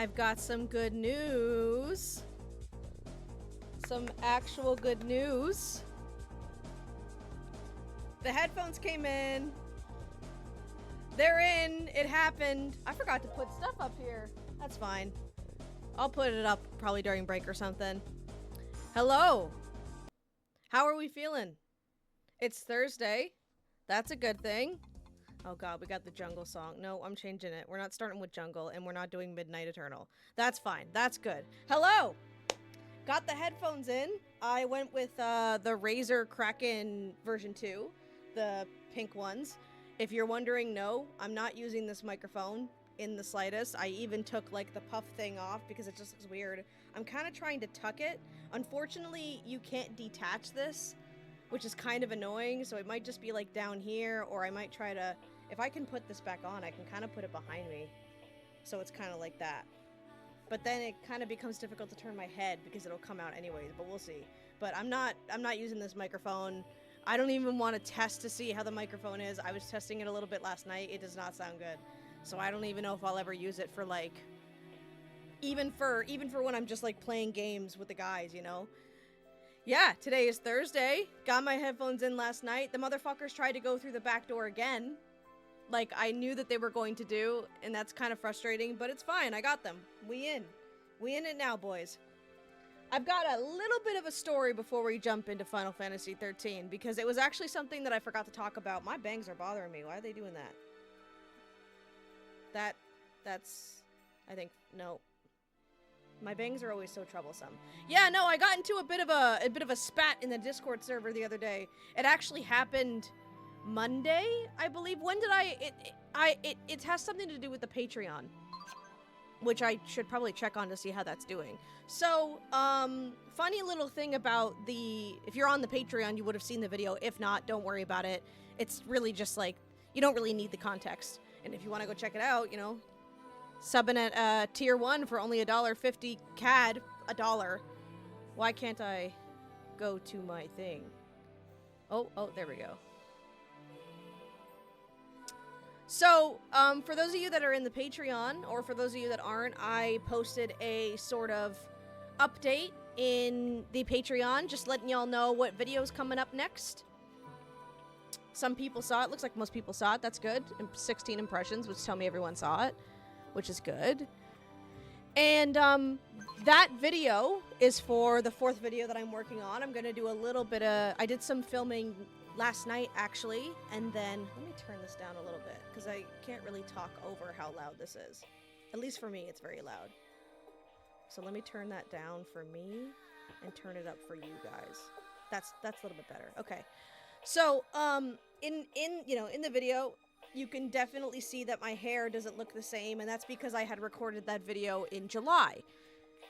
I've got some good news. Some actual good news. The headphones came in. They're in. It happened. I forgot to put stuff up here. That's fine. I'll put it up probably during break or something. Hello. How are we feeling? It's Thursday. That's a good thing. Oh god, we got the jungle song. No, I'm changing it. We're not starting with jungle, and we're not doing Midnight Eternal. That's fine. That's good. Hello! Got the headphones in. I went with the Razer Kraken version 2. The pink ones. If you're wondering, no, I'm not using this microphone in the slightest. I even took, like, the puff thing off because it just looks weird. I'm kind of trying to tuck it. Unfortunately, you can't detach this, which is kind of annoying, so it might just be, like, down here, or I might try to... If I can put this back on, I can kind of put it behind me. So it's kind of like that. But then it kind of becomes difficult to turn my head because it'll come out anyways, but we'll see. But I'm not using this microphone. I don't even want to test to see how the microphone is. I was testing it a little bit last night. It does not sound good. So I don't even know if I'll ever use it for, like... Even for when I'm just, like, playing games with the guys, you know? Yeah, today is Thursday. Got my headphones in last night. The motherfuckers tried to go through the back door again. Like, I knew that they were going to do, and that's kind of frustrating, but it's fine. I got them. We in. We in it now, boys. I've got a little bit of a story before we jump into Final Fantasy 13, because it was actually something that I forgot to talk about. My bangs are bothering me. Why are they doing that? That's... I think... No. My bangs are always so troublesome. Yeah, no, I got into a bit of a spat in the Discord server the other day. It actually happened... Monday, I believe. When did it has something to do with the Patreon, which I should probably check on to see how that's doing. So, funny little thing about if you're on the Patreon, you would have seen the video. If not, don't worry about it. It's really just like, you don't really need the context. And if you want to go check it out, you know, subbing at tier 1 for only $1.50 CAD, $1. Why can't I go to my thing? Oh, there we go. So, for those of you that are in the Patreon, or for those of you that aren't, I posted a sort of update in the Patreon, just letting y'all know what video's coming up next. Some people saw it. Looks like most people saw it. That's good. 16 impressions, which tell me everyone saw it, which is good. And, that video is for the 4th video that I'm working on. I'm gonna do a little bit of... I did some filming last night, actually, and then... Let me turn this down a little bit, because I can't really talk over how loud this is. At least for me, it's very loud. So let me turn that down for me, and turn it up for you guys. That's a little bit better. Okay. So, in the video, you can definitely see that my hair doesn't look the same, and that's because I had recorded that video in July.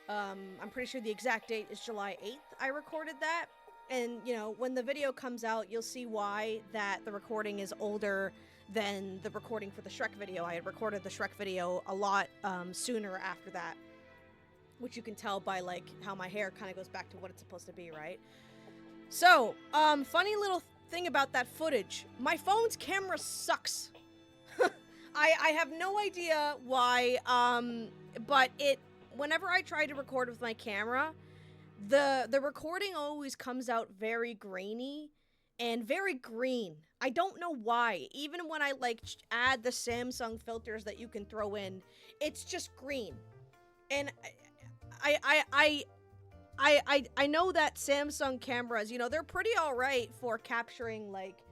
I'm pretty sure the exact date is July 8th I recorded that. And, you know, when the video comes out, you'll see why that the recording is older than the recording for the Shrek video. I had recorded the Shrek video a lot sooner after that, which you can tell by, like, how my hair kind of goes back to what it's supposed to be, right? So, funny little thing about that footage. My phone's camera sucks. I have no idea why, but whenever I try to record with my camera, the recording always comes out very grainy and very green. I don't know why. Even when I, like, add the Samsung filters that you can throw in, it's just green. And I know that Samsung cameras, you know, they're pretty alright for capturing, like,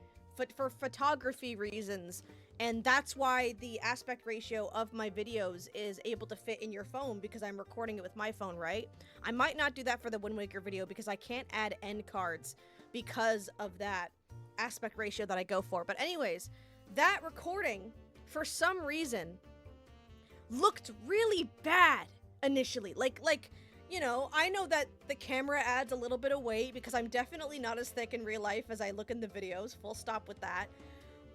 for photography reasons. And that's why the aspect ratio of my videos is able to fit in your phone, because I'm recording it with my phone, right? I might not do that for the Wind Waker video because I can't add end cards because of that aspect ratio that I go for. But anyways, that recording, for some reason, looked really bad initially. Like, you know, I know that the camera adds a little bit of weight because I'm definitely not as thick in real life as I look in the videos. Full stop with that.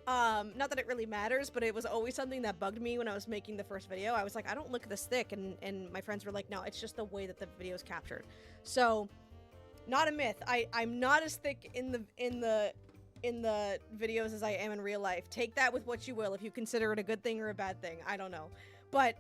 Not that it really matters, but it was always something that bugged me when I was making the first video. I was like, I don't look this thick, and my friends were like, no, it's just the way that the video is captured. So, not a myth. I'm not as thick in the videos as I am in real life. Take that with what you will, if you consider it a good thing or a bad thing. I don't know. But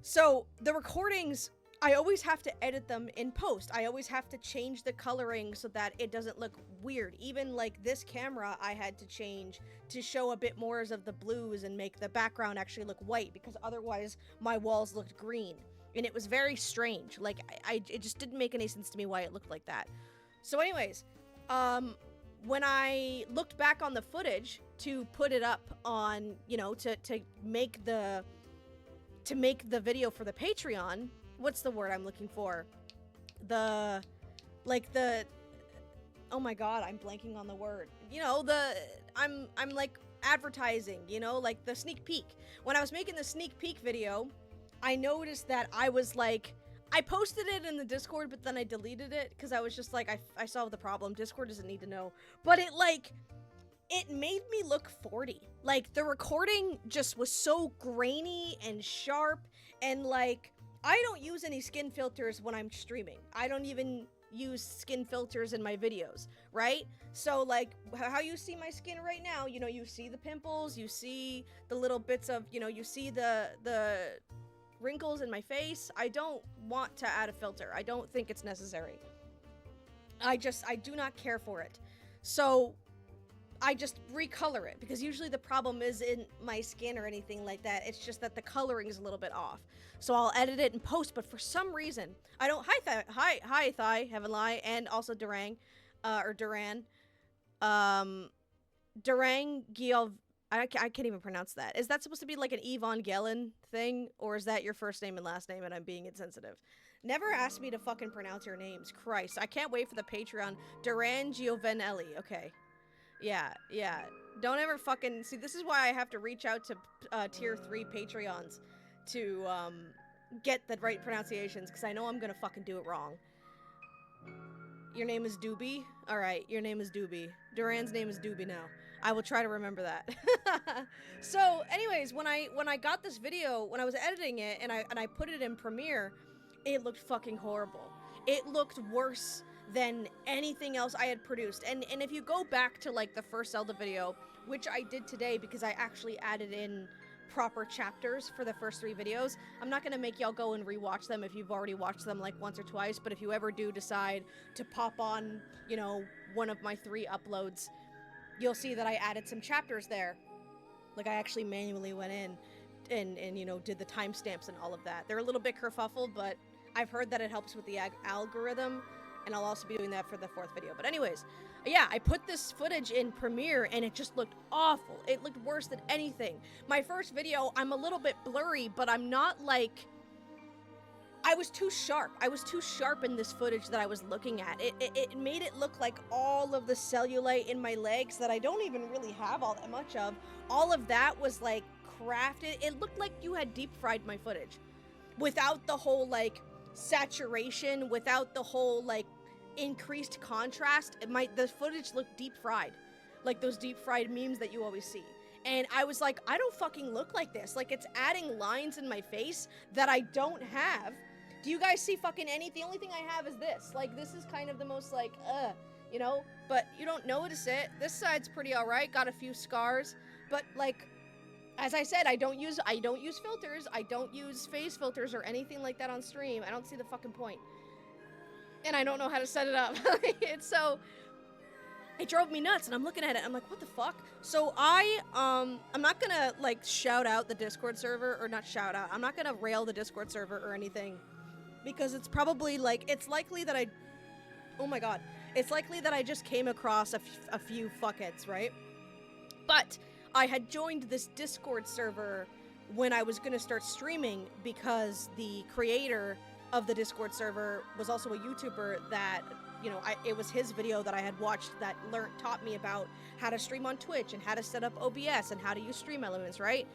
So the recordings, I always have to edit them in post. I always have to change the coloring so that it doesn't look weird. Even like this camera, I had to change to show a bit more of the blues and make the background actually look white, because otherwise my walls looked green. And it was very strange. Like, it just didn't make any sense to me why it looked like that. So anyways, when I looked back on the footage to put it up on, you know, to make the video for the Patreon, what's the word I'm looking for? Oh my god, I'm blanking on the word. You know, I'm like advertising, you know, like the sneak peek. When I was making the sneak peek video, I noticed that I was like, I posted it in the Discord, but then I deleted it because I was just like, I solved the problem. Discord doesn't need to know. But it made me look 40. Like, the recording just was so grainy and sharp, and like, I don't use any skin filters when I'm streaming. I don't even use skin filters in my videos, right? So like, how you see my skin right now, you know, you see the pimples, you see the little bits of, you know, you see the wrinkles in my face. I don't want to add a filter. I don't think it's necessary. I do not care for it. So I just recolor it, because usually the problem isn't my skin or anything like that. It's just that the coloring is a little bit off. So I'll edit it in post, but for some reason, I don't, hi Thigh, Heaven Lie, and also Durang, or Duran, Durang Giov, I can't even pronounce that. Is that supposed to be like an Evangelion thing, or is that your first name and last name and I'm being insensitive? Never ask me to fucking pronounce your names, Christ. I can't wait for the Patreon. Duran Giovanelli, okay. Yeah. Don't ever fucking... See, this is why I have to reach out to tier 3 Patreons to get the right pronunciations, because I know I'm gonna fucking do it wrong. Your name is Doobie? Alright, your name is Doobie. Duran's name is Doobie now. I will try to remember that. So, anyways, when I got this video, when I was editing it, and I put it in Premiere, it looked fucking horrible. It looked worse than anything else I had produced. And if you go back to like the first Zelda video, which I did today because I actually added in proper chapters for the first 3 videos. I'm not gonna make y'all go and rewatch them if you've already watched them like once or twice, but if you ever do decide to pop on, you know, one of my 3 uploads, you'll see that I added some chapters there. Like, I actually manually went in and you know, did the timestamps and all of that. They're a little bit kerfuffle, but I've heard that it helps with the algorithm, and I'll also be doing that for the 4th video. But anyways, yeah, I put this footage in Premiere, and it just looked awful. It looked worse than anything. My first video, I'm a little bit blurry, but I'm not like... I was too sharp. I was too sharp in this footage that I was looking at. It made it look like all of the cellulite in my legs that I don't even really have all that much of, all of that was like crafted. It looked like you had deep fried my footage. Without the whole like saturation, without the whole like increased contrast, the footage looked deep fried. Like those deep fried memes that you always see. And I was like, I don't fucking look like this. Like, it's adding lines in my face that I don't have. Do you guys see fucking anything? The only thing I have is this. Like, this is kind of the most like, you know? But you don't notice it. This side's pretty alright. Got a few scars. But like, as I said, I don't use filters. I don't use face filters or anything like that on stream. I don't see the fucking point. And I don't know how to set it up. It's so... It drove me nuts, and I'm looking at it, I'm like, what the fuck? So I'm not gonna, like, shout out the Discord server, or not shout out, I'm not gonna rail the Discord server or anything, because it's probably, like, it's likely that oh my god, it's likely that I just came across a few fuckheads, right? But I had joined this Discord server when I was gonna start streaming, because the creator of the Discord server was also a YouTuber that... You know, it was his video that I had watched that taught me about how to stream on Twitch and how to set up OBS and how to use stream elements, right?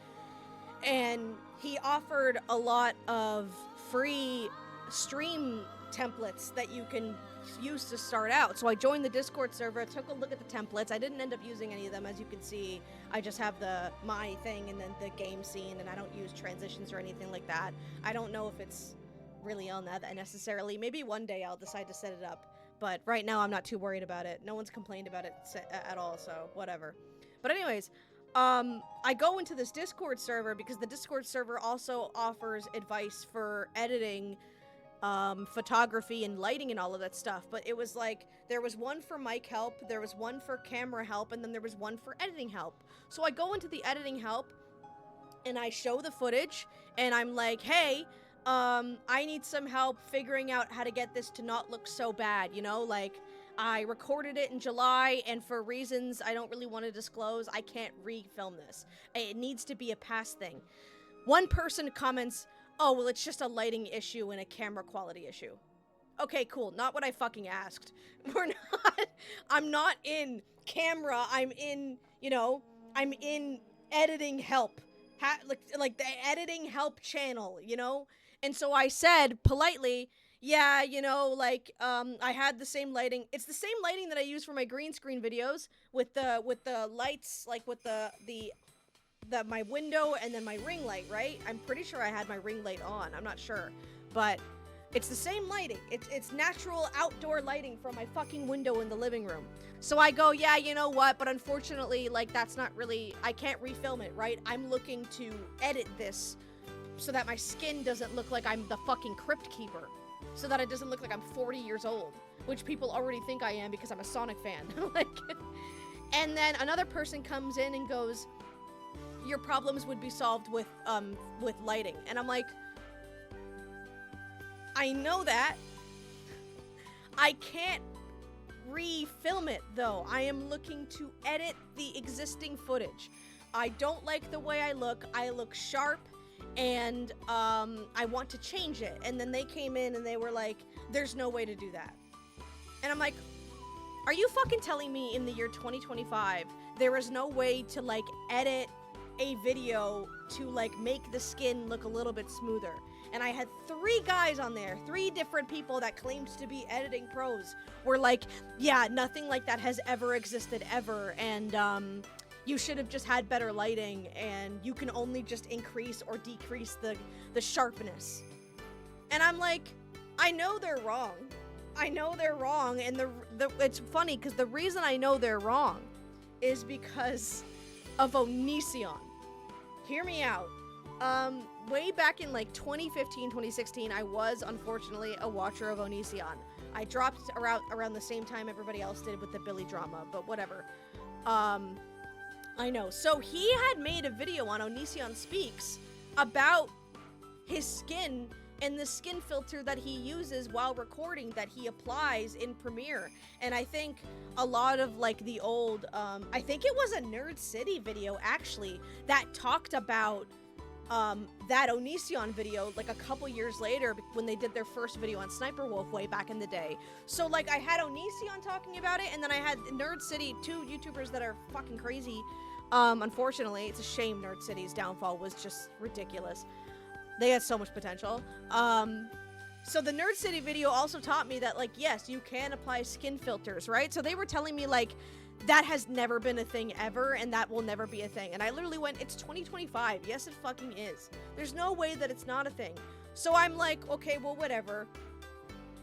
And he offered a lot of free stream templates that you can use to start out. So I joined the Discord server, took a look at the templates. I didn't end up using any of them, as you can see. I just have my thing and then the game scene, and I don't use transitions or anything like that. I don't know if it's really on that necessarily. Maybe one day I'll decide to set it up. But right now, I'm not too worried about it. No one's complained about it at all, so whatever. But anyways, I go into this Discord server because the Discord server also offers advice for editing, photography and lighting and all of that stuff. But it was like, there was one for mic help, there was one for camera help, and then there was one for editing help. So I go into the editing help, and I show the footage, and I'm like, hey, I need some help figuring out how to get this to not look so bad, you know? Like, I recorded it in July, and for reasons I don't really want to disclose, I can't re-film this. It needs to be a past thing. One person comments, oh, well, it's just a lighting issue and a camera quality issue. Okay, cool. Not what I fucking asked. I'm not in camera. I'm in, you know, I'm in editing help. Like the editing help channel, you know? And so I said politely, yeah, you know, like, I had the same lighting. It's the same lighting that I use for my green screen videos with the lights, like with my window and then my ring light, right? I'm pretty sure I had my ring light on. I'm not sure, but it's the same lighting. It's natural outdoor lighting from my fucking window in the living room. So I go, yeah, you know what? But unfortunately, like, that's not really, I can't refilm it, right? I'm looking to edit this so that my skin doesn't look like I'm the fucking crypt keeper. So that it doesn't look like I'm 40 years old, which people already think I am because I'm a Sonic fan. Like, and then another person comes in and goes, your problems would be solved with lighting. And I'm like, I know that. I can't refilm it though. I am looking to edit the existing footage. I don't like the way I look. I look sharp, and I want to change it. And then they came in and they were like, there's no way to do that. And I'm like, are you fucking telling me in the year 2025 there is no way to, like, edit a video to, like, make the skin look a little bit smoother? And I had 3 guys on there, 3 different people that claimed to be editing pros, were like, yeah, nothing like that has ever existed ever, and you should have just had better lighting, and you can only just increase or decrease the sharpness. And I'm like, I know they're wrong. I know they're wrong, and it's funny because the reason I know they're wrong is because of Onision. Hear me out. Way back in like 2015, 2016, I was unfortunately a watcher of Onision. I dropped around the same time everybody else did with the Billy drama, but whatever. I know. So he had made a video on Onision Speaks about his skin and the skin filter that he uses while recording that he applies in Premiere. And I think a lot of like the old, I think it was a Nerd City video actually that talked about that Onision video like a couple years later when they did their first video on Sniper Wolf way back in the day. So like I had Onision talking about it, and then I had Nerd City, 2 YouTubers that are fucking crazy. Unfortunately, it's a shame Nerd City's downfall was just ridiculous. They had so much potential. So the Nerd City video also taught me that, like, yes, you can apply skin filters, right? So they were telling me, like, that has never been a thing ever, and that will never be a thing. And I literally went, it's 2025. Yes, it fucking is. There's no way that it's not a thing. So I'm like, okay, well, whatever.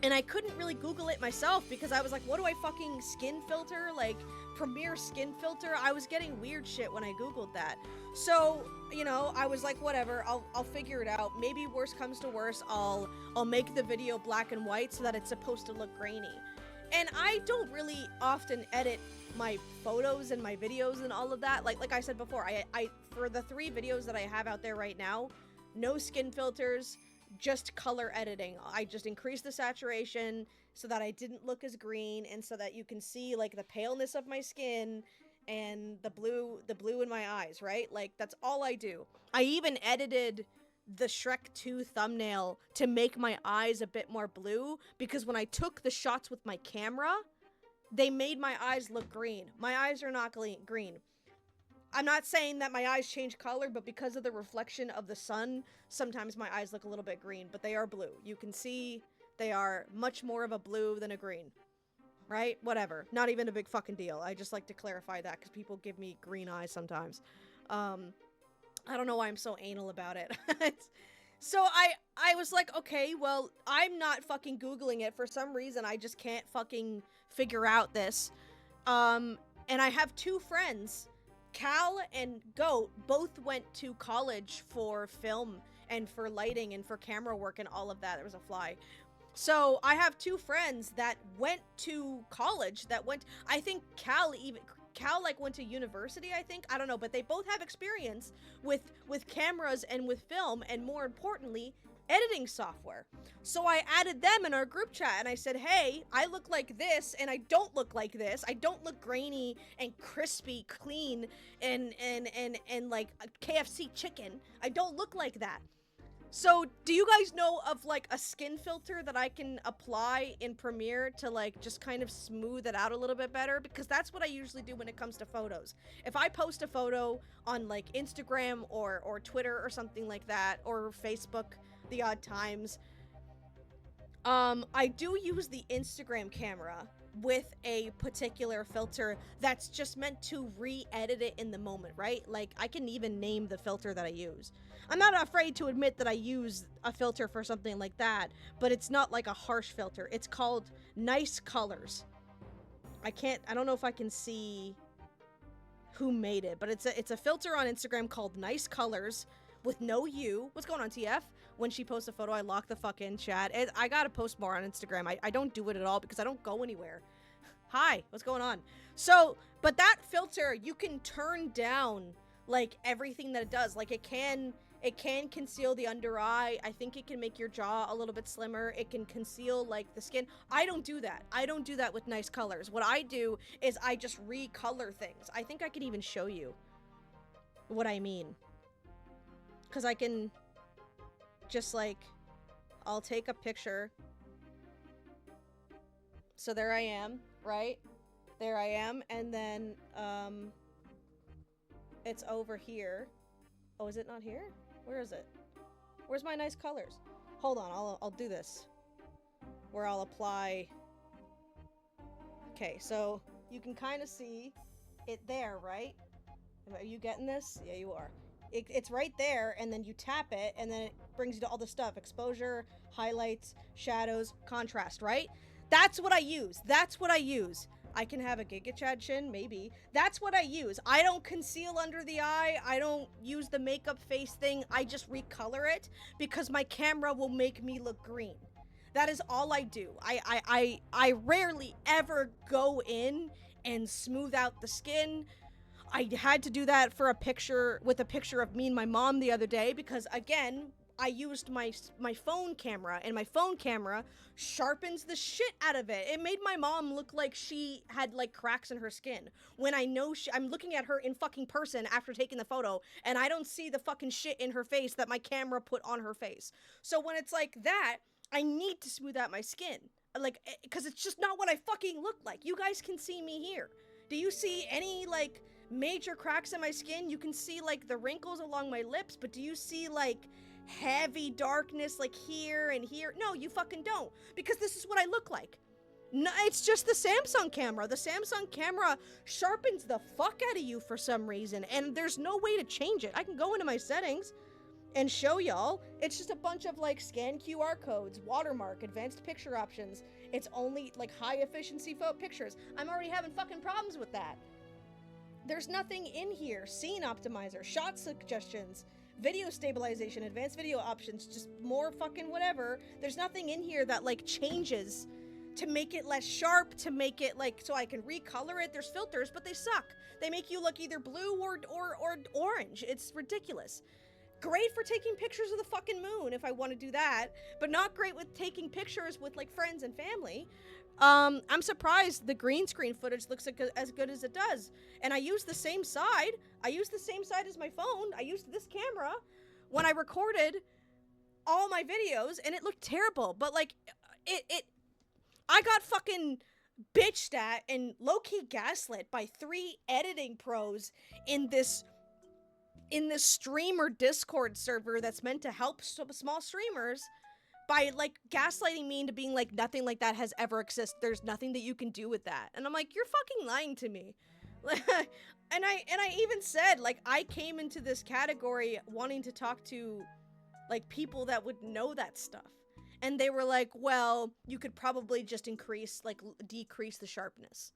And I couldn't really Google it myself because I was like, what do I fucking skin filter? Like, Premiere skin filter? I was getting weird shit when I Googled that. So, you know, I was like, whatever, I'll figure it out. Maybe worst comes to worst, I'll make the video black and white so that it's supposed to look grainy. And I don't really often edit my photos and my videos and all of that. Like I said before, I for the 3 videos that I have out there right now, no skin filters, just color editing. I just increased the saturation so that I didn't look as green, and so that you can see like the paleness of my skin and the blue in my eyes, right? Like that's all I do. I even edited the Shrek 2 thumbnail to make my eyes a bit more blue, because when I took the shots with my camera, they made my eyes look green. My eyes are not green. I'm not saying that my eyes change color, but because of the reflection of the sun, sometimes my eyes look a little bit green, but they are blue. You can see they are much more of a blue than a green. Right? Whatever. Not even a big fucking deal. I just like to clarify that because people give me green eyes sometimes. I don't know why I'm so anal about it. So I was like, okay, well, I'm not fucking Googling it. For some reason, I just can't fucking figure out this. And I have 2 friends Cal and Goat both went to college for film and for lighting and for camera work and all of that. There was a fly. So I have two friends that went to college that went, I think Cal like went to university, I think. I don't know, but they both have experience with cameras and with film, and more importantly, editing software. So I added them in our group chat and I said, hey, I look like this and I don't look like this. I don't look grainy and crispy, clean, and like a KFC chicken. I don't look like that. So, do you guys know of, like, a skin filter that I can apply in Premiere to, like, just kind of smooth it out a little bit better? Because that's what I usually do when it comes to photos. If I post a photo on, like, Instagram or Twitter or something like that, or Facebook the odd times, I do use the Instagram camera with a particular filter that's just meant to re-edit it in the moment, right? Like, I can even name the filter that I use. I'm not afraid to admit that I use a filter for something like that, but it's not like a harsh filter. It's called Nice Colors. I don't know if I can see who made it, but it's a filter on Instagram called Nice Colors with no U. What's going on, TF? When she posts a photo, I lock the fuck in chat. I gotta post more on Instagram. I don't do it at all because I don't go anywhere. Hi, what's going on? So, but that filter, you can turn down, like, everything that it does. Like, it can conceal the under eye. I think it can make your jaw a little bit slimmer. It can conceal, like, the skin. I don't do that. I don't do that with Nice Colors. What I do is I just recolor things. I think I can even show you what I mean. Because I can just, like, I'll take a picture. So there I am, right? There I am, and then, it's over here. Oh, is it not here? Where is it? Where's my Nice Colors? Hold on, I'll do this. Where I'll apply... Okay, so you can kind of see it there, right? Are you getting this? Yeah, you are. It's right there, and then you tap it, and then it brings you to all the stuff. Exposure, highlights, shadows, contrast, right? That's what I use. That's what I use. I can have a Giga Chad chin, maybe. That's what I use. I don't conceal under the eye. I don't use the makeup face thing. I just recolor it because my camera will make me look green. That is all I do. I rarely ever go in and smooth out the skin. I had to do that for a picture with a picture of me and my mom the other day because, again, I used my phone camera, and my phone camera sharpens the shit out of it. It made my mom look like she had, like, cracks in her skin. When I know I'm looking at her in fucking person after taking the photo, and I don't see the fucking shit in her face that my camera put on her face. So when it's like that, I need to smooth out my skin. Like, because it's just not what I fucking look like. You guys can see me here. Do you see any, like, major cracks in my skin? You can see, like, the wrinkles along my lips, but do you see, like, heavy darkness, like, here and here? No, you fucking don't, because this is what I look like. No, it's just the Samsung camera. The Samsung camera sharpens the fuck out of you for some reason, and there's no way to change it. I can go into my settings and show y'all. It's just a bunch of, like, scan QR codes, watermark, advanced picture options. It's only, like, high efficiency pictures. I'm already having fucking problems with that. There's nothing in here. Scene optimizer, shot suggestions, video stabilization, advanced video options, just more fucking whatever. There's nothing in here that, like, changes to make it less sharp, to make it, like, so I can recolor it. There's filters, but they suck. They make you look either blue or orange. It's ridiculous. Great for taking pictures of the fucking moon if I want to do that, but not great with taking pictures with, like, friends and family. I'm surprised the green screen footage looks as good as it does. And I use the same side. I use the same side as my phone. I used this camera when I recorded all my videos, and it looked terrible. But, like, I got fucking bitched at and low-key gaslit by 3 editing pros in this streamer Discord server that's meant to help small streamers by, like, gaslighting me into being like, nothing like that has ever existed. There's nothing that you can do with that. And I'm like, you're fucking lying to me. and I even said, like, I came into this category wanting to talk to, like, people that would know that stuff. And they were like, well, you could probably just decrease the sharpness.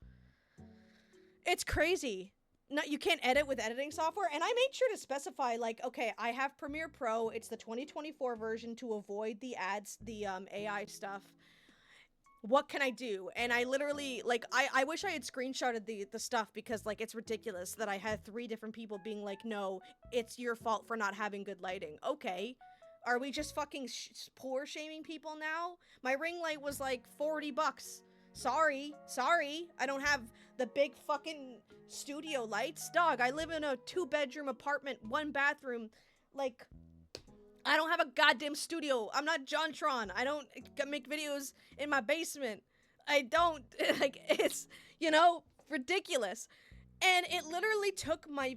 It's crazy. No, you can't edit with editing software, and I made sure to specify, like, okay, I have Premiere Pro, it's the 2024 version to avoid the ads, the AI stuff. What can I do? And I literally, like, I wish I had screenshotted the stuff, because, like, it's ridiculous that I had 3 different people being like, no, it's your fault for not having good lighting. Okay. Are we just fucking poor shaming people now? My ring light was like $40. Sorry. I don't have the big fucking studio lights. Dog, I live in a 2-bedroom apartment, 1 bathroom. Like, I don't have a goddamn studio. I'm not JonTron. I don't make videos in my basement. I don't, like, it's, you know, ridiculous. And it literally took my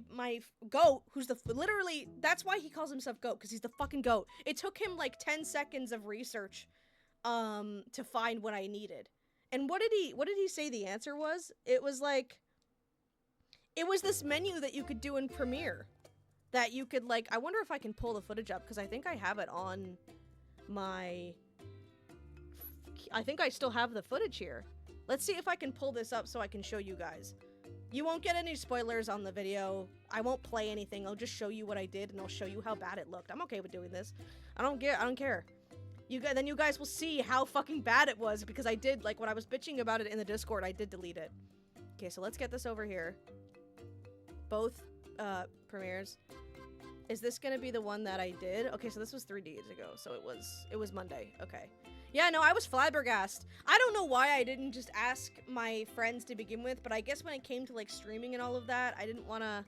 goat, who's literally, that's why he calls himself goat, because he's the fucking goat. It took him like 10 seconds of research to find what I needed. And what did he say the answer was? It was like, it was this menu that you could do in Premiere. That you could, like, I wonder if I can pull the footage up, because I think I have it on my, I think I still have the footage here. Let's see if I can pull this up so I can show you guys. You won't get any spoilers on the video. I won't play anything. I'll just show you what I did, and I'll show you how bad it looked. I'm okay with doing this. I don't care. Then you guys will see how fucking bad it was, because I did, like, when I was bitching about it in the Discord, I did delete it. Okay, so let's get this over here. Both premieres. Is this gonna be the one that I did? Okay, so this was 3 days ago, so it was Monday. Okay. Yeah, no, I was flabbergasted. I don't know why I didn't just ask my friends to begin with, but I guess when it came to, like, streaming and all of that, I didn't want to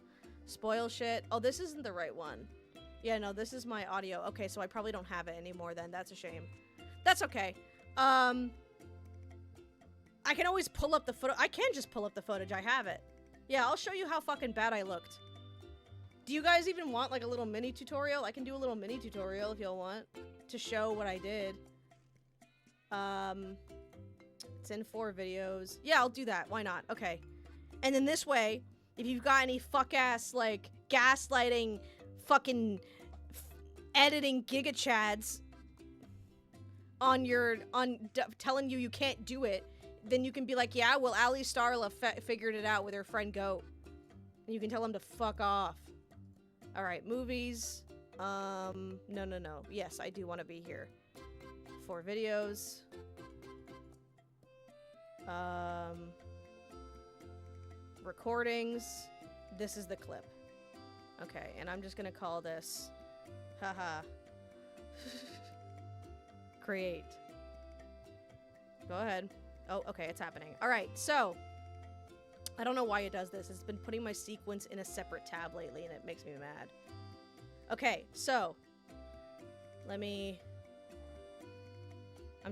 spoil shit. Oh, this isn't the right one. Yeah, no, this is my audio. Okay, so I probably don't have it anymore then. That's a shame. That's okay. I can always pull up the footage. I can just pull up the footage. I have it. Yeah, I'll show you how fucking bad I looked. Do you guys even want, like, a little mini tutorial? I can do a little mini tutorial if y'all want to show what I did. It's in 4 videos. Yeah, I'll do that. Why not? Okay. And then this way, if you've got any fuck-ass, like, gaslighting, fucking editing giga-chads on telling you can't do it, then you can be like, yeah, well, Ali Starla figured it out with her friend Goat. And you can tell them to fuck off. Alright, movies. No. Yes, I do want to be here. 4 videos. Recordings. This is the clip. Okay, and I'm just gonna call this haha create. Go ahead. Oh, okay, it's happening. Alright, so I don't know why it does this. It's been putting my sequence in a separate tab lately, and it makes me mad. Okay, so I'm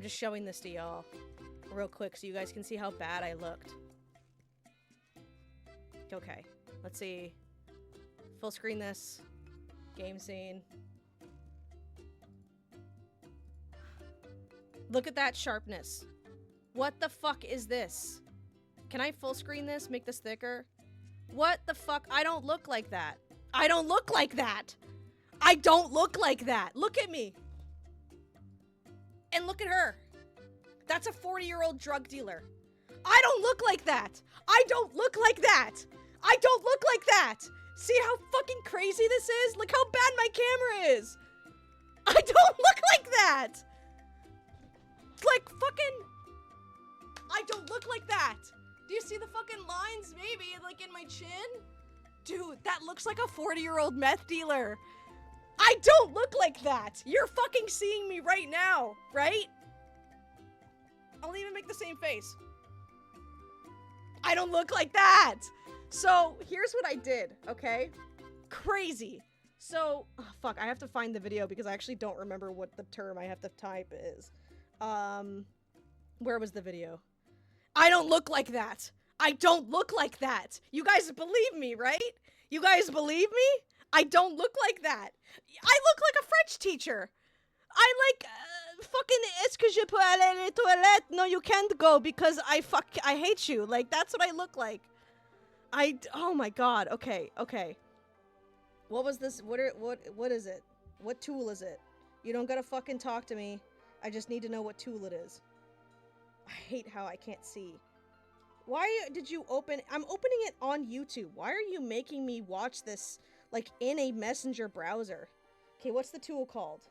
just showing this to y'all real quick so you guys can see how bad I looked. Okay, let's see. Full screen this. Game scene. Look at that sharpness. What the fuck is this? Can I full screen this? Make this thicker? What the fuck? I don't look like that. I don't look like that. I don't look like that. Look at me. And look at her. That's a 40-year-old drug dealer. I don't look like that. I don't look like that. I don't look like that. See how fucking crazy this is? Look how bad my camera is. I don't look like that. Like fucking... I don't look like that. Do you see the fucking lines, maybe, like in my chin? Dude, that looks like a 40-year-old meth dealer. I don't look like that. You're fucking seeing me right now, right? I'll even make the same face. I don't look like that. So here's what I did, okay? Crazy. So, oh, fuck, I have to find the video because I actually don't remember what the term I have to type is. Where was the video? I don't look like that. I don't look like that. You guys believe me, right? You guys believe me? I don't look like that. I look like a French teacher. I like, fucking, est-ce que je peux aller aux toilettes? No, you can't go because I hate you. Like, that's what I look like. Oh my god. Okay. What was this? What is it? What tool is it? You don't gotta fucking talk to me. I just need to know what tool it is. I hate how I can't see. Why did you open... I'm opening it on YouTube. Why are you making me watch this, like, in a messenger browser? Okay, what's the tool called?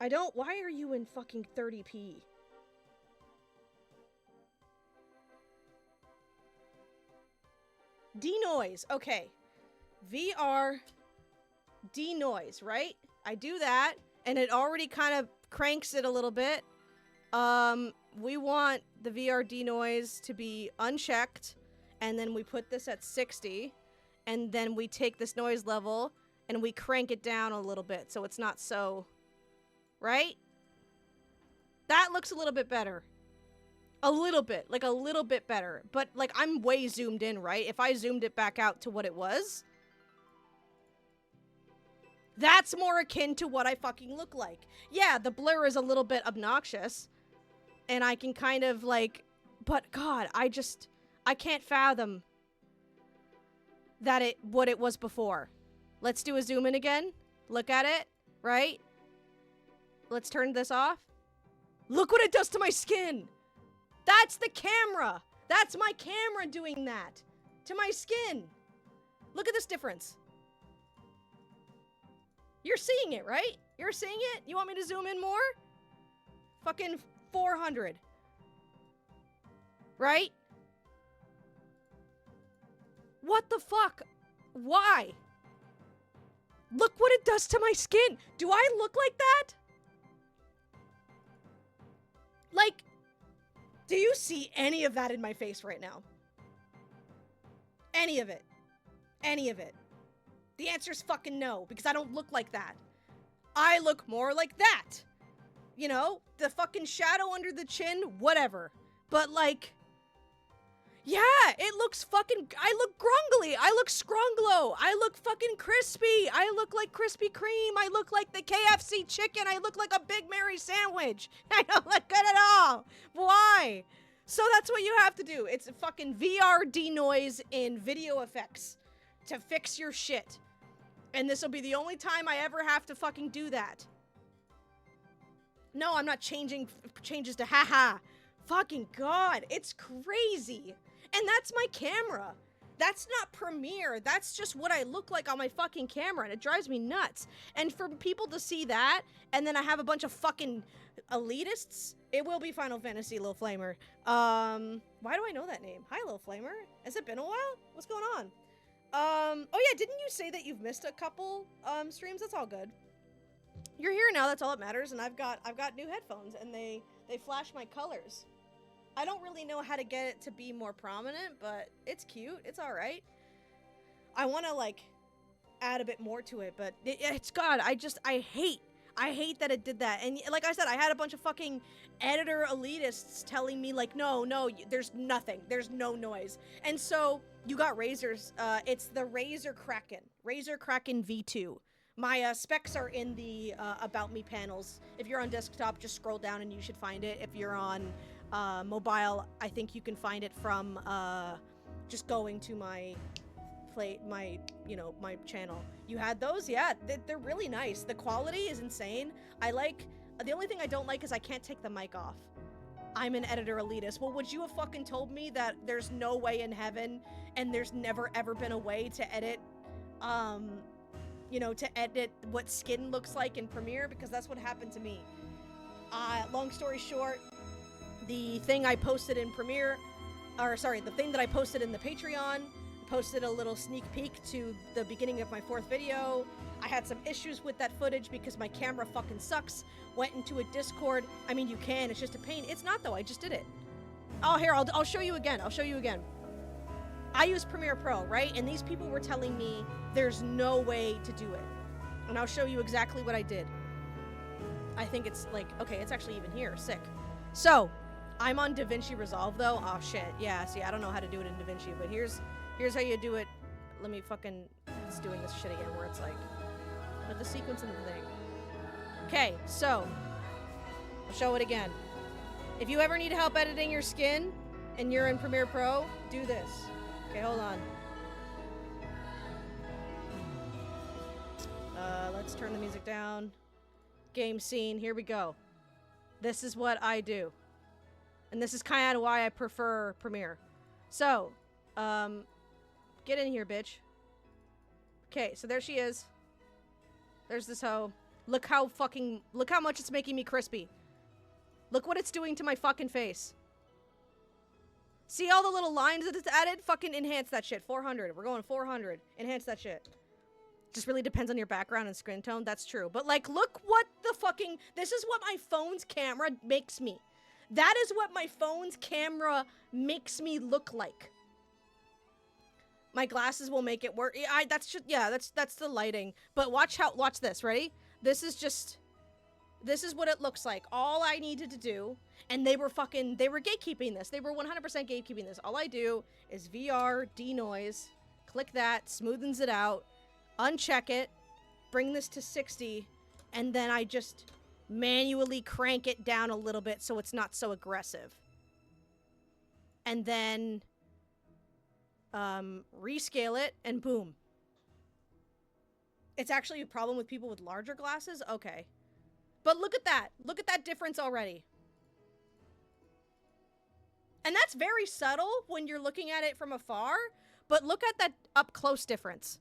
I don't... Why are you in fucking 30p? Denoise. Okay. VR denoise, right? I do that, and it already kind of cranks it a little bit. We want the VR denoise to be unchecked, and then we put this at 60, and then we take this noise level, and we crank it down a little bit, so it's not so... Right? That looks a little bit better. A little bit. Like, a little bit better. But, like, I'm way zoomed in, right? If I zoomed it back out to what it was... That's more akin to what I fucking look like. Yeah, the blur is a little bit obnoxious. And I can kind of, like... But, God, I can't fathom that what it was before. Let's do a zoom in again. Look at it, right? Let's turn this off. Look what it does to my skin! That's the camera! That's my camera doing that! To my skin! Look at this difference. You're seeing it, right? You're seeing it? You want me to zoom in more? Fucking 400. Right? What the fuck? Why? Look what it does to my skin! Do I look like that? Like, do you see any of that in my face right now? Any of it. Any of it. The answer is fucking no, because I don't look like that. I look more like that. You know, the fucking shadow under the chin, whatever. But like, yeah, it looks fucking, I look grungly, I look scrunglow, I look fucking crispy, I look like Krispy Kreme, I look like the KFC chicken, I look like a Big Mary sandwich. I don't look good at all. Why? So that's what you have to do. It's a fucking VR denoise in video effects to fix your shit. And this will be the only time I ever have to fucking do that. No, I'm not changing changes to haha. Fucking God, it's crazy. And that's my camera. That's not Premiere. That's just what I look like on my fucking camera, and it drives me nuts. And for people to see that, and then I have a bunch of fucking elitists, it will be Final Fantasy, Lil Flamer. Why do I know that name? Hi, Lil Flamer. Has it been a while? What's going on? Oh yeah, didn't you say that you've missed a couple, streams? That's all good. You're here now, that's all that matters, and I've got new headphones, and they flash my colors. I don't really know how to get it to be more prominent, but it's cute. It's alright. I want to, like, add a bit more to it, but it's God, I hate that it did that. And like I said, I had a bunch of fucking editor elitists telling me, like, no, there's nothing. There's no noise. And so, you got Razer's, it's the Razer Kraken V2. My specs are in the About Me panels. If you're on desktop, just scroll down and you should find it. If you're on mobile, I think you can find it from just going to my channel. You had those? Yeah, they're really nice. The quality is insane. The only thing I don't like is I can't take the mic off. I'm an editor elitist. Well, would you have fucking told me that there's no way in heaven and there's never ever been a way to edit, to edit what skin looks like in Premiere? Because that's what happened to me. Long story short, the thing I posted in Premiere, the thing that I posted in the Patreon, posted a little sneak peek to the beginning of my 4th video. I had some issues with that footage because my camera fucking sucks. Went into a Discord. I mean, you can, it's just a pain. It's not though, I just did it. Oh, here, I'll show you again. I use Premiere Pro, right? And these people were telling me there's no way to do it. And I'll show you exactly what I did. I think it's like, okay, it's actually even here, sick. So, I'm on DaVinci Resolve though. Oh shit, yeah, see, I don't know how to do it in DaVinci, but here's how you do it. Let me fucking, it's doing this shit again where it's like, put the sequence in the thing. Okay, so, I'll show it again. If you ever need help editing your skin, and you're in Premiere Pro, do this. Okay, hold on. Let's turn the music down. Game scene, here we go. This is what I do. And this is kind of why I prefer Premiere. So, get in here, bitch. Okay, so there she is. There's this hoe. Look how much it's making me crispy. Look what it's doing to my fucking face. See all the little lines that it's added? Fucking enhance that shit. 400. We're going 400. Enhance that shit. Just really depends on your background and skin tone. That's true. But, like, look what the fucking... This is what my phone's camera makes me. That is what my phone's camera makes me look like. My glasses will make it work. That's just... Yeah, that's the lighting. But watch this. Ready? This is what it looks like. All I needed to do... And they were gatekeeping this. They were 100% gatekeeping this. All I do is VR, denoise, click that, smoothens it out, uncheck it, bring this to 60, and then I just manually crank it down a little bit so it's not so aggressive. And then rescale it, and boom. It's actually a problem with people with larger glasses? Okay. But look at that. Look at that difference already. And that's very subtle when you're looking at it from afar, but look at that up-close difference.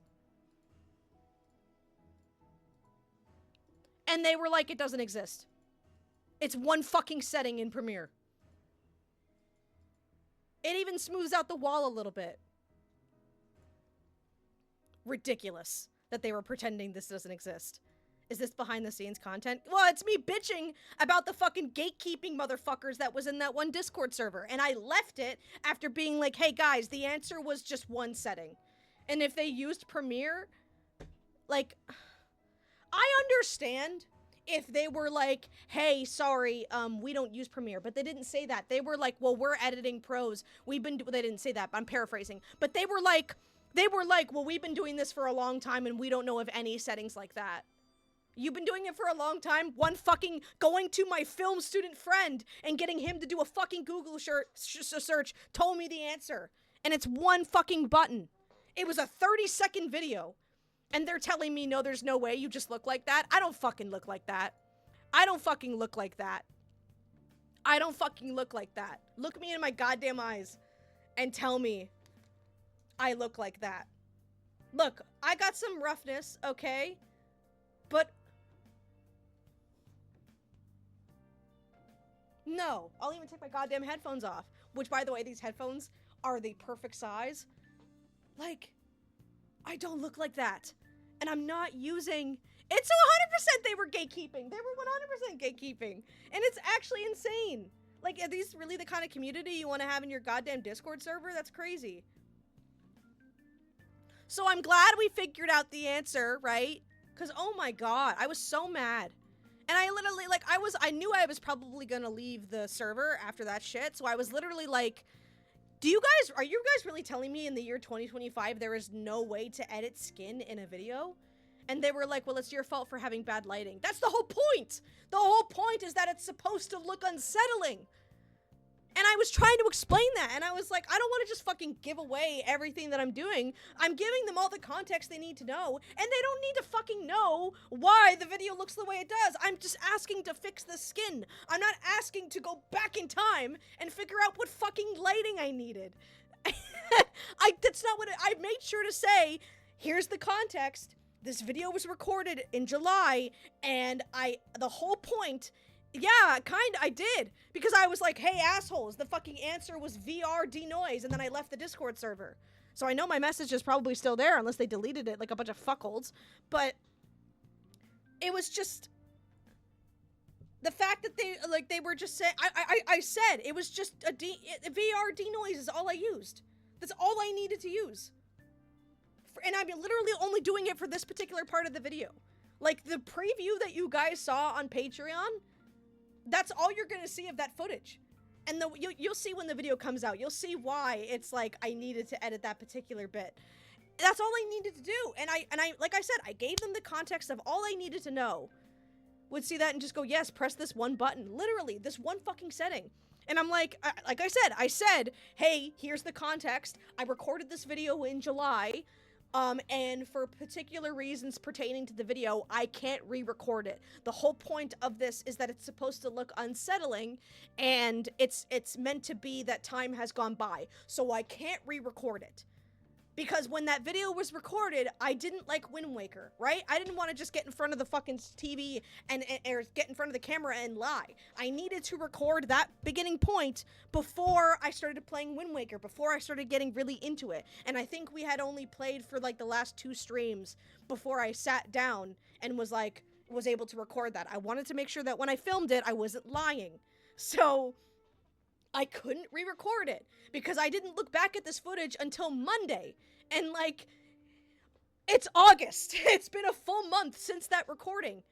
And they were like, it doesn't exist. It's one fucking setting in Premiere. It even smooths out the wall a little bit. Ridiculous that they were pretending this doesn't exist. Is this behind-the-scenes content? Well, it's me bitching about the fucking gatekeeping motherfuckers that was in that one Discord server. And I left it after being like, hey, guys, the answer was just one setting. And if they used Premiere, like, I understand if they were like, hey, sorry, we don't use Premiere. But they didn't say that. They were like, well, we're editing pros. They didn't say that, but I'm paraphrasing. But they were like, well, we've been doing this for a long time and we don't know of any settings like that. You've been doing it for a long time. One fucking going to my film student friend and getting him to do a fucking Google search told me the answer. And it's one fucking button. It was a 30-second video. And they're telling me, no, there's no way you just look like that. I don't fucking look like that. I don't fucking look like that. I don't fucking look like that. Look me in my goddamn eyes and tell me I look like that. Look, I got some roughness, okay? But no, I'll even take my goddamn headphones off. Which, by the way, these headphones are the perfect size. Like, I don't look like that. And I'm not using... It's 100% they were gatekeeping. They were 100% gatekeeping. And it's actually insane. Like, are these really the kind of community you want to have in your goddamn Discord server? That's crazy. So I'm glad we figured out the answer, right? Because, oh my god, I was so mad. And I literally, like, I knew I was probably gonna leave the server after that shit, so I was literally like, are you guys really telling me in the year 2025 there is no way to edit skin in a video? And they were like, well, it's your fault for having bad lighting. That's the whole point! The whole point is that it's supposed to look unsettling! And I was trying to explain that, and I was like, I don't want to just fucking give away everything that I'm doing. I'm giving them all the context they need to know, and they don't need to fucking know why the video looks the way it does. I'm just asking to fix the skin. I'm not asking to go back in time and figure out what fucking lighting I needed. That's not what I made sure to say. Here's the context. This video was recorded in July, and the whole point... Yeah, I did. Because I was like, hey, assholes, the fucking answer was VR denoise, and then I left the Discord server. So I know my message is probably still there, unless they deleted it like a bunch of fuckholds. But it was just... The fact that they were just saying... I said, it was just VR denoise is all I used. That's all I needed to use. And I'm literally only doing it for this particular part of the video. Like, the preview that you guys saw on Patreon... That's all you're gonna see of that footage. And you'll see when the video comes out. You'll see why it's like I needed to edit that particular bit. That's all I needed to do. And I like I said, I gave them the context of all I needed to know. Would see that and just go, yes, press this one button. Literally, this one fucking setting. And I'm like I said, hey, here's the context. I recorded this video in July. And for particular reasons pertaining to the video, I can't re-record it. The whole point of this is that it's supposed to look unsettling, and it's meant to be that time has gone by, so I can't re-record it. Because when that video was recorded, I didn't like Wind Waker, right? I didn't want to just get in front of the fucking TV or get in front of the camera and lie. I needed to record that beginning point before I started playing Wind Waker, before I started getting really into it. And I think we had only played for like the last 2 streams before I sat down and was able to record that. I wanted to make sure that when I filmed it, I wasn't lying. So I couldn't re-record it because I didn't look back at this footage until Monday. And like, it's August. It's been a full month since that recording.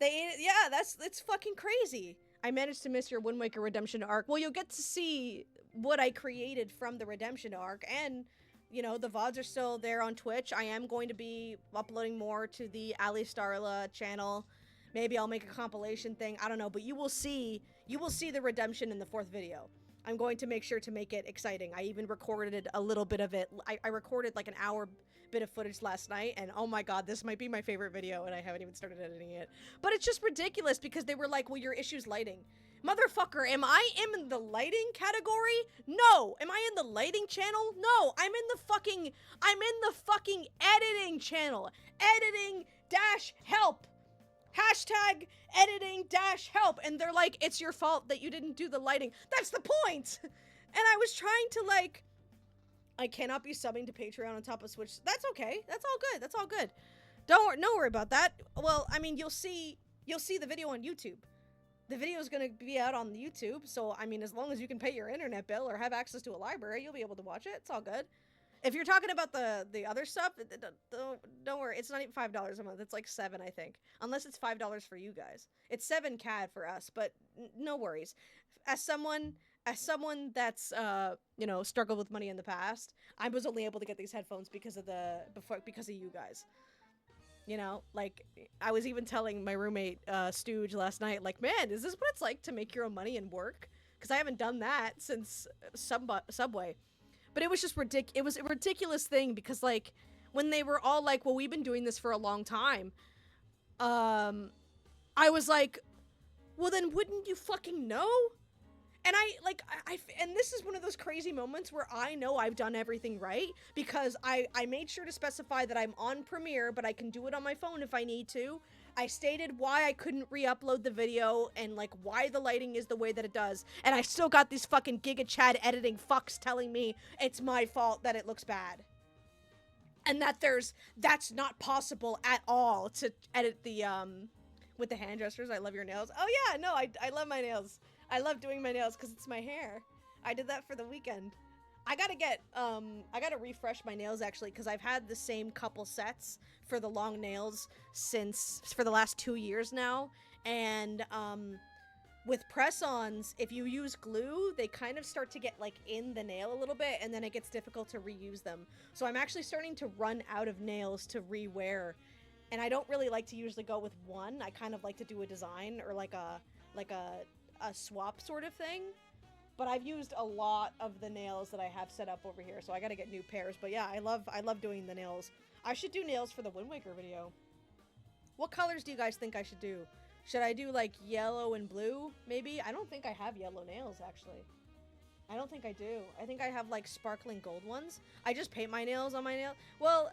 It's fucking crazy. I managed to miss your Wind Waker Redemption arc. Well, you'll get to see what I created from the Redemption arc, and you know, the VODs are still there on Twitch. I am going to be uploading more to the Starla channel. Maybe I'll make a compilation thing. I don't know, but you will see the redemption in the 4th video. I'm going to make sure to make it exciting. I even recorded a little bit of it. I recorded like an hour bit of footage last night, and oh my god, this might be my favorite video, and I haven't even started editing it. But it's just ridiculous because they were like, well, your issue's lighting. Motherfucker, am I in the lighting category? No. Am I in the lighting channel? No. I'm in the fucking editing channel. Editing-help. Hashtag editing-help. And they're like, it's your fault that you didn't do the lighting. That's the point. And I was trying to like, I cannot be subbing to Patreon on top of Switch. That's okay. That's all good. That's all good. Don't worry about that. Well, I mean, you'll see the video on YouTube. The video is going to be out on YouTube, so I mean, as long as you can pay your internet bill or have access to a library, you'll be able to watch it. It's all good. If you're talking about the other stuff, don't worry. It's not even $5 a month. It's like $7, I think. Unless it's $5 for you guys. It's 7 CAD for us, but no worries. As someone that's you know, struggled with money in the past, I was only able to get these headphones because of you guys. You know, like, I was even telling my roommate, Stooge, last night, like, man, is this what it's like to make your own money and work? Because I haven't done that since Subway. But it was just it was a ridiculous thing because, like, when they were all like, well, we've been doing this for a long time, I was like, well, then wouldn't you fucking know? And and this is one of those crazy moments where I know I've done everything right because I made sure to specify that I'm on Premiere, but I can do it on my phone if I need to. I stated why I couldn't re-upload the video and like why the lighting is the way that it does. And I still got these fucking Giga Chad editing fucks telling me it's my fault that it looks bad. And that that's not possible at all to edit the, with the hand gestures. I love your nails. Oh yeah, no, I love my nails. I love doing my nails because it's my hair. I did that for the weekend. I gotta refresh my nails actually because I've had the same couple sets for the long nails for the last 2 years now. And with press-ons, if you use glue, they kind of start to get like in the nail a little bit and then it gets difficult to reuse them. So I'm actually starting to run out of nails to re-wear. And I don't really like to usually go with one. I kind of like to do a design or like a swap sort of thing, but I've used a lot of the nails that I have set up over here, so I gotta get new pairs. But yeah, I love doing the nails. I should do nails for the Wind Waker video. What colors do you guys think I should do? Should I do like yellow and blue, maybe? I don't think I have yellow nails, actually. I don't think I do. I think I have like sparkling gold ones. I just paint my nails on my nail. Well,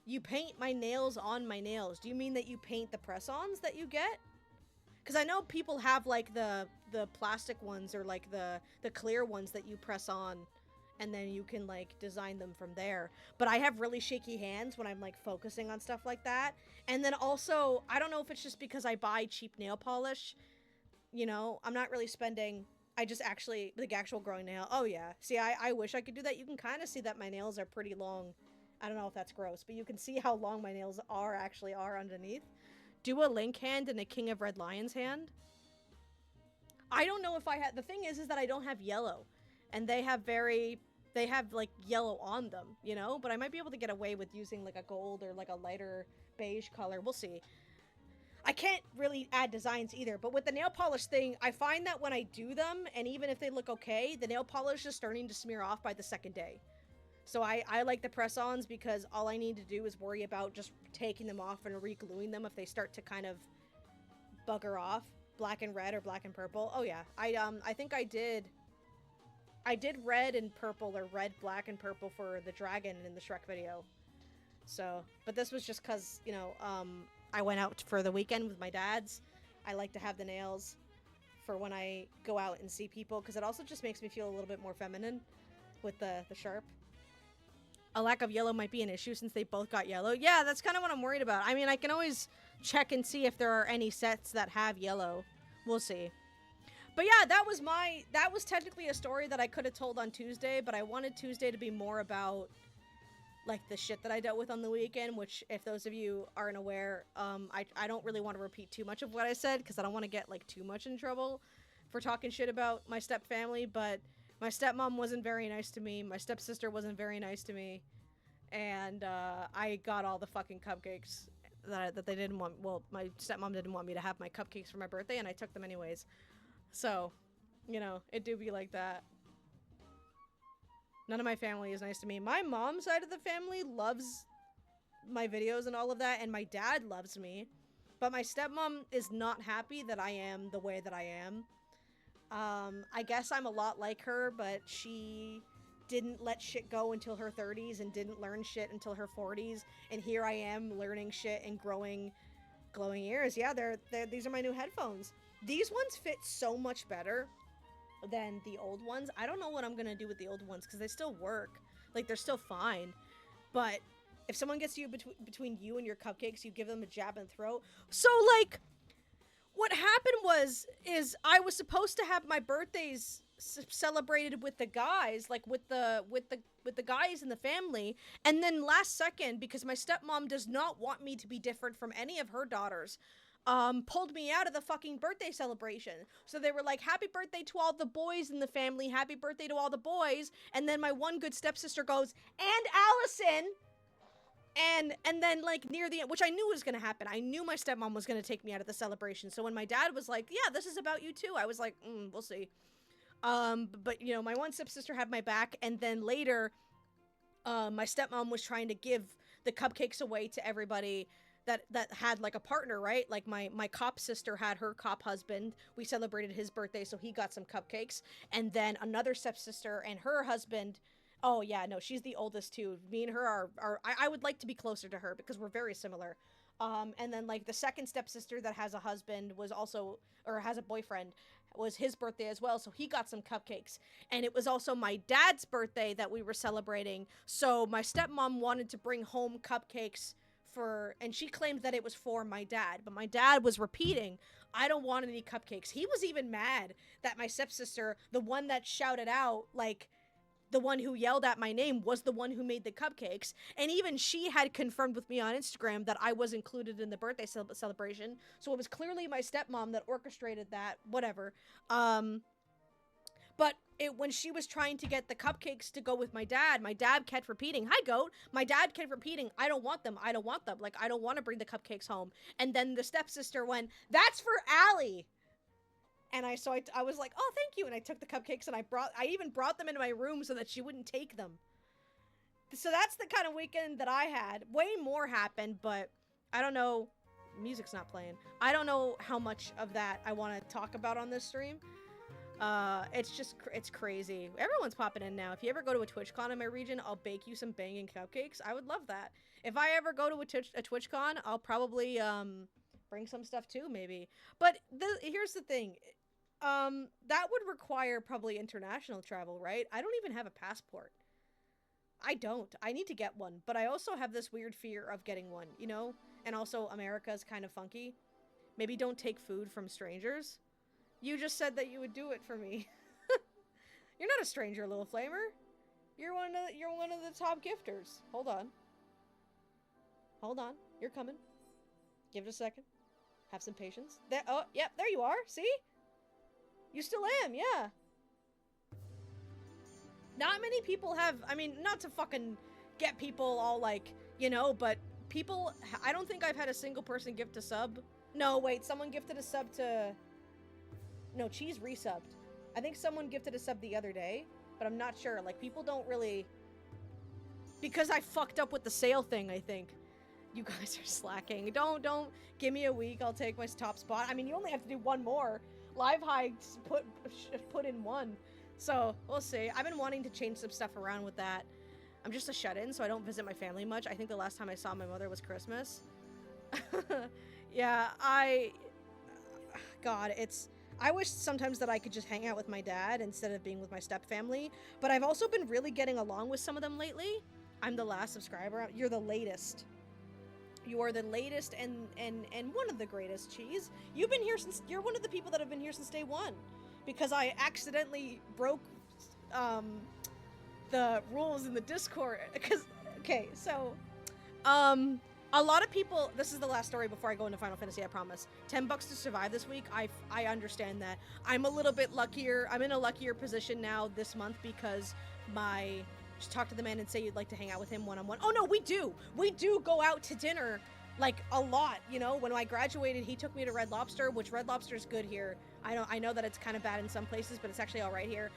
you paint my nails on my nails. Do you mean that you paint the press-ons that you get? Because I know people have, like, the plastic ones or, like, the clear ones that you press on, and then you can, like, design them from there. But I have really shaky hands when I'm, like, focusing on stuff like that. And then also, I don't know if it's just because I buy cheap nail polish. You know, I'm not really spending... I just actually... Like, actual growing nail. Oh, yeah. See, I wish I could do that. You can kind of see that my nails are pretty long. I don't know if that's gross, but you can see how long my nails actually are underneath. Do a Link hand and a King of Red Lions hand. I don't know if I had... The thing is that I don't have yellow. And they have like, yellow on them, you know? But I might be able to get away with using, like, a gold or, like, a lighter beige color. We'll see. I can't really add designs either. But with the nail polish thing, I find that when I do them, and even if they look okay, the nail polish is starting to smear off by the second day. So I like the press-ons because all I need to do is worry about just taking them off and re-gluing them if they start to kind of bugger off. Black and red or black and purple. Oh yeah, I think I did red and purple or red, black, and purple for the dragon in the Shrek video. So, but this was just cause, you know, I went out for the weekend with my dad's. I like to have the nails for when I go out and see people, because it also just makes me feel a little bit more feminine with the sharp. A lack of yellow might be an issue since they both got yellow. Yeah, that's kind of what I'm worried about. I mean, I can always check and see if there are any sets that have yellow. We'll see. But yeah, that was technically a story that I could have told on Tuesday, but I wanted Tuesday to be more about, like, the shit that I dealt with on the weekend, which, if those of you aren't aware, I don't really want to repeat too much of what I said, because I don't want to get, like, too much in trouble for talking shit about my step family, but my stepmom wasn't very nice to me, my stepsister wasn't very nice to me, and, I got all the fucking cupcakes that they didn't want. Well, my stepmom didn't want me to have my cupcakes for my birthday, and I took them anyways. So, you know, it do be like that. None of my family is nice to me. My mom's side of the family loves my videos and all of that, and my dad loves me. But my stepmom is not happy that I am the way that I am. I guess I'm a lot like her, but she didn't let shit go until her 30s and didn't learn shit until her 40s. And here I am learning shit and growing glowing ears. Yeah, these are my new headphones. These ones fit so much better than the old ones. I don't know what I'm gonna do with the old ones because they still work. Like, they're still fine. But if someone gets you between you and your cupcakes, you give them a jab in the throat. So, like, what happened is I was supposed to have my birthdays celebrated with the guys, like with the guys in the family, and then last second, because my stepmom does not want me to be different from any of her daughters, pulled me out of the fucking birthday celebration. So they were like, happy birthday to all the boys in the family, happy birthday to all the boys, and then my one good stepsister goes, and Allison! And then, like, near the end, which I knew was gonna happen, I knew my stepmom was gonna take me out of the celebration, so when my dad was like, yeah, this is about you too, I was like, we'll see. But, you know, my one stepsister had my back, and then later, my stepmom was trying to give the cupcakes away to everybody that had, like, a partner, right? Like, my cop sister had her cop husband. We celebrated his birthday, so he got some cupcakes. And then another stepsister and her husband... Oh, yeah, no, she's the oldest, too. Me and her I would like to be closer to her, because we're very similar. And then, like, the second stepsister that has a husband was also... Or has a boyfriend... was his birthday as well, so he got some cupcakes. And it was also my dad's birthday that we were celebrating, so my stepmom wanted to bring home cupcakes for, and she claimed that it was for my dad, but my dad was repeating, I don't want any cupcakes. He was even mad that my stepsister, the one that shouted out, like, the one who yelled at my name, was the one who made the cupcakes, and even she had confirmed with me on Instagram that I was included in the birthday celebration, so it was clearly my stepmom that orchestrated that, whatever. But when she was trying to get the cupcakes to go with my dad kept repeating, hi, goat. My dad kept repeating, I don't want them. I don't want them. Like, I don't want to bring the cupcakes home. And then the stepsister went, that's for Allie. And I was like, oh, thank you. And I took the cupcakes and I even brought them into my room so that she wouldn't take them. So that's the kind of weekend that I had. Way more happened, but I don't know. Music's not playing. I don't know how much of that I want to talk about on this stream. It's crazy. Everyone's popping in now. If you ever go to a TwitchCon in my region, I'll bake you some banging cupcakes. I would love that. If I ever go to a TwitchCon, I'll probably, bring some stuff too, maybe. But here's the thing. That would require probably international travel, right? I don't even have a passport. I don't. I need to get one. But I also have this weird fear of getting one, you know? And also, America's kind of funky. Maybe don't take food from strangers. You just said that you would do it for me. You're not a stranger, little flamer. You're one of the top gifters. Hold on. Hold on. You're coming. Give it a second. Have some patience. There. Oh, yep. There you are. See? You still am. Yeah. Not many people have. I mean, not to fucking get people all like, you know, but people. I don't think I've had a single person gift a sub. No, wait. Someone gifted a sub to. No, Cheese resubbed. I think someone gifted a sub the other day, but I'm not sure. Like, people don't really because I fucked up with the sale thing, I think. You guys are slacking. Don't give me a week. I'll take my top spot. I mean, you only have to do one more. Live Hikes put in one. So, we'll see. I've been wanting to change some stuff around with that. I'm just a shut-in, so I don't visit my family much. I think the last time I saw my mother was Christmas. Yeah, God, I wish sometimes that I could just hang out with my dad instead of being with my step family, but I've also been really getting along with some of them lately. I'm the last subscriber. You're the latest. You are the latest and one of the greatest, Cheese. You've been here since, you're one of the people that have been here since day one, because I accidentally broke the rules in the Discord. Okay, so a lot of people, this is the last story before I go into Final Fantasy, I promise. $10 to survive this week, I understand that. I'm a little bit luckier, I'm in a luckier position now this month because just talk to the man and say you'd like to hang out with him one-on-one. Oh no, we do go out to dinner, like, a lot, you know? When I graduated, he took me to Red Lobster, which Red Lobster's good here. I know that it's kind of bad in some places, but it's actually all right here.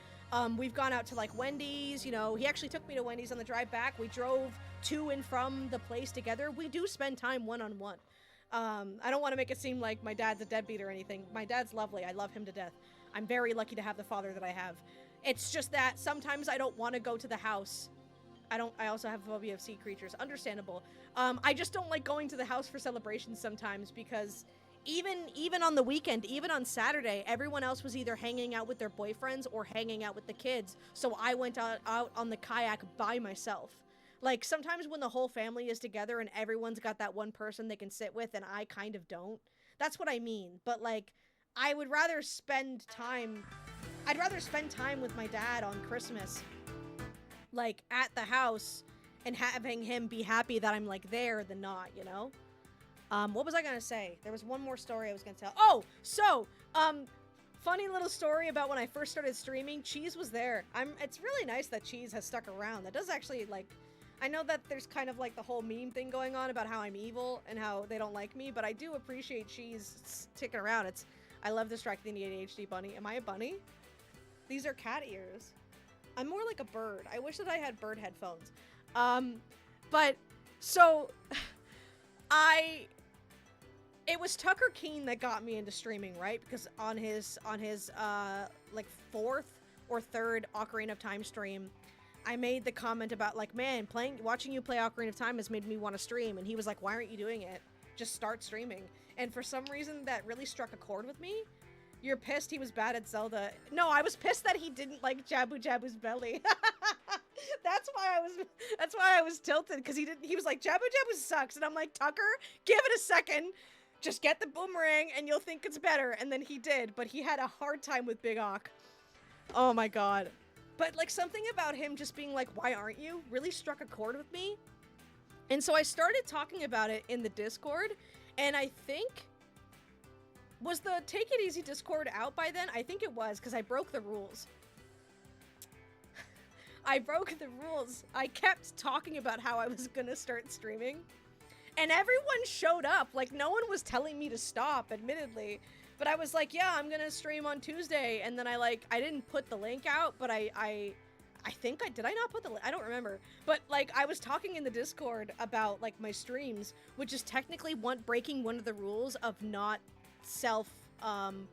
We've gone out to, like, Wendy's, you know, he actually took me to Wendy's on the drive back. We drove to and from the place together. We do spend time one-on-one. I don't want to make it seem like my dad's a deadbeat or anything. My dad's lovely. I love him to death. I'm very lucky to have the father that I have. It's just that sometimes I don't want to go to the house. I also have a phobia of sea creatures. Understandable. I just don't like going to the house for celebrations sometimes because even on the weekend, even on Saturday, everyone else was either hanging out with their boyfriends or hanging out with the kids. So I went out on the kayak by myself. Like, sometimes when the whole family is together and everyone's got that one person they can sit with and I kind of don't. That's what I mean. But, like, I'd rather spend time with my dad on Christmas, like, at the house and having him be happy that I'm, like, there than not, you know? What was I gonna say? There was one more story I was gonna tell. Oh, so, funny little story about when I first started streaming. Cheese was there. It's really nice that Cheese has stuck around. That does actually, like, I know that there's kind of, like, the whole meme thing going on about how I'm evil and how they don't like me, but I do appreciate Cheese sticking around. I love distracting the ADHD bunny. Am I a bunny? These are cat ears. I'm more like a bird. I wish that I had bird headphones. But, so, it was Tucker Keene that got me into streaming, right? Because on his like, 4th or 3rd Ocarina of Time stream, I made the comment about, like, man, watching you play Ocarina of Time has made me want to stream. And he was like, why aren't you doing it? Just start streaming. And for some reason, that really struck a chord with me. You're pissed he was bad at Zelda. No, I was pissed that he didn't like Jabu Jabu's belly. That's why I was tilted, because he was like, Jabu Jabu sucks. And I'm like, Tucker, give it a second. Just get the boomerang and you'll think it's better. And then he did, but he had a hard time with Big Ock. Oh my god. But, like, something about him just being like, why aren't you? Really struck a chord with me. And so I started talking about it in the Discord, and I think... Was the Take It Easy Discord out by then? I think it was, because I broke the rules. I broke the rules. I kept talking about how I was gonna start streaming. And everyone showed up. Like, no one was telling me to stop, admittedly. But I was like, yeah, I'm gonna stream on Tuesday. And then I didn't put the link out, but I think did I not put the link? I don't remember. But, like, I was talking in the Discord about, like, my streams, which is technically breaking one of the rules of not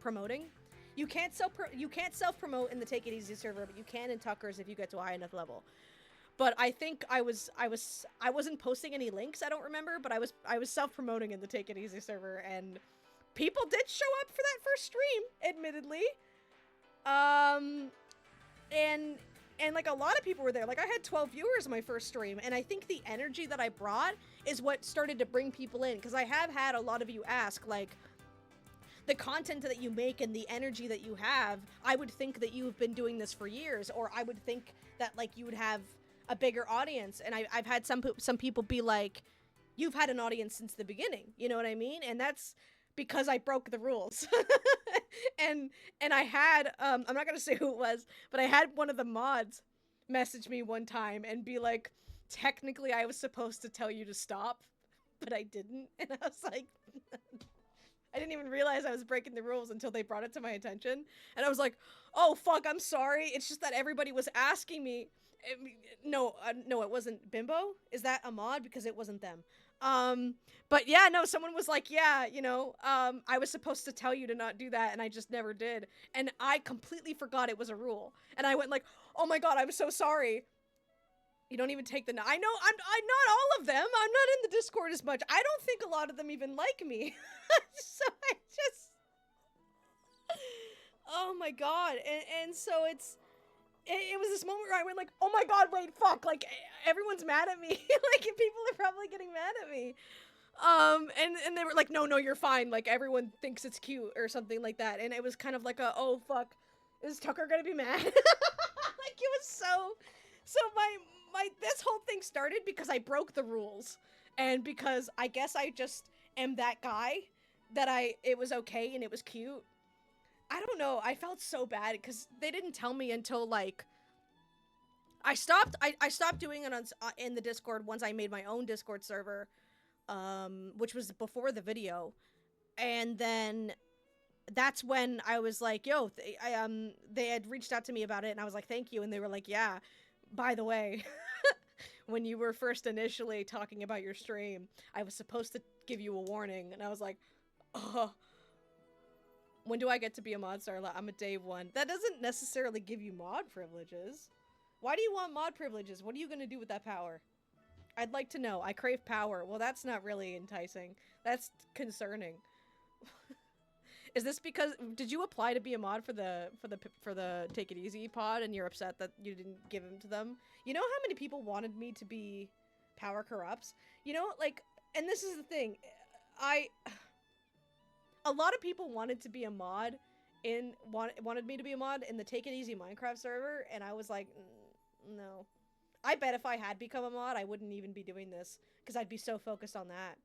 promoting. You can't self-promote in the Take It Easy server, but you can in Tucker's if you get to a high enough level. But I think I wasn't posting any links, I don't remember, but I was self-promoting in the Take It Easy server, and people did show up for that first stream, admittedly. And like, a lot of people were there. Like, I had 12 viewers my first stream, and I think the energy that I brought is what started to bring people in, because I have had a lot of you ask, like, the content that you make and the energy that you have, I would think that you've been doing this for years, or I would think that, like, you would have a bigger audience. And I've had some people be like, you've had an audience since the beginning, you know what I mean? And that's because I broke the rules. and I had, I'm not gonna say who it was, but I had one of the mods message me one time and be like, technically I was supposed to tell you to stop, but I didn't. And I was like, I didn't even realize I was breaking the rules until they brought it to my attention. And I was like, oh fuck, I'm sorry. It's just that everybody was asking me, No, no, it wasn't Bimbo. Is that a mod? Because it wasn't them. But yeah, no, someone was like, yeah, you know, I was supposed to tell you to not do that, and I just never did. And I completely forgot it was a rule. And I went like, oh my god, I'm so sorry. You don't even take the. I know I'm not all of them. I'm not in the Discord as much. I don't think a lot of them even like me. So I just. Oh my god, and so it was this moment where I went like, oh my god, wait, fuck, like everyone's mad at me. Like people are probably getting mad at me. And they were like, no, you're fine. Like everyone thinks it's cute or something like that. And it was kind of like a, oh fuck, is Tucker gonna be mad? Like it was so my this whole thing started because I broke the rules, and because I guess I just am that guy that it was okay and it was cute. I don't know. I felt so bad because they didn't tell me until like I stopped doing it on in the Discord once I made my own Discord server, which was before the video, and then that's when I was like, yo, they had reached out to me about it, and I was like, thank you, and they were like, yeah, by the way, when you were first initially talking about your stream, I was supposed to give you a warning, and I was like, oh. When do I get to be a mod, Starla? I'm a day one. That doesn't necessarily give you mod privileges. Why do you want mod privileges? What are you gonna do with that power? I'd like to know. I crave power. Well, that's not really enticing. That's concerning. Is this because did you apply to be a mod for the Take It Easy pod and you're upset that you didn't give him to them? You know how many people wanted me to be Power Corrupts? You know, like, and this is the thing. A lot of people wanted to be a mod wanted me to be a mod in the Take It Easy Minecraft server, and I was like, no. I bet if I had become a mod, I wouldn't even be doing this, because I'd be so focused on that.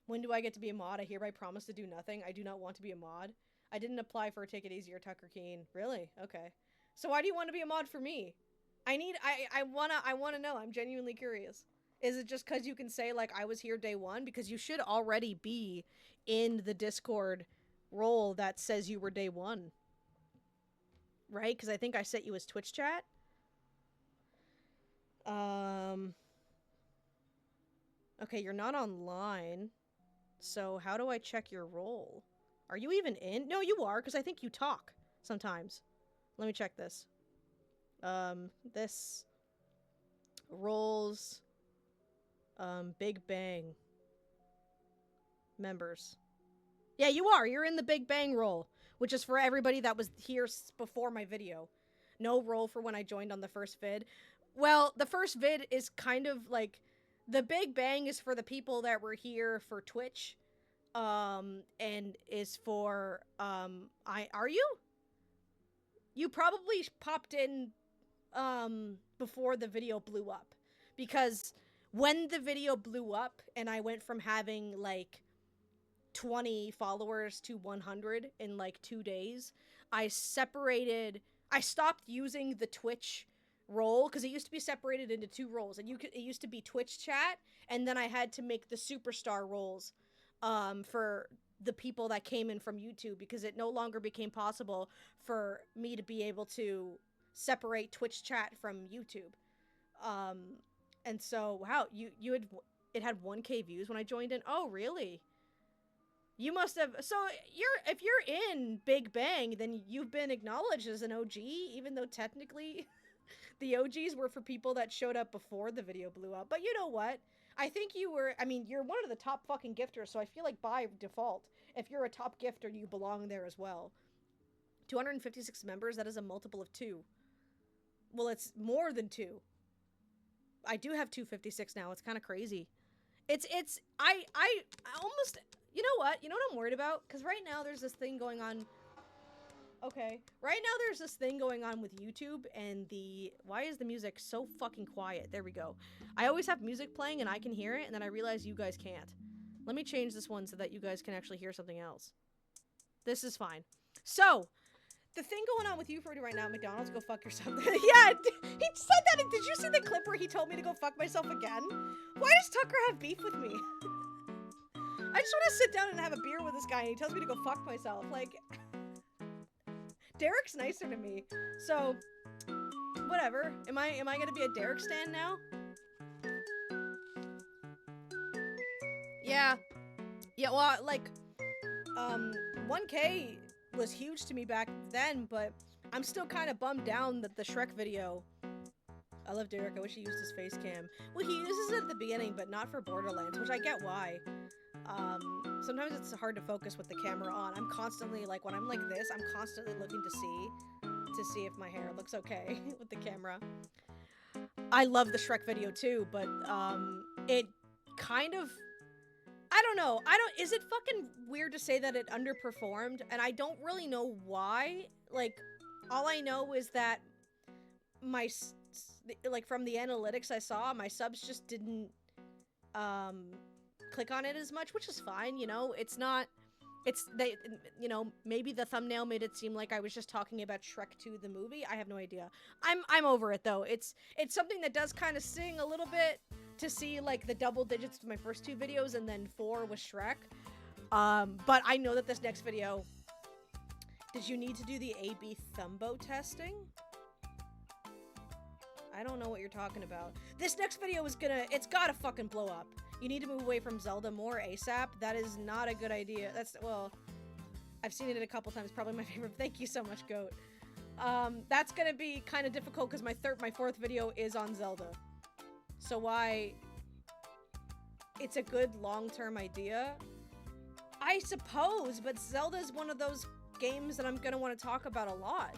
When do I get to be a mod? I hereby promise to do nothing. I do not want to be a mod. I didn't apply for Take It Easy or Tucker Keen. Really? Okay. So why do you want to be a mod for me? I wanna know. I'm genuinely curious. Is it just because you can say, like, I was here day one? Because you should already be in the Discord role that says you were day one. Right? Because I think I set you as Twitch chat. Okay, you're not online. So how do I check your role? Are you even in? No, you are, because I think you talk sometimes. Let me check this. This roles... Big Bang. Members. Yeah, you are. You're in the Big Bang role, which is for everybody that was here before my video. No role for when I joined on the first vid. Well, the first vid is kind of like... The Big Bang is for the people that were here for Twitch. And is for... Are you? You probably popped in, before the video blew up. Because... when the video blew up and I went from having like 20 followers to 100 in like 2 days, I stopped using the Twitch role because it used to be separated into 2 roles, and it used to be Twitch chat, and then I had to make the superstar roles for the people that came in from YouTube, because it no longer became possible for me to be able to separate Twitch chat from YouTube. And so, wow, it had 1K views when I joined in. Oh, really? You must have, so if you're in Big Bang, then you've been acknowledged as an OG, even though technically the OGs were for people that showed up before the video blew up. But you know what? I think you're one of the top fucking gifters, so I feel like by default, if you're a top gifter, you belong there as well. 256 members, that is a multiple of 2. Well, it's more than 2. I do have 256 now. It's kind of crazy. I almost, you know what I'm worried about? Because right now there's this thing going on. Okay. Right now there's this thing going on with YouTube and why is the music so fucking quiet? There we go. I always have music playing and I can hear it, and then I realize you guys can't. Let me change this one so that you guys can actually hear something else. This is fine. So, the thing going on with you, Fruity, right now, McDonald's, go fuck yourself. Yeah, he said that. Did you see the clip where he told me to go fuck myself again? Why does Tucker have beef with me? I just want to sit down and have a beer with this guy, and he tells me to go fuck myself. Like, Derek's nicer to me. So, whatever. Am I gonna be a Derek stan now? Yeah. Yeah, well, like, 1K was huge to me back then, but I'm still kind of bummed down that the Shrek video... I love Derek. I wish he used his face cam. Well, he uses it at the beginning, but not for Borderlands, which I get why. Sometimes it's hard to focus with the camera on. I'm constantly, like, when I'm like this, I'm constantly looking to see if my hair looks okay with the camera. I love the Shrek video too, but, it kind of... I don't know. Is it fucking weird to say that it underperformed? And I don't really know why. Like, all I know is that like, from the analytics I saw, my subs just didn't, click on it as much, which is fine, you know? You know, maybe the thumbnail made it seem like I was just talking about Shrek 2, the movie. I have no idea. I'm over it, though. It's something that does kind of sting a little bit to see, like, the double digits of my first 2 videos and then 4 with Shrek. But I know that this next video... Did you need to do the A/B thumbo testing? I don't know what you're talking about. This next video is it's gotta fucking blow up. You need to move away from Zelda more ASAP. That is not a good idea. Well, I've seen it a couple times. Probably my favorite. Thank you so much, Goat. That's gonna be kind of difficult because my 4th video is on Zelda. So why... It's a good long-term idea, I suppose, but Zelda's one of those games that I'm gonna want to talk about a lot.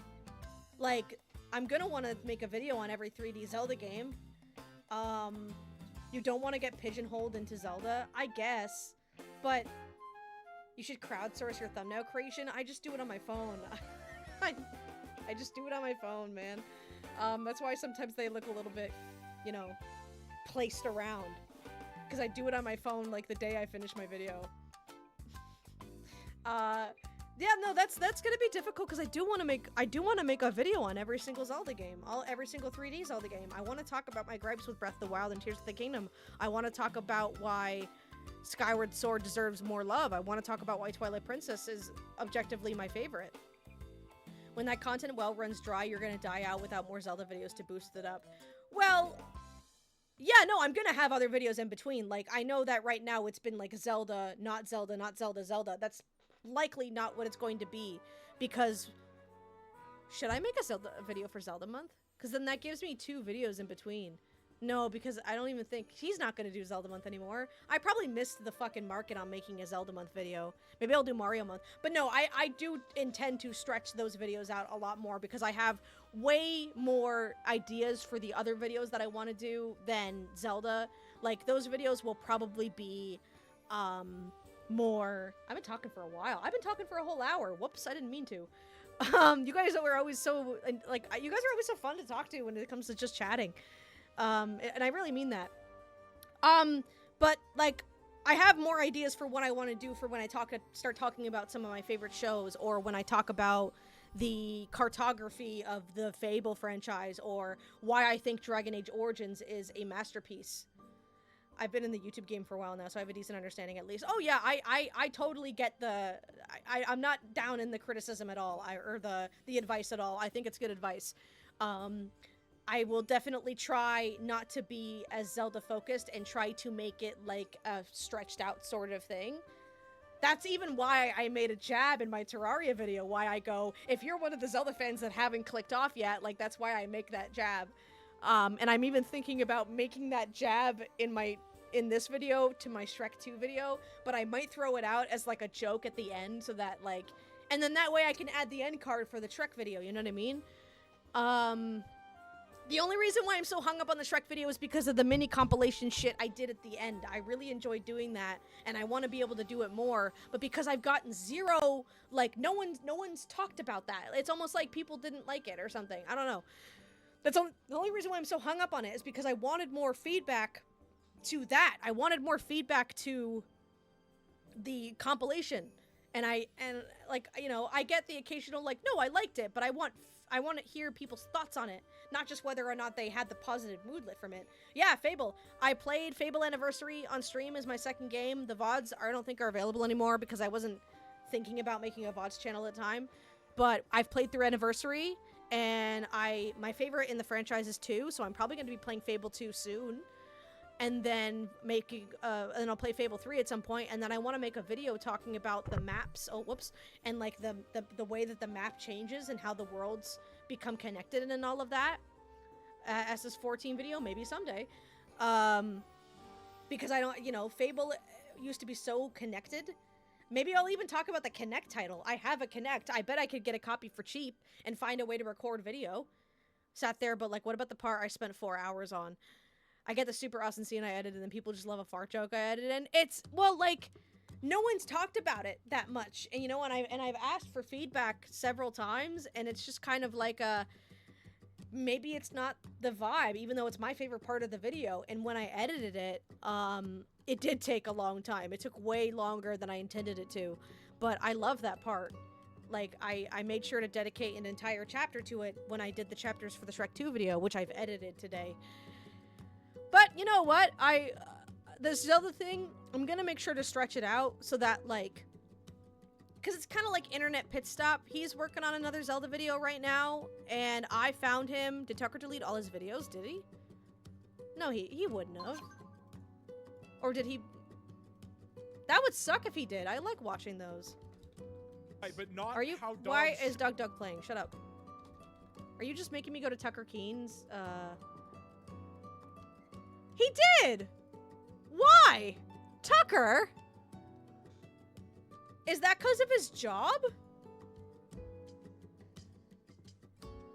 Like, I'm gonna want to make a video on every 3D Zelda game. You don't want to get pigeonholed into Zelda, I guess, but you should crowdsource your thumbnail creation. I just do it on my phone. I just do it on my phone, man. That's why sometimes they look a little bit, you know, placed around. Because I do it on my phone, like, the day I finish my video. Yeah, no, that's gonna be difficult because I do want to make a video on every single Zelda game, every single 3D Zelda game. I want to talk about my gripes with Breath of the Wild and Tears of the Kingdom. I want to talk about why Skyward Sword deserves more love. I want to talk about why Twilight Princess is objectively my favorite. When that content well runs dry, you're gonna die out without more Zelda videos to boost it up. Well, yeah, no, I'm gonna have other videos in between. Like, I know that right now it's been like Zelda, not Zelda, not Zelda, Zelda. That's likely not what it's going to be, because should I make a video for Zelda month? Because then that gives me 2 videos in between. No, because I don't even think he's not going to do Zelda month anymore. I probably missed the fucking market on making a Zelda month video. Maybe I'll do Mario month. But no, I do intend to stretch those videos out a lot more because I have way more ideas for the other videos that I want to do than Zelda. Like, those videos will probably be more... I've been talking for a while. I've been talking for a whole hour. Whoops, I didn't mean to. You guys were always so... Like, you guys are always so fun to talk to when it comes to just chatting. And I really mean that. But, like, I have more ideas for what I want to do for when I start talking about some of my favorite shows, or when I talk about the cartography of the Fable franchise, or why I think Dragon Age Origins is a masterpiece. I've been in the YouTube game for a while now, so I have a decent understanding at least. Oh yeah, I totally get the... I'm not down in the criticism at all, or the advice at all. I think it's good advice. I will definitely try not to be as Zelda focused and try to make it like a stretched out sort of thing. That's even why I made a jab in my Terraria video, why I go, if you're one of the Zelda fans that haven't clicked off yet, like, that's why I make that jab. And I'm even thinking about making that jab in this video to my Shrek 2 video, but I might throw it out as like a joke at the end, so that, like, and then that way I can add the end card for the Shrek video, you know what I mean? The only reason why I'm so hung up on the Shrek video is because of the mini compilation shit I did at the end. I really enjoyed doing that, and I want to be able to do it more, but because I've gotten zero, like, no one's talked about that. It's almost like people didn't like it or something. I don't know. That's the only reason why I'm so hung up on it, is because I wanted more feedback to that. I wanted more feedback to the compilation. And like, you know, I get the occasional, like, no, I liked it, but I want to hear people's thoughts on it, not just whether or not they had the positive mood lit from it. Yeah, Fable. I played Fable Anniversary on stream as my second game. The VODs I don't think are available anymore because I wasn't thinking about making a VODs channel at the time. But I've played through Anniversary, And my favorite in the franchise is 2, so I'm probably going to be playing Fable 2 soon. And then and I'll play Fable 3 at some point, and then I want to make a video talking about the maps, and like the way that the map changes and how the worlds become connected and all of that. As this 14 video, maybe someday. Because I don't, Fable used to be so connected. Maybe I'll even talk about the Kinect title. I have a Kinect. I bet I could get a copy for cheap and find a way to record video. Sat there, but like, what about the part I spent 4 hours on? I get the super awesome scene I edited, and people just love a fart joke I edited in. It's, well, like, no one's talked about it that much. And, and I've asked for feedback several times, and it's just kind of like maybe it's not the vibe, even though it's my favorite part of the video. And when I edited it, it did take a long time. It took way longer than I intended it to, but I love that part. Like, I made sure to dedicate an entire chapter to it when I did the chapters for the Shrek 2 video, which I've edited today. But you know what? This Zelda thing, I'm gonna make sure to stretch it out so that, like, because it's kind of like Internet Pit Stop. He's working on another Zelda video right now, and I found him. Did Tucker delete all his videos? Did he? No, he wouldn't have. Or did he? That would suck if he did. I like watching those. But not Are you? how dogs... Why is Doug playing? Shut up. Are you just making me go to Tucker Keen's? He did! Why? Tucker? Is that because of his job?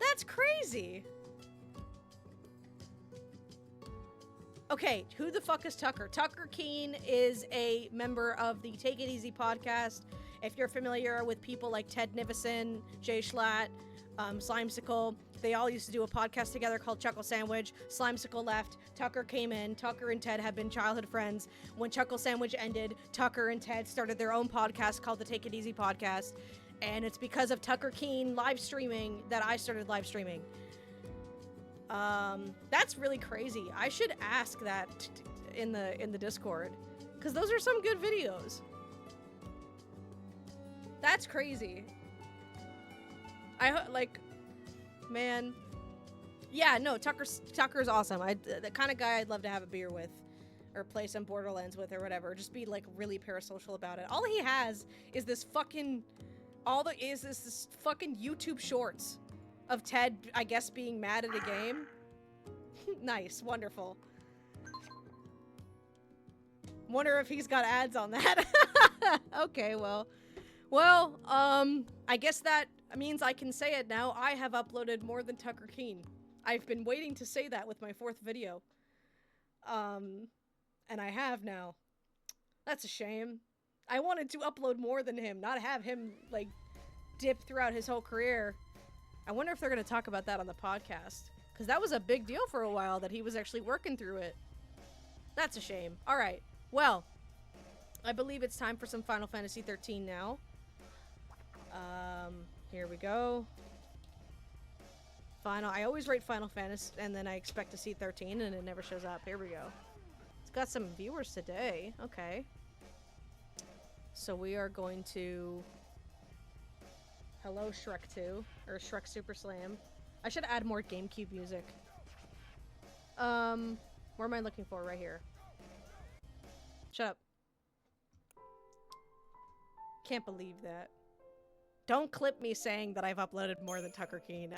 That's crazy. Okay, who the fuck is Tucker? Tucker Keen is a member of the Take It Easy podcast. If you're familiar with people like Ted Nivison, Jay Schlatt, Slimesicle, they all used to do a podcast together called Chuckle Sandwich. Slimesicle left, Tucker came in. Tucker and Ted have been childhood friends. When Chuckle Sandwich ended, Tucker and Ted started their own podcast called the Take It Easy podcast. And it's because of Tucker Keen live streaming that I started live streaming. That's really crazy. I should ask that in the Discord, because those are some good videos. That's crazy. Man. Yeah, no, Tucker's awesome. The kind of guy I'd love to have a beer with, or play some Borderlands with, or whatever. Just be like really parasocial about it. All he has is this fucking, this fucking YouTube shorts of Ted, I guess, being mad at a game. Nice, wonderful. Wonder if he's got ads on that. Okay, well, I guess that means I can say it now. I have uploaded more than Tucker Keen. I've been waiting to say that with my 4th video. And I have now. That's a shame. I wanted to upload more than him, not have him, like, dip throughout his whole career. I wonder if they're going to talk about that on the podcast. Because that was a big deal for a while, that he was actually working through it. That's a shame. Alright, well, I believe it's time for some Final Fantasy 13 now. Here we go. I always rate Final Fantasy, and then I expect to see 13, and it never shows up. Here we go. It's got some viewers today. Okay. So we are going to... Hello, Shrek 2. Or Shrek Super Slam. I should add more GameCube music. Where am I looking for? Right here. Shut up. Can't believe that. Don't clip me saying that I've uploaded more than Tucker Keen.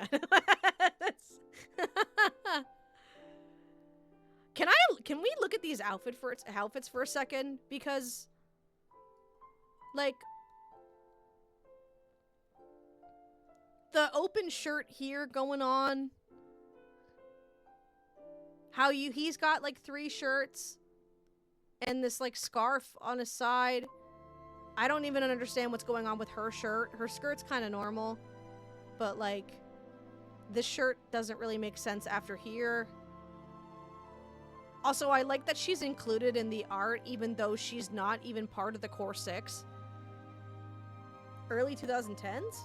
Can we look at these outfits for a second? Because, like, the open shirt here going on. He's got like 3 shirts and this like scarf on his side. I don't even understand what's going on with her shirt. Her skirt's kind of normal, but like this shirt doesn't really make sense after here. Also, I like that she's included in the art even though she's not even part of the core 6. Early 2010s?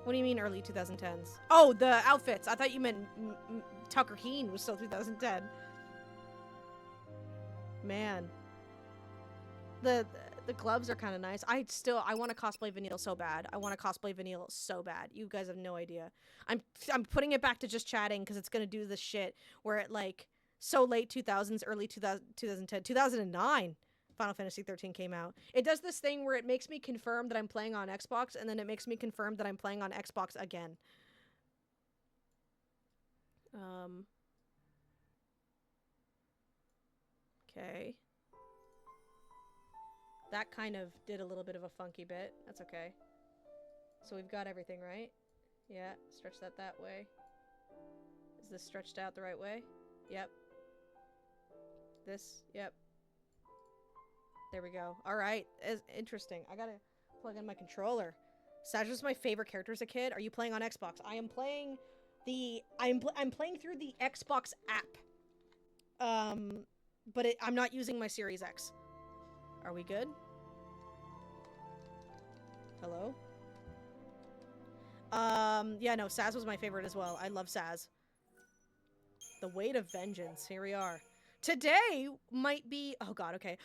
What do you mean early 2010s? Oh, the outfits. I thought you meant Tucker Keen was still 2010. Man. The gloves are kind of nice. I want to cosplay Vanille so bad. I want to cosplay Vanille so bad. You guys have no idea. I'm putting it back to just chatting because it's gonna do this shit where it like so late 2000s, early 2010, 2009. Final Fantasy 13 came out. It does this thing where it makes me confirm that I'm playing on Xbox, and then it makes me confirm that I'm playing on Xbox again. Okay. That kind of did a little bit of a funky bit. That's okay. So we've got everything, right? Yeah, stretch that way. Is this stretched out the right way? Yep. This, yep. There we go. Alright, interesting. I gotta plug in my controller. Saj was my favorite character as a kid. Are you playing on Xbox? I am playing I'm playing through the Xbox app. But I'm not using my Series X. Are we good? Hello? Yeah, no, Saz was my favorite as well. I love Saz. The Weight of Vengeance. Here we are. Today might be... Oh god, okay.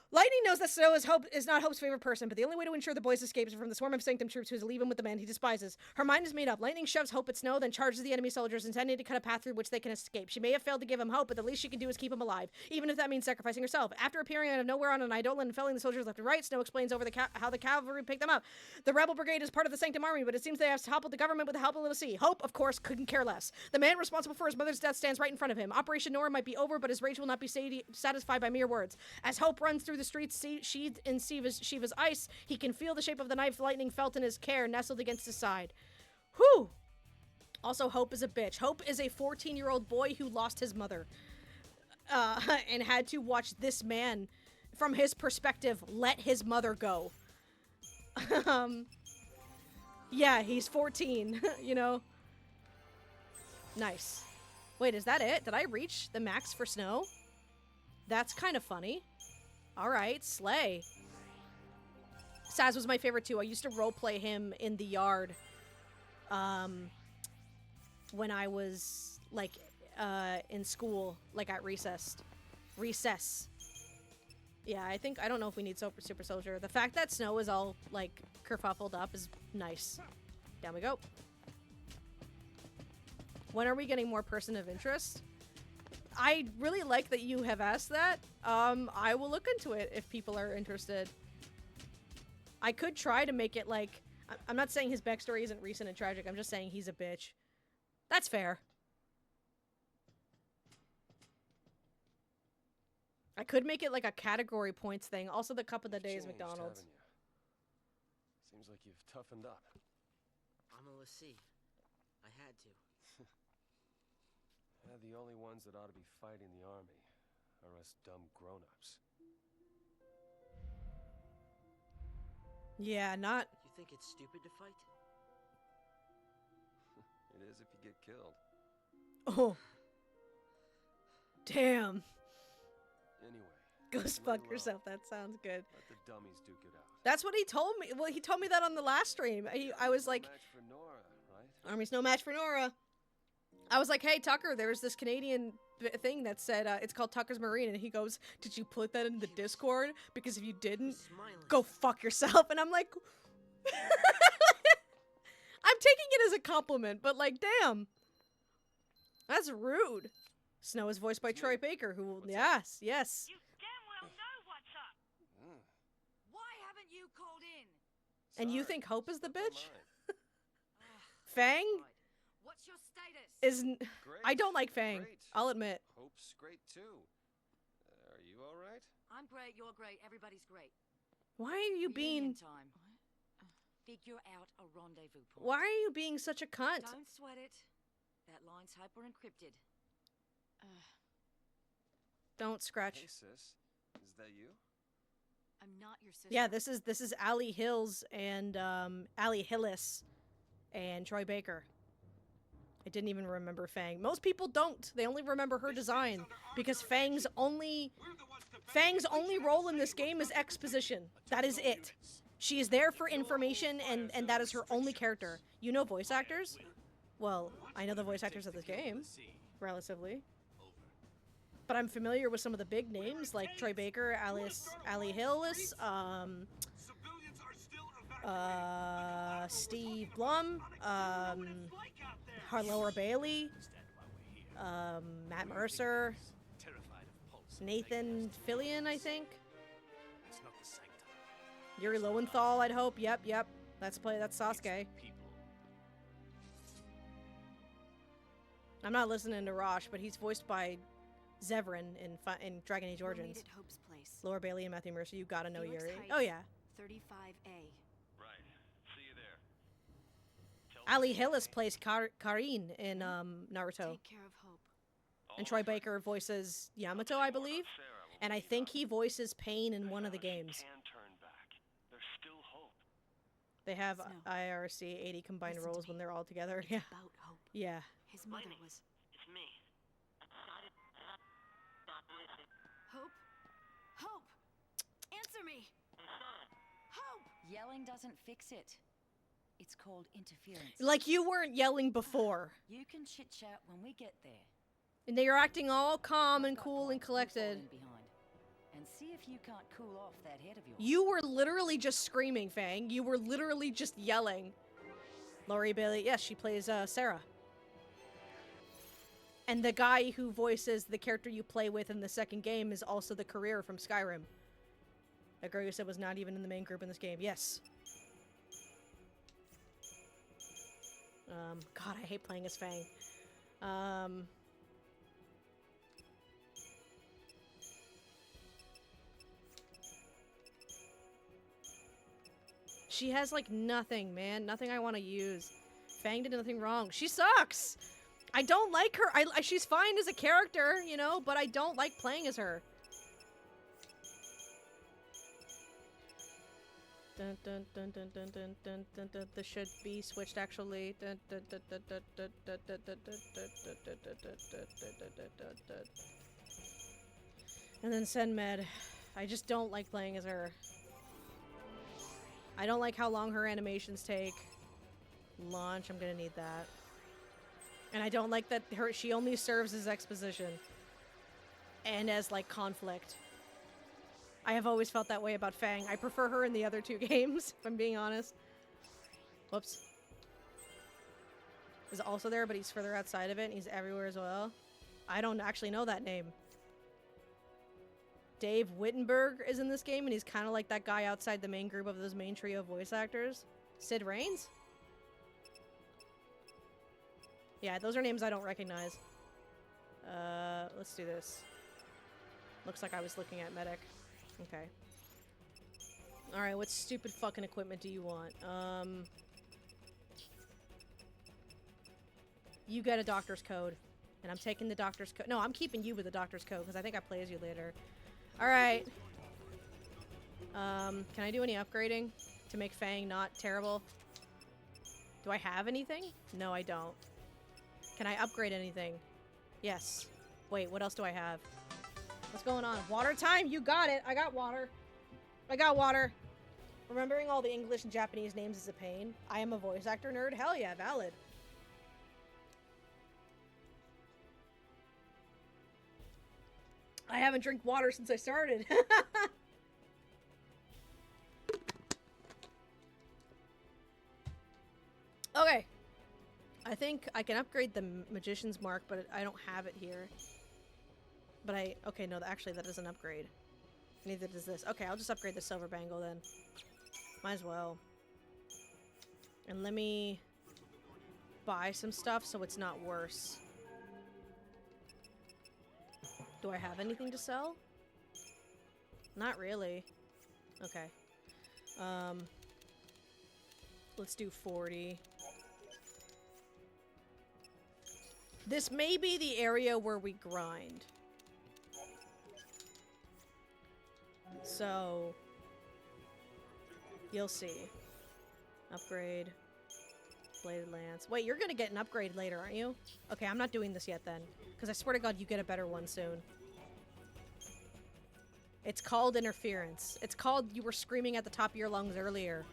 Lightning knows that Snow is not Hope's favorite person, but the only way to ensure the boys escape is from the swarm of Sanctum troops who leave him with the man he despises. Her mind is made up. Lightning shoves Hope at Snow, then charges the enemy soldiers, intending to cut a path through which they can escape. She may have failed to give him hope, but the least she can do is keep him alive, even if that means sacrificing herself. After appearing out of nowhere on an Eidolon and felling the soldiers left and right, Snow explains over how the cavalry picked them up. The rebel brigade is part of the Sanctum army, but it seems they have toppled the government with the help of Little C. Hope, of course, couldn't care less. The man responsible for his mother's death stands right in front of him. Operation Nora might be over, but his rage will not be satisfied by mere words. As Hope runs through the streets, sheathed in Shiva's ice, he can feel the shape of the knife Lightning felt in his care nestled against his side. Whew! Also, Hope is a bitch. Hope is a 14-year-old boy who lost his mother. And had to watch this man, from his perspective, let his mother go. Yeah, he's 14, you know? Nice. Wait, is that it? Did I reach the max for Snow? That's kind of funny. Alright, slay. Saz was my favorite too. I used to roleplay him in the yard. When I was, like, in school, like at recess. Yeah, I don't know if we need Super Soldier. The fact that Snow is all, like, kerfuffled up is nice. Down we go. When are we getting more person of interest? I really like that you have asked that. I will look into it if people are interested. I could try to make it like... I'm not saying his backstory isn't recent and tragic. I'm just saying he's a bitch. That's fair. I could make it like a category points thing. Also, the cup of the day is McDonald's. Seems like you've toughened up. I'm a Lassie. I had to. The only ones that ought to be fighting the army are us dumb grown-ups. Yeah, not... You think it's stupid to fight? It is if you get killed. Oh. Damn. Anyway. Go fuck yourself. That sounds good. Let the dummies duke it out. That's what he told me. Well, he told me that on the last stream. I was like... No match for Nora, right? Army's no match for Nora. I was like, hey, Tucker, there was this Canadian thing that said, it's called Tucker's Marine, and he goes, did you put that in the Discord? Because if you didn't, go fuck yourself. And I'm like, I'm taking it as a compliment, but like, damn. That's rude. Snow is voiced by Troy Baker, who will, yes. You damn well know what's up. Why haven't you called in? And you think Hope is the bitch? Fang? What's your status? Isn't... Great. I don't like Fang. Great. I'll admit. Hope's great too. Are you all right? I'm great, you're great, everybody's great. Why are you being... Time. Figure out a rendezvous point. Why are you being such a cunt? Don't sweat it. That line's hyper encrypted. Don't scratch. Hey sis, is that you? I'm not your sister. Yeah, this is Allie Hills and Allie Hillis and Troy Baker. I didn't even remember Fang. Most people don't. They only remember her design because Fang's only role in this game is exposition. That is it. She is there for information and that is her only character. You know voice actors? Well, I know the voice actors of this game, relatively. but I'm familiar with some of the big names like Troy Baker, Ali Hillis, Steve Blum, Harlower Bailey, Matt Mercer, Nathan Fillion, I think. Yuri Lowenthal, I'd hope. Yep. That's Sasuke. I'm not listening to Rosh, but he's voiced by Zevran in Dragon Age Origins. Laura Bailey and Matthew Mercer, you gotta know Yuri. Oh yeah. 35A. Right. See you there. Ali Hillis plays Karin in Naruto. Take care of Hope. And Troy Baker voices Yamato, I believe. And I think he voices Pain in one of the games. Can turn back. There's still hope. They have Snow. IRC 80 combined Listen to roles me. when they're all together. It's Yeah. about Hope. Yeah. His mother was It's me. Hope. Hope. Answer me. Hope. Yelling doesn't fix it. It's called interference. Like you weren't yelling before. You can chit chat when we get there. And they are acting all calm and I've got cool and time. You fall collected. in behind. And see if you can't cool off that head of yours. You were literally just screaming, Fang. You were literally just yelling. Laurie Bailey, yes, she plays Sarah. And the guy who voices the character you play with in the second game is also the career from Skyrim. That girl you said was not even in the main group in this game. Yes. God, I hate playing as Fang. She has, like, nothing, man. Nothing I want to use. Fang did nothing wrong. She sucks! I don't like her. She's fine as a character, you know, but I don't like playing as her. Dun, dun, dun, dun, dun, dun, dun, dun, dun. This should be switched, actually. Dun, dun, dun, dun, dun, dun, dun, dun, dun, dun, dun, dun, dun, dun, dun, dun, dun, dun. And then send med. I just don't like playing as her. I don't like how long her animations take. Launch, I'm gonna need that. And I don't like that she only serves as exposition. And as, like, conflict. I have always felt that way about Fang. I prefer her in the other two games, if I'm being honest. Whoops. He's also there, but he's further outside of it, and he's everywhere as well. I don't actually know that name. Dave Wittenberg is in this game, and he's kind of like that guy outside the main group of those main trio voice actors. Sid Raines? Yeah, those are names I don't recognize. Let's do this. Looks like I was looking at medic. Okay. Alright, what stupid fucking equipment do you want? You get a doctor's code. And I'm taking the doctor's code. No, I'm keeping you with the doctor's code, because I think I play as you later. Alright. Can I do any upgrading to make Fang not terrible? Do I have anything? No, I don't. Can I upgrade anything? Yes. Wait, what else do I have? What's going on? Water time? You got it. I got water. I got water. Remembering all the English and Japanese names is a pain. I am a voice actor nerd. Hell yeah, valid. I haven't drank water since I started. Okay. I think I can upgrade the Magician's Mark, but I don't have it here. But okay, no, actually that doesn't upgrade. Neither does this. Okay, I'll just upgrade the Silver Bangle then. Might as well. And let me buy some stuff so it's not worse. Do I have anything to sell? Not really. Okay. Let's do 40. This may be the area where we grind. So, you'll see. Upgrade. Bladed Lance. Wait, you're gonna get an upgrade later, aren't you? Okay, I'm not doing this yet then. Because I swear to God, you get a better one soon. It's called interference. It's called you were screaming at the top of your lungs earlier.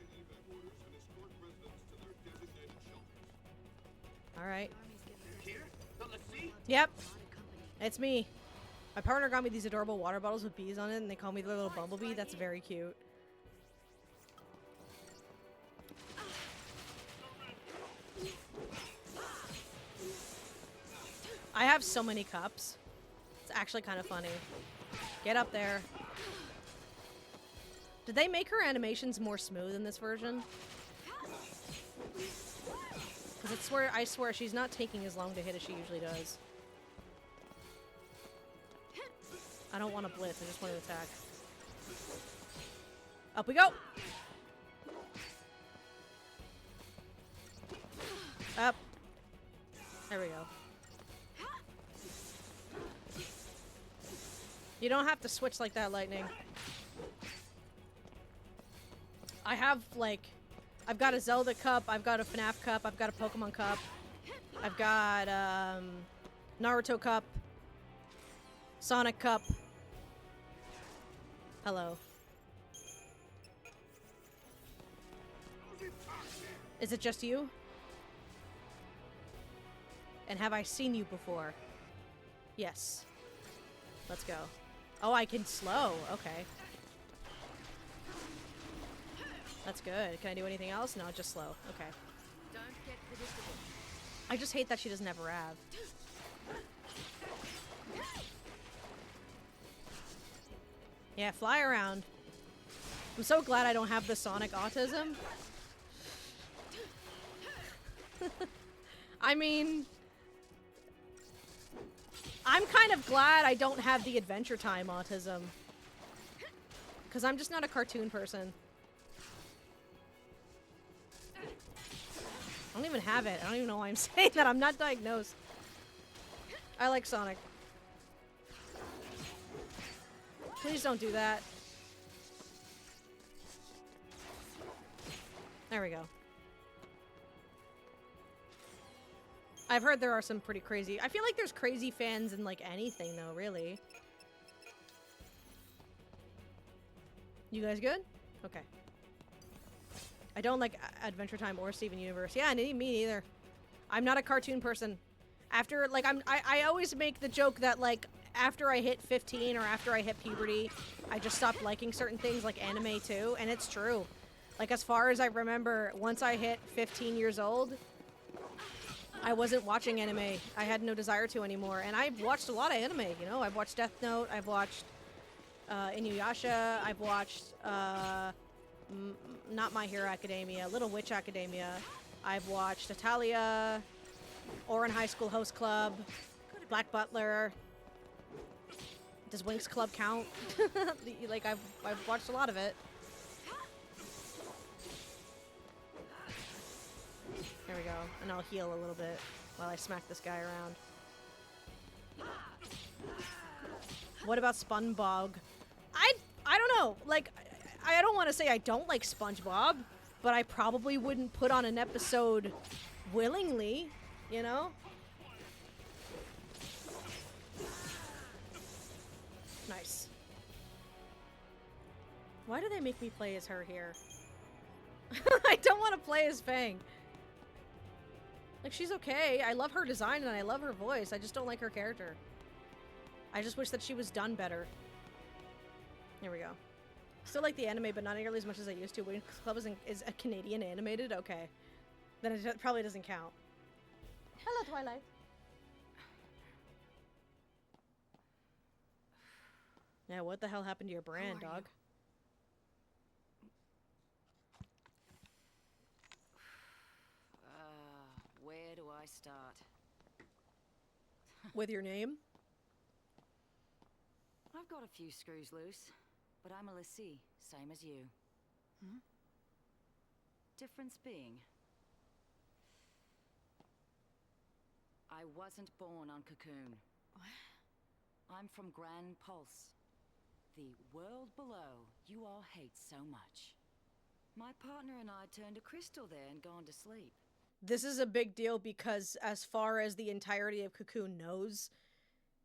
Alright. Yep. It's me. My partner got me these adorable water bottles with bees on it, and they call me the little bumblebee. That's very cute. I have so many cups. It's actually kind of funny. Get up there. Did they make her animations more smooth in this version? Because I swear she's not taking as long to hit as she usually does. I don't want to blitz, I just want to attack. Up we go! Up. There we go. You don't have to switch like that, Lightning. I have, like... I've got a Zelda cup, I've got a FNAF cup, I've got a Pokemon cup. I've got, Naruto cup. Sonic cup. Hello. Is it just you? And have I seen you before? Yes. Let's go. Oh, I can slow. Okay. That's good. Can I do anything else? No, just slow. Okay. Don't get predictable. I just hate that she doesn't have a Rav. Yeah, fly around. I'm so glad I don't have the Sonic autism. I mean... I'm kind of glad I don't have the Adventure Time autism. Because I'm just not a cartoon person. I don't even have it. I don't even know why I'm saying that. I'm not diagnosed. I like Sonic. Please don't do that. There we go. I've heard there are some pretty crazy... I feel like there's crazy fans in, like, anything, though, really. You guys good? Okay. I don't like Adventure Time or Steven Universe. Yeah, me neither. I'm not a cartoon person. After, like, I always make the joke that, like, after I hit 15 or after I hit puberty, I just stopped liking certain things, like anime, too. And it's true. Like, as far as I remember, once I hit 15 years old... I wasn't watching anime. I had no desire to anymore. And I've watched a lot of anime, you know? I've watched Death Note, I've watched Inuyasha, I've watched, not My Hero Academia, Little Witch Academia. I've watched Italia, Oran High School Host Club, Black Butler. Does Winx Club count? Like, I've watched a lot of it. There we go. And I'll heal a little bit while I smack this guy around. What about SpongeBob? I don't know. Like, I don't want to say I don't like SpongeBob, but I probably wouldn't put on an episode willingly, you know? Nice. Why do they make me play as her here? I don't want to play as Fang. Like, she's okay. I love her design and I love her voice. I just don't like her character. I just wish that she was done better. Here we go. Still like the anime, but not nearly as much as I used to. Winx Club is a Canadian animated? Okay. Then it probably doesn't count. Hello, Twilight. Yeah, what the hell happened to your brand, dog? Where do I start? With your name? I've got a few screws loose, but I'm a lessee, same as you. Hmm? Difference being, I wasn't born on Cocoon. I'm from Grand Pulse, the world below you all hate so much. My partner and I turned a crystal there and gone to sleep. This is a big deal because as far as the entirety of Cocoon knows,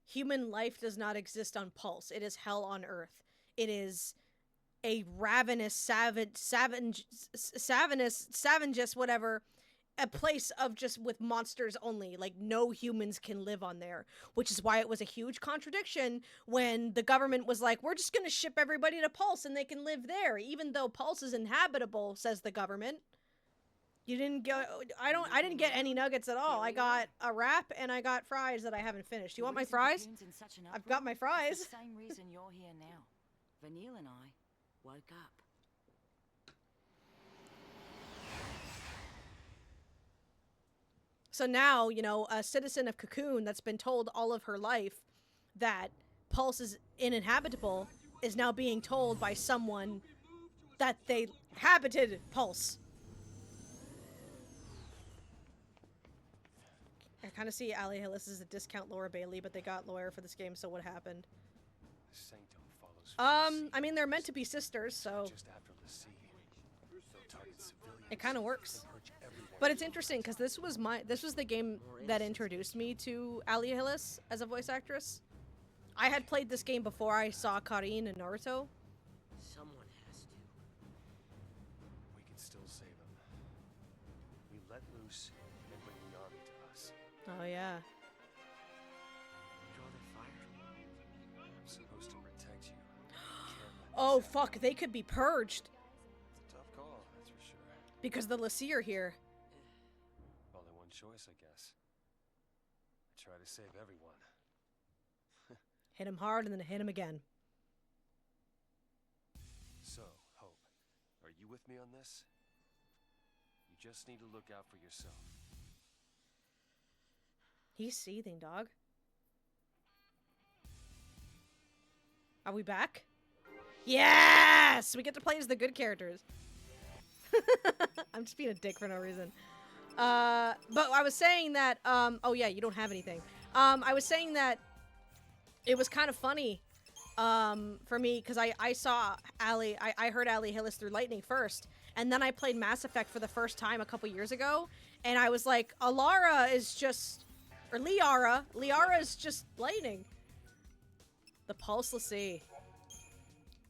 human life does not exist on Pulse. It is hell on Earth. It is a ravenous, savage, whatever, a place of just with monsters only. Like, no humans can live on there, which is why it was a huge contradiction when the government was like, we're just gonna ship everybody to Pulse and they can live there, even though Pulse is inhabitable, says the government. You didn't go. I didn't get any nuggets at all. I got a wrap and I got fries that I haven't finished. You want my fries? I've got my fries. It's the same reason you're here now. Vanille and I woke up. So now, you know, a citizen of Cocoon that's been told all of her life that Pulse is uninhabitable is now being told by someone that they habited Pulse. I kind of see Ali Hillis as a discount Laura Bailey, but they got lawyer for this game, so what happened? Sanctum follows I mean, they're meant to be sisters, so just after Lassie. They'll target civilians. it kind of works. Purge everyone. But it's interesting because this was the game that introduced me to Ali Hillis as a voice actress. I had played this game before I saw Karin in Naruto. Someone has to. We can still save them. We let loose and bring the army to us. Oh yeah. Draw their fire. I'm supposed to protect you. Oh fuck, they could be purged It's a tough call, that's for sure. because the Lassie are here. Only one choice, I guess. I try to save everyone. Hit him hard and then hit him again. So, Hope, are you with me on this? You just need to look out for yourself. He's seething, dog. Are we back? Yes! We get to play as the good characters. I'm just being a dick for no reason. But I was saying that, oh yeah, you don't have anything. I was saying that it was kind of funny, for me, because I saw I heard Ali Hillis through Lightning first, and then I played Mass Effect for the first time a couple years ago, and I was like, Liara is just Lightning. The Pulse Lassie.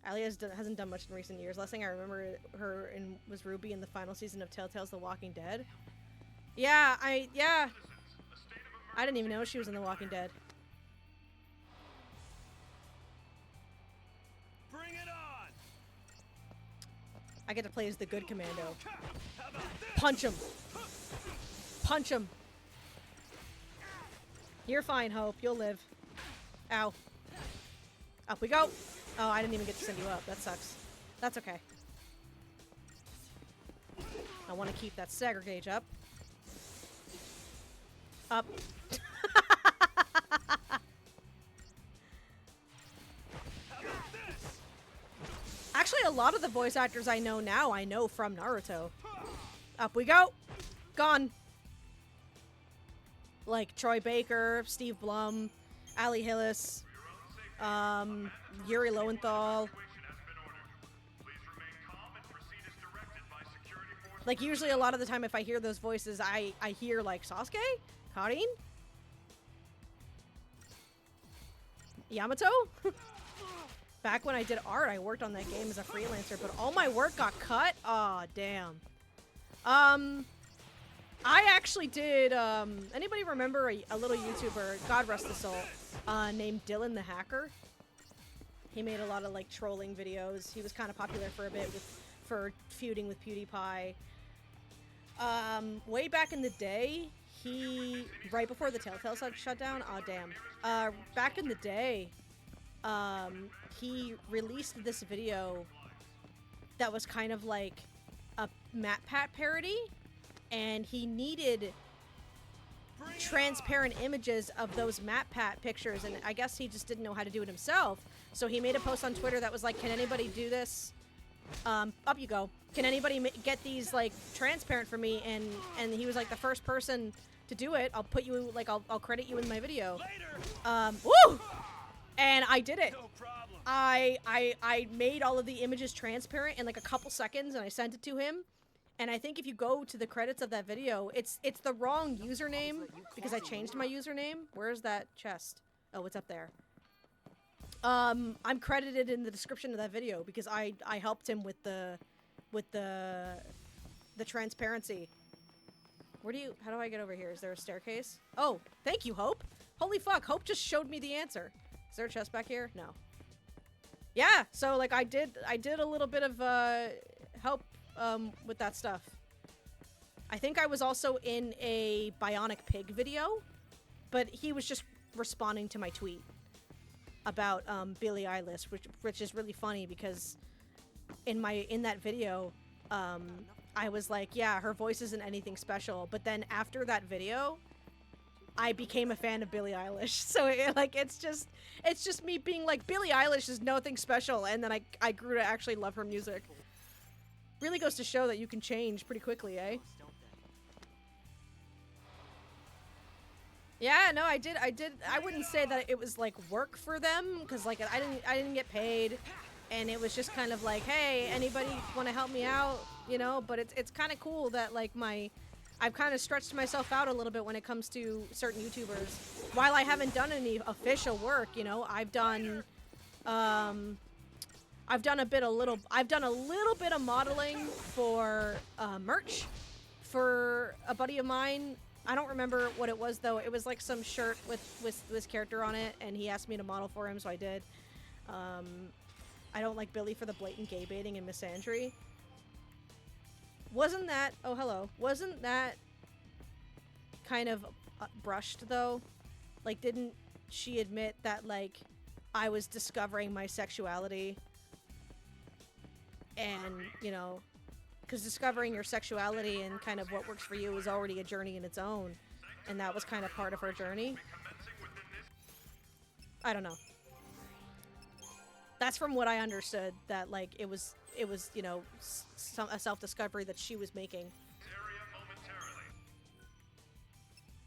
Ali hasn't done much in recent years. Last thing I remember her in was Ruby in the final season of Telltale's The Walking Dead. Yeah, I didn't even know she was in The Walking Dead. Bring it on! I get to play as the good commando. Punch him. Punch him. You're fine, Hope. You'll live. Ow. Up we go. Oh, I didn't even get to send you up. That sucks. That's okay. I want to keep that stagger gauge up. Up. Actually, a lot of the voice actors I know now, I know from Naruto. Up we go. Gone. Like Troy Baker, Steve Blum, Ali Hillis, Yuri Lowenthal. Like, usually a lot of the time if I hear those voices, I hear, like, Sasuke? Karin? Yamato? Back when I did art, I worked on that game as a freelancer, but all my work got cut? Aw, damn. I actually did, anybody remember a little YouTuber, God rest his soul, named Dylan the Hacker? He made a lot of, like, trolling videos. He was kind of popular for a bit for feuding with PewDiePie. Way back in the day, right before the Telltale shut down, aw, damn. Back in the day, he released this video that was kind of like a MatPat parody, and he needed transparent images of those MatPat pictures, and I guess he just didn't know how to do it himself, so he made a post on Twitter that was like, can anybody do this? Up you go. Can anybody get these, like, transparent for me? And he was like, the first person to do it, I'll put you, like, I'll credit you in my video. Woo! And I did it. No problem. I made all of the images transparent in like a couple seconds, and I sent it to him. And I think if you go to the credits of that video, it's the wrong username because I changed my username. Where's that chest? Oh, it's up there. I'm credited in the description of that video because I helped him with the transparency. Where do you... How do I get over here? Is there a staircase? Oh, thank you, Hope. Holy fuck, Hope just showed me the answer. Is there a chest back here? No. Yeah, so, like, I did a little bit of, help, with that stuff. I think I was also in a Bionic Pig video, but he was just responding to my tweet about, Billie Eilish, which is really funny because in that video, I was like, yeah, her voice isn't anything special. But then after that video, I became a fan of Billie Eilish. So it's just me being like, Billie Eilish is nothing special. And then I grew to actually love her music. Really goes to show that you can change pretty quickly, eh? Yeah, no, I did. I wouldn't say that it was like work for them, because like I didn't get paid, and it was just kind of like, hey, anybody want to help me out, you know? But it's kind of cool that like I've kind of stretched myself out a little bit when it comes to certain YouTubers. While I haven't done any official work, you know, I've done a little bit of modeling for merch for a buddy of mine. I don't remember what it was though. It was like some shirt with this character on it, and he asked me to model for him, so I did. I don't like Billy for the blatant gay baiting and misandry. Wasn't that... Oh, hello. Wasn't that kind of brushed, though? Like, didn't she admit that, like, I was discovering my sexuality? And, you know... Because discovering your sexuality and kind of what works for you is already a journey in its own. And that was kind of part of her journey. I don't know. That's from what I understood, that, like, it was you know, a self-discovery that she was making.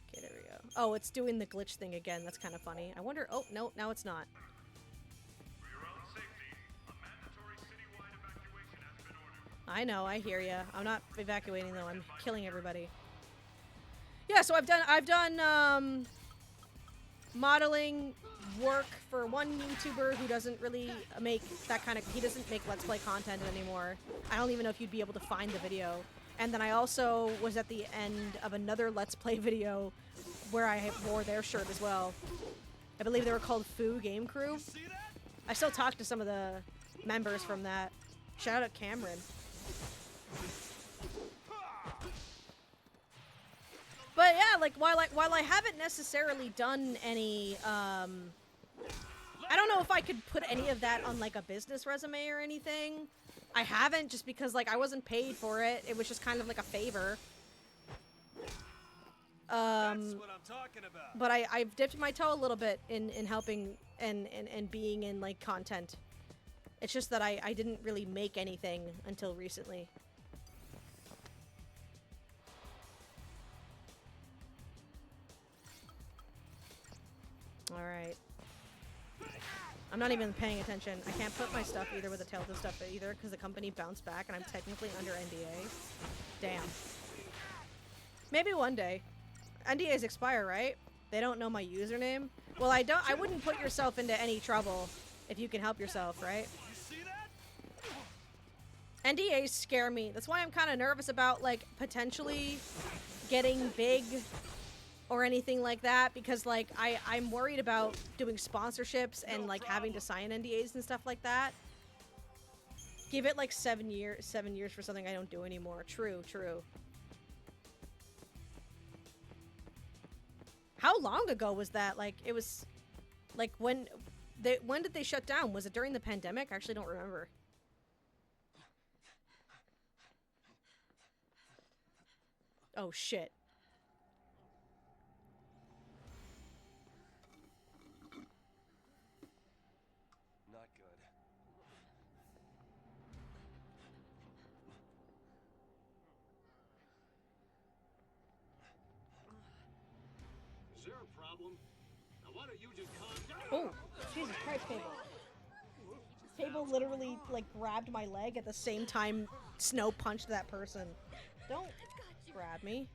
Okay, there we go. Oh, it's doing the glitch thing again. That's kind of funny. I wonder... Oh, no, now it's not. I know, I hear ya. I'm not evacuating, though. I'm killing everybody. Yeah, so I've done modeling work for one YouTuber who doesn't really make that kind of... He doesn't make Let's Play content anymore. I don't even know if you'd be able to find the video. And then I also was at the end of another Let's Play video where I wore their shirt as well. I believe they were called Foo Game Crew. I still talk to some of the members from that. Shout out Cameron. But yeah, like while I haven't necessarily done any I don't know if I could put any of that on like a business resume or anything. I haven't, just because like I wasn't paid for it. It was just kind of like a favor. That's what I'm talking about. But I've dipped my toe a little bit in helping and being in like content. It's just that I didn't really make anything until recently. Alright. I'm not even paying attention. I can't put my stuff either with the Telltale stuff either, because the company bounced back and I'm technically under NDA. Damn. Maybe one day. NDAs expire, right? They don't know my username? Well, I wouldn't put yourself into any trouble if you can help yourself, right? NDAs scare me. That's why I'm kind of nervous about, like, potentially getting big or anything like that, because, like, I'm worried about doing sponsorships and, like, having to sign NDAs and stuff like that. Give it, like, 7 years for something I don't do anymore. True, true. How long ago was that? Like, it was, like, when did they shut down? Was it during the pandemic? I actually don't remember. Oh, shit. Not good. Is there a problem? Now why don't you just calm down? Oh, Jesus Christ, Fable. Fable literally, like, grabbed my leg at the same time Snow punched that person. Don't grab me.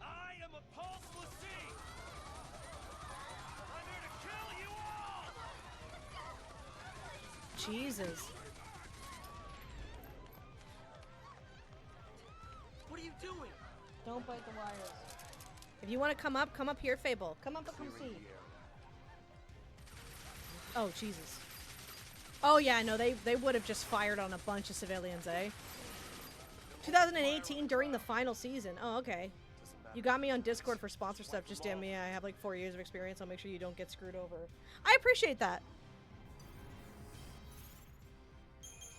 I am a Pulse Lassie! I'm here to kill you all! Jesus. you doing? Don't bite the wires. If you want to come up here, Fable. Come up and come see. Oh, Jesus. Oh, yeah, no, they would have just fired on a bunch of civilians, eh? 2018 during the final season. Oh, okay. You got me on Discord for sponsor stuff. Just damn me, I have like 4 years of experience. I'll make sure you don't get screwed over. I appreciate that.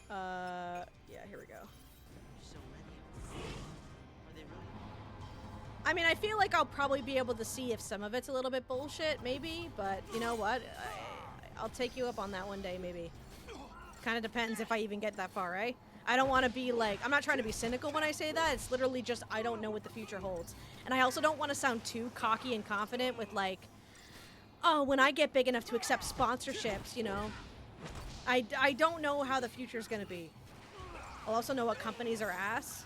Yeah, here we go. So many of them. Are they really? I mean, I feel like I'll probably be able to see if some of it's a little bit bullshit, maybe. But you know what? I'll take you up on that one day, maybe. Kind of depends if I even get that far, eh? I don't want to be like, I'm not trying to be cynical when I say that. It's literally just, I don't know what the future holds. And I also don't want to sound too cocky and confident with like, oh, when I get big enough to accept sponsorships, you know. I don't know how the future's going to be. I'll also know what companies are ass.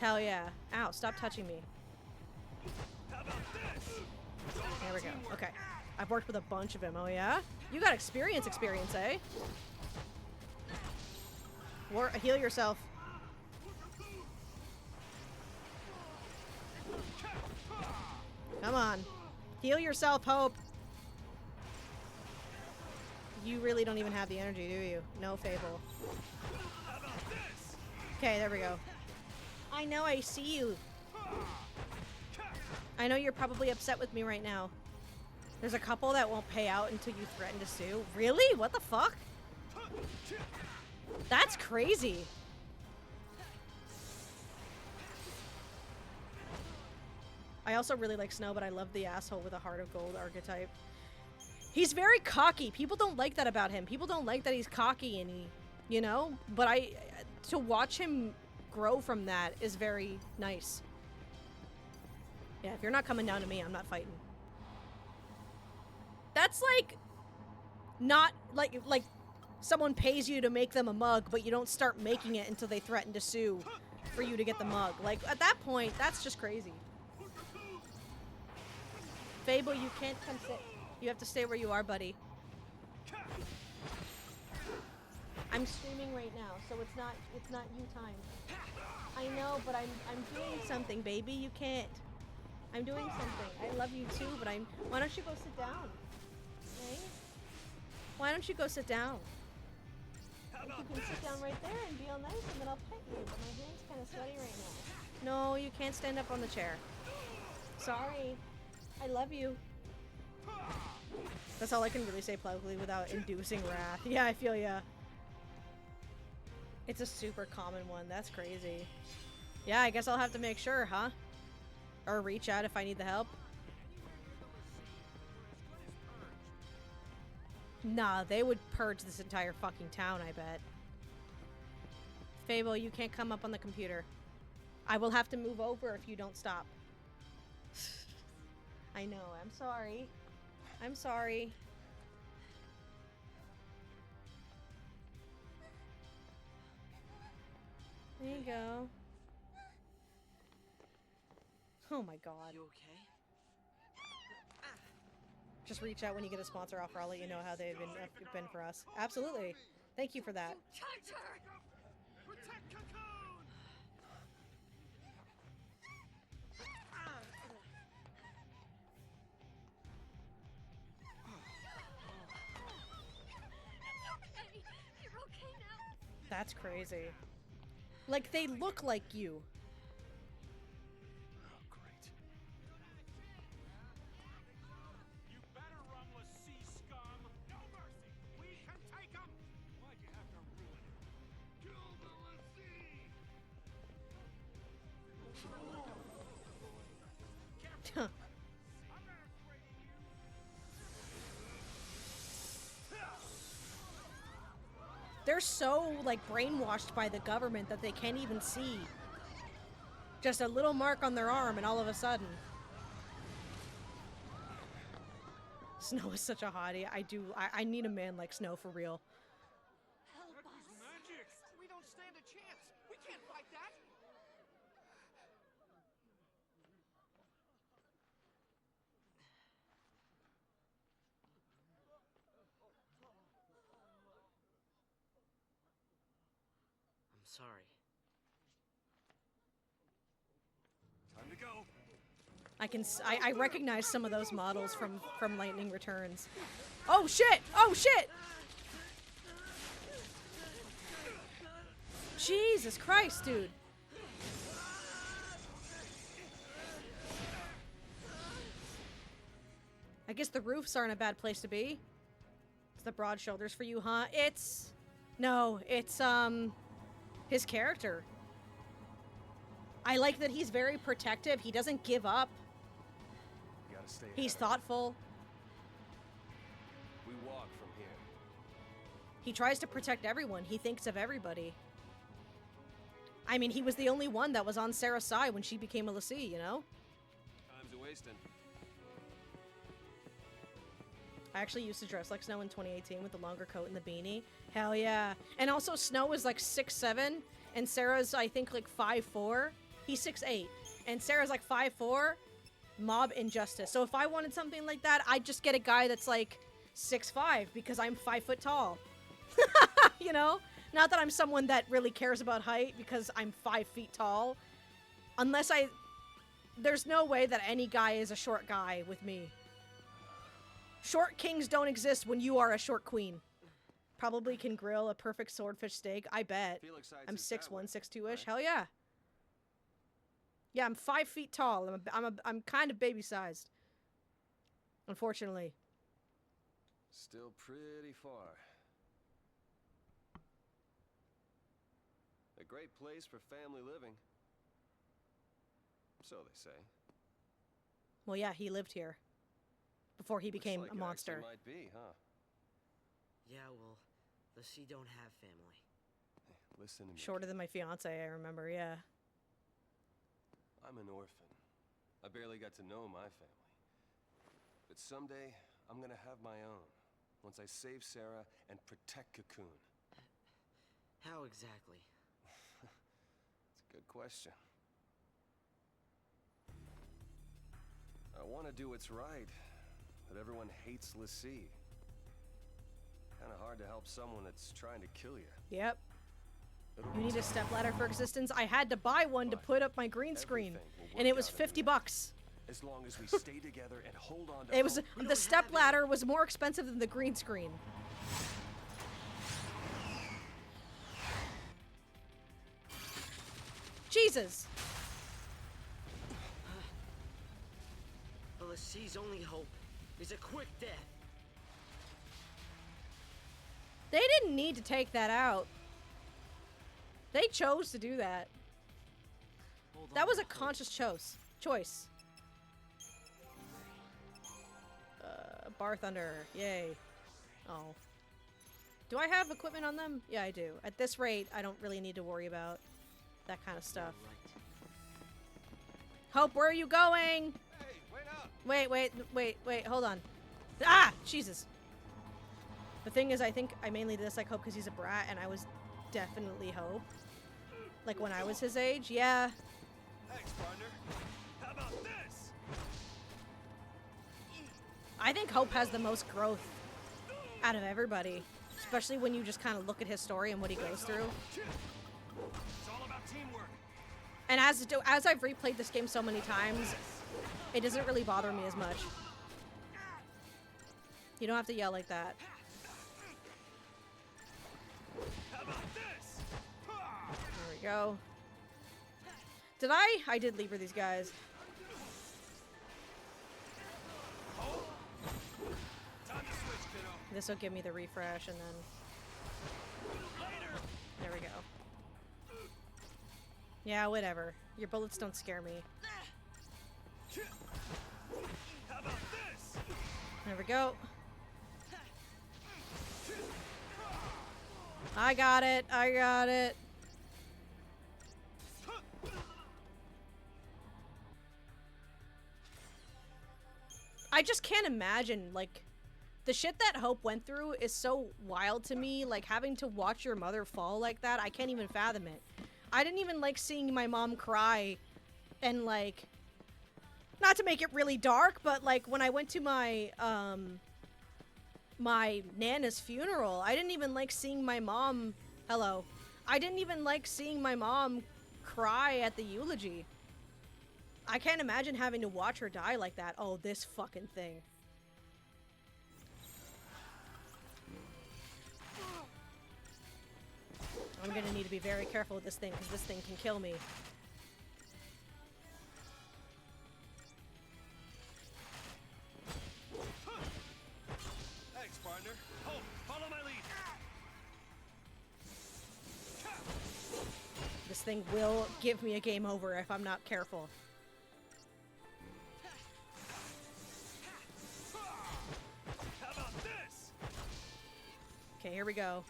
Hell yeah. Ow, stop touching me. There we go. Okay. I've worked with a bunch of them. Oh yeah? You got experience, eh? Heal yourself. Come on. Heal yourself, Hope. You really don't even have the energy, do you? No, Fable. Okay, there we go. I know, I see you. I know you're probably upset with me right now. There's a couple that won't pay out until you threaten to sue. Really? What the fuck? That's crazy. I also really like Snow, but I love the asshole with a heart of gold archetype. He's very cocky. People don't like that about him. People don't like that he's cocky and he, you know? But to watch him grow from that is very nice. Yeah, if you're not coming down to me, I'm not fighting. That's like, not like someone pays you to make them a mug, but you don't start making it until they threaten to sue for you to get the mug. Like, at that point, that's just crazy. Fable, you can't come sit. You have to stay where you are, buddy. I'm streaming right now, so it's not you time. I know, but I'm doing something, baby. You can't. I'm doing something. I love you too, but why don't you go sit down? Okay? Why don't you go sit down? Like you can sit down right there and be all nice, and then I'll pet you. But my hand's kind of sweaty right now. No, you can't stand up on the chair. Sorry. I love you. That's all I can really say publicly without inducing wrath. Yeah, I feel ya. It's a super common one. That's crazy. Yeah, I guess I'll have to make sure, huh? Or reach out if I need the help. Nah, they would purge this entire fucking town, I bet. Fable, you can't come up on the computer. I will have to move over if you don't stop. I know, I'm sorry. I'm sorry. There you go. Oh my god. You okay? Just reach out when you get a sponsor offer. I'll let you know how they've been for us. Absolutely. Thank you for that. Protect Cocoon! You're okay now. That's crazy. Like, they look like you. Oh, great. You better run, Lassie scum! No mercy! We can take him! Why'd you have to ruin it? Kill the Lassie! Huh. I'm not afraid of you! They're so, like, brainwashed by the government that they can't even see. Just a little mark on their arm and all of a sudden. Snow is such a hottie. I need a man like Snow for real. Magic! We don't stand a chance! We can't fight that! I'm sorry. I recognize some of those models from Lightning Returns. Oh shit! Oh shit! Jesus Christ, dude. I guess the roofs aren't a bad place to be. It's the broad shoulders for you, huh? No, it's his character. I like that he's very protective. He doesn't give up. You gotta stay He's ahead. thoughtful. We walk from here. He tries to protect everyone. He thinks of everybody. I mean, he was the only one that was on Sarah's side when she became a Lassie, you know? Time's a wasting. I actually used to dress like Snow in 2018 with the longer coat and the beanie. Hell yeah. And also, Snow is like 6'7", and Sarah's, I think, like 5'4". He's 6'8", and Sarah's like 5'4". Mob injustice. So if I wanted something like that, I'd just get a guy that's like 6'5", because I'm 5 foot tall. You know? Not that I'm someone that really cares about height, because I'm 5 feet tall. There's no way that any guy is a short guy with me. Short kings don't exist when you are a short queen. Probably can grill a perfect swordfish steak, I bet. I'm 6'1", 6'2"-ish. right? Hell yeah. Yeah, I'm 5 feet tall. I'm kind of baby sized. Unfortunately. Still pretty far. A great place for family living. So they say. Well, yeah, he lived here before he became Looks a like it monster. actually might be, huh? Yeah, well, the sea don't have family. Hey, listen to me. Shorter than my fiance, I remember, yeah. I'm an orphan. I barely got to know my family. But someday, I'm gonna have my own. Once I save Sarah and protect Cocoon. How exactly? It's a good question. I want to do what's right, but everyone hates Lassie. Kind of hard to help someone that's trying to kill you. Yep. It'll You need a take stepladder for existence. I had to buy one to put up my green screen, everything will and it work was out in the 50 end. bucks. As long as we stay together and hold on to It was hope. the stepladder was more expensive than the green screen. Jesus. The sea's only hope is a quick death. They didn't need to take that out. They chose to do that. Hold That on was to a hope. conscious choice. Bar Thunder, yay. Oh. Do I have equipment on them? Yeah, I do. At this rate, I don't really need to worry about that kind of stuff. Right. Hope, where are you going? Hey, wait up! Wait, hold on. Ah! Jesus. The thing is, I think I mainly dislike Hope because he's a brat, and I was definitely Hope. Like, when I was his age, yeah. Thanks, partner. How about this? I think Hope has the most growth out of everybody. Especially when you just kind of look at his story and what he goes through. It's all about teamwork. And as I've replayed this game so many times, it doesn't really bother me as much. You don't have to yell like that. How about this? There we go. Did I? I did lever these guys. Time to switch, kiddo. This will give me the refresh and then... There we go. Yeah, whatever. Your bullets don't scare me. How about this? There we go. I got it. I got it. I just can't imagine, like, the shit that Hope went through is so wild to me. Like, having to watch your mother fall like that, I can't even fathom it. I didn't even like seeing my mom cry and, like, not to make it really dark, but, like, when I went to my Nana's funeral, I didn't even like seeing my mom... Hello. I didn't even like seeing my mom cry at the eulogy. I can't imagine having to watch her die like that. Oh, this fucking thing. I'm gonna need to be very careful with this thing, because this thing can kill me. Thanks, partner. Oh, follow my lead. This thing will give me a game over if I'm not careful. How about this? Okay, here we go.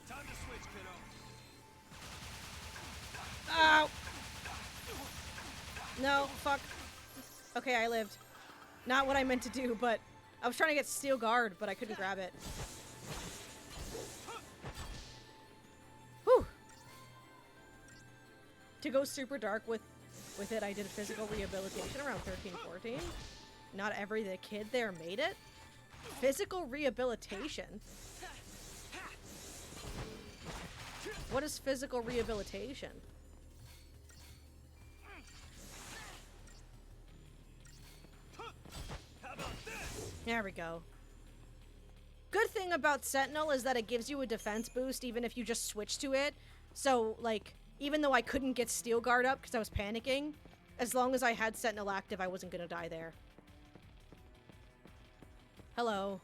Time to switch, kiddo. Ow! No, fuck. Okay, I lived. Not what I meant to do, but I was trying to get steel guard, but I couldn't grab it. Whew. To go super dark with it, I did physical rehabilitation around 13, 14. Not every kid there made it. Physical rehabilitation? What is physical rehabilitation? How about this? There we go. Good thing about Sentinel is that it gives you a defense boost even if you just switch to it. So, like, even though I couldn't get Steel Guard up because I was panicking, as long as I had Sentinel active, I wasn't gonna die there. Hello.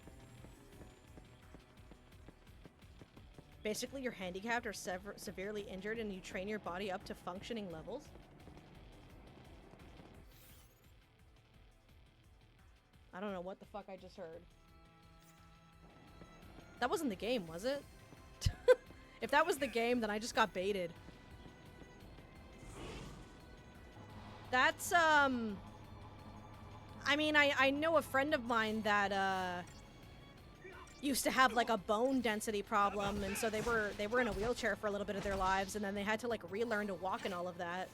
Basically, you're handicapped or severely injured and you train your body up to functioning levels. I don't know what the fuck I just heard. That wasn't the game, was it? If that was the game, then I just got baited. That's, I mean, I know a friend of mine that, used to have, like, a bone density problem, and so they were in a wheelchair for a little bit of their lives, and then they had to, like, relearn to walk and all of that.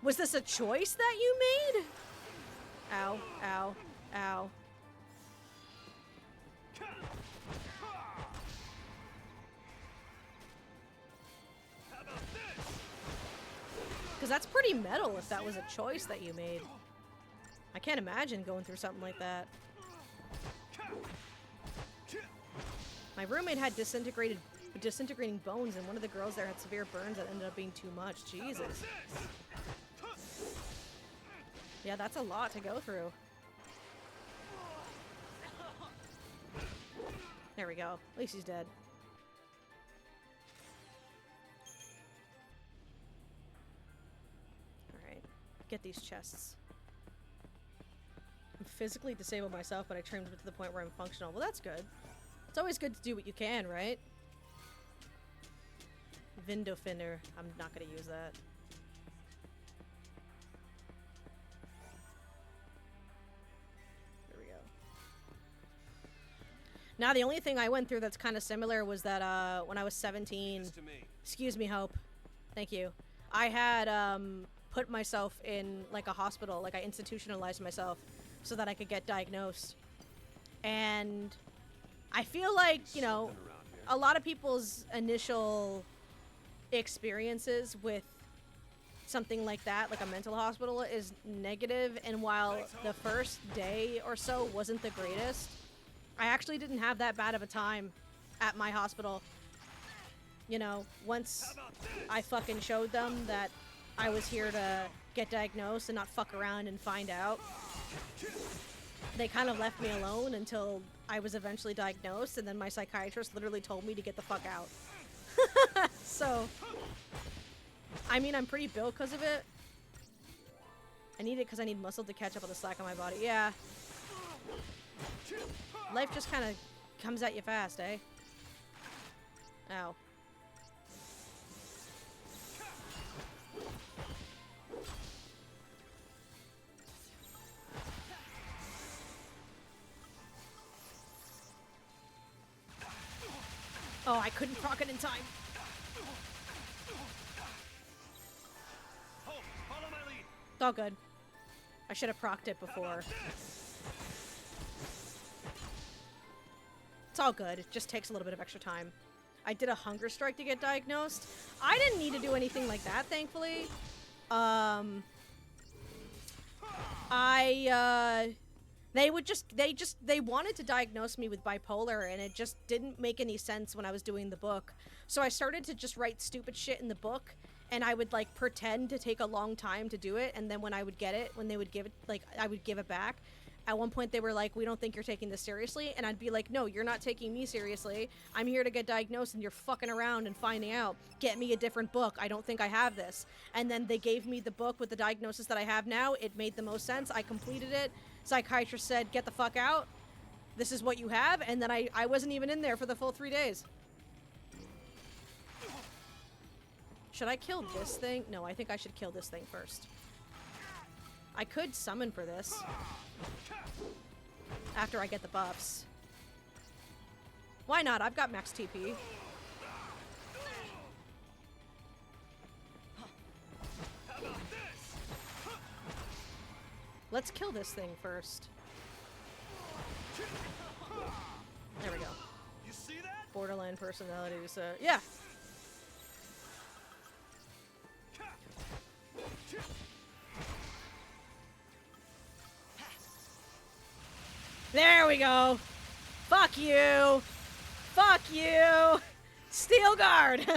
Was this a choice that you made? Ow, ow, ow. How about this? Because that's pretty metal if that was a choice that you made. I can't imagine going through something like that. My roommate had disintegrating bones, and one of the girls there had severe burns that ended up being too much. Jesus. Yeah, that's a lot to go through. There we go. At least he's dead. Alright. Get these chests. I'm physically disabled myself, but I trained to the point where I'm functional. Well, that's good. It's always good to do what you can, right? Window Finner. I'm not gonna use that. There we go. Now, the only thing I went through that's kind of similar was that when I was 17... This to me. Excuse me, Hope. Thank you. I had put myself in, like, a hospital. Like, I institutionalized myself so that I could get diagnosed. And I feel like, you know, a lot of people's initial experiences with something like that, like a mental hospital, is negative. And while the first day or so wasn't the greatest, I actually didn't have that bad of a time at my hospital. You know, once I fucking showed them that I was here to get diagnosed and not fuck around and find out, they kind of left me alone until I was eventually diagnosed, and then my psychiatrist literally told me to get the fuck out. So, I mean, I'm pretty built because of it. I need it because I need muscle to catch up on the slack on my body. Yeah. Life just kind of comes at you fast, eh? Ow. Oh, I couldn't proc it in time. Oh, follow my lead. It's all good. I should have procced it before. It's all good. It just takes a little bit of extra time. I did a hunger strike to get diagnosed. I didn't need to do anything like that, thankfully. They wanted to diagnose me with bipolar, and it just didn't make any sense when I was doing the book. So I started to just write stupid shit in the book, and I would like pretend to take a long time to do it, and then when I would get it, when they would give it, like I would give it back. At one point they were like, we don't think you're taking this seriously, and I'd be like, no, you're not taking me seriously. I'm here to get diagnosed, and you're fucking around and finding out. Get me a different book. I don't think I have this. And then they gave me the book with the diagnosis that I have now. It made the most sense. I completed it. Psychiatrist said, get the fuck out. This is what you have. And then I wasn't even in there for the full 3 days. Should I kill this thing? No, I think I should kill this thing first. I could summon for this after I get the buffs. Why not? I've got max TP. Let's kill this thing first. There we go. You see that? Borderline personalities. Yeah. There we go. Fuck you. Fuck you. Steel guard. How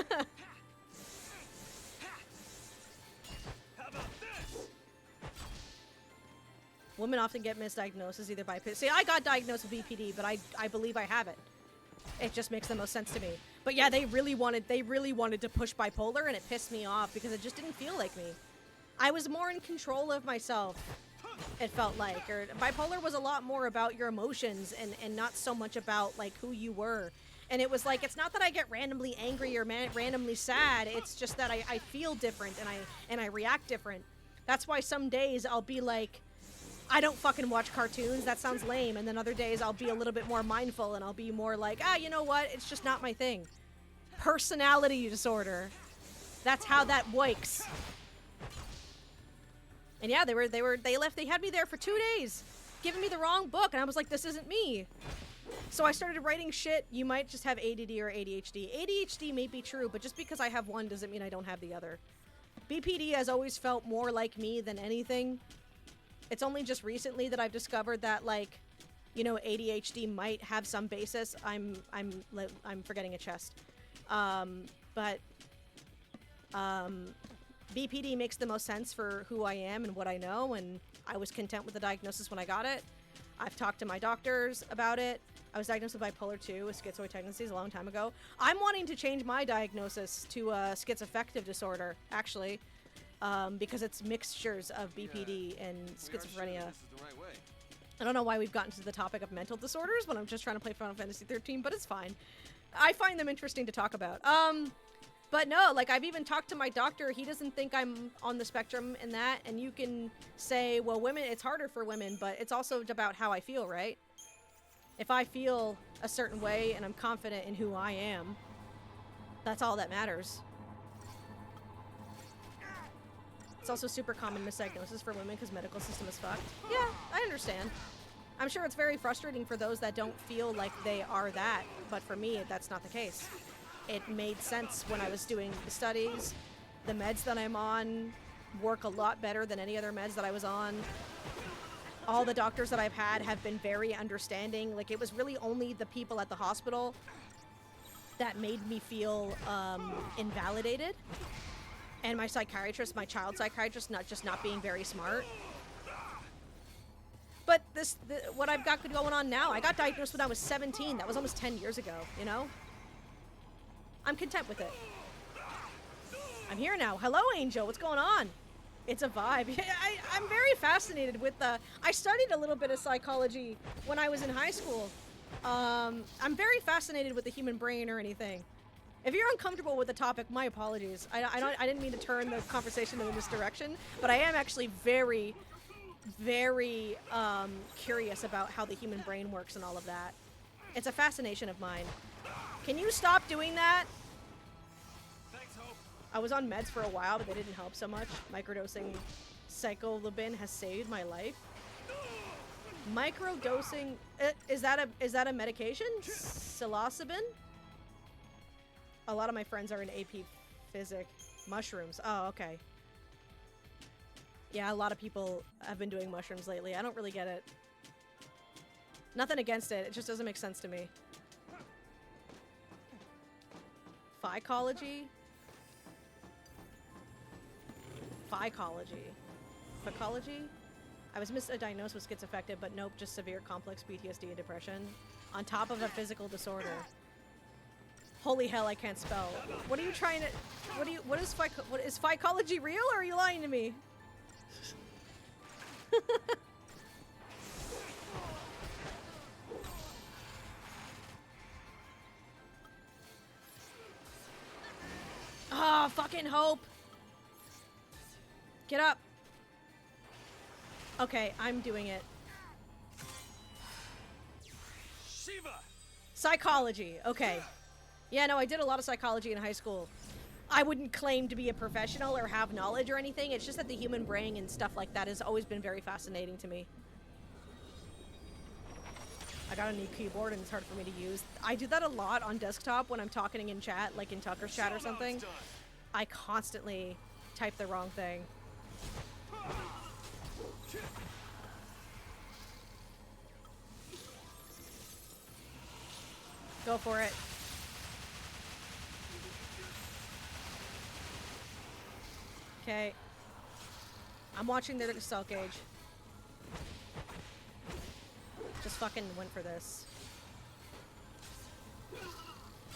about this? Women often get misdiagnosed either by... See, I got diagnosed with BPD, but I believe I have it. It just makes the most sense to me. But yeah, they really wanted to push bipolar, and it pissed me off because it just didn't feel like me. I was more in control of myself, it felt like. Or bipolar was a lot more about your emotions and not so much about like who you were. And it was like, it's not that I get randomly angry or randomly sad. It's just that I feel different and I react different. That's why some days I'll be like, I don't fucking watch cartoons. That sounds lame. And then other days I'll be a little bit more mindful and I'll be more like, you know what? It's just not my thing. Personality disorder. That's how that works. And yeah, they had me there for 2 days, giving me the wrong book, and I was like, this isn't me. So I started writing shit. You might just have ADD or ADHD. ADHD may be true, but just because I have one doesn't mean I don't have the other. BPD has always felt more like me than anything. It's only just recently that I've discovered that, like, you know, ADHD might have some basis. I'm forgetting a chest. BPD makes the most sense for who I am and what I know, and I was content with the diagnosis when I got it. I've talked to my doctors about it. I was diagnosed with bipolar 2 with schizoid tendencies a long time ago. I'm wanting to change my diagnosis to schizoaffective disorder, actually, because it's mixtures of BPD and schizophrenia. This is the right way. I don't know why we've gotten to the topic of mental disorders when I'm just trying to play Final Fantasy 13, but it's fine. I find them interesting to talk about. But no, like, I've even talked to my doctor. He doesn't think I'm on the spectrum in that. And you can say, well, women, it's harder for women, but it's also about how I feel, right? If I feel a certain way and I'm confident in who I am, that's all that matters. It's also super common misdiagnosis for women because medical system is fucked. Yeah, I understand. I'm sure it's very frustrating for those that don't feel like they are that. But for me, that's not the case. It made sense when I was doing the studies. The meds that I'm on work a lot better than any other meds that I was on. All the doctors that I've had have been very understanding. Like, it was really only the people at the hospital that made me feel invalidated. And my psychiatrist, my child psychiatrist, not being very smart. But what I've got going on now, I got diagnosed when I was 17. That was almost 10 years ago, you know? I'm content with it. I'm here now. Hello, Angel. What's going on? It's a vibe. I'm very fascinated with I studied a little bit of psychology when I was in high school. I'm very fascinated with the human brain or anything. If you're uncomfortable with the topic, my apologies. I didn't mean to turn the conversation in this direction, but I am actually very, very curious about how the human brain works and all of that. It's a fascination of mine. Can you stop doing that? Thanks, Hope. I was on meds for a while, but they didn't help so much. Microdosing psilocybin has saved my life. Microdosing, is that a medication? Psilocybin? A lot of my friends are in AP Physics. Mushrooms. Oh, okay. Yeah, a lot of people have been doing mushrooms lately. I don't really get it. Nothing against it. It just doesn't make sense to me. Phycology? Phycology. Phacology? I was misdiagnosed with schizoaffective, but nope, just severe complex PTSD and depression. On top of a physical disorder. Holy hell, I can't spell. What are you trying to... What is phycology real, or are you lying to me? Ah, fucking hope. Get up. Okay, I'm doing it. Shiva! Psychology. Okay. Yeah, no, I did a lot of psychology in high school. I wouldn't claim to be a professional or have knowledge or anything. It's just that the human brain and stuff like that has always been very fascinating to me. I got a new keyboard and it's hard for me to use. I do that a lot on desktop when I'm talking in chat, like in Tucker's chat or something. I constantly type the wrong thing. Go for it. Okay. I'm watching their assault gauge. Just fucking went for this.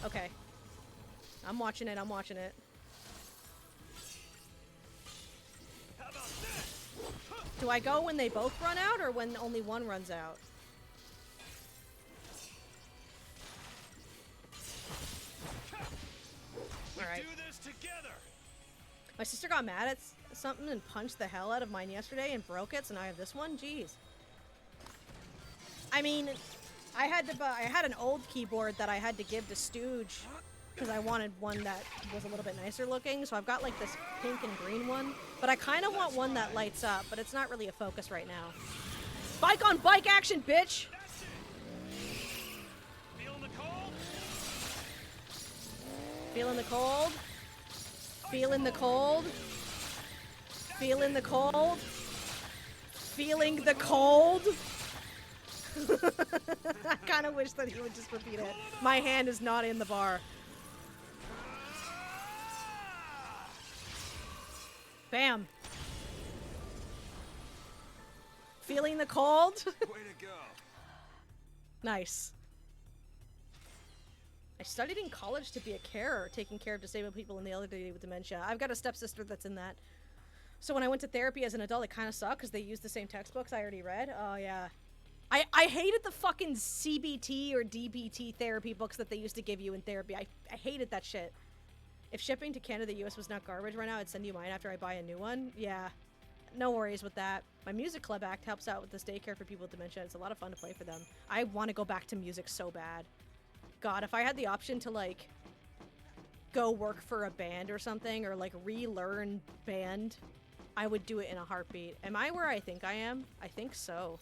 Okay. I'm watching it, I'm watching it. Do I go when they both run out, or when only one runs out? Alright. Do this together. My sister got mad at something and punched the hell out of mine yesterday and broke it, so now I have this one? Jeez. I mean, I had an old keyboard that I had to give to Stooge because I wanted one that was a little bit nicer looking, so I've got like this pink and green one, but I kind of want one that lights up, but it's not really a focus right now. Bike on bike action, bitch! Feeling the cold? Feeling the cold? Feeling the cold? Feeling the cold? Feeling the cold? I kind of wish that he would just repeat it. My hand is not in the bar. Bam. Feeling the cold? Way to go. Nice. I studied in college to be a carer, taking care of disabled people in the elderly with dementia. I've got a stepsister that's in that. So when I went to therapy as an adult, it kind of sucked because they used the same textbooks I already read. Oh, yeah. I hated the fucking CBT or DBT therapy books that they used to give you in therapy. I hated that shit. If shipping to Canada, US was not garbage right now, I'd send you mine after I buy a new one. Yeah. No worries with that. My music club act helps out with this daycare for people with dementia. It's a lot of fun to play for them. I want to go back to music so bad. God, if I had the option to, like, go work for a band or something, or, like, relearn band, I would do it in a heartbeat. Am I where I think I am? I think so.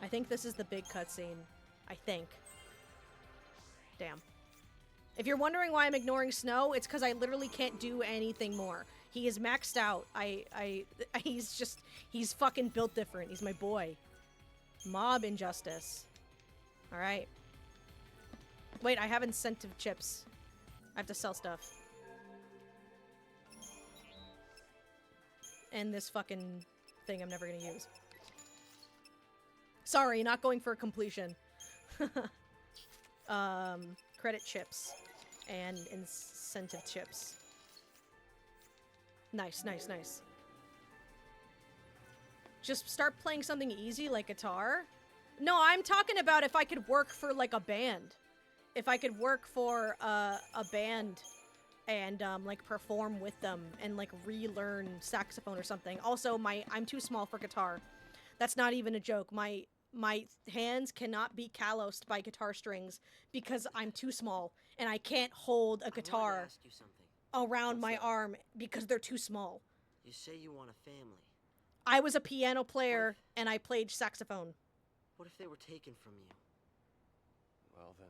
I think this is the big cutscene. I think. Damn. If you're wondering why I'm ignoring Snow, it's because I literally can't do anything more. He is maxed out. He's fucking built different. He's my boy. Mob injustice. Alright. Wait, I have incentive chips. I have to sell stuff. And this fucking thing I'm never gonna use. Sorry, not going for completion. Credit chips. And incentive chips. Nice, nice, nice. Just start playing something easy like guitar. No, I'm talking about if I could work for, like, a band. If I could work for a band and, like, perform with them and, like, relearn saxophone or something. Also, I'm too small for guitar. That's not even a joke. My hands cannot be calloused by guitar strings because I'm too small and I can't hold a guitar ask you something. around What's my that? arm because they're too small. You say you want a family. I was a piano player and I played saxophone. What if they were taken from you? Well then,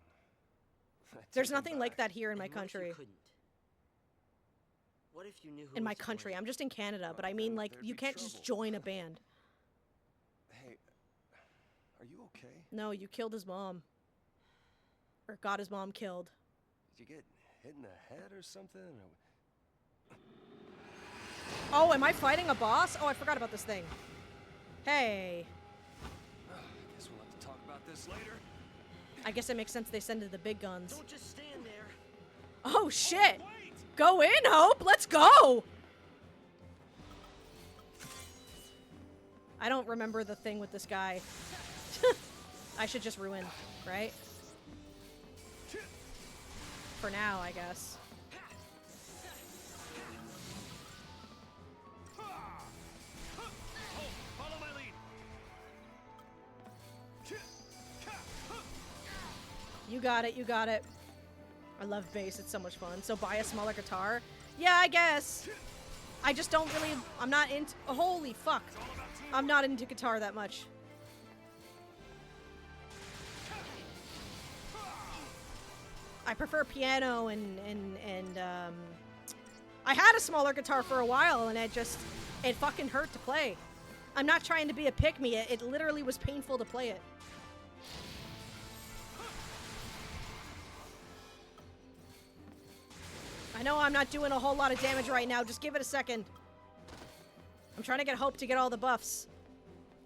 There's Take 'em nothing like back. that here in my And what if you country. couldn't? What if you knew who In my was to country. blame? I'm just in Canada, but Well, I mean, then like, there'd you be can't just trouble. join a band. Hey, are you okay? No, you killed his mom. Or got his mom killed. Did you get hit in the head or something? Or... Oh, am I fighting a boss? Oh, I forgot about this thing. Hey. Guess we'll have to talk about this later. I guess it makes sense they send it the big guns. Don't just stand there. Oh, shit! Go in, Hope! Let's go! I don't remember the thing with this guy. I should just ruin, right? For now, I guess. Follow my lead. You got it, you got it. I love bass, it's so much fun. So buy a smaller guitar? Yeah, I guess. I just don't really, I'm not into, oh, holy fuck. I'm not into guitar that much. I prefer piano and I had a smaller guitar for a while and it fucking hurt to play. I'm not trying to be a pick-me, it literally was painful to play it. I know I'm not doing a whole lot of damage right now, just give it a second. I'm trying to get Hope to get all the buffs.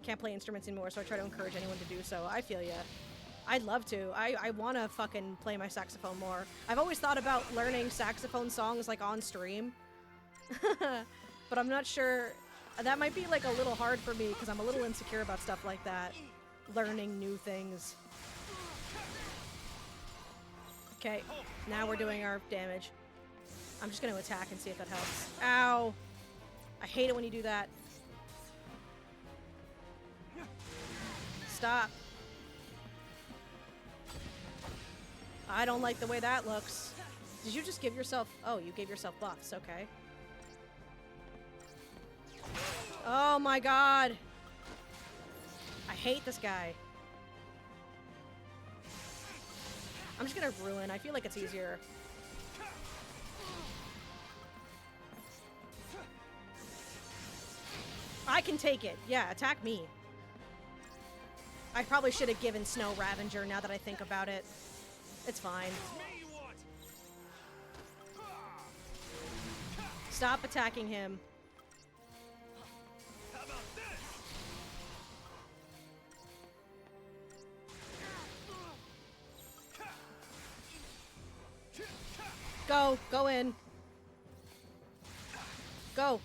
Can't play instruments anymore, so I try to encourage anyone to do so. I feel ya. I'd love to. I want to fucking play my saxophone more. I've always thought about learning saxophone songs, like, on stream. But I'm not sure. That might be, like, a little hard for me, because I'm a little insecure about stuff like that. Learning new things. Okay, now we're doing our damage. I'm just going to attack and see if that helps. Ow! I hate it when you do that. Stop. I don't like the way that looks. Did you just give yourself... Oh, you gave yourself buffs. Okay. Oh my god. I hate this guy. I'm just gonna ruin. I feel like it's easier. I can take it. Yeah, attack me. I probably should have given Snow Ravager now that I think about it. It's fine. Stop attacking him. How about this? Go in. Go.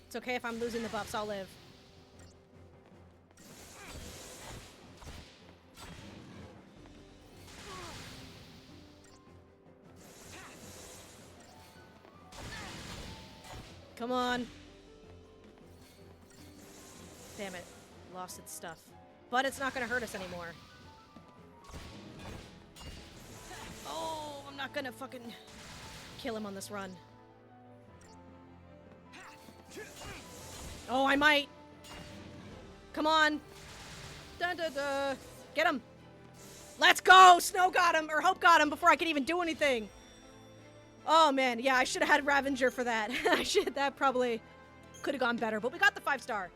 It's okay if I'm losing the buffs, I'll live. Come on. Damn it. Lost its stuff. But it's not gonna hurt us anymore. Oh, I'm not gonna fucking kill him on this run. Oh, I might. Come on. Dun, dun, dun. Get him. Let's go. Snow got him, or Hope got him before I could even do anything. Oh man, yeah, I should have had Ravager for that. That probably could have gone better, but we got the 5-star.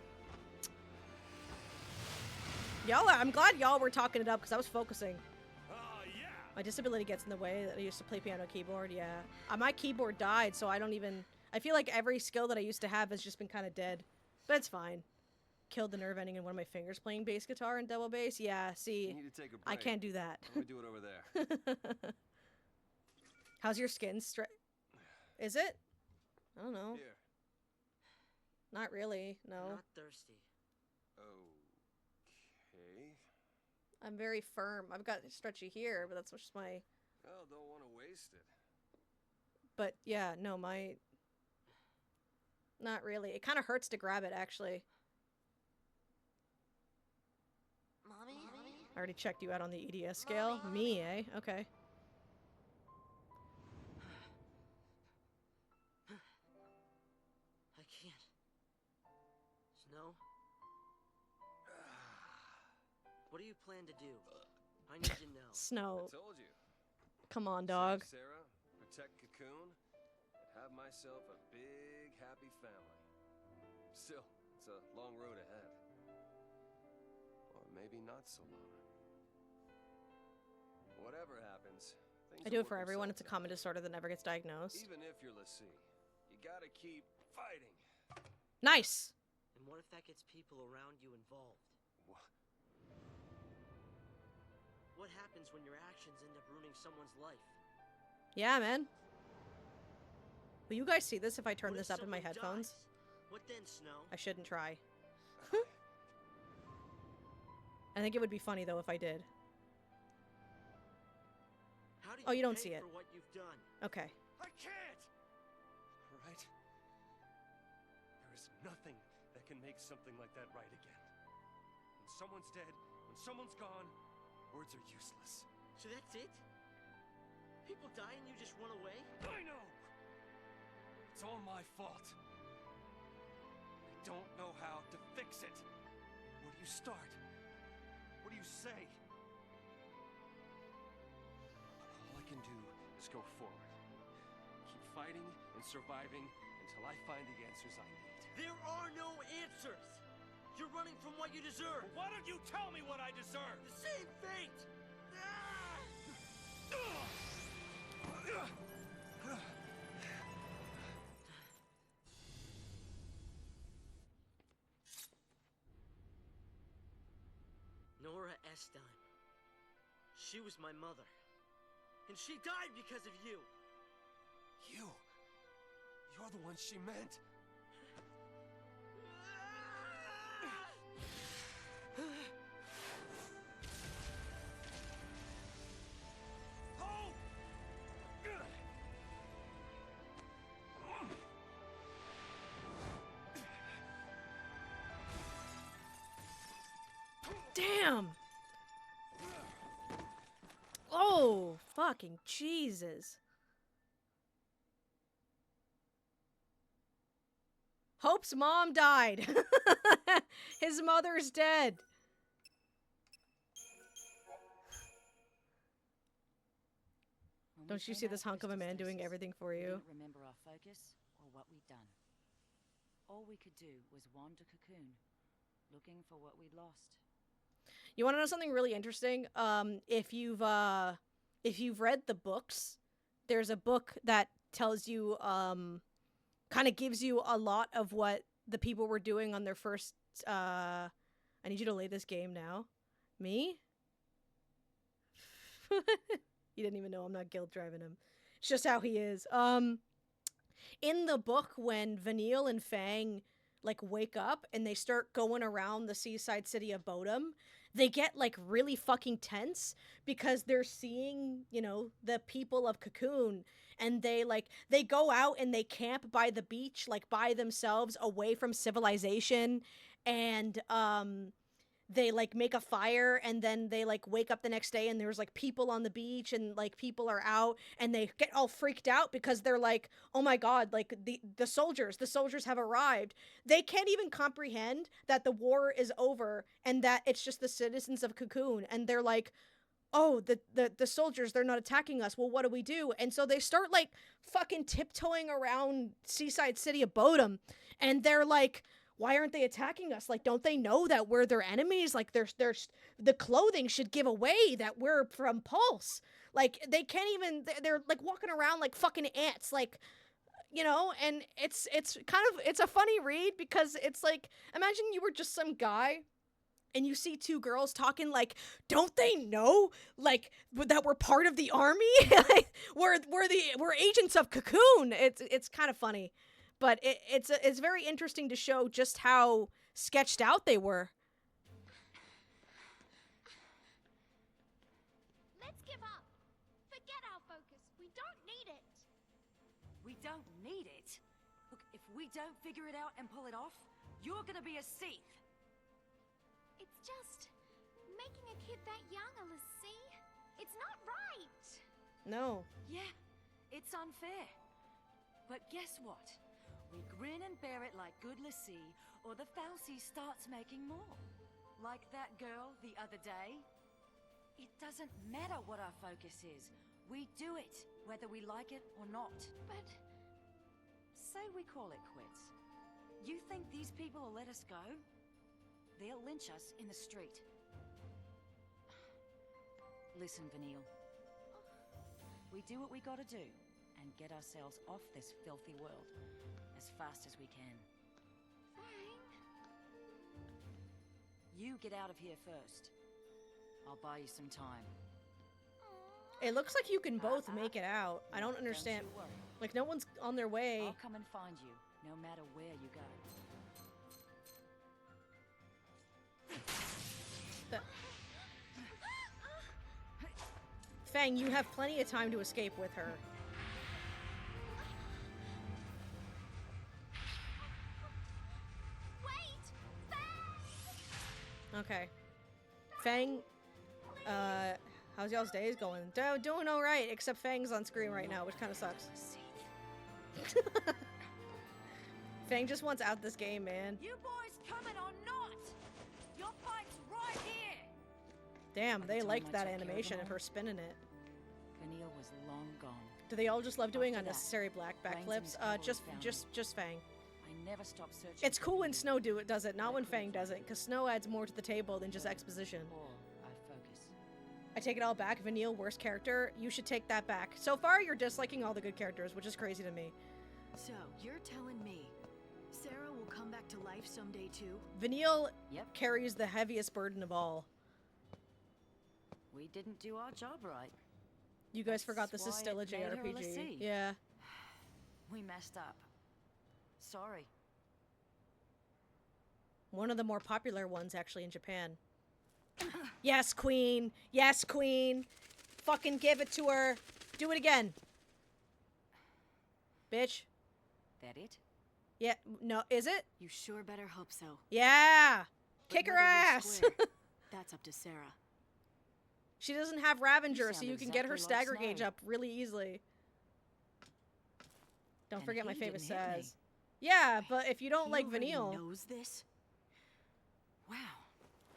Y'all, I'm glad y'all were talking it up because I was focusing. Yeah. My disability gets in the way that I used to play piano keyboard, yeah. My keyboard died, so I don't even... I feel like every skill that I used to have has just been kind of dead. But it's fine. Killed the nerve ending in one of my fingers playing bass guitar and double bass. Yeah, see, You need to take a break. I can't do that. Let me do it over there. How's your skin? Is it? I don't know. Here. Not really, no. Not thirsty. Okay. I'm very firm. I've got stretchy here, but that's just my... Well, don't want to waste it. But yeah, no, my... Not really. It kind of hurts to grab it, actually. Mommy? I already checked you out on the EDS scale. Me, eh? Okay. I can't. Snow? What do you plan to do? I need to know. Snow. I told you. Come on, dog. Save Sarah, protect Cocoon, and have myself a big, happy family. Still, it's a long road ahead. Or maybe not so long. Whatever happens, things I do will it for work everyone. It's a themselves common disorder that never gets out. diagnosed. Even if you're Lassie, you gotta keep fighting. Nice. And what if that gets people around you involved? What? What happens when your actions end up ruining someone's life? Yeah, man. Will you guys see this if I turn What if this up in my someone headphones? dies? What then, Snow? I shouldn't try. I think it would be funny though if I did. How do Oh, you don't pay see it. for what you've done? Okay. I can't! Alright? There is nothing that can make something like that right again. When someone's dead, when someone's gone, words are useless. So that's it? People die and you just run away? I know! It's all my fault. I don't know how to fix it. Where do you start? What do you say? All I can do is go forward. Keep fighting and surviving until I find the answers I need. There are no answers! You're running from what you deserve! Why don't you tell me what I deserve? The same fate! Nora Estine. She was my mother. And she died because of you! You! You're the one she meant! Damn! Oh, fucking Jesus. Hope's mom died. His mother's dead. When we Don't you came see out this hunk of a man doing Crystal everything for Stasis, we you? didn't remember our focus or what we'd done. All we could do was wander Cocoon, looking for what we'd lost. You want to know something really interesting? If you've read the books, there's a book that tells you, kind of gives you a lot of what the people were doing on their first. I need you to lay this game now. Me? You didn't even know I'm not guilt driving him. It's just how he is. In the book, when Vanille and Fang like wake up and they start going around the seaside city of Bodom, they get like really fucking tense because they're seeing, you know, the people of Cocoon, and they go out and they camp by the beach like by themselves away from civilization, and they like make a fire, and then they like wake up the next day and there's like people on the beach and like people are out, and they get all freaked out because they're like, oh my god, like the soldiers have arrived. They can't even comprehend that the war is over and that it's just the citizens of Cocoon, and they're like, oh, the soldiers, they're not attacking us. Well, what do we do? And so they start like fucking tiptoeing around seaside city of Bodom, and they're like, why aren't they attacking us? Like, don't they know that we're their enemies? Like, there's the clothing should give away that we're from Pulse. Like, they can't even, they're like walking around like fucking ants, like, you know, and it's kind of, it's a funny read because it's like, imagine you were just some guy and you see two girls talking like, don't they know, like, that we're part of the army? Like, we're agents of Cocoon. It's kind of funny. But it's very interesting to show just how sketched out they were. Let's give up. Forget our focus. We don't need it. We don't need it? Look, if we don't figure it out and pull it off, you're gonna be a Seath. It's just making a kid that young, Lassie. It's not right. No. Yeah, it's unfair. But guess what? We grin and bear it like good Lassie, or the Falsey starts making more. Like that girl the other day. It doesn't matter what our focus is. We do it, whether we like it or not. But Say we call it quits. You think these people will let us go? They'll lynch us in the street. Listen, Vanille. We do what we gotta do, and get ourselves off this filthy world as fast as we can. Fang, You get out of here first. I'll buy you some time. It looks like you can both make it out. I don't understand. you worry. Like, no one's on their way. I'll come and find you, no matter where you go. Fang, you have plenty of time to escape with her. wait! Fang! Okay. Fang, how's y'all's days going? Doing alright, except Fang's on screen right now, which kind of sucks. Fang just wants out this game, man. You boys coming or not? Your fight's right here! Damn, By the they time liked I that took care of animation them of all, her spinning it. Vanille was long gone. Do they all just love doing After that, unnecessary black Brains and backflips? Cavalry Just found Fang. I never stopped searching. It's for cool when Vanille. Snow does it, not I when couldn't Fang find does it, her. because Snow adds more to the table than just exposition. Or our focus. I take it all back. Vanille, worst character. You should take that back. So far, you're disliking all the good characters, which is crazy to me. So, you're telling me Sarah will come back to life someday too? Vanille Yep. carries the heaviest burden of all. We didn't do our job right. You guys forgot this is That's still why a it made her a JRPG. lessee. Yeah. We messed up. Sorry. One of the more popular ones, actually, in Japan. Yes, queen! Yes, queen! Fucking give it to her! Do it again! Bitch. That it? Yeah, no, is it? You sure better hope so. Yeah! But Kick her whether we're ass! square, that's up to Sarah. She doesn't have Ravager, so sound you can get her exactly like stagger gauge Snow. up really easily. Don't And forget my he favorite didn't hit me. says. Yeah, but if you don't He like already Vanille, knows this? Wow.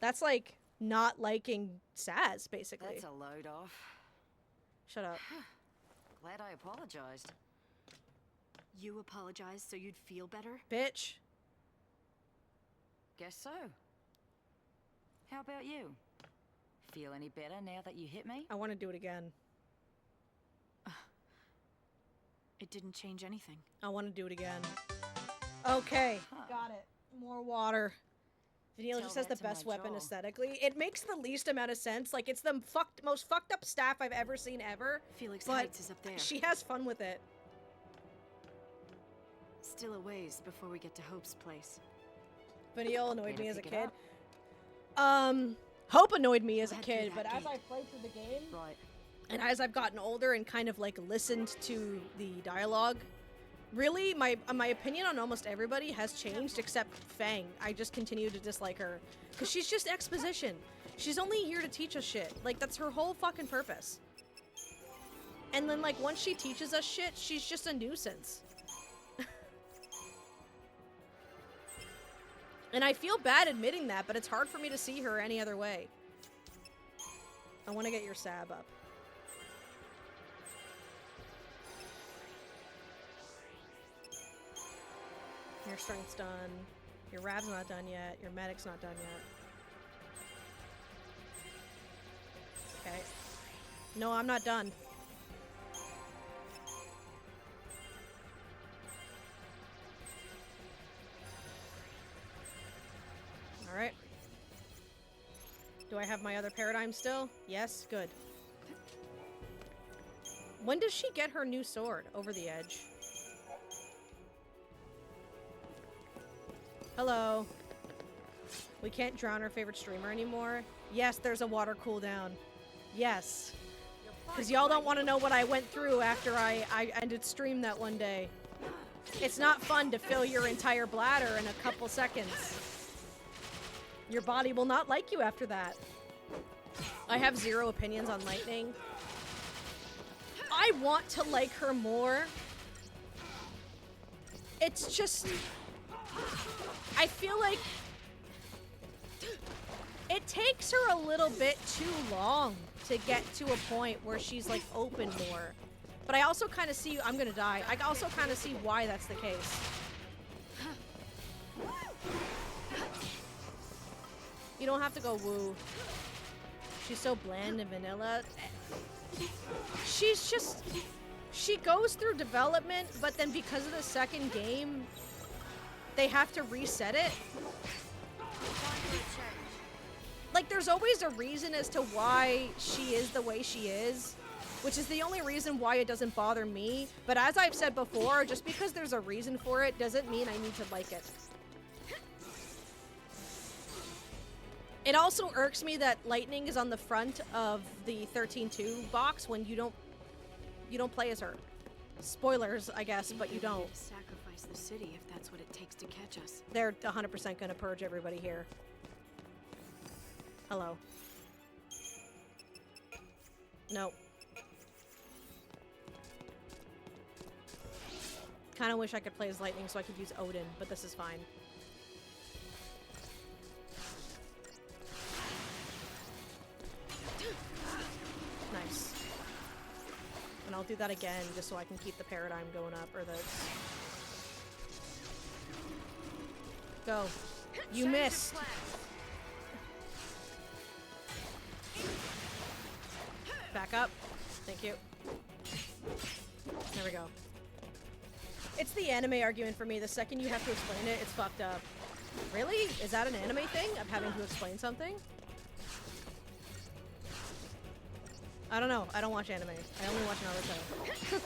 that's like not liking Saz, basically. That's a load off. Shut up. Glad I apologized. You apologized so you'd feel better? Bitch. Guess so. How about you? Feel any better now that you hit me? I want to do it again. It didn't change anything. I want to do it again. Okay. Huh. Got it. More water. Vanille Tell just has the that to my best weapon jaw. aesthetically. It makes the least amount of sense. Like, it's the most fucked up staff I've ever seen ever. Felix But Heights is up there. She has fun with it. Still a ways before we get to Hope's place. Vanille annoyed Better me as a pick it kid. up. Hope annoyed me as a We'll head through kid, that but as gate. I played through the game, Right. and as I've gotten older and kind of like listened to the dialogue, really my opinion on almost everybody has changed except Fang. I just continue to dislike her because she's just exposition. She's only here to teach us shit. Like, that's her whole fucking purpose. And then, like, once she teaches us shit, she's just a nuisance. And I feel bad admitting that, but it's hard for me to see her any other way. I want to get your sab up. Your strength's done. Your Rav's not done yet. Your medic's not done yet. Okay. No, I'm not done. Alright. Do I have my other paradigm still? Yes? Good. When does she get her new sword? Over the edge. Hello. We can't drown our favorite streamer anymore. Yes, there's a water cooldown. Yes. Because y'all don't want to know what I went through after I ended stream that one day. It's not fun to fill your entire bladder in a couple seconds. Your body will not like you after that. I have zero opinions on Lightning. I want to like her more. It's just... I feel like... it takes her a little bit too long to get to a point where she's like open more. But I also kind of see, I'm gonna die. I also kind of see why that's the case. You don't have to go woo. She's so bland and vanilla. She's just, she goes through development, but then because of the second game, they have to reset it. Like, there's always a reason as to why she is the way she is, which is the only reason why it doesn't bother me. But as I've said before, just because there's a reason for it doesn't mean I need to like it. It also irks me that lightning is on the front of the 13-2 box when you don't play as her. Spoilers, I guess, but you don't. Sacrifice the city if that's what it takes to catch us. They're 100% gonna purge everybody here. Hello. Nope. Kind of wish I could play as Lightning so I could use Odin, but this is fine. Nice. And I'll do that again just so I can keep the paradigm going up, or the... Go. You missed. Back up. Thank you. There we go. It's the anime argument for me. The second you have to explain it, it's fucked up. Really? Is that an anime thing? Of having to explain something? I don't know. I don't watch anime. I only watch Naruto.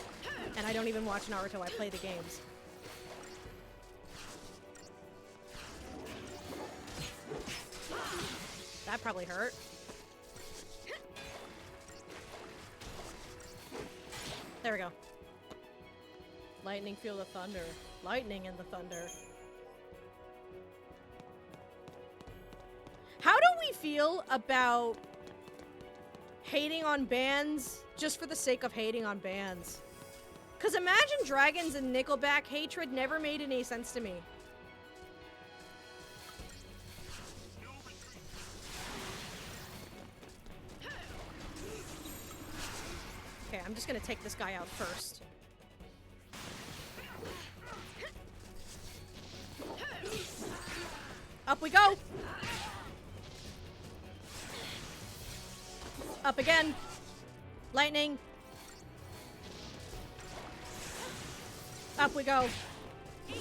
And I don't even watch Naruto. I play the games. That probably hurt. There we go. Lightning, feel the thunder. Lightning and the thunder. How do we feel about hating on bands just for the sake of hating on bands? Because Imagine Dragons and Nickelback hatred never made any sense to me. Okay, I'm just gonna take this guy out first. Up we go! Up again! Lightning! Up we go!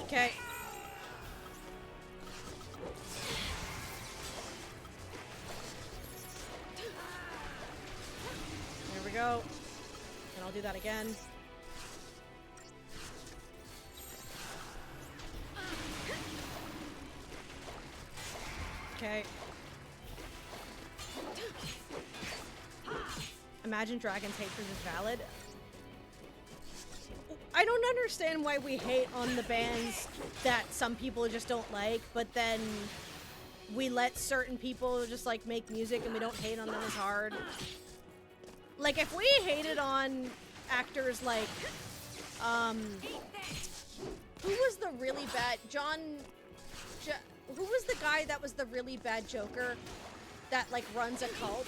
Okay. There we go. And I'll do that again. Okay. Imagine Dragons' hatred is valid. I don't understand why we hate on the bands that some people just don't like, but then we let certain people just like make music and we don't hate on them as hard. Like, if we hated on actors like, who was the really bad, who was the guy that was the really bad Joker that, like, runs a cult?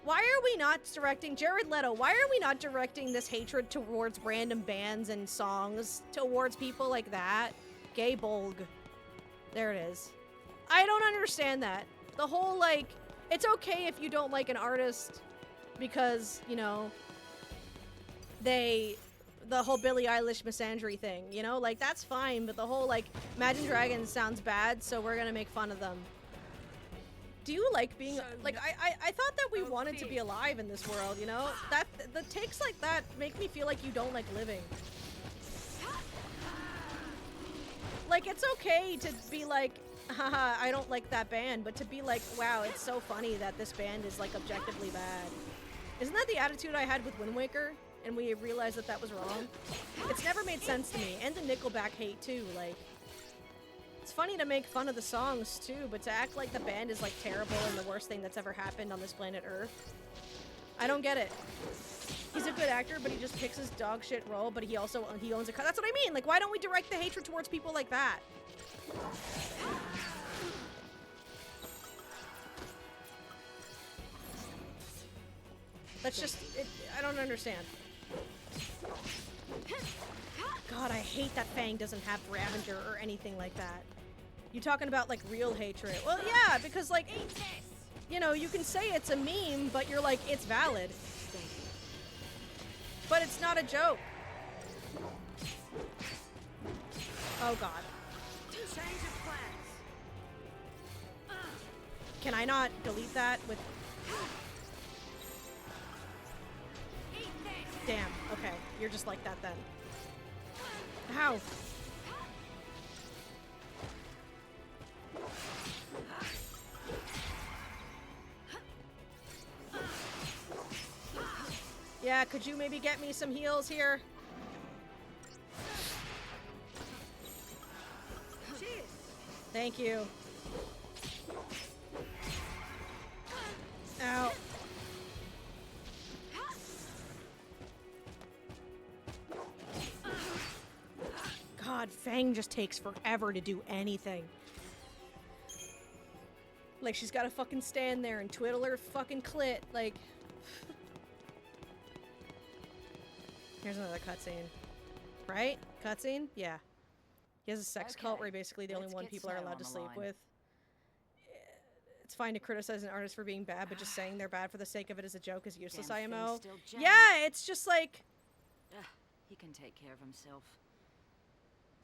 Why are we not directing, Jared Leto, why are we not directing this hatred towards random bands and songs towards people like that? Gay Bolg. There it is. I don't understand that. The whole, like, it's okay if you don't like an artist because, you know, the whole Billie Eilish misandry thing, you know? Like, that's fine, but the whole, like, Imagine Dragons sounds bad, so we're gonna make fun of them. Do you like being, like, I thought that we wanted to be alive in this world, you know? The takes like that make me feel like you don't like living. Like, it's okay to be like, haha, I don't like that band, but to be like, wow, it's so funny that this band is, like, objectively bad. Isn't that the attitude I had with Wind Waker? And we realized that that was wrong? It's never made sense to me. And the Nickelback hate, too. Like, it's funny to make fun of the songs, too, but to act like the band is, like, terrible and the worst thing that's ever happened on this planet Earth. I don't get it. He's a good actor, but he just picks his dog shit role, but he owns a car. That's what I mean. Like, why don't we direct the hatred towards people like that? That's just, I don't understand. God, I hate that Fang doesn't have Ravager or anything like that. You talking about, like, real hatred? Well, yeah, because, like, you know, you can say it's a meme, but you're like, it's valid. But it's not a joke. Oh, God. Can I not delete that with... Damn, okay. You're just like that then. Ow. Yeah, could you maybe get me some heals here? Thank you. Ow. God, Fang just takes forever to do anything. Like, she's gotta fucking stand there and twiddle her fucking clit, like... Here's another cutscene. Right? Cutscene? Yeah. He has a sex cult where basically the only one people are allowed to sleep with. It's fine to criticize an artist for being bad, but just saying they're bad for the sake of it as a joke is useless, IMO. Yeah, it's just like... He can take care of himself.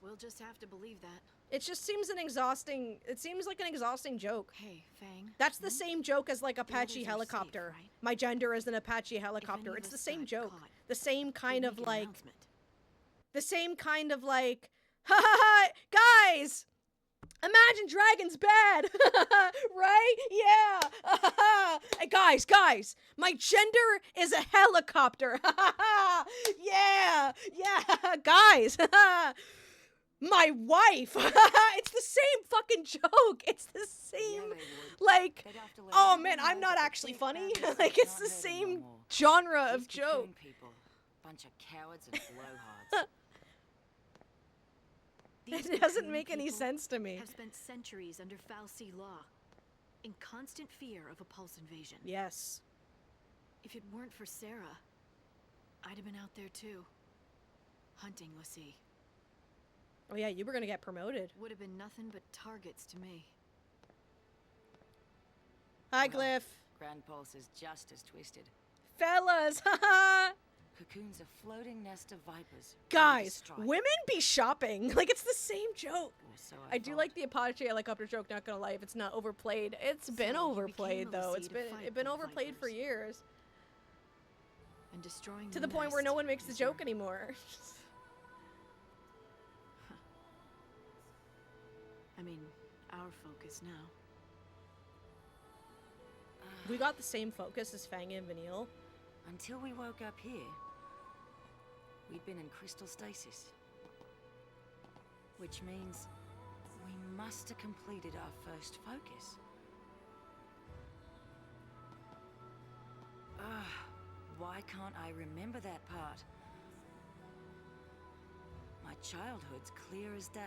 We'll just have to believe that. It just seems an exhausting... It seems like an exhausting joke. Hey, Fang. That's the same joke as, like, Apache Safe, helicopter. right? My gender is an Apache helicopter. It's the same joke. The same kind of, like... The same kind of, like... Ha ha ha! Guys! Imagine Dragons bad! Right? Yeah! Hey, guys! My gender is a helicopter! Yeah! Yeah! Guys! My wife! It's the same fucking joke! It's the same, like... Oh man, I'm not actually funny. Like, it's the same genre of joke. Bunch of cowards and blowhards. It doesn't make any sense to me. Have spent centuries under Foul Sea law, in constant fear of a Pulse invasion. Yes. If it weren't for Sarah, I'd have been out there too, hunting Lassie. Oh yeah, you were gonna get promoted. Would have been nothing but targets to me. Hi, Glyph. Grand Pulse is just as twisted. Fellas, haha! Cocoon's a floating nest of vipers. Guys, women be shopping. Like, it's the same joke. So I do like the Apache helicopter joke, not gonna lie, if it's not overplayed. It's been overplayed, though. It's been overplayed for years. And destroying to the point where no one makes the joke anymore. I mean, our focus now. We got the same focus as Fang and Vanille. Until we woke up here, we'd been in crystal stasis. Which means we must have completed our first focus. Why can't I remember that part? My childhood's clear as day.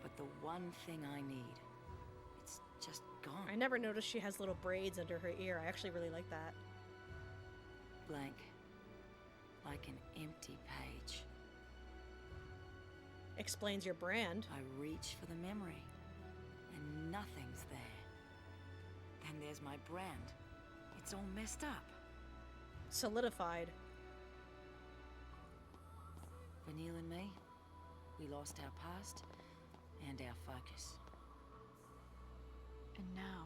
But the one thing I need, it's just gone. I never noticed she has little braids under her ear. I actually really like that. Blank. Like an empty page. Explains your brand. I reach for the memory, and nothing's there. Then there's my brand. It's all messed up. Solidified. Vanille and me, we lost our past and our focus. And now,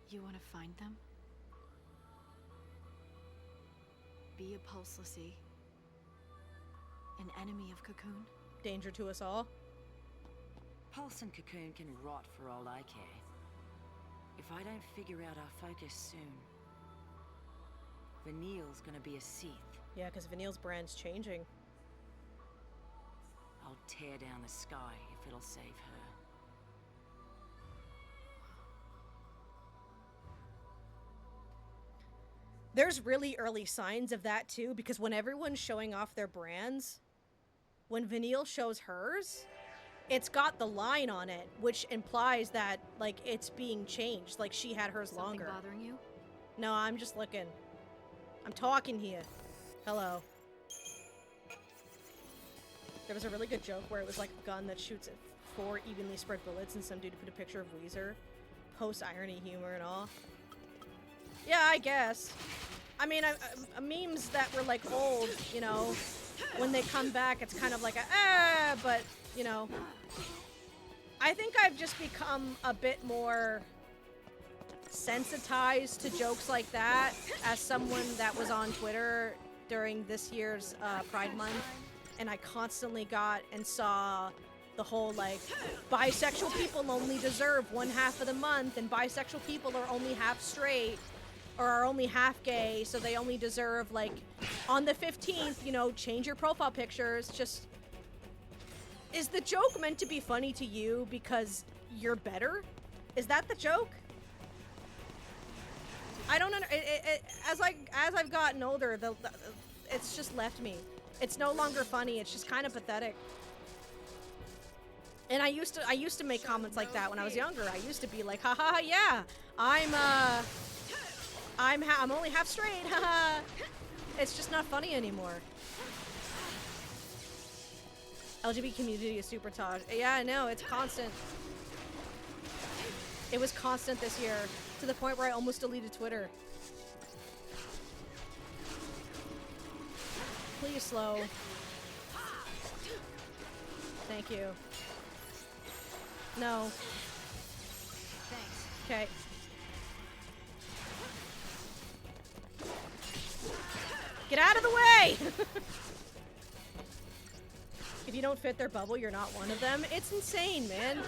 you want to find them? Be a Pulse Lassie. An enemy of Cocoon? Danger to us all. Pulse and Cocoon can rot for all I care. If I don't figure out our focus soon, Vanille's gonna be a Sith. Yeah, because Vanille's brand's changing. I'll tear down the sky if it'll save her. There's really early signs of that too, because when everyone's showing off their brands, when Vanille shows hers, it's got the line on it, which implies that, like, it's being changed. Like, she had hers longer. Something bothering you? No, I'm just looking. I'm talking here. Hello. There was a really good joke where it was like a gun that shoots at 4 evenly spread bullets and some dude put a picture of Weezer. Post-irony humor and all. Yeah, I guess. I mean, memes that were like old, you know, when they come back, it's kind of like but, you know. I think I've just become a bit more sensitized to jokes like that as someone that was on Twitter during this year's Pride Month, and I constantly got and saw the whole like bisexual people only deserve 1/2 of the month, and bisexual people are only half straight or are only half gay, so they only deserve like on the 15th, you know, change your profile pictures. Just, is the joke meant to be funny to you because you're better? Is that the joke? I don't know. As I've gotten older, it's just left me. It's no longer funny. It's just kind of pathetic. And I used to make comments like that when I was younger. I used to be like, haha, yeah, I'm only half straight, haha. It's just not funny anymore. LGBT community is super toxic. Yeah, I know, it's constant. It was constant this year, to the point where I almost deleted Twitter. Please slow. Thank you. No. Thanks. Okay. Get out of the way! If you don't fit their bubble, you're not one of them. It's insane, man.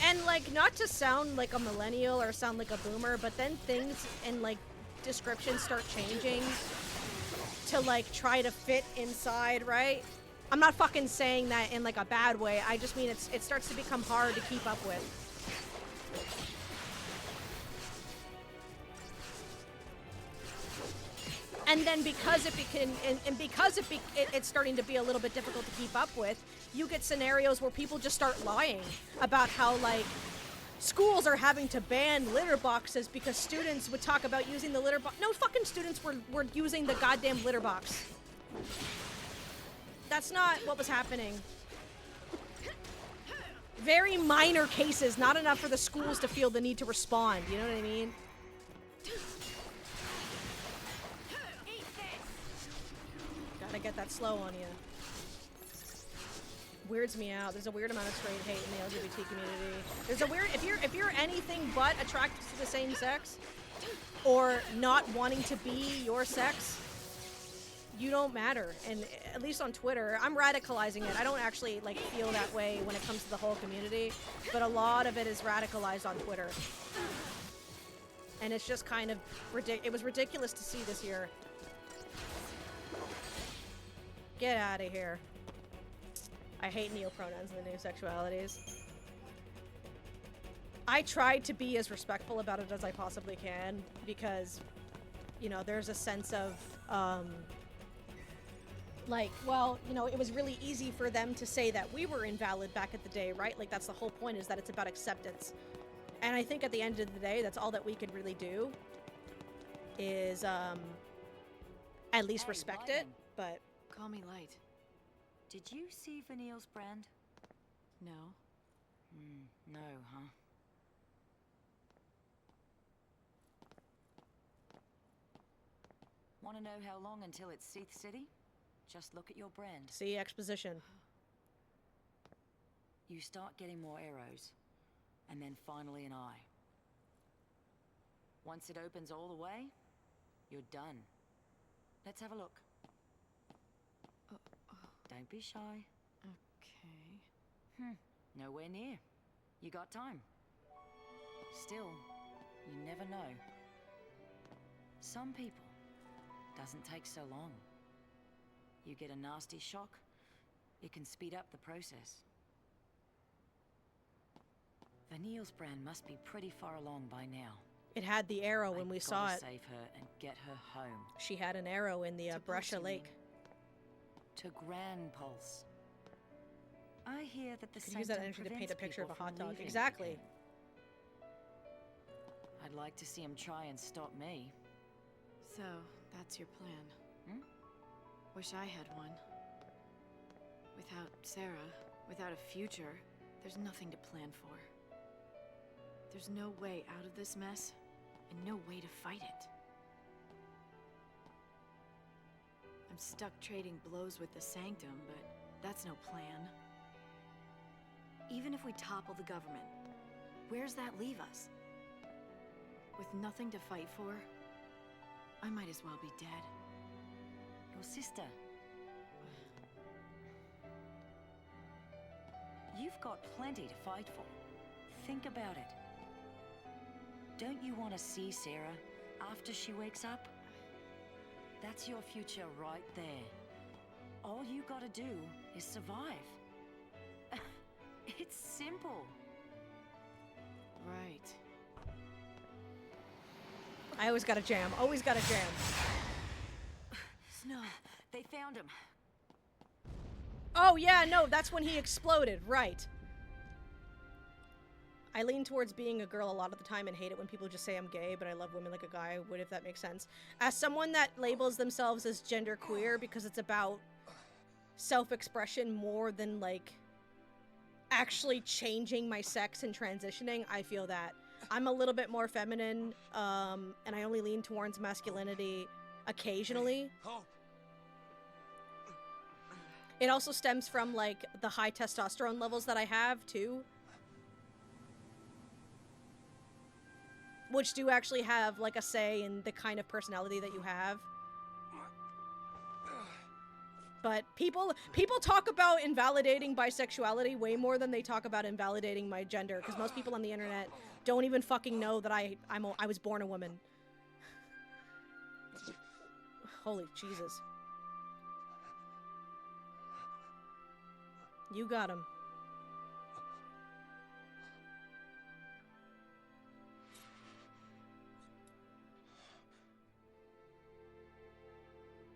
And, like, not to sound like a millennial or sound like a boomer, but then things and, like, descriptions start changing to, like, try to fit inside, right? I'm not fucking saying that in, like, a bad way. I just mean it starts to become hard to keep up with. And then because it's starting to be a little bit difficult to keep up with, you get scenarios where people just start lying about how, like, schools are having to ban litter boxes because students would talk about using the litter box. No fucking students were using the goddamn litter box. That's not what was happening. Very minor cases, not enough for the schools to feel the need to respond, you know what I mean? Gotta get that slow on you. Weirds me out. There's a weird amount of straight hate in the LGBT community. There's a weird, if you're anything but attracted to the same sex, or not wanting to be your sex, you don't matter. And at least on Twitter, I'm radicalizing it. I don't actually like feel that way when it comes to the whole community, but a lot of it is radicalized on Twitter. And it's just kind of it was ridiculous to see this year. Get out of here. I hate neopronouns and the new sexualities. I tried to be as respectful about it as I possibly can because, you know, there's a sense of, like, well, you know, it was really easy for them to say that we were invalid back at the day, right? Like, that's the whole point, is that it's about acceptance. And I think at the end of the day, that's all that we could really do is, at least respect it, but... Call me Light. Did you see Vanille's brand? No. No, huh? Want to know how long until it's Seath City? Just look at your brand. See, exposition. You start getting more arrows, and then finally an eye. Once it opens all the way, you're done. Let's have a look. Don't be shy. Okay. Nowhere near. You got time. Still, you never know. Some people, doesn't take so long. You get a nasty shock, it can speed up the process. Vanille's brand must be pretty far along by now. It had the arrow when we saw it. Save her and get her home. She had an arrow in the Brescia Lake. To Grand Pulse. I hear that the Could use that energy to paint a picture of a hot dog. Exactly. I'd like to see him try and stop me. So, that's your plan. Hmm? Wish I had one. Without Sarah, without a future, there's nothing to plan for. There's no way out of this mess, and no way to fight it. I'm stuck trading blows with the Sanctum, but that's no plan. Even if we topple the government, where's that leave us? With nothing to fight for, I might as well be dead. Your sister. You've got plenty to fight for. Think about it. Don't you want to see Sarah after she wakes up? That's your future right there. All you gotta do is survive. It's simple. Right. I always gotta jam. Always gotta jam. Snow, they found him. Oh, yeah, no, that's when he exploded. Right. I lean towards being a girl a lot of the time and hate it when people just say I'm gay, but I love women like a guy would, if that makes sense. As someone that labels themselves as genderqueer because it's about self-expression more than, like, actually changing my sex and transitioning, I feel that. I'm a little bit more feminine, and I only lean towards masculinity occasionally. It also stems from, like, the high testosterone levels that I have, too. Which do actually have, like, a say in the kind of personality that you have. But people talk about invalidating bisexuality way more than they talk about invalidating my gender, because most people on the internet don't even fucking know that I was born a woman. Holy Jesus. You got him.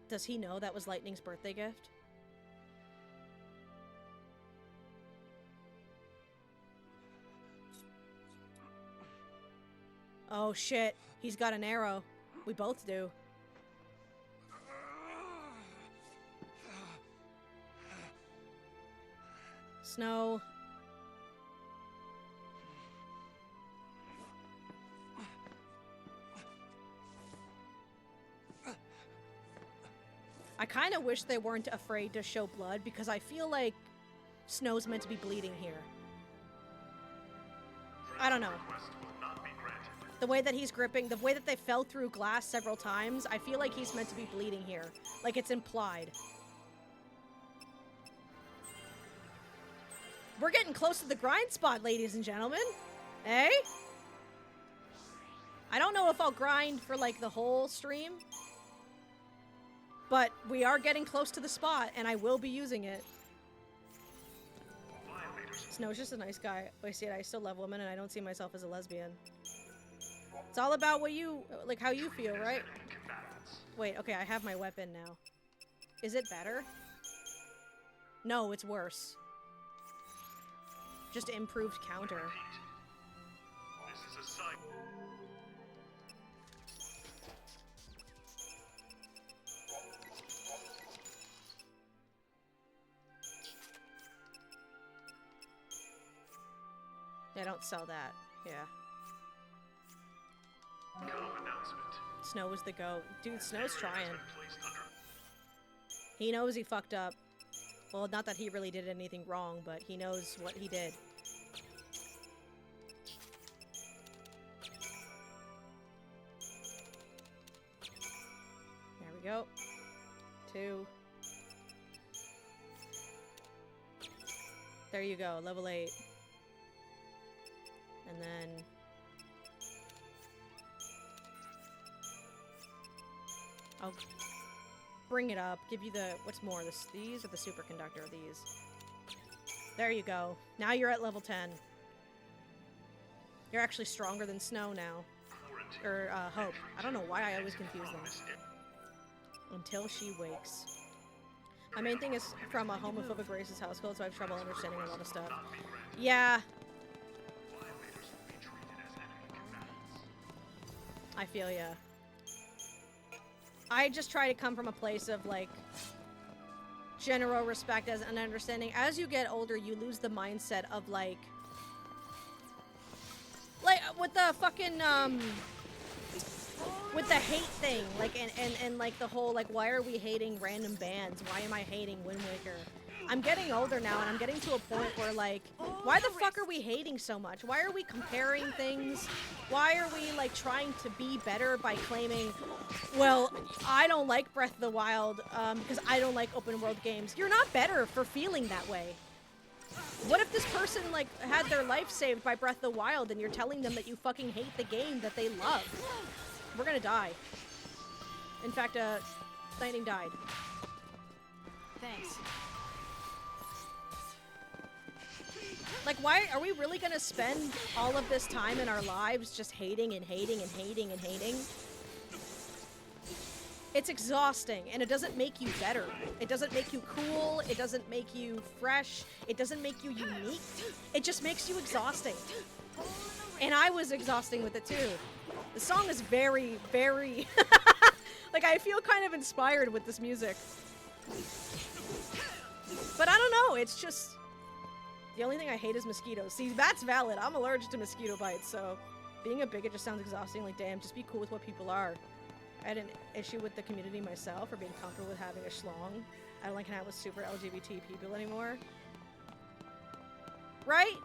Does he know that was Lightning's birthday gift? Oh shit, he's got an arrow. We both do. Snow. I kind of wish they weren't afraid to show blood, because I feel like Snow's meant to be bleeding here. I don't know. The way that he's gripping, the way that they fell through glass several times, I feel like he's meant to be bleeding here. Like it's implied. We're getting close to the grind spot, ladies and gentlemen. Eh? I don't know if I'll grind for, like, the whole stream. But we are getting close to the spot, and I will be using it. Snow's just a nice guy. I see it. I still love women, and I don't see myself as a lesbian. It's all about what you, like, how you feel, right? Wait, okay, I have my weapon now. Is it better? No, it's worse. Just improved counter. This is a sign. They don't sell that. Yeah. Snow was the goat. Dude, Snow's trying. He knows he fucked up. Well, not that he really did anything wrong, but he knows what he did. There we go. 2. There you go, level 8. And then... I'll bring it up, give you the... What's more, these or the superconductor? These. There you go. Now you're at level 10. You're actually stronger than Snow now. Or, Hope. I don't know why I always confuse them. Until she wakes. My main thing is from a homophobic racist household, so I have trouble understanding a lot of stuff. Yeah. I feel ya. I just try to come from a place of, like, general respect as an understanding. As you get older, you lose the mindset of, like, with the fucking, with the hate thing, like, and like, the whole, like, why are we hating random bands? Why am I hating Wind Waker? I'm getting older now, and I'm getting to a point where, like, why the fuck are we hating so much? Why are we comparing things? Why are we, like, trying to be better by claiming, well, I don't like Breath of the Wild, because I don't like open world games. You're not better for feeling that way. What if this person, like, had their life saved by Breath of the Wild, and you're telling them that you fucking hate the game that they love? We're gonna die. In fact, Lightning died. Thanks. Like, why are we really gonna spend all of this time in our lives just hating and hating and hating and hating? It's exhausting, and it doesn't make you better. It doesn't make you cool. It doesn't make you fresh. It doesn't make you unique. It just makes you exhausting. And I was exhausting with it too. The song is very, very... like, I feel kind of inspired with this music. But I don't know, it's just... The only thing I hate is mosquitoes. See, that's valid. I'm allergic to mosquito bites, so... Being a bigot just sounds exhausting. Like, damn, just be cool with what people are. I had an issue with the community myself, or being comfortable with having a schlong. I don't like hanging out with super LGBT people anymore. Right?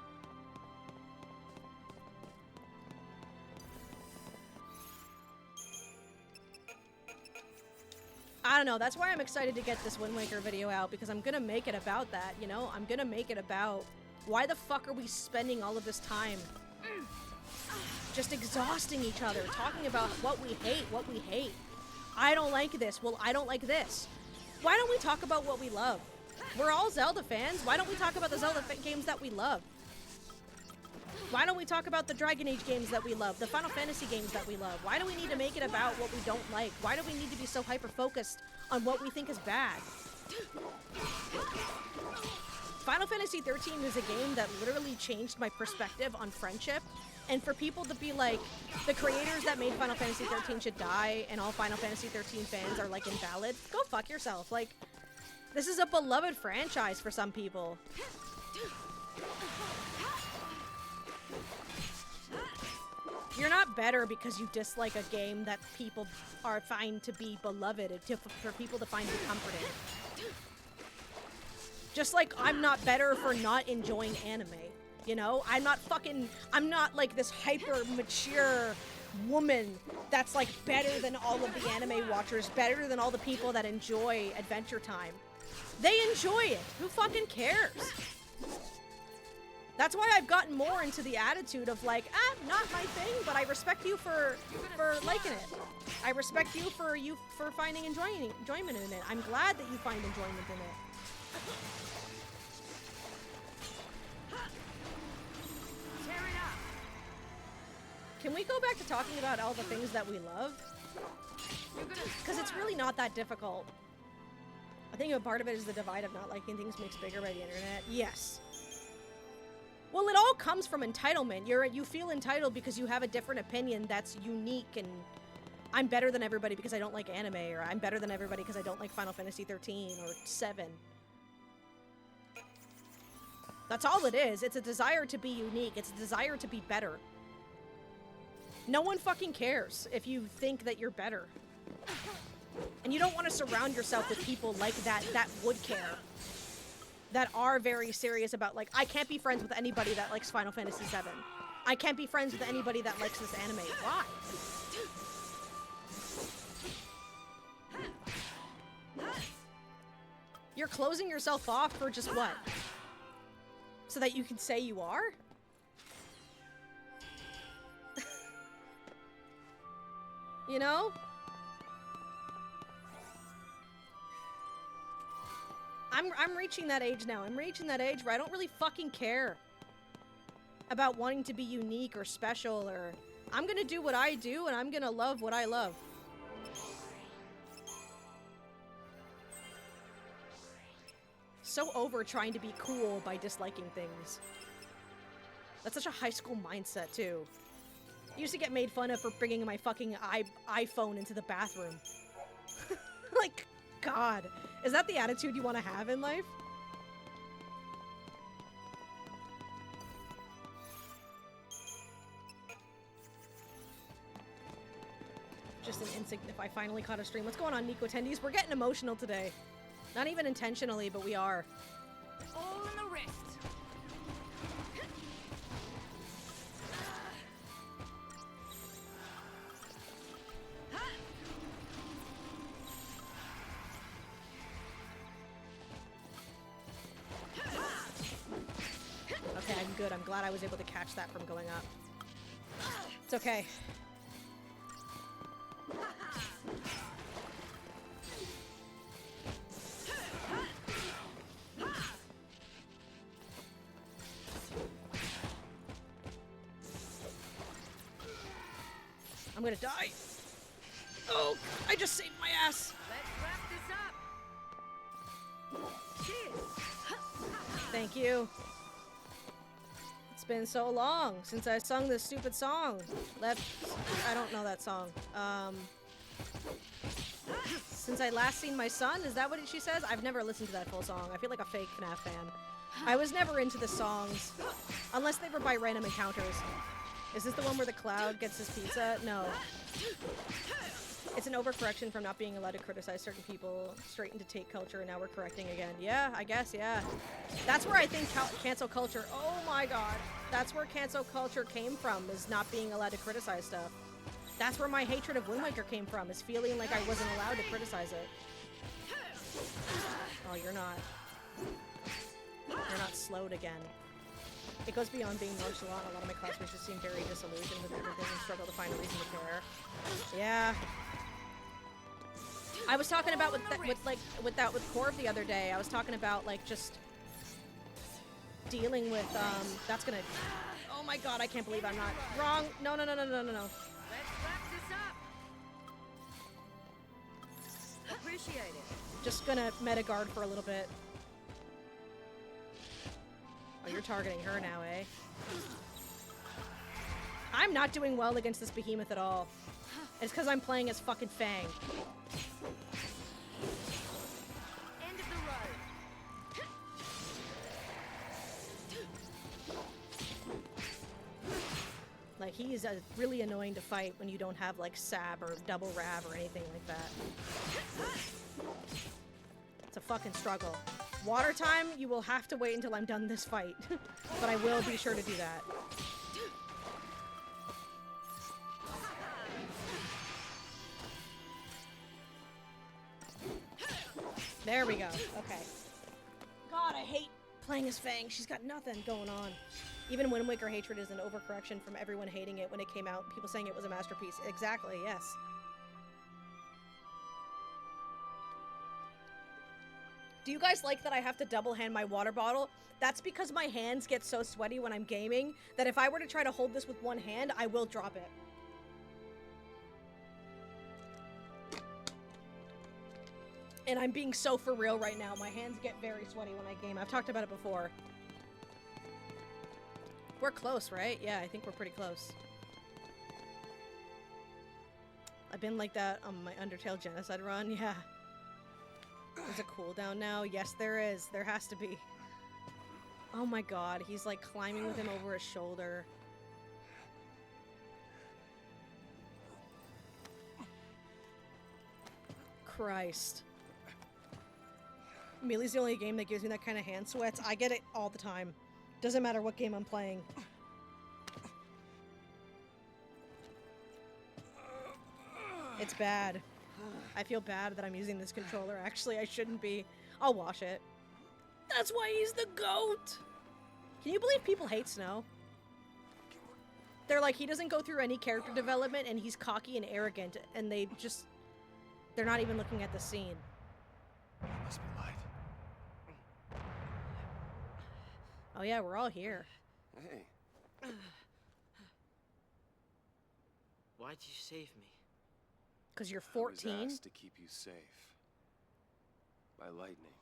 I don't know, that's why I'm excited to get this Wind Waker video out, because I'm gonna make it about that, you know? I'm gonna make it about why the fuck are we spending all of this time just exhausting each other, talking about what we hate. I don't like this. Well, I don't like this. Why don't we talk about what we love? We're all Zelda fans. Why don't we talk about the Zelda games that we love? Why don't we talk about the Dragon Age games that we love, the Final Fantasy games that we love? Why do we need to make it about what we don't like? Why do we need to be so hyper-focused on what we think is bad? Final Fantasy 13 is a game that literally changed my perspective on friendship. And for people to be like, the creators that made Final Fantasy 13 should die, and all Final Fantasy 13 fans are, like, invalid, go fuck yourself. Like, this is a beloved franchise for some people. You're not better because you dislike a game that people are find to be beloved, for people to find you comforting. Just like I'm not better for not enjoying anime. You know, I'm not like this hyper mature woman that's like better than all of the anime watchers, better than all the people that enjoy Adventure Time. They enjoy it. Who fucking cares? That's why I've gotten more into the attitude of like, not my thing, but I respect you for liking it. I respect you for finding enjoyment in it. I'm glad that you find enjoyment in it. Can we go back to talking about all the things that we love? Because it's really not that difficult. I think a part of it is the divide of not liking things mixed bigger by the internet. Yes. Well, it all comes from entitlement. You feel entitled because you have a different opinion that's unique, and I'm better than everybody because I don't like anime, or I'm better than everybody because I don't like Final Fantasy 13 or 7. That's all it is. It's a desire to be unique. It's a desire to be better. No one fucking cares if you think that you're better. And you don't want to surround yourself with people like that would care. That are very serious about, like, I can't be friends with anybody that likes Final Fantasy 7. I can't be friends with anybody that likes this anime. Why? You're closing yourself off for just what? So that you can say you are? You know? I'm reaching that age now. I'm reaching that age where I don't really fucking care about wanting to be unique or special, or I'm gonna do what I do and I'm gonna love what I love. So over trying to be cool by disliking things. That's such a high school mindset too. I used to get made fun of for bringing my fucking iPhone into the bathroom. Like, God. Is that the attitude you want to have in life? Just an instinct if I finally caught a stream. What's going on, Nico attendees? We're getting emotional today. Not even intentionally, but we are. All in the wrist. Okay, I'm good. I'm glad I was able to catch that from going up. It's okay. I'm gonna die. Oh, I just saved my ass. Let's wrap this up. Cheers. Thank you. It's been so long since I sung this stupid song. I don't know that song. Since I last seen my son, is that what she says? I've never listened to that full song. I feel like a fake FNAF fan. I was never into the songs, unless they were by random encounters. Is this the one where the cloud gets his pizza? No. It's an overcorrection from not being allowed to criticize certain people straight into take culture, and now we're correcting again. Yeah, I guess, yeah. That's where I think cancel culture, oh my god. That's where cancel culture came from, is not being allowed to criticize stuff. That's where my hatred of Wind Waker came from, is feeling like I wasn't allowed to criticize it. Oh, you're not. You're not slowed again. It goes beyond being nonchalant. A lot of my classmates just seem very disillusioned with everything and struggle to find a reason to care. Yeah. I was talking about with Corv the other day. I was talking about like just dealing with that's gonna. Oh my god! I can't believe I'm not wrong. No. Let's wrap this up. Appreciate it. Just gonna meta guard for a little bit. Oh, you're targeting her now, eh? I'm not doing well against this behemoth at all. It's because I'm playing as fucking Fang. End of the road. Like, he's really annoying to fight when you don't have, like, Sab or Double Rav or anything like that. It's a fucking struggle. Water time, you will have to wait until I'm done this fight. But I will be sure to do that. There we go. Okay. God, I hate playing as Fang. She's got nothing going on. Even Wind Waker hatred is an overcorrection from everyone hating it when it came out. People saying it was a masterpiece. Exactly, yes. Do you guys like that I have to double hand my water bottle? That's because my hands get so sweaty when I'm gaming that if I were to try to hold this with one hand, I will drop it. And I'm being so for real right now. My hands get very sweaty when I game. I've talked about it before. We're close, right? Yeah, I think we're pretty close. I've been like that on my Undertale Genocide run, yeah. There's a cooldown now? Yes, there is. There has to be. Oh my god, he's like climbing with him over his shoulder. Christ. Melee's the only game that gives me that kind of hand sweats. I get it all the time. Doesn't matter what game I'm playing. It's bad. I feel bad that I'm using this controller. Actually, I shouldn't be. I'll wash it. That's why he's the GOAT! Can you believe people hate Snow? They're like, he doesn't go through any character development and he's cocky and arrogant, and they're not even looking at the scene. It must be light. Oh yeah, we're all here. Hey. Why'd you save me? Because you're I 14? was asked to keep you safe. By lightning.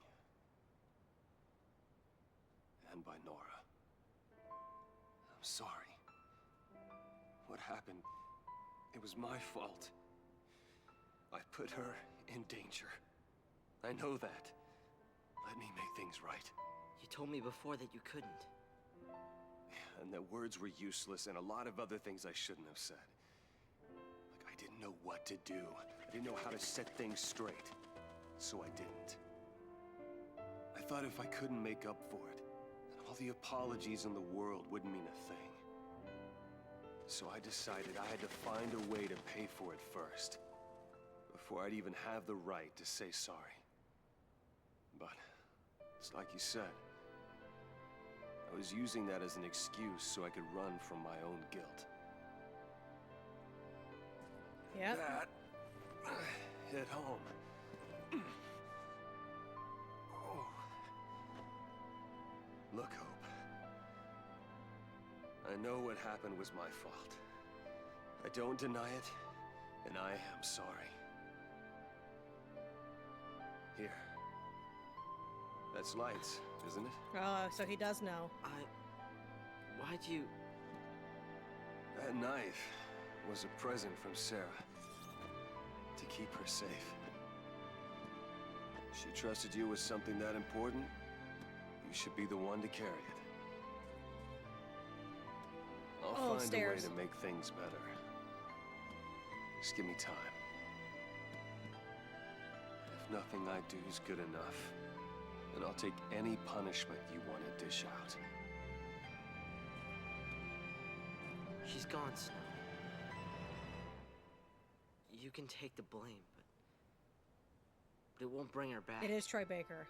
And by Nora. I'm sorry. What happened, it was my fault. I put her in danger. I know that. Let me make things right. You told me before that you couldn't. And that words were useless and a lot of other things I shouldn't have said. Like I didn't know what to do. I didn't know how to set things straight. So I didn't. I thought if I couldn't make up for it, then all the apologies in the world wouldn't mean a thing. So I decided I had to find a way to pay for it first, before I'd even have the right to say sorry. But, it's like you said, I was using that as an excuse so I could run from my own guilt. Yep. That hit home. Oh. Look, Hope. I know what happened was my fault. I don't deny it, and I am sorry. Here. That's lights, isn't it? Oh, so he does know. Why'd you... That knife was a present from Sarah. To keep her safe. She trusted you with something that important. You should be the one to carry it. I'll find a way to make things better. Just give me time. If nothing I do is good enough, then I'll take any punishment you want to dish out. She's gone, Snow. You can take the blame, but it won't bring her back. It is Troy Baker.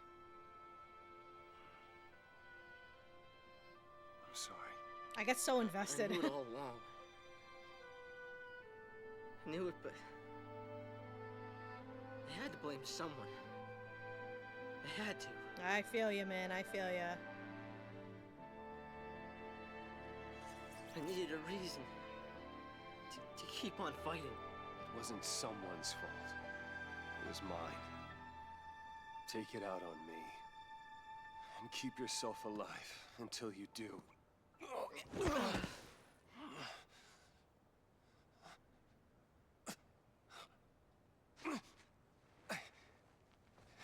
I'm sorry. I get so invested. I knew it all along. I knew it, but I had to blame someone. I had to. I feel you, man. I feel you. I needed a reason to keep on fighting. It wasn't someone's fault. It was mine. Take it out on me. And keep yourself alive until you do. I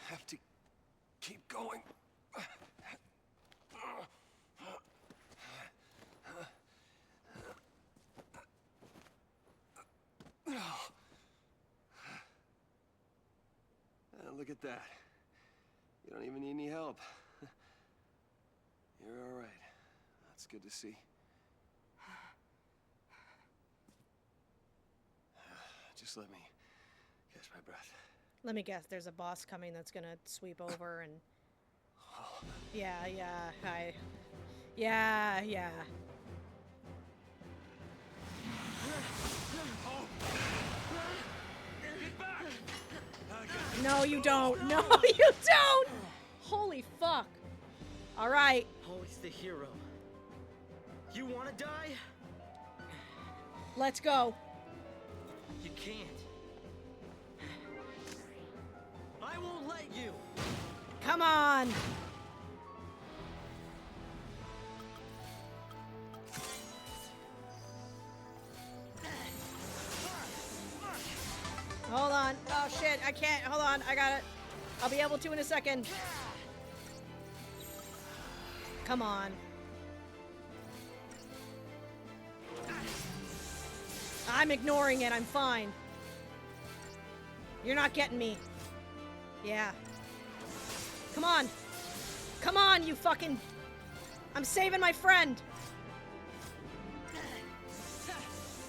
have to keep going. Look at that. You don't even need any help. You're all right. That's good to see. Just let me catch my breath. Let me guess. There's a boss coming that's gonna sweep over and... Yeah. No, you don't. No, you don't. Holy fuck. All right. Always the hero. You want to die? Let's go. You can't. I won't let you. Come on. Hold on. Oh shit, I can't. Hold on, I got it. I'll be able to in a second. Come on. I'm ignoring it, I'm fine. You're not getting me. Yeah. Come on. Come on, you fucking... I'm saving my friend.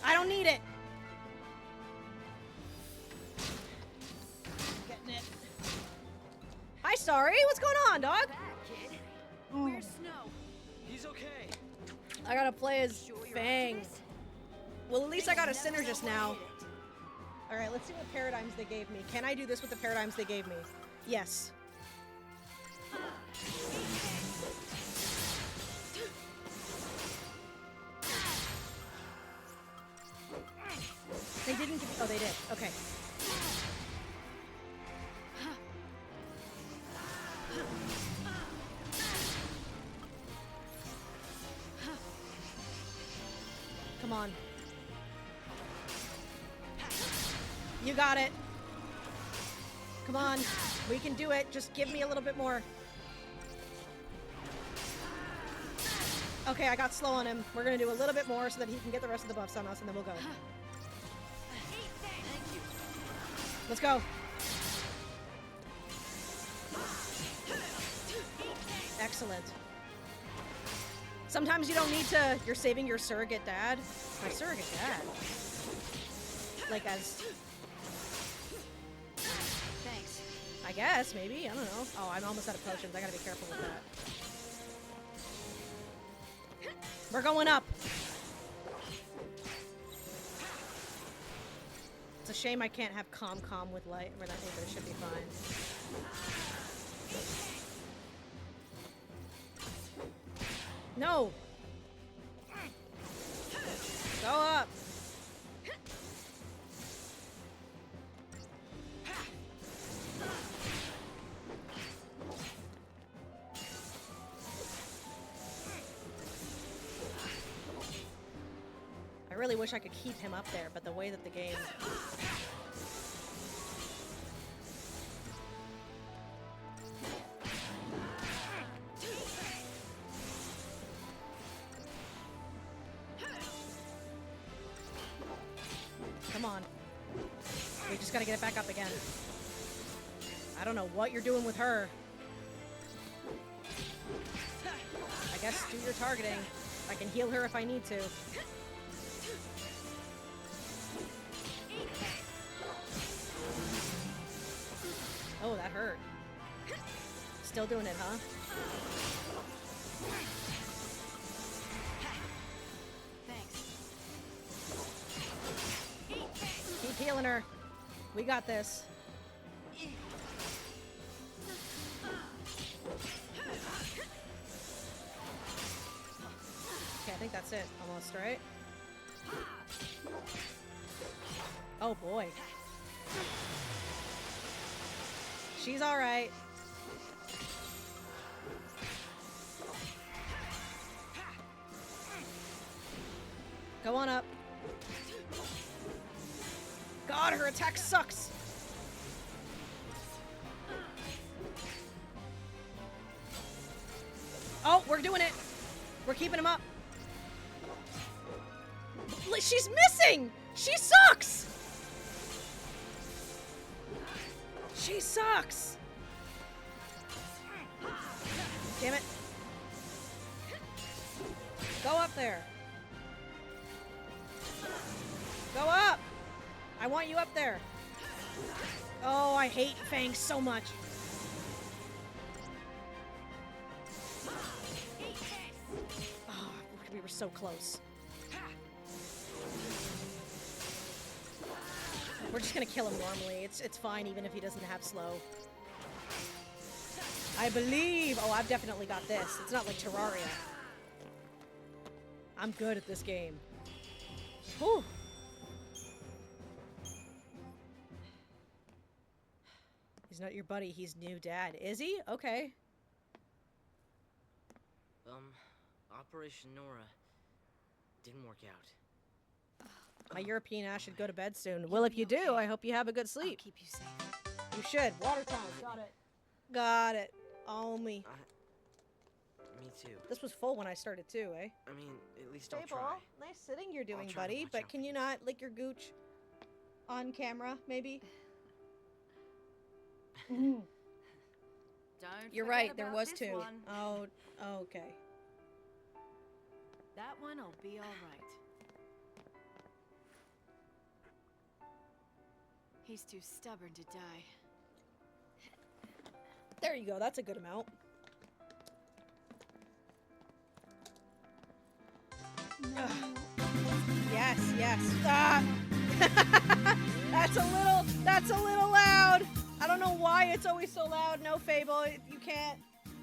I don't need it. Getting it. Hi, Starry. What's going on, dog? Where's Snow? He's okay. I gotta play as Fang. Well, at least I got a synergist now. Alright, let's see what paradigms they gave me. Can I do this with the paradigms they gave me? Yes. They didn't give... Oh, they did. Okay. Come on. You got it. Come on. We can do it. Just give me a little bit more. Okay, I got slow on him. We're gonna do a little bit more so that he can get the rest of the buffs on us, and then we'll go. Let's go. Excellent. Sometimes you don't need to... You're saving your surrogate dad. My surrogate dad. Like as... Thanks. I guess, maybe. I don't know. Oh, I'm almost out of potions. I gotta be careful with that. We're going up. It's a shame I can't have calm with light, but I think it should be fine. No! Go up! I really wish I could keep him up there, but the way that the game... Come on. We just gotta get it back up again. I don't know what you're doing with her. I guess do your targeting. I can heal her if I need to. Oh, that hurt. Still doing it, huh? Keep healing her. We got this. Okay, I think that's it. Almost, right? Oh boy. She's alright. Go on up. God, her attack sucks! Oh, we're doing it! We're keeping him up. She's missing! She sucks! She sucks! Damn it. Go up there. Go up! I want you up there. Oh, I hate Fangs so much. Oh, we were so close. We're just gonna kill him normally. It's fine even if he doesn't have slow. I believe... Oh, I've definitely got this. It's not like Terraria. I'm good at this game. Whew. He's not your buddy, he's new dad. Is he? Okay. Operation Nora didn't work out. My European ass should go to bed soon. Well, if you do, I hope you have a good sleep. I'll keep you safe. You should. Water time. Got it. Got it. Oh, me. Me too. This was full when I started too, eh? I mean, at least I'll Hey, try. Ball. Nice sitting you're doing, try to buddy. watch But out can for you this. not lick your gooch on camera, maybe? Don't You're forget right. There about was this two. one. Oh, okay. That one'll be all right. He's too stubborn to die. There you go. That's a good amount. No. Yes, yes. Ah! That's a little loud. I don't know why it's always so loud. No, Fable, you can't.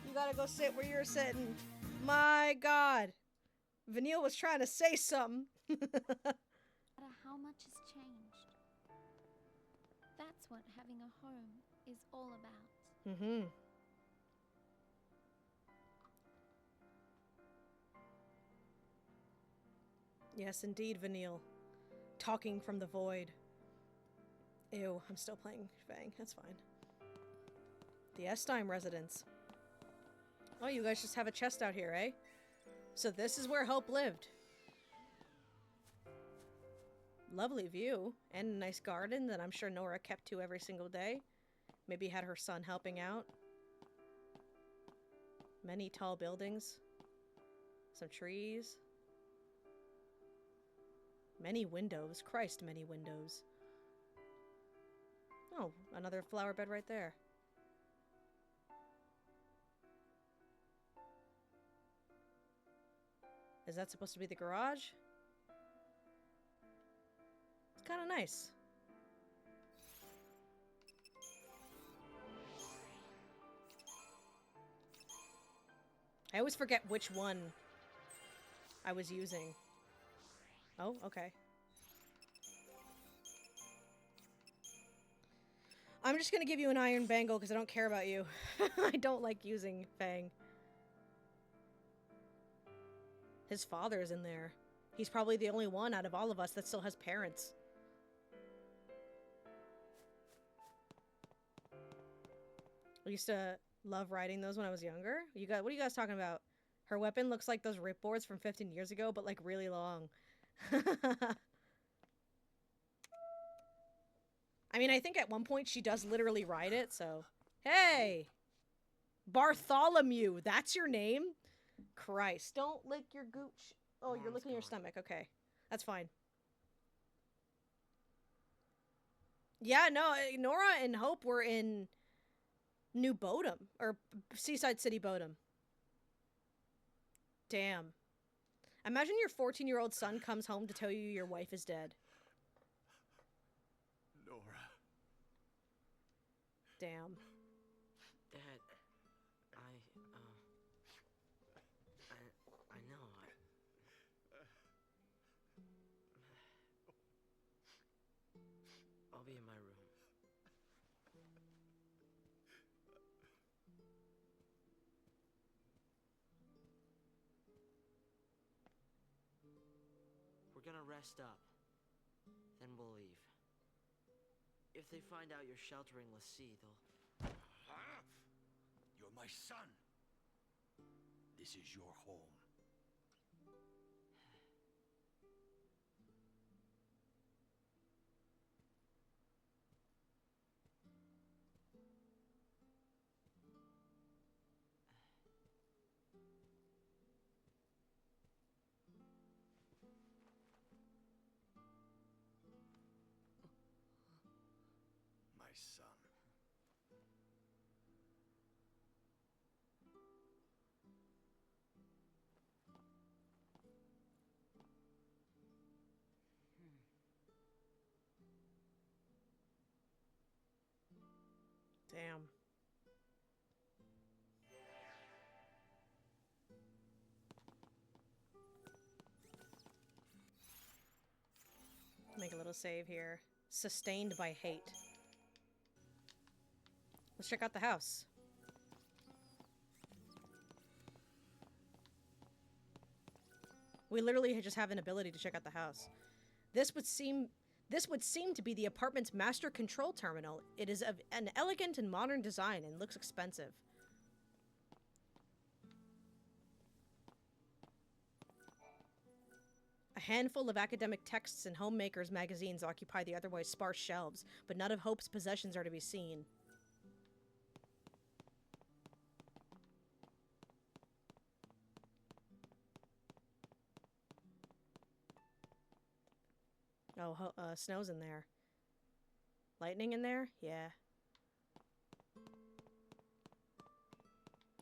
You gotta go sit where you're sitting. My God. Vanille was trying to say something. No matter how much has changed. That's what having a home is all about. Mm-hmm. Yes, indeed, Vanille. Talking from the void. Ew, I'm still playing Fang. That's fine. The Estime residence. Oh, you guys just have a chest out here, eh? So this is where Hope lived. Lovely view. And a nice garden that I'm sure Nora kept to every single day. Maybe had her son helping out. Many tall buildings. Some trees. Many windows. Christ, many windows. Oh, another flower bed right there. Is that supposed to be the garage? It's kind of nice. I always forget which one I was using. Oh, okay. I'm just gonna give you an iron bangle because I don't care about you. I don't like using Fang. His father's in there. He's probably the only one out of all of us that still has parents. I used to love riding those when I was younger. You guys, what are you guys talking about? Her weapon looks like those ripboards from 15 years ago, but like really long. I mean, I think at one point she does literally ride it, so... Hey! Bartholomew, that's your name? Christ, don't lick your gooch. Oh, you're licking your stomach, okay. That's fine. Yeah, no, Nora and Hope were in New Bodom, or Seaside City Bodom. Damn. Imagine your 14-year-old son comes home to tell you your wife is dead. Nora. Damn. Dad, I know, I'll be in my room. We're gonna rest up. Then we'll leave. If they find out you're sheltering Lassie, they'll... You're my son. This is your home. My son. Damn. Make a little save here. Sustained by hate. Let's check out the house. We literally just have an ability to check out the house. This would seem to be the apartment's master control terminal. It is of an elegant and modern design and looks expensive. A handful of academic texts and homemakers' magazines occupy the otherwise sparse shelves, but none of Hope's possessions are to be seen. Oh, snow's in there. Lightning in there? Yeah.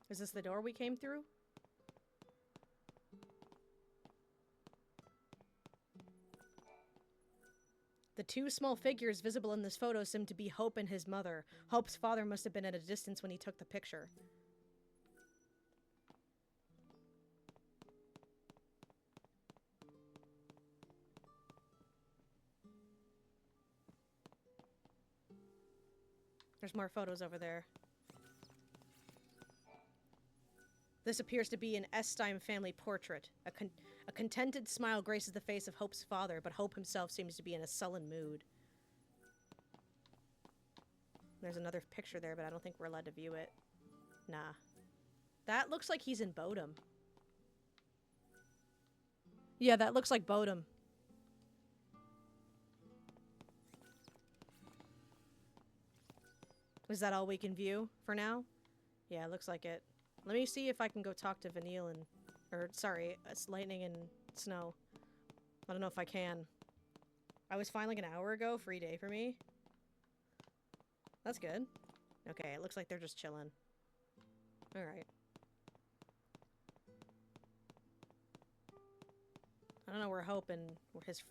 Is this the door we came through? The two small figures visible in this photo seem to be Hope and his mother. Hope's father must have been at a distance when he took the picture. There's more photos over there. This appears to be an Estime family portrait. A contented smile graces the face of Hope's father, but Hope himself seems to be in a sullen mood. There's another picture there, but I don't think we're allowed to view it. Nah. That looks like he's in Bodum. Yeah, that looks like Bodum. Is that all we can view for now? Yeah, it looks like it. Let me see if I can go talk to Vanille and... Or, sorry, it's Lightning and Snow. I don't know if I can. I was fine like an hour ago. Free day for me. That's good. Okay, it looks like they're just chilling. Alright. I don't know where Hope and where his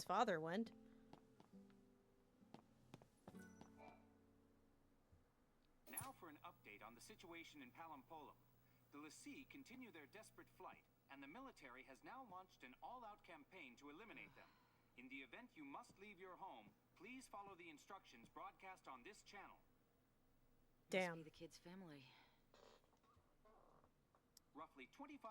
father went. Now for an update on the situation in Palampolum. The Lassie continue their desperate flight, and the military has now launched an all-out campaign to eliminate them. In the event you must leave your home, please follow the instructions broadcast on this channel. Damn. Must be the kid's family. Roughly 2,500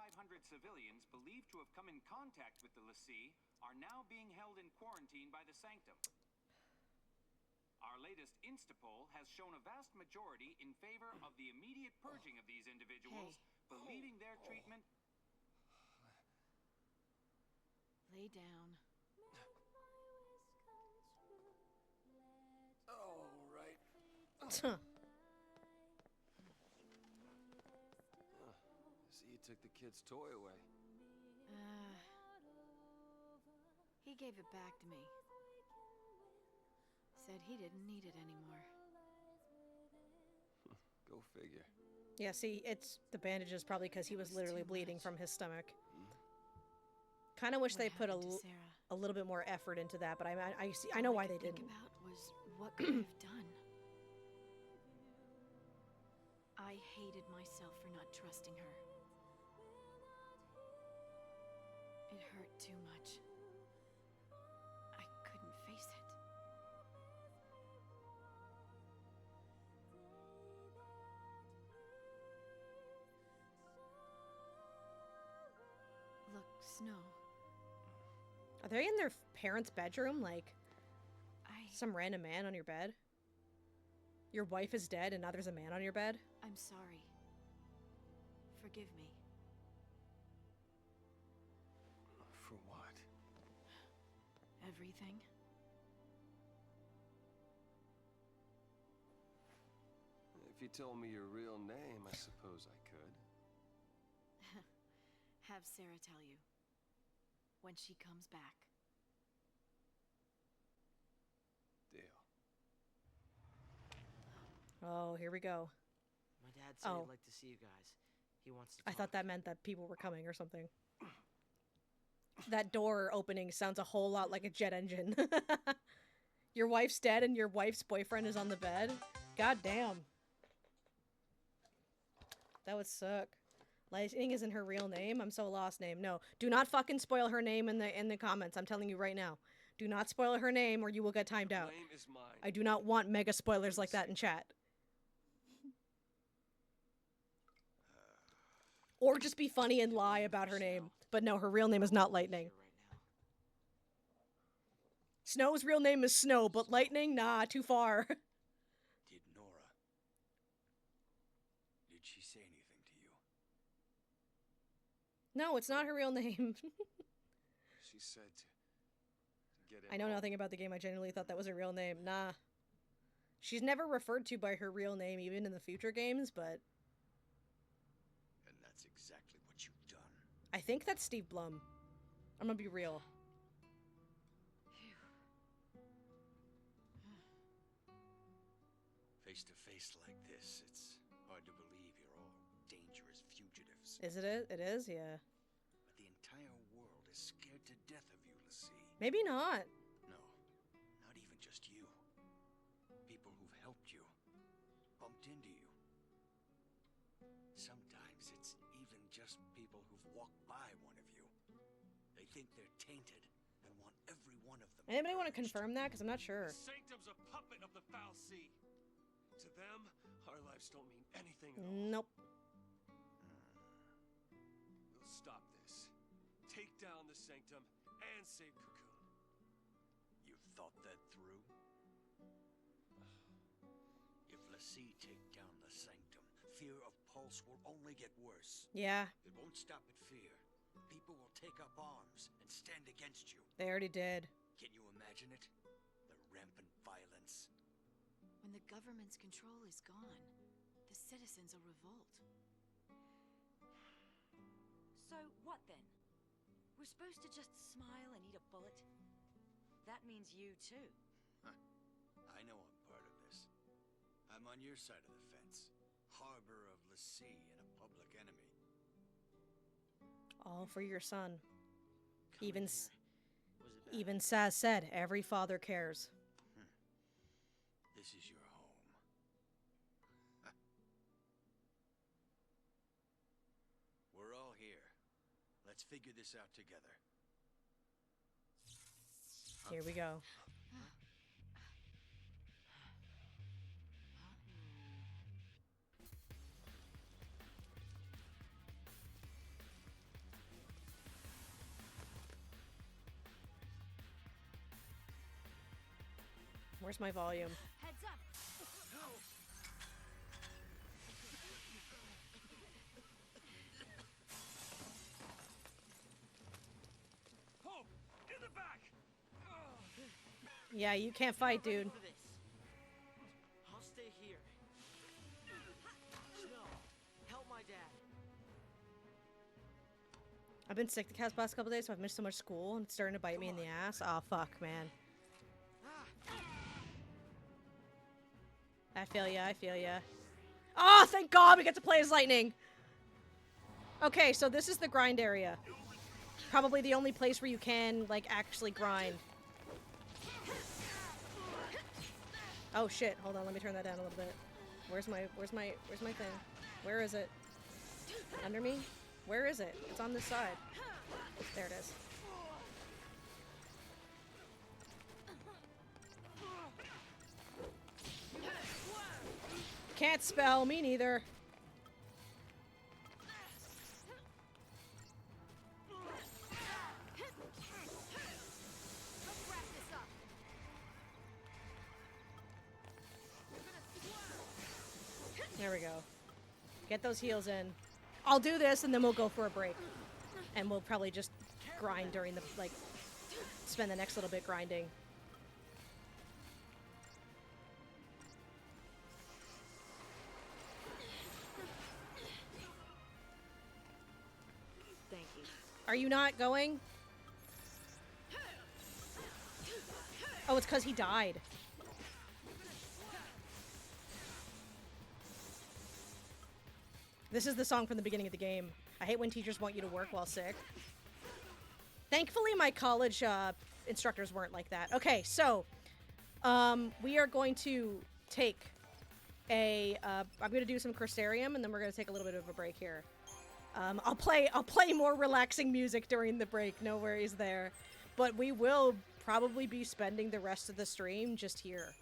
civilians believed to have come in contact with the Lassie are now being held in quarantine by the Sanctum. Our latest Instapoll has shown a vast majority in favor of the immediate purging of these individuals, believing their treatment... Lay down. All right. See, you took the kid's toy away. He gave it back to me. Said he didn't need it anymore. Go figure. Yeah, see, it's the bandages probably because he was literally bleeding from his stomach. Kind of wish they put a little bit more effort into that, but I know why they didn't. About was what could I have done. I hated myself for not trusting her. It hurt too much. I couldn't face it. Look, Snow. Are they in their parents' bedroom? Like, some random man on your bed? Your wife is dead and now there's a man on your bed? I'm sorry. Forgive me. For what? Everything. If you told me your real name, I suppose I could. Have Sarah tell you. When she comes back. Deal. Oh, here we go. My dad said he'd like to see you guys. He wants to talk. I thought that meant that people were coming or something. That door opening sounds a whole lot like a jet engine. Your wife's dead and your wife's boyfriend is on the bed? God damn. That would suck. Lightning isn't her real name. I'm so lost name. No. Do not fucking spoil her name in the comments. I'm telling you right now. Do not spoil her name or you will get timed out. Name is mine. I do not want mega spoilers like that in chat. Or just be funny and lie about her name. But no, her real name is not Lightning. Snow's real name is Snow, but Lightning? Nah, too far. Did Nora... Did she say anything to you? No, it's not her real name. She said to get I know nothing about the game. I genuinely thought that was her real name. Nah. She's never referred to by her real name, even in the future games, but... And that's exactly what you've done. I think that's Steve Blum. I'm gonna be real. Face to face like this, it's hard to believe you're all dangerous fugitives. Is it? It is? Yeah. But the entire world is scared to death of you, Lassie. Maybe not. No, not even just you. People who've helped you, bumped into you. Sometimes it's even just people who've walked by one of you. They think they're tainted and want every one of them. Anybody want to confirm that? Because I'm not sure. The Sanctum's a puppet of the Foul Sea. To them, our lives don't mean anything at all. Nope. We'll stop this. Take down the Sanctum and save Cocoon. You've thought that through? If l'Cie take down the sanctum, fear of Pulse will only get worse. Yeah. It won't stop at fear. People will take up arms and stand against you. They already did. Can you imagine it? The rampant violence. When the government's control is gone, the citizens will revolt. So what then? We're supposed to just smile and eat a bullet? That means you too. I know I'm part of this. I'm on your side of the fence. Harbor of l'Cie and a public enemy. All for your son. Coming Even here, was it bad? even Saz said, every father cares. This is your home. We're all here. Let's figure this out together. Here we go. Where's my volume? Heads up! Hope! In the back! Yeah, you can't fight, Ready dude. for this. I'll stay here. Snow, help my dad. I've been sick the past couple days, so I've missed so much school, and it's starting to bite me in the ass. Oh, fuck, man. I feel ya, I feel ya. Oh, thank God we get to play as Lightning! Okay, so this is the grind area. Probably the only place where you can, like, actually grind. Oh, shit. Hold on, let me turn that down a little bit. Where's my thing? Where is it? Under me? Where is it? It's on this side. There it is. Can't spell, me neither. There we go. Get those heals in. I'll do this and then we'll go for a break. And we'll probably just grind during the, like, spend the next little bit grinding. Thank you. Are you not going? Oh, it's because he died. This is the song from the beginning of the game. I hate when teachers want you to work while sick. Thankfully, my college instructors weren't like that. Okay, so we are going to take a. I'm going to do some Crystarium, and then we're going to take a little bit of a break here. I'll play more relaxing music during the break. No worries there. But we will probably be spending the rest of the stream just here.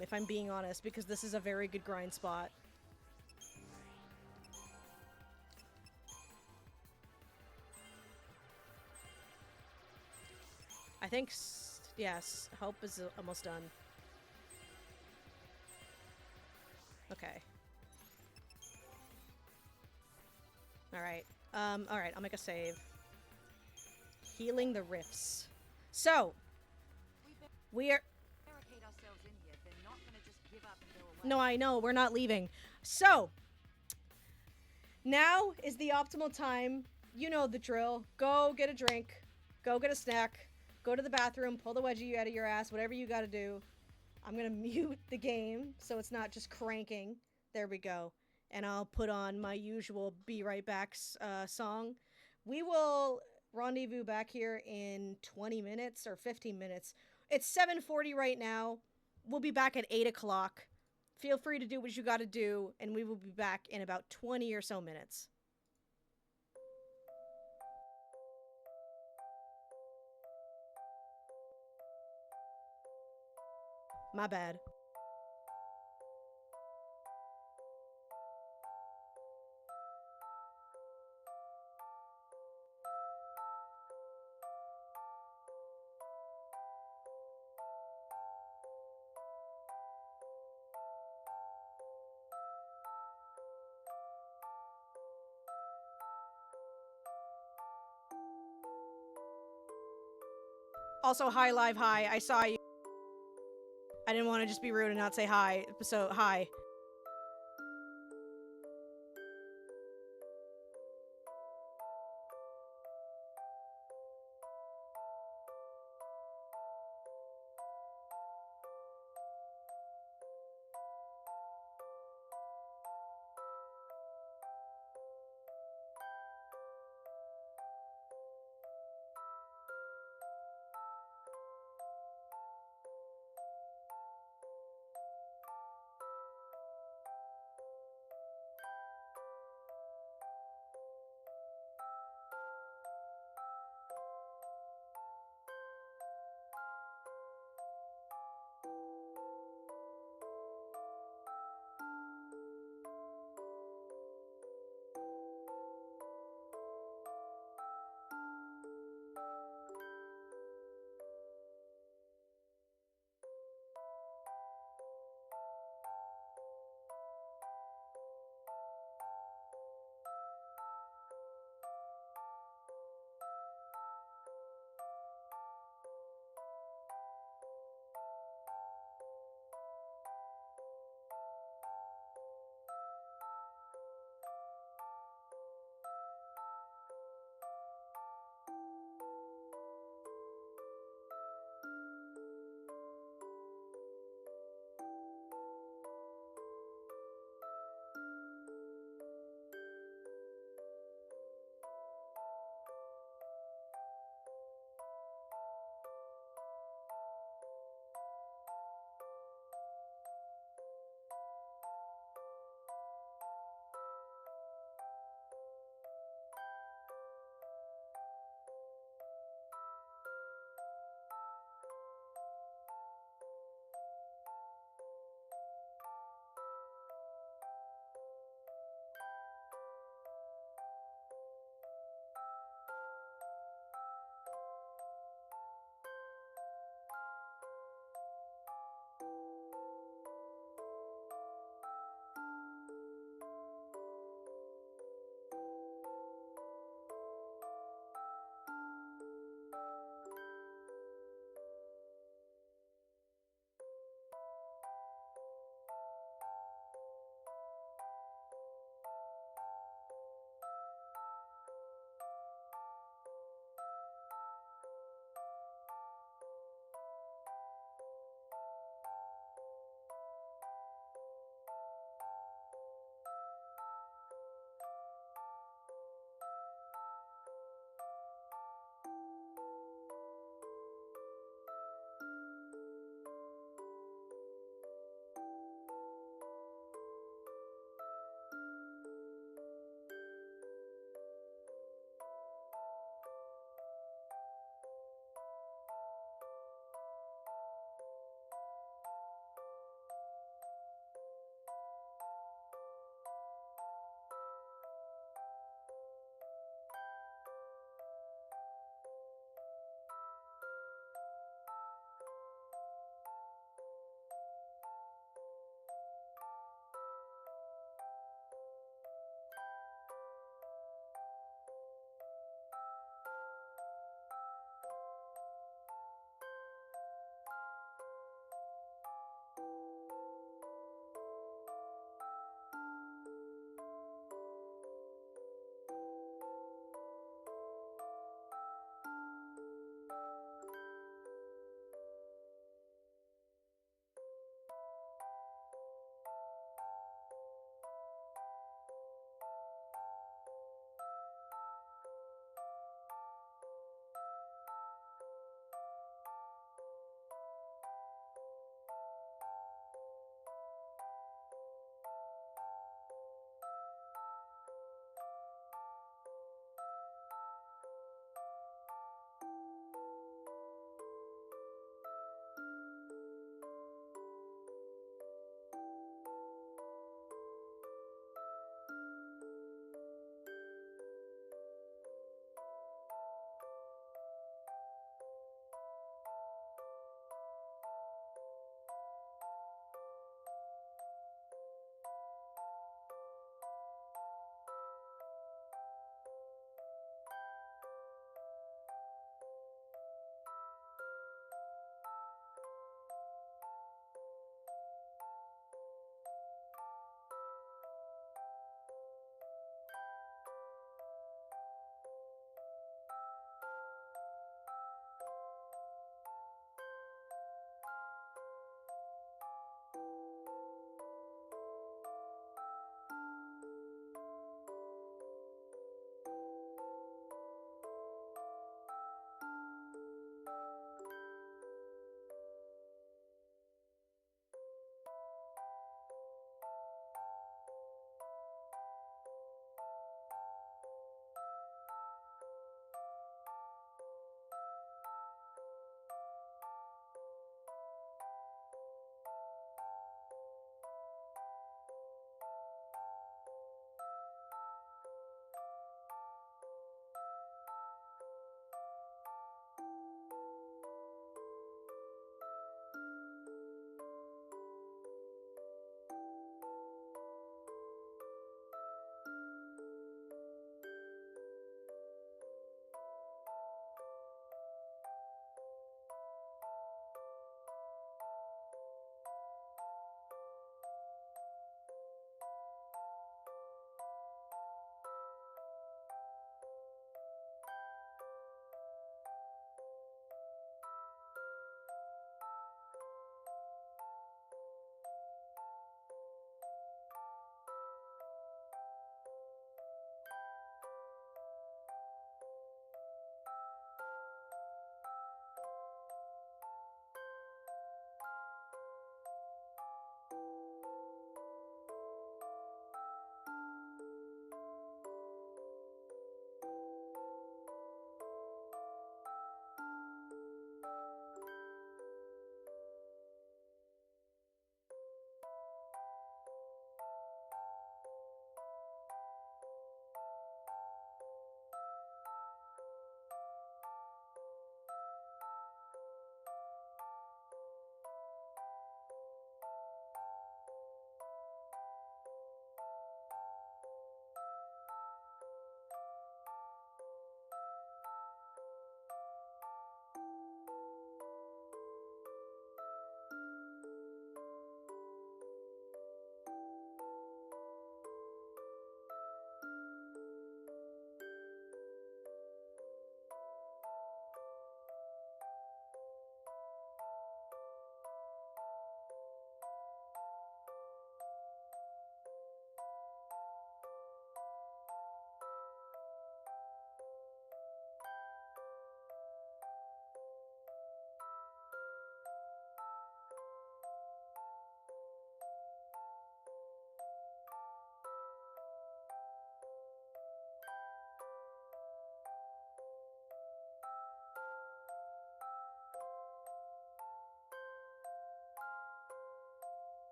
If I'm being honest, because this is a very good grind spot. I think, yes, Hope is almost done. Okay. Alright. Alright, I'll make a save. Healing the rifts. So, we are... Barricade ourselves in here. They're not gonna just give up and go away. No, I know, we're not leaving. So, now is the optimal time. You know the drill. Go get a drink. Go get a snack. Go to the bathroom. Pull the wedgie out of your ass. Whatever you gotta do. I'm gonna mute the game so it's not just cranking. There we go. And I'll put on my usual Be Right Back's song. We will rendezvous back here in 20 minutes or 15 minutes. It's 7:40 right now. We'll be back at 8 o'clock. Feel free to do what you gotta do, and we will be back in about 20 or so minutes. My bad. Also, hi, live, hi. I saw you. I didn't want to just be rude and not say hi, so hi.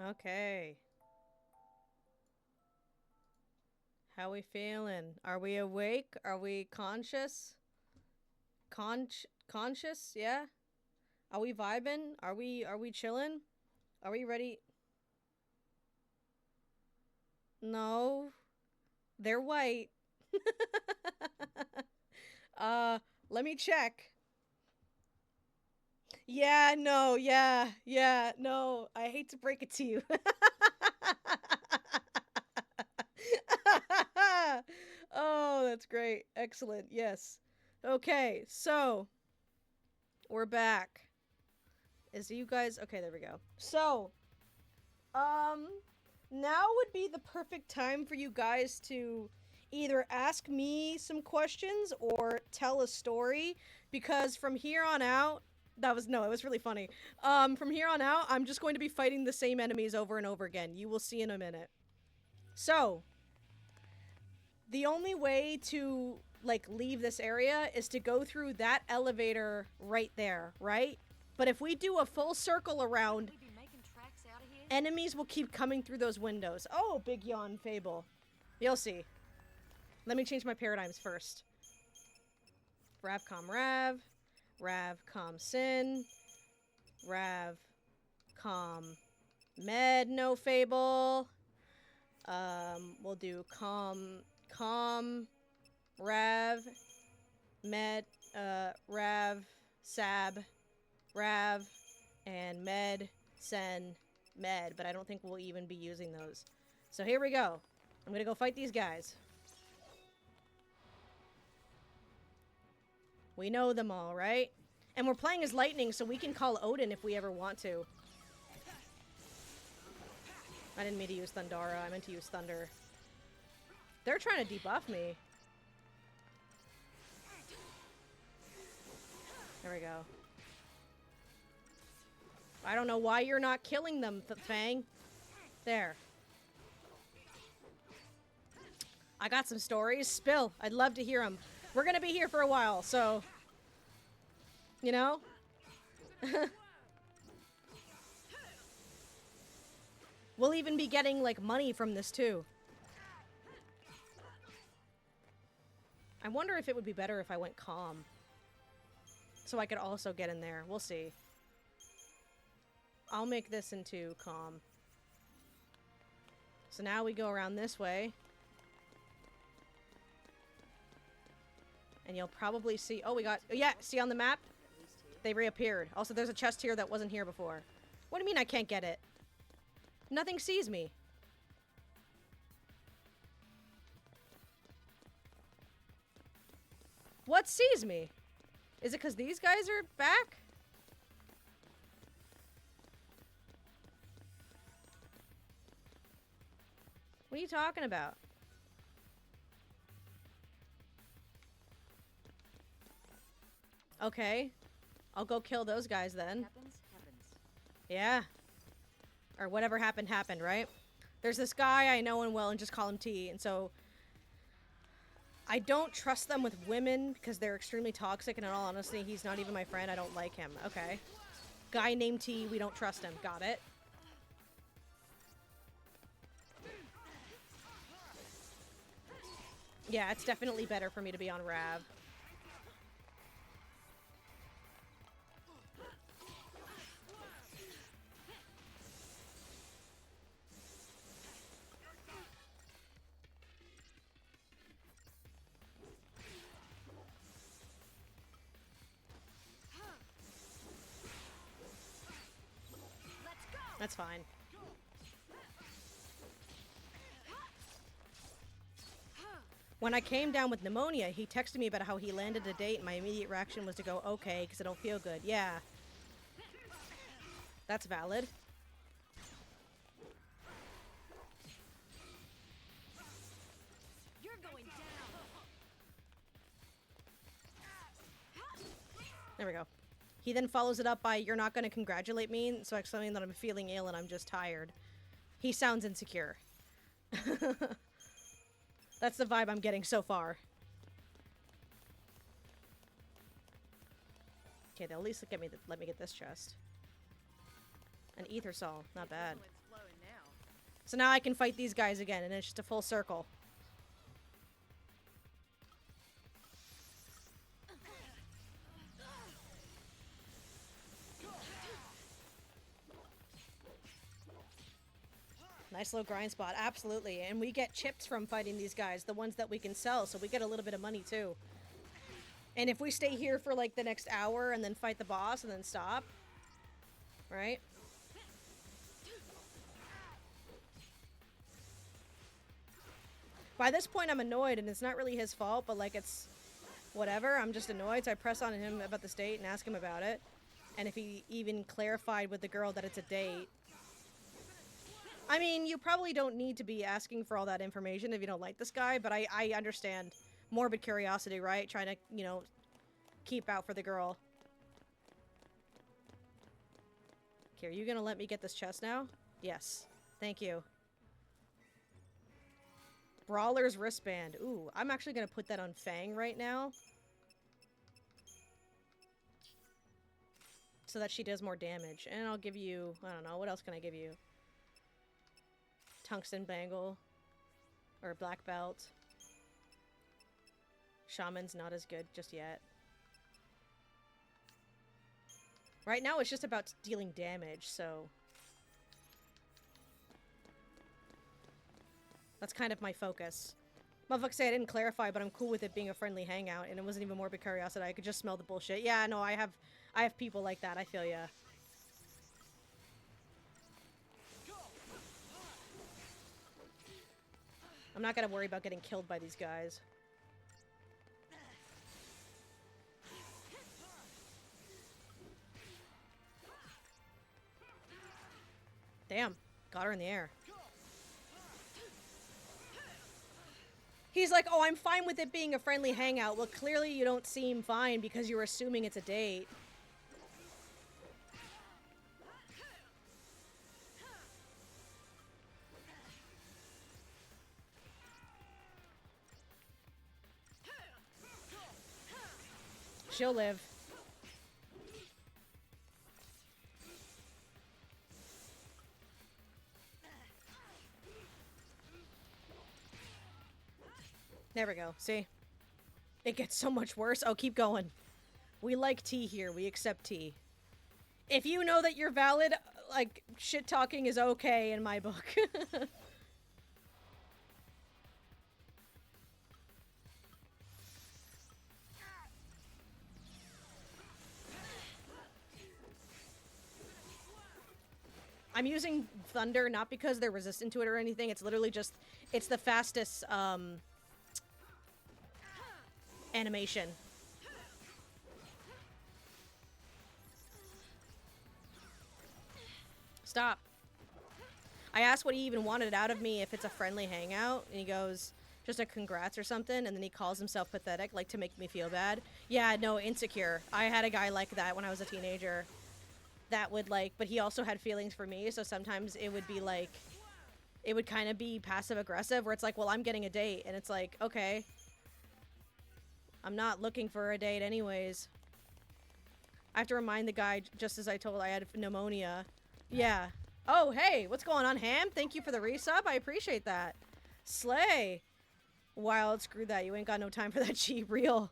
Okay. How we feeling? Are we awake? Are we conscious? Conscious? Yeah? Are we vibing? Are we chilling? Are we ready? No. They're white. Let me check. Yeah, no, yeah, no. I hate to break it to you. Oh, that's great. Excellent. Yes. Okay, so we're back. Is you guys okay, there we go. So, now would be the perfect time for you guys to either ask me some questions or tell a story, because from here on out, it was really funny. From here on out, I'm just going to be fighting the same enemies over and over again. You will see in a minute. So, the only way to, like, leave this area is to go through that elevator right there, right? But if we do a full circle around, enemies will keep coming through those windows. Oh, big yawn, Fable. You'll see. Let me change my paradigms first. Ravcom Rav. Ravcom Sin. Ravcom Med, no Fable. We'll do Com Rav Med, Rav Sab Rav and Med Sen Med, but I don't think we'll even be using those. So here we go. I'm gonna go fight these guys. We know them all, right? And we're playing as Lightning, so we can call Odin if we ever want to. I didn't mean to use Thundara, I meant to use Thunder. They're trying to debuff me. There we go. I don't know why you're not killing them, Fang. There. I got some stories. Spill. I'd love to hear them. We're gonna be here for a while, so... You know? We'll even be getting, like, money from this, too. I wonder if it would be better if I went calm. So I could also get in there. We'll see. I'll make this into calm. So now we go around this way. And you'll probably see... Oh, we got... Yeah, see on the map? They reappeared. Also, there's a chest here that wasn't here before. What do you mean I can't get it? Nothing sees me. What sees me? Is it because these guys are back? What are you talking about? Okay. I'll go kill those guys then. Happens. Yeah. Or whatever happened, happened, right? There's this guy I know and well and just call him T, and so... I don't trust them with women because they're extremely toxic, and in all honesty, he's not even my friend. I don't like him. Okay. Guy named T, we don't trust him. Got it. Yeah, it's definitely better for me to be on Rav. That's fine. When I came down with pneumonia, he texted me about how he landed a date, and my immediate reaction was to go, okay, because I don't feel good. Yeah. That's valid. You're going down. There we go. He then follows it up by, you're not going to congratulate me, so explaining that I'm feeling ill and I'm just tired. He sounds insecure. That's the vibe I'm getting so far. Okay, they'll at least let me get this chest. An ether soul, not bad. Fluid's flowing So now I can fight these guys again, and it's just a full circle. Nice little grind spot, absolutely. And we get chips from fighting these guys, the ones that we can sell, so we get a little bit of money too. And if we stay here for like the next hour and then fight the boss and then stop, right? By this point I'm annoyed, and it's not really his fault, but like it's whatever, I'm just annoyed, so I press on him about the state and ask him about it. And if he even clarified with the girl that it's a date. I mean, you probably don't need to be asking for all that information if you don't like this guy, but I understand. Morbid curiosity, right? Trying to, you know, keep out for the girl. Okay, are you gonna let me get this chest now? Yes. Thank you. Brawler's wristband. Ooh, I'm actually gonna put that on Fang right now. So that she does more damage. And I'll give you, I don't know, what else can I give you? Tungsten bangle. Or black belt. Shaman's not as good just yet. Right now it's just about dealing damage, so... That's kind of my focus. Motherfucker say I didn't clarify, but I'm cool with it being a friendly hangout, and it wasn't even morbid curiosity. I could just smell the bullshit. Yeah, no, I have people like that. I feel ya. I'm not gonna worry about getting killed by these guys. Damn, got her in the air. He's like, oh, I'm fine with it being a friendly hangout. Well, clearly you don't seem fine because you're assuming it's a date. She'll live. There we go. See? It gets so much worse. Oh, keep going. We like tea here. We accept tea. If you know that you're valid, like, shit-talking is okay in my book. I'm using Thunder not because they're resistant to it or anything. It's literally just, it's the fastest, animation. Stop. I asked what he even wanted out of me if it's a friendly hangout, and he goes, just a congrats or something, and then he calls himself pathetic, like to make me feel bad. Yeah, no, insecure. I had a guy like that when I was a teenager. That would like, but he also had feelings for me, so sometimes it would be like, it would kind of be passive aggressive, where it's like, well, I'm getting a date, and it's like, okay. I'm not looking for a date anyways. I have to remind the guy, just as I told I had pneumonia. Yeah. Oh, hey, what's going on, Ham? Thank you for the resub. I appreciate that. Slay. Wild, screw that. You ain't got no time for that cheap real.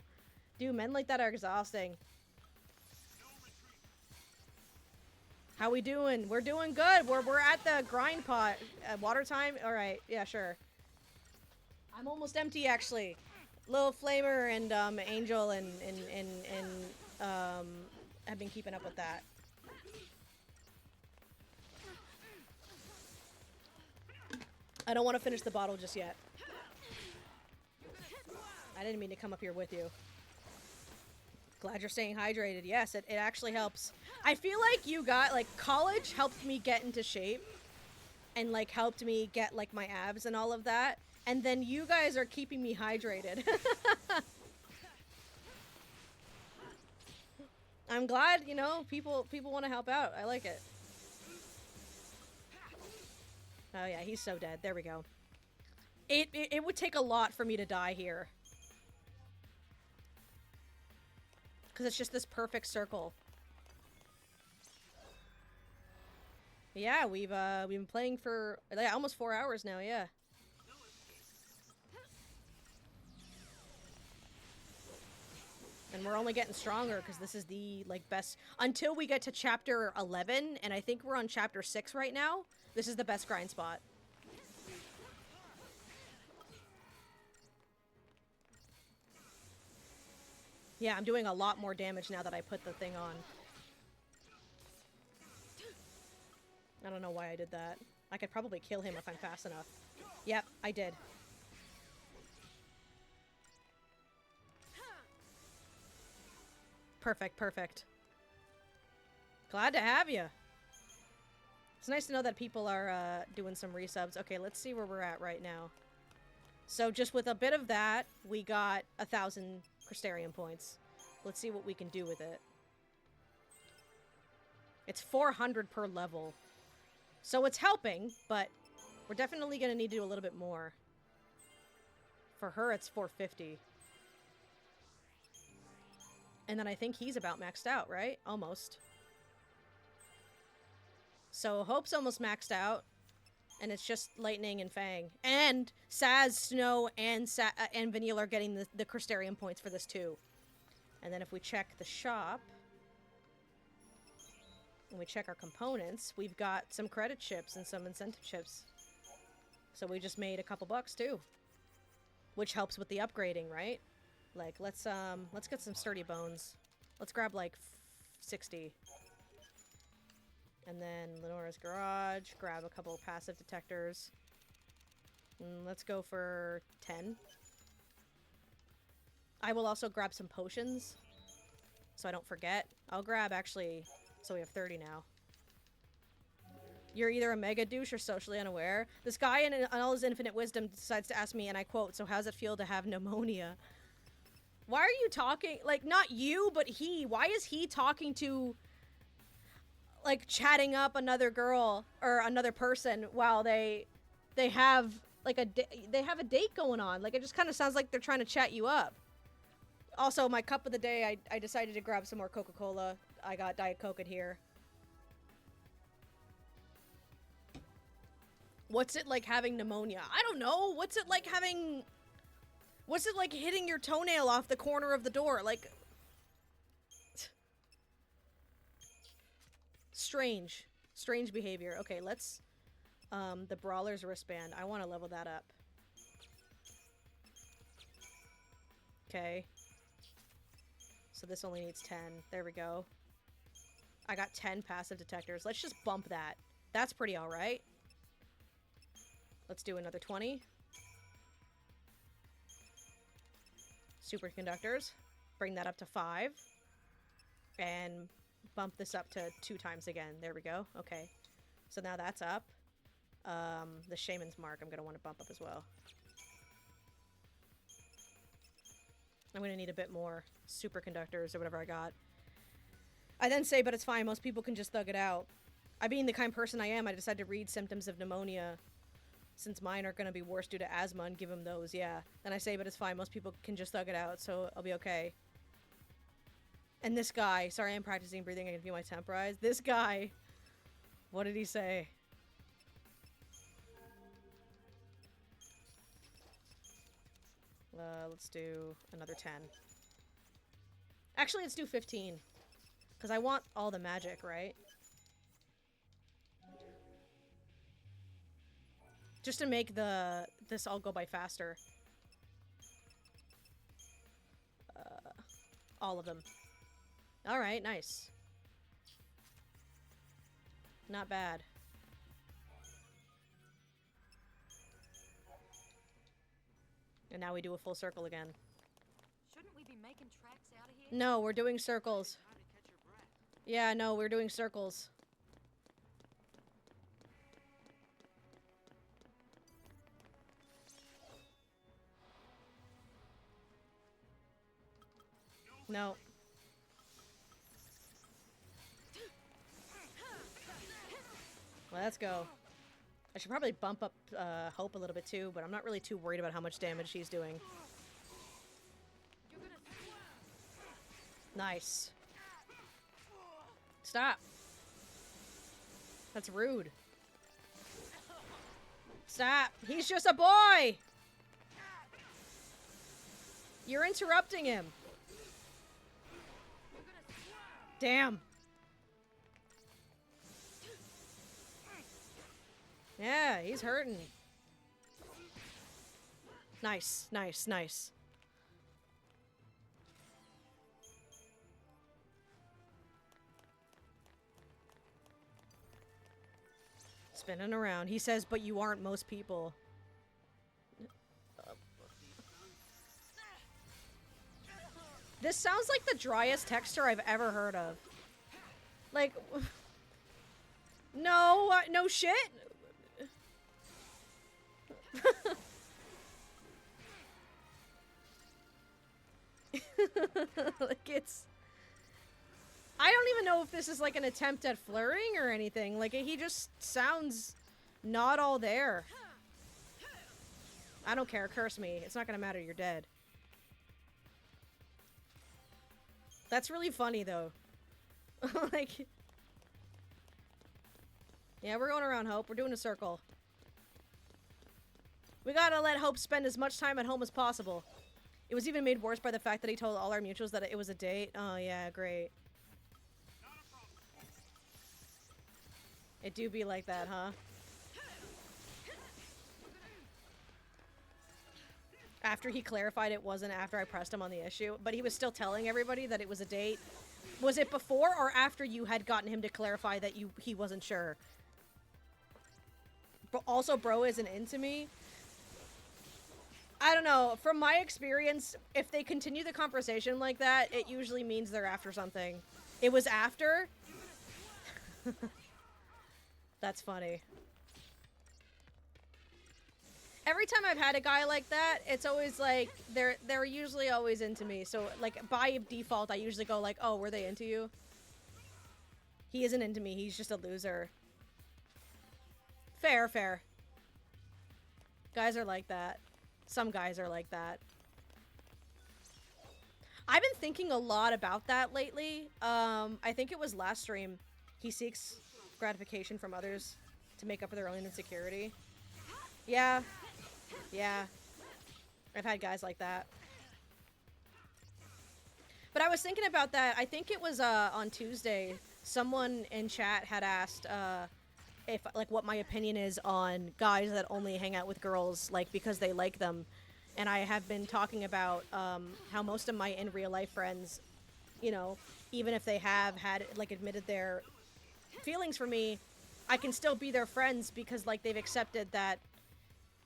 Dude, men like that are exhausting. How we doing? We're doing good. We're at the grind pot. Water time? Alright, yeah, sure. I'm almost empty, actually. Little Flamer and Angel and have been keeping up with that. I don't want to finish the bottle just yet. I didn't mean to come up here with you. Glad you're staying hydrated. Yes, it actually helps. I feel like you got, like, college helped me get into shape. And, like, helped me get, like, my abs and all of that. And then you guys are keeping me hydrated. I'm glad, you know, people want to help out. I like it. Oh yeah, he's so dead. There we go. It would take a lot for me to die here. Because it's just this perfect circle. Yeah, we've been playing for like, almost 4 hours now, yeah. And we're only getting stronger because this is the like best until we get to chapter 11, and I think we're on chapter 6 right now. This is the best grind spot. Yeah, I'm doing a lot more damage now that I put the thing on. I don't know why I did that. I could probably kill him if I'm fast enough. Yep, I did. Perfect, perfect. Glad to have you. It's nice to know that people are doing some resubs. Okay, let's see where we're at right now. So just with a bit of that, we got 1,000 Crystarium points. Let's see what we can do with it. It's 400 per level. So it's helping, but we're definitely going to need to do a little bit more. For her, it's 450. And then I think he's about maxed out, right? Almost. So Hope's almost maxed out. And it's just Lightning and Fang. And Saz, Snow, and Vanille are getting the Crystarium points for this too. And then if we check the shop, and we check our components, we've got some credit chips and some incentive chips. So we just made a couple bucks too. Which helps with the upgrading, right? Like, let's get some sturdy bones. Let's grab like 60. And then Lenora's Garage, grab a couple passive detectors. And let's go for 10. I will also grab some potions, so I don't forget. I'll grab, actually, so we have 30 now. You're either a mega douche or socially unaware. This guy, in all his infinite wisdom, decides to ask me, and I quote, "So how's it feel to have pneumonia?" Why are you talking? Like, not you, but he. Why is he talking to, like, chatting up another girl or another person while they have, like, they have a date going on? Like, it just kind of sounds like they're trying to chat you up. Also, my cup of the day, I decided to grab some more Coca-Cola. I got Diet Coke in here. What's it like having pneumonia? I don't know. What's it like having... What's it like hitting your toenail off the corner of the door? Like... Strange. Strange behavior. Okay, let's... the Brawler's wristband. I want to level that up. Okay. So this only needs 10. There we go. I got 10 passive detectors. Let's just bump that. That's pretty alright. Let's do another 20. Superconductors. Bring that up to 5. And bump this up to 2 times again. There we go. Okay. So now that's up. The Shaman's Mark I'm going to want to bump up as well. I'm going to need a bit more superconductors or whatever I got. I then say, but it's fine. Most people can just thug it out. I being the kind person I am, I decided to read symptoms of pneumonia since mine are going to be worse due to asthma and give them those, yeah. Then I say, but it's fine. Most people can just thug it out, so I'll be okay. And this guy, sorry I'm practicing breathing, I can feel my temp rise. This guy, what did he say? Let's do another 10. Actually, let's do 15. Because I want all the magic, right? Just to make this all go by faster. All of them. Alright, nice. Not bad. And now we do a full circle again. Shouldn't we be making tracks out of here? No, we're doing circles. Yeah, no, we're doing circles. No. Well, let's go. I should probably bump up Hope a little bit too, but I'm not really too worried about how much damage she's doing. Nice. Stop. That's rude. Stop. He's just a boy. You're interrupting him. Damn. Yeah, he's hurting. Nice, nice, nice. Spinning around. He says, but you aren't most people. This sounds like the driest texture I've ever heard of. Like, no, no shit. Like, it's... I don't even know if this is like an attempt at flirting or anything. Like, he just sounds not all there. I don't care. Curse me. It's not gonna matter. You're dead. That's really funny, though. Like... Yeah, we're going around Hope. We're doing a circle. We gotta let Hope spend as much time at home as possible. It was even made worse by the fact that he told all our mutuals that it was a date. Oh, yeah, great. It do be like that, huh? After he clarified it wasn't after I pressed him on the issue, but he was still telling everybody that it was a date. Was it before or after you had gotten him to clarify that he wasn't sure? But also, bro isn't into me. I don't know. From my experience, if they continue the conversation like that, it usually means they're after something. It was after? That's funny. Every time I've had a guy like that, it's always like, they're usually always into me. So, like, by default, I usually go like, oh, were they into you? He isn't into me. He's just a loser. Fair, fair. Guys are like that. Some guys are like that. I've been thinking a lot about that lately. I think it was last stream. He seeks gratification from others to make up for their own insecurity. Yeah. Yeah. I've had guys like that. But I was thinking about that. I think it was on Tuesday. Someone in chat had asked if, like, what my opinion is on guys that only hang out with girls, like, because they like them. And I have been talking about how most of my in real life friends, you know, even if they have had, like, admitted their feelings for me, I can still be their friends because, like, they've accepted that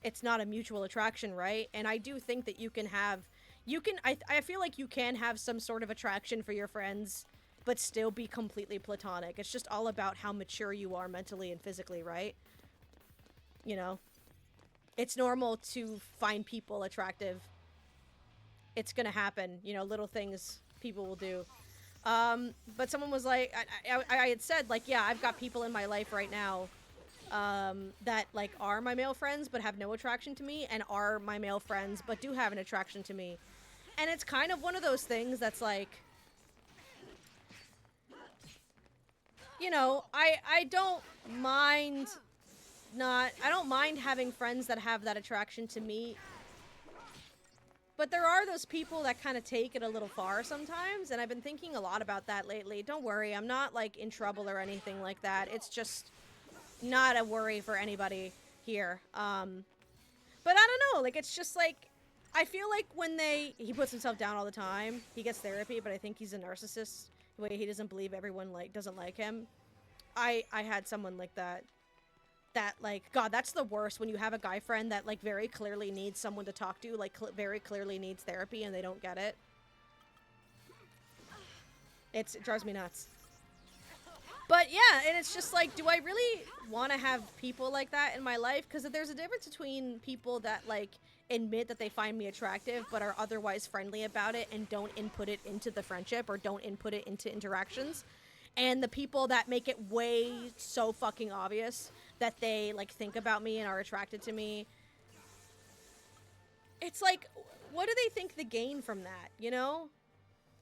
it's not a mutual attraction, right? And I do think that you can have, I feel like you can have some sort of attraction for your friends, but still be completely platonic. It's just all about how mature you are mentally and physically, right? You know? It's normal to find people attractive. It's gonna happen. You know, little things people will do. But someone was like, I had said, like, yeah, I've got people in my life right now that, like, are my male friends but have no attraction to me, and are my male friends but do have an attraction to me. And it's kind of one of those things that's like, you know, I don't mind having friends that have that attraction to me. But there are those people that kind of take it a little far sometimes, and I've been thinking a lot about that lately. Don't worry, I'm not, like, in trouble or anything like that. It's just not a worry for anybody here. But I don't know, like, it's just, like, I feel like when he puts himself down all the time. He gets therapy, but I think he's a narcissist. The way he doesn't believe everyone, like, doesn't like him. I had someone like that. That, like, God, that's the worst when you have a guy friend that, like, very clearly needs someone to talk to, like, very clearly needs therapy and they don't get it. It drives me nuts. But, yeah, and it's just, like, do I really want to have people like that in my life? Because there's a difference between people that, like, admit that they find me attractive but are otherwise friendly about it and don't input it into the friendship or don't input it into interactions. And the people that make it way so fucking obvious that they, like, think about me and are attracted to me. It's like, what do they think the gain from that, you know?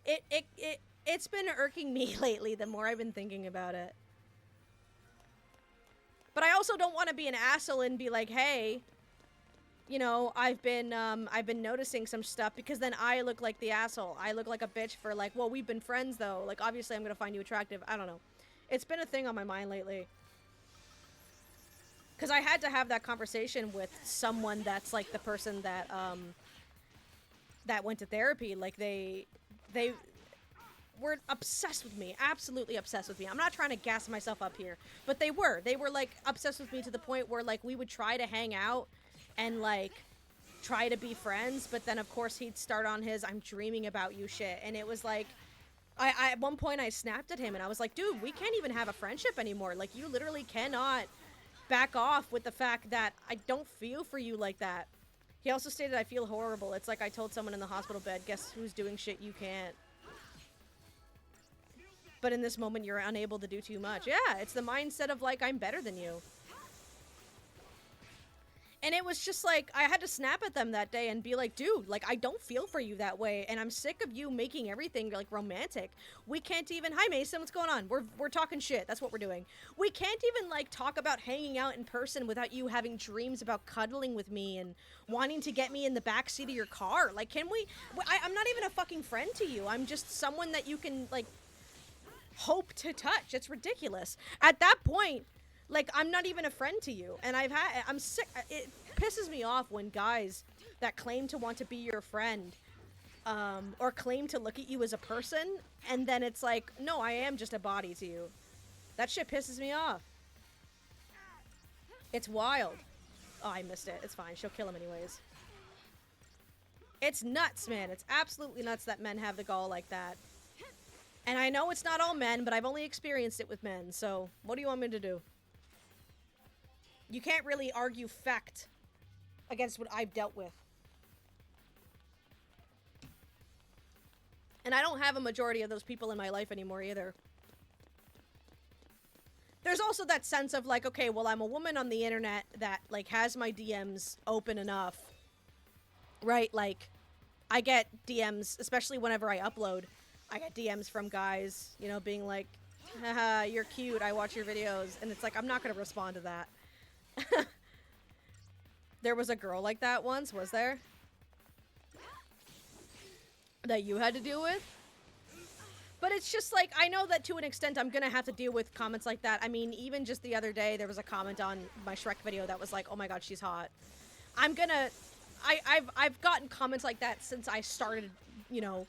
It's been irking me lately the more I've been thinking about it. But I also don't want to be an asshole and be like, hey, you know, I've been noticing some stuff, because then I look like the asshole. I look like a bitch for like, well, we've been friends though. Like, obviously I'm gonna find you attractive. I don't know. It's been a thing on my mind lately. Because I had to have that conversation with someone that's like the person that, that went to therapy. Like, they were obsessed with me, absolutely obsessed with me. I'm not trying to gas myself up here, but they were like obsessed with me to the point where like we would try to hang out and like try to be friends, but then of course he'd start on his I'm dreaming about you shit, and it was like I at one point I snapped at him and I was like, dude, we can't even have a friendship anymore. Like, you literally cannot back off with the fact that I don't feel for you like that. He also stated, I feel horrible. It's like I told someone in the hospital bed, guess who's doing shit you can't. But in this moment, you're unable to do too much. Yeah, it's the mindset of, like, I'm better than you. And it was just like, I had to snap at them that day and be like, dude, like, I don't feel for you that way, and I'm sick of you making everything, like, romantic. We can't even, hi Mason, what's going on? We're talking shit, that's what we're doing. We can't even, like, talk about hanging out in person without you having dreams about cuddling with me and wanting to get me in the backseat of your car. Like, can we, I'm not even a fucking friend to you. I'm just someone that you can, like, hope to touch. It's ridiculous. At that point, like, I'm not even a friend to you, and I'm sick. It pisses me off when guys that claim to want to be your friend, or claim to look at you as a person, and then it's like, no, I am just a body to you. That shit pisses me off. It's wild. Oh, I missed it. It's fine. She'll kill him anyways. It's nuts, man. It's absolutely nuts that men have the gall like that. And I know it's not all men, but I've only experienced it with men, so what do you want me to do? You can't really argue fact against what I've dealt with. And I don't have a majority of those people in my life anymore either. There's also that sense of like, okay, well, I'm a woman on the internet that like has my DMs open enough. Right? Like, I get DMs, especially whenever I upload. I get DMs from guys, you know, being like, haha, you're cute, I watch your videos. And it's like, I'm not going to respond to that. There was a girl like that once, was there? That you had to deal with? But it's just like, I know that to an extent I'm gonna have to deal with comments like that. I mean, even just the other day, there was a comment on my Shrek video that was like, oh my god, she's hot. I've gotten comments like that since I started, you know,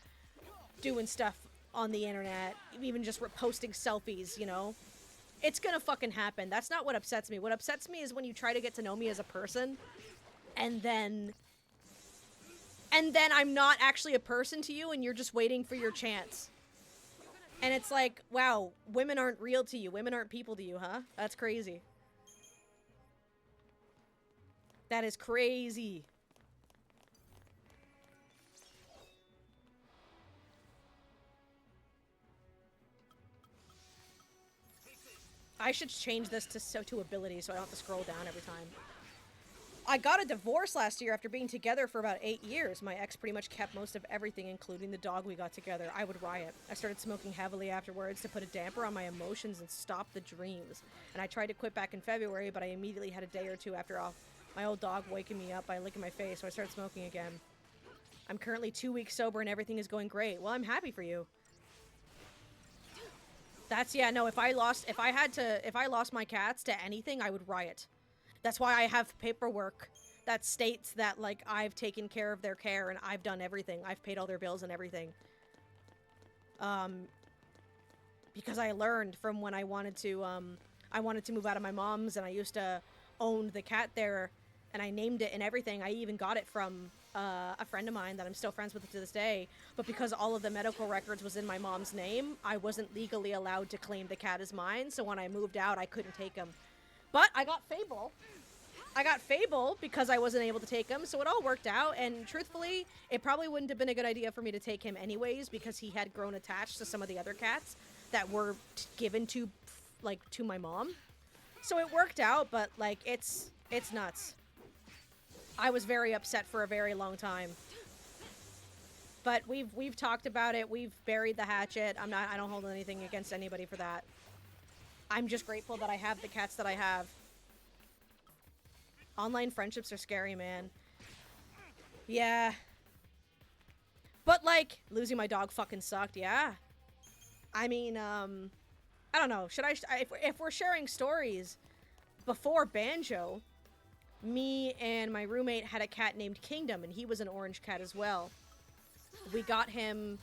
doing stuff on the internet, even just posting selfies, you know? It's gonna fucking happen. That's not what upsets me. What upsets me is when you try to get to know me as a person, and then I'm not actually a person to you, and you're just waiting for your chance. And it's like, wow, women aren't real to you. Women aren't people to you, huh? That's crazy. That is crazy. I should change this to ability so I don't have to scroll down every time. I got a divorce last year after being together for about 8 years. My ex pretty much kept most of everything, including the dog we got together. I would riot. I started smoking heavily afterwards to put a damper on my emotions and stop the dreams. And I tried to quit back in February, but I immediately had a day or two after my old dog waking me up by licking my face, so I started smoking again. I'm currently 2 weeks sober and everything is going great. Well, I'm happy for you. That's, yeah, no, if I lost my cats to anything, I would riot. That's why I have paperwork that states that, like, I've taken care of their care and I've done everything. I've paid all their bills and everything. Because I learned from when I wanted to move out of my mom's, and I used to own the cat there, and I named it and everything. I even got it from a friend of mine that I'm still friends with to this day, but because all of the medical records was in my mom's name, I wasn't legally allowed to claim the cat as mine, so when I moved out, I couldn't take him. But I got Fable. I got Fable because I wasn't able to take him, so it all worked out, and truthfully, it probably wouldn't have been a good idea for me to take him anyways, because he had grown attached to some of the other cats that were given to, like, to my mom. So it worked out, but, like, it's nuts. I was very upset for a very long time. But we've talked about it, we've buried the hatchet. I don't hold anything against anybody for that. I'm just grateful that I have the cats that I have. Online friendships are scary, man. Yeah. But, like, losing my dog fucking sucked, yeah. I mean, I don't know. Should if we're sharing stories, before Banjo, me and my roommate had a cat named Kingdom, and he was an orange cat as well. We got him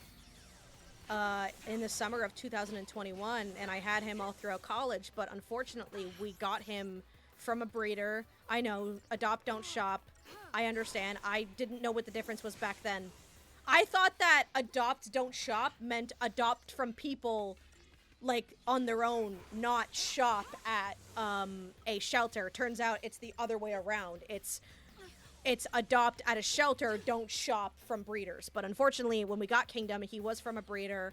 in the summer of 2021, and I had him all throughout college, but unfortunately, we got him from a breeder. I know, adopt, don't shop. I understand. I didn't know what the difference was back then. I thought that adopt, don't shop meant adopt from people, like, on their own, not shop at a shelter. Turns out it's the other way around. It's adopt at a shelter, don't shop from breeders. But unfortunately, when we got Kingdom, he was from a breeder.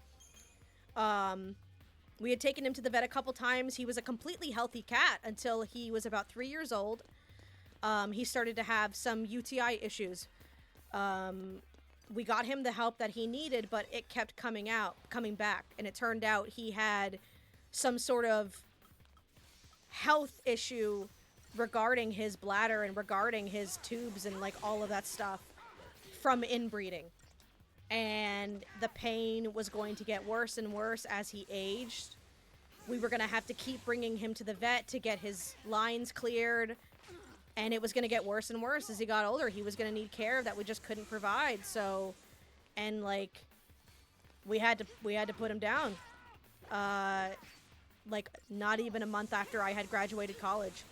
We had taken him to the vet a couple times. He was a completely healthy cat until he was about 3 years old. He started to have some UTI issues. We got him the help that he needed, but it kept coming back. And it turned out he had some sort of health issue regarding his bladder and regarding his tubes and, like, all of that stuff from inbreeding. And the pain was going to get worse and worse as he aged. We were going to have to keep bringing him to the vet to get his lines cleared. And it was going to get worse and worse as he got older. He was going to need care that we just couldn't provide. So, and, like, we had to put him down. Like, not even a month after I had graduated college.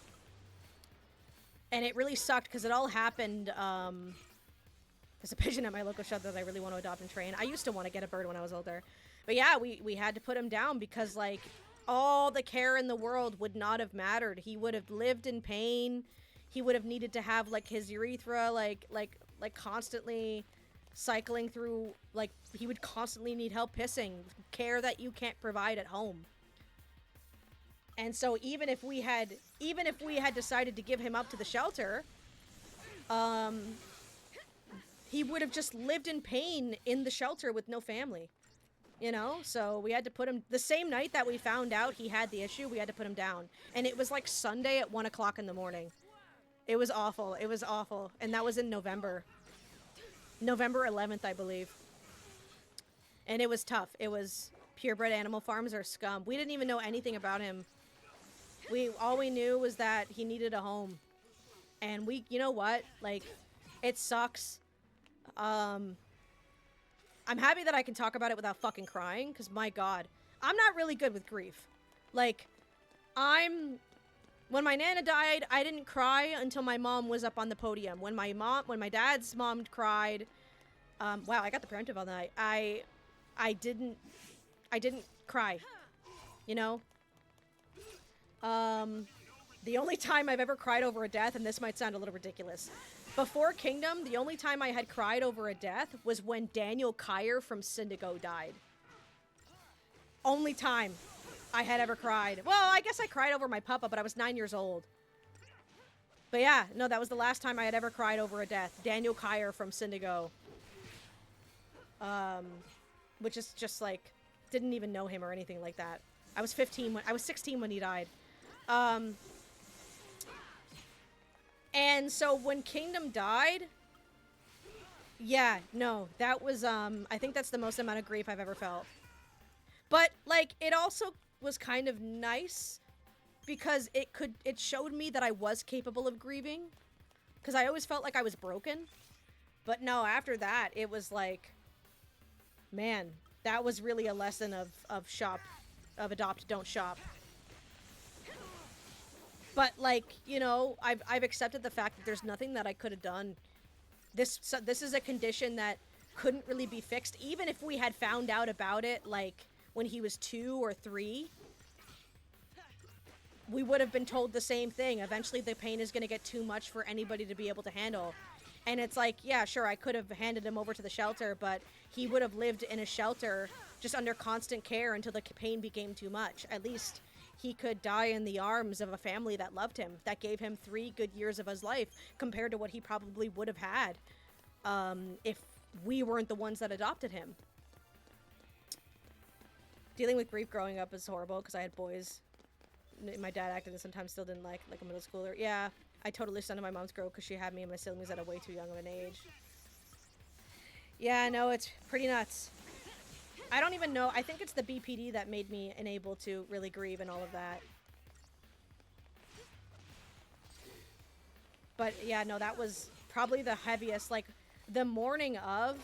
And it really sucked because it all happened. There's a pigeon at my local shelter that I really want to adopt and train. I used to want to get a bird when I was older. But yeah, we had to put him down because, like, all the care in the world would not have mattered. He would have lived in pain. He would have needed to have, like, his urethra, like constantly cycling through, like, he would constantly need help pissing. Care that you can't provide at home. And so even if we had decided to give him up to the shelter, he would have just lived in pain in the shelter with no family. You know? So we had to put him, the same night that we found out he had the issue, we had to put him down. And it was like Sunday at 1 o'clock in the morning. It was awful. It was awful. And that was in November. November 11th, I believe. And it was tough. It was, purebred animal farms are scum. We didn't even know anything about him. All we knew was that he needed a home. And you know what? Like, it sucks. I'm happy that I can talk about it without fucking crying, because my god. I'm not really good with grief. Like, when my Nana died, I didn't cry until my mom was up on the podium. When my dad's mom cried, wow, I got the preemptive on that. I didn't cry, you know? The only time I've ever cried over a death, and this might sound a little ridiculous, before Kingdom, the only time I had cried over a death was when Daniel Kyer from Syndigo died. Only time I had ever cried. Well, I guess I cried over my puppa, but I was 9 years old. But yeah, no, that was the last time I had ever cried over a death. Daniel Kyer from Syndigo. Which is just like, didn't even know him or anything like that. I was 16 when he died. And so when Kingdom died, yeah, no, that was, I think that's the most amount of grief I've ever felt. But, like, it also was kind of nice because it showed me that I was capable of grieving, because I always felt like I was broken. But no, after that, it was like, man, that was really a lesson of adopt, don't shop. But, like, you know, I've accepted the fact that there's nothing that I could have done. This is a condition that couldn't really be fixed, even if we had found out about it, like, when he was 2 or 3. We would have been told the same thing. Eventually, the pain is going to get too much for anybody to be able to handle. And it's like, yeah, sure, I could have handed him over to the shelter, but he would have lived in a shelter just under constant care until the pain became too much. At least he could die in the arms of a family that loved him, that gave him 3 good years of his life compared to what he probably would have had if we weren't the ones that adopted him. Dealing with grief growing up is horrible because I had boys. my dad acted and sometimes still didn't like a middle schooler. Yeah, I totally stunted my mom's growth because she had me and my siblings at a way too young of an age. Yeah, no, it's pretty nuts. I don't even know. I think it's the BPD that made me unable to really grieve and all of that. But yeah, no, that was probably the heaviest. Like, the morning of,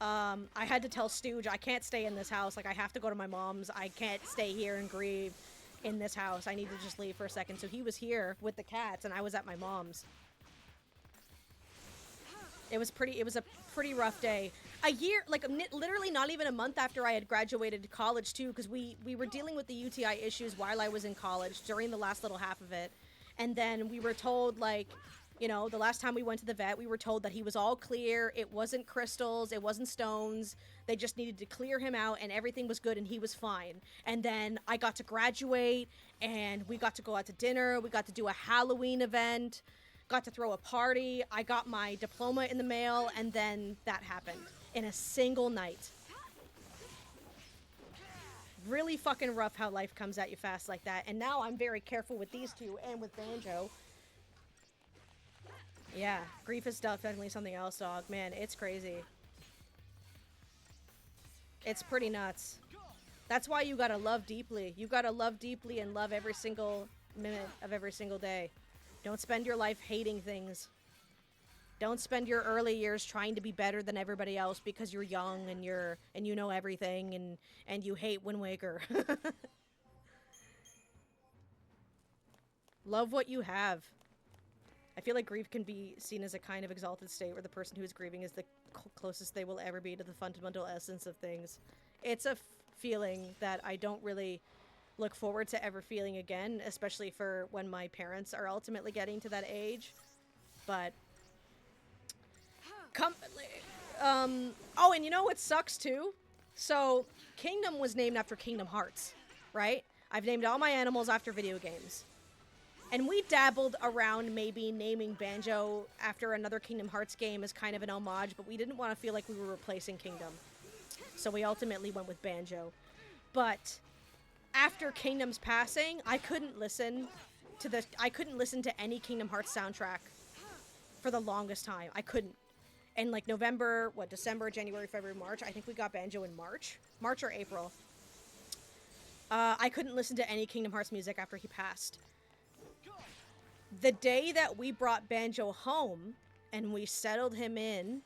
I had to tell Stooge, I can't stay in this house. Like, I have to go to my mom's. I can't stay here and grieve in this house. I need to just leave for a second. So he was here with the cats, and I was at my mom's. It was a pretty rough day. A year, like, literally not even a month after I had graduated to college, too, because we were dealing with the UTI issues while I was in college, during the last little half of it. And then we were told, like, you know, the last time we went to the vet, we were told that he was all clear. It wasn't crystals. It wasn't stones. They just needed to clear him out, and everything was good, and he was fine. And then I got to graduate, and we got to go out to dinner. We got to do a Halloween event, got to throw a party. I got my diploma in the mail, and then that happened in a single night. Really fucking rough how life comes at you fast like that. And now I'm very careful with these two and with Banjo. Yeah, grief is definitely something else, dog. Man, it's crazy. It's pretty nuts. That's why you gotta love deeply. You gotta love deeply and love every single minute of every single day. Don't spend your life hating things. Don't spend your early years trying to be better than everybody else because you're young and you know everything and you hate Wind Waker. Love what you have. I feel like grief can be seen as a kind of exalted state where the person who is grieving is the closest they will ever be to the fundamental essence of things. It's a feeling that I don't really look forward to ever feeling again, especially for when my parents are ultimately getting to that age. But oh, and you know what sucks too? So, Kingdom was named after Kingdom Hearts, right? I've named all my animals after video games. And we dabbled around maybe naming Banjo after another Kingdom Hearts game as kind of an homage, but we didn't want to feel like we were replacing Kingdom. So we ultimately went with Banjo. But after Kingdom's passing, I couldn't listen to any Kingdom Hearts soundtrack for the longest time. I couldn't. And like December, January, February, March. I think we got Banjo in March or April. I couldn't listen to any Kingdom Hearts music after he passed. The day that we brought Banjo home and we settled him in,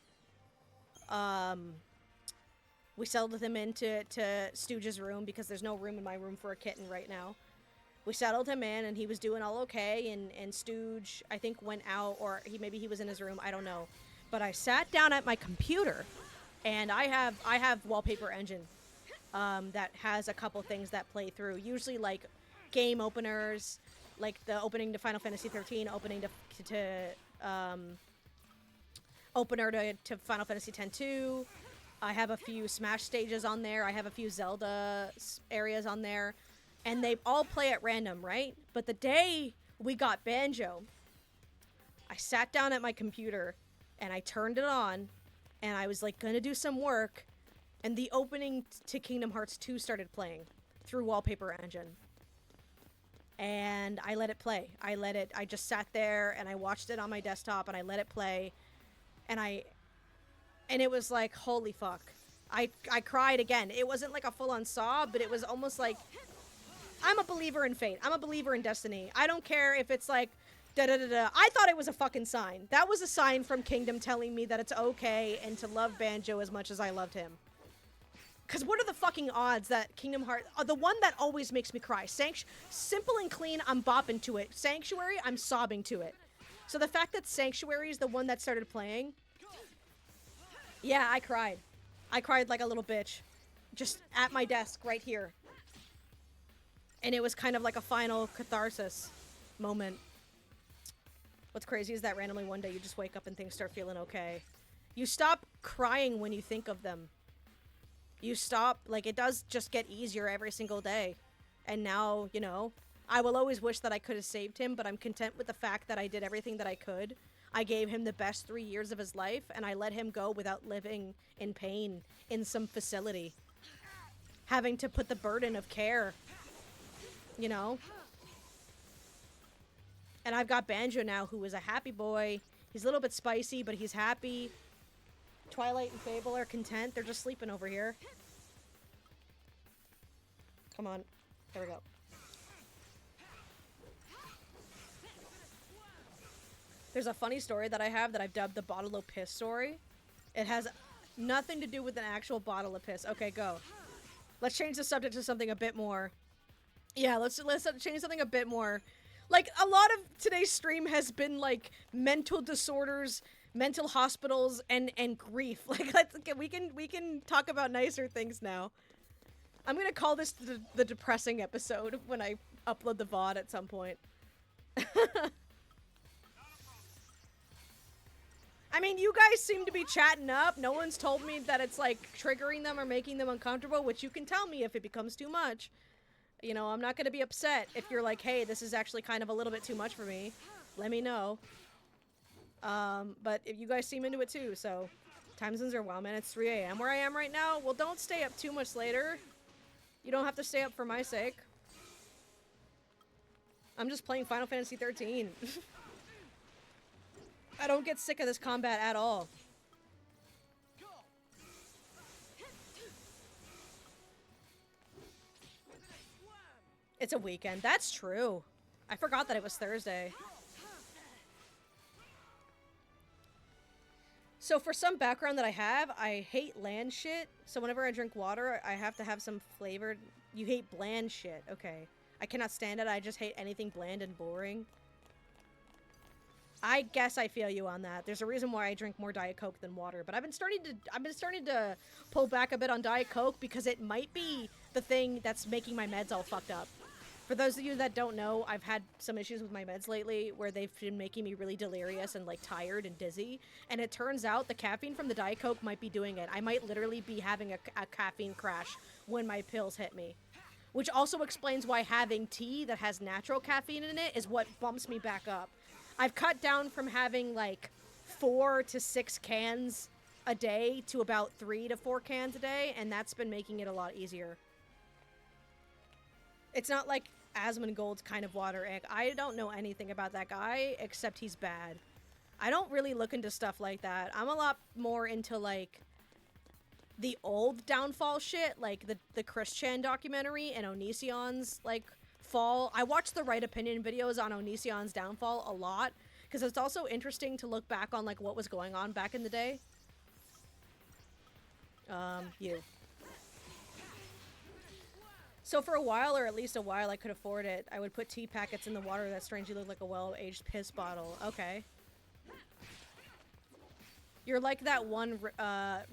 to Stooge's room because there's no room in my room for a kitten right now. We settled him in and he was doing all okay, and Stooge, I think, went out, or maybe he was in his room, I don't know. But I sat down at my computer, and I have Wallpaper Engine that has a couple things that play through. Usually, like, game openers, like the opening to Final Fantasy 13, opening opener to Final Fantasy X-2. I have a few Smash stages on there. I have a few Zelda areas on there. And they all play at random, right? But the day we got Banjo, I sat down at my computer and I turned it on, and I was like gonna do some work, and the opening to Kingdom Hearts 2 started playing through Wallpaper Engine. And I let it play. I just sat there and I watched it on my desktop and I let it play, and it was like, holy fuck. I cried again. It wasn't like a full-on sob, but it was almost like, I'm a believer in fate. I'm a believer in destiny. I don't care if it's like, da-da-da-da. I thought it was a fucking sign. That was a sign from Kingdom telling me that it's okay and to love Banjo as much as I loved him. Because what are the fucking odds that Kingdom Hearts... the one that always makes me cry. Simple and Clean, I'm bopping to it. Sanctuary, I'm sobbing to it. So the fact that Sanctuary is the one that started playing... Yeah, I cried. I cried like a little bitch. Just at my desk, right here. And it was kind of like a final catharsis moment. What's crazy is that randomly one day you just wake up and things start feeling okay. You stop crying when you think of them. You stop, like, it does just get easier every single day. And now, you know, I will always wish that I could have saved him, but I'm content with the fact that I did everything that I could. I gave him the best 3 years of his life, and I let him go without living in pain in some facility. Having to put the burden of care you know? And I've got Banjo now, who is a happy boy. He's a little bit spicy, but he's happy. Twilight and Fable are content. They're just sleeping over here. Come on. There we go. There's a funny story that I have that I've dubbed the bottle of piss story. It has nothing to do with an actual bottle of piss. Okay, go. Let's change the subject to something a bit more. Yeah, let's change something a bit more. Like, a lot of today's stream has been, like, mental disorders, mental hospitals, and grief. Like, we can talk about nicer things now. I'm gonna call this the depressing episode when I upload the VOD at some point. I mean, you guys seem to be chatting up. No one's told me that it's, like, triggering them or making them uncomfortable, which you can tell me if it becomes too much. You know, I'm not gonna be upset if you're like, hey, this is actually kind of a little bit too much for me. Let me know. But if you guys seem into it too, so... Time zones are wild, man. It's 3 a.m. where I am right now. Well, don't stay up too much later. You don't have to stay up for my sake. I'm just playing Final Fantasy 13. I don't get sick of this combat at all. It's a weekend. That's true. I forgot that it was Thursday. So for some background that I have, I hate land shit. So whenever I drink water, I have to have some flavored... You hate bland shit. Okay. I cannot stand it. I just hate anything bland and boring. I guess I feel you on that. There's a reason why I drink more Diet Coke than water, but I've been starting to pull back a bit on Diet Coke because it might be the thing that's making my meds all fucked up. For those of you that don't know, I've had some issues with my meds lately where they've been making me really delirious and, like, tired and dizzy. And it turns out the caffeine from the Diet Coke might be doing it. I might literally be having a caffeine crash when my pills hit me. Which also explains why having tea that has natural caffeine in it is what bumps me back up. I've cut down from having, like, 4 to 6 cans a day to about 3 to 4 cans a day, and that's been making it a lot easier. It's not like Asmongold's kind of water egg. I don't know anything about that guy, except he's bad. I don't really look into stuff like that. I'm a lot more into, like, the old Downfall shit, like the Chris Chan documentary and Onision's, like, fall. I watch the Right Opinion videos on Onision's downfall a lot, because it's also interesting to look back on, like, what was going on back in the day. You. So for a while, or at least a while I could afford it, I would put tea packets in the water that strangely looked like a well-aged piss bottle. Okay. You're like that one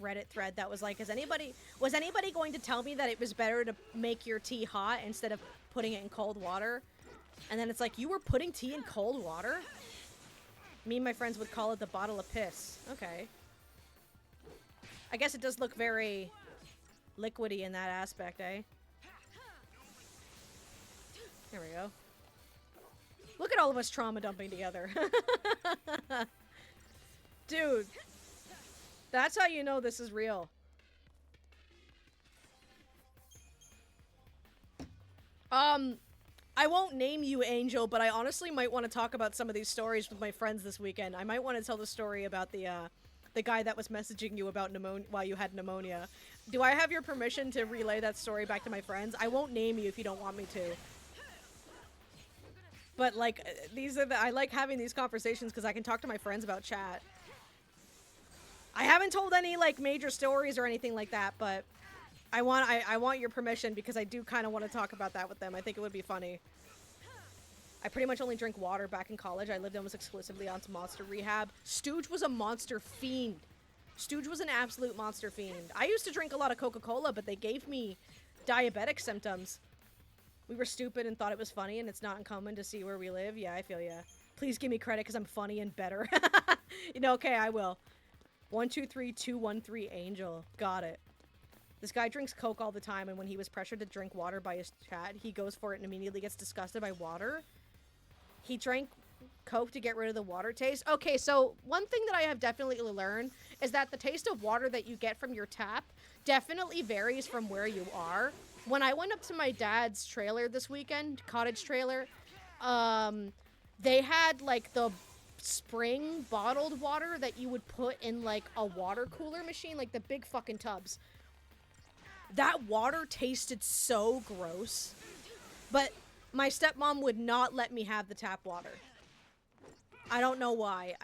Reddit thread that was like, was anybody going to tell me that it was better to make your tea hot instead of putting it in cold water? And then it's like, you were putting tea in cold water? Me and my friends would call it the bottle of piss. Okay. I guess it does look very liquidy in that aspect, eh? There we go. Look at all of us trauma dumping together. Dude. That's how you know this is real. I won't name you, Angel, but I honestly might want to talk about some of these stories with my friends this weekend. I might want to tell the story about the guy that was messaging you about pneumonia while you had pneumonia. Do I have your permission to relay that story back to my friends? I won't name you if you don't want me to. But, like, I like having these conversations because I can talk to my friends about chat. I haven't told any, like, major stories or anything like that, but I want your permission because I do kind of want to talk about that with them. I think it would be funny. I pretty much only drink water back in college. I lived almost exclusively on Monster Rehab. Stooge was a monster fiend. Stooge was an absolute monster fiend. I used to drink a lot of Coca-Cola, but they gave me diabetic symptoms. We were stupid and thought it was funny, and it's not uncommon to see where we live. Yeah, I feel ya. Please give me credit because I'm funny and better. You know, okay, I will. 123213 Angel. Got it. This guy drinks Coke all the time, and when he was pressured to drink water by his chat, he goes for it and immediately gets disgusted by water. He drank Coke to get rid of the water taste. Okay, so one thing that I have definitely learned is that the taste of water that you get from your tap definitely varies from where you are. When I went up to my dad's trailer this weekend, cottage trailer, they had like the spring bottled water that you would put in like a water cooler machine, like the big fucking tubs. That water tasted so gross, but my stepmom would not let me have the tap water. I don't know why.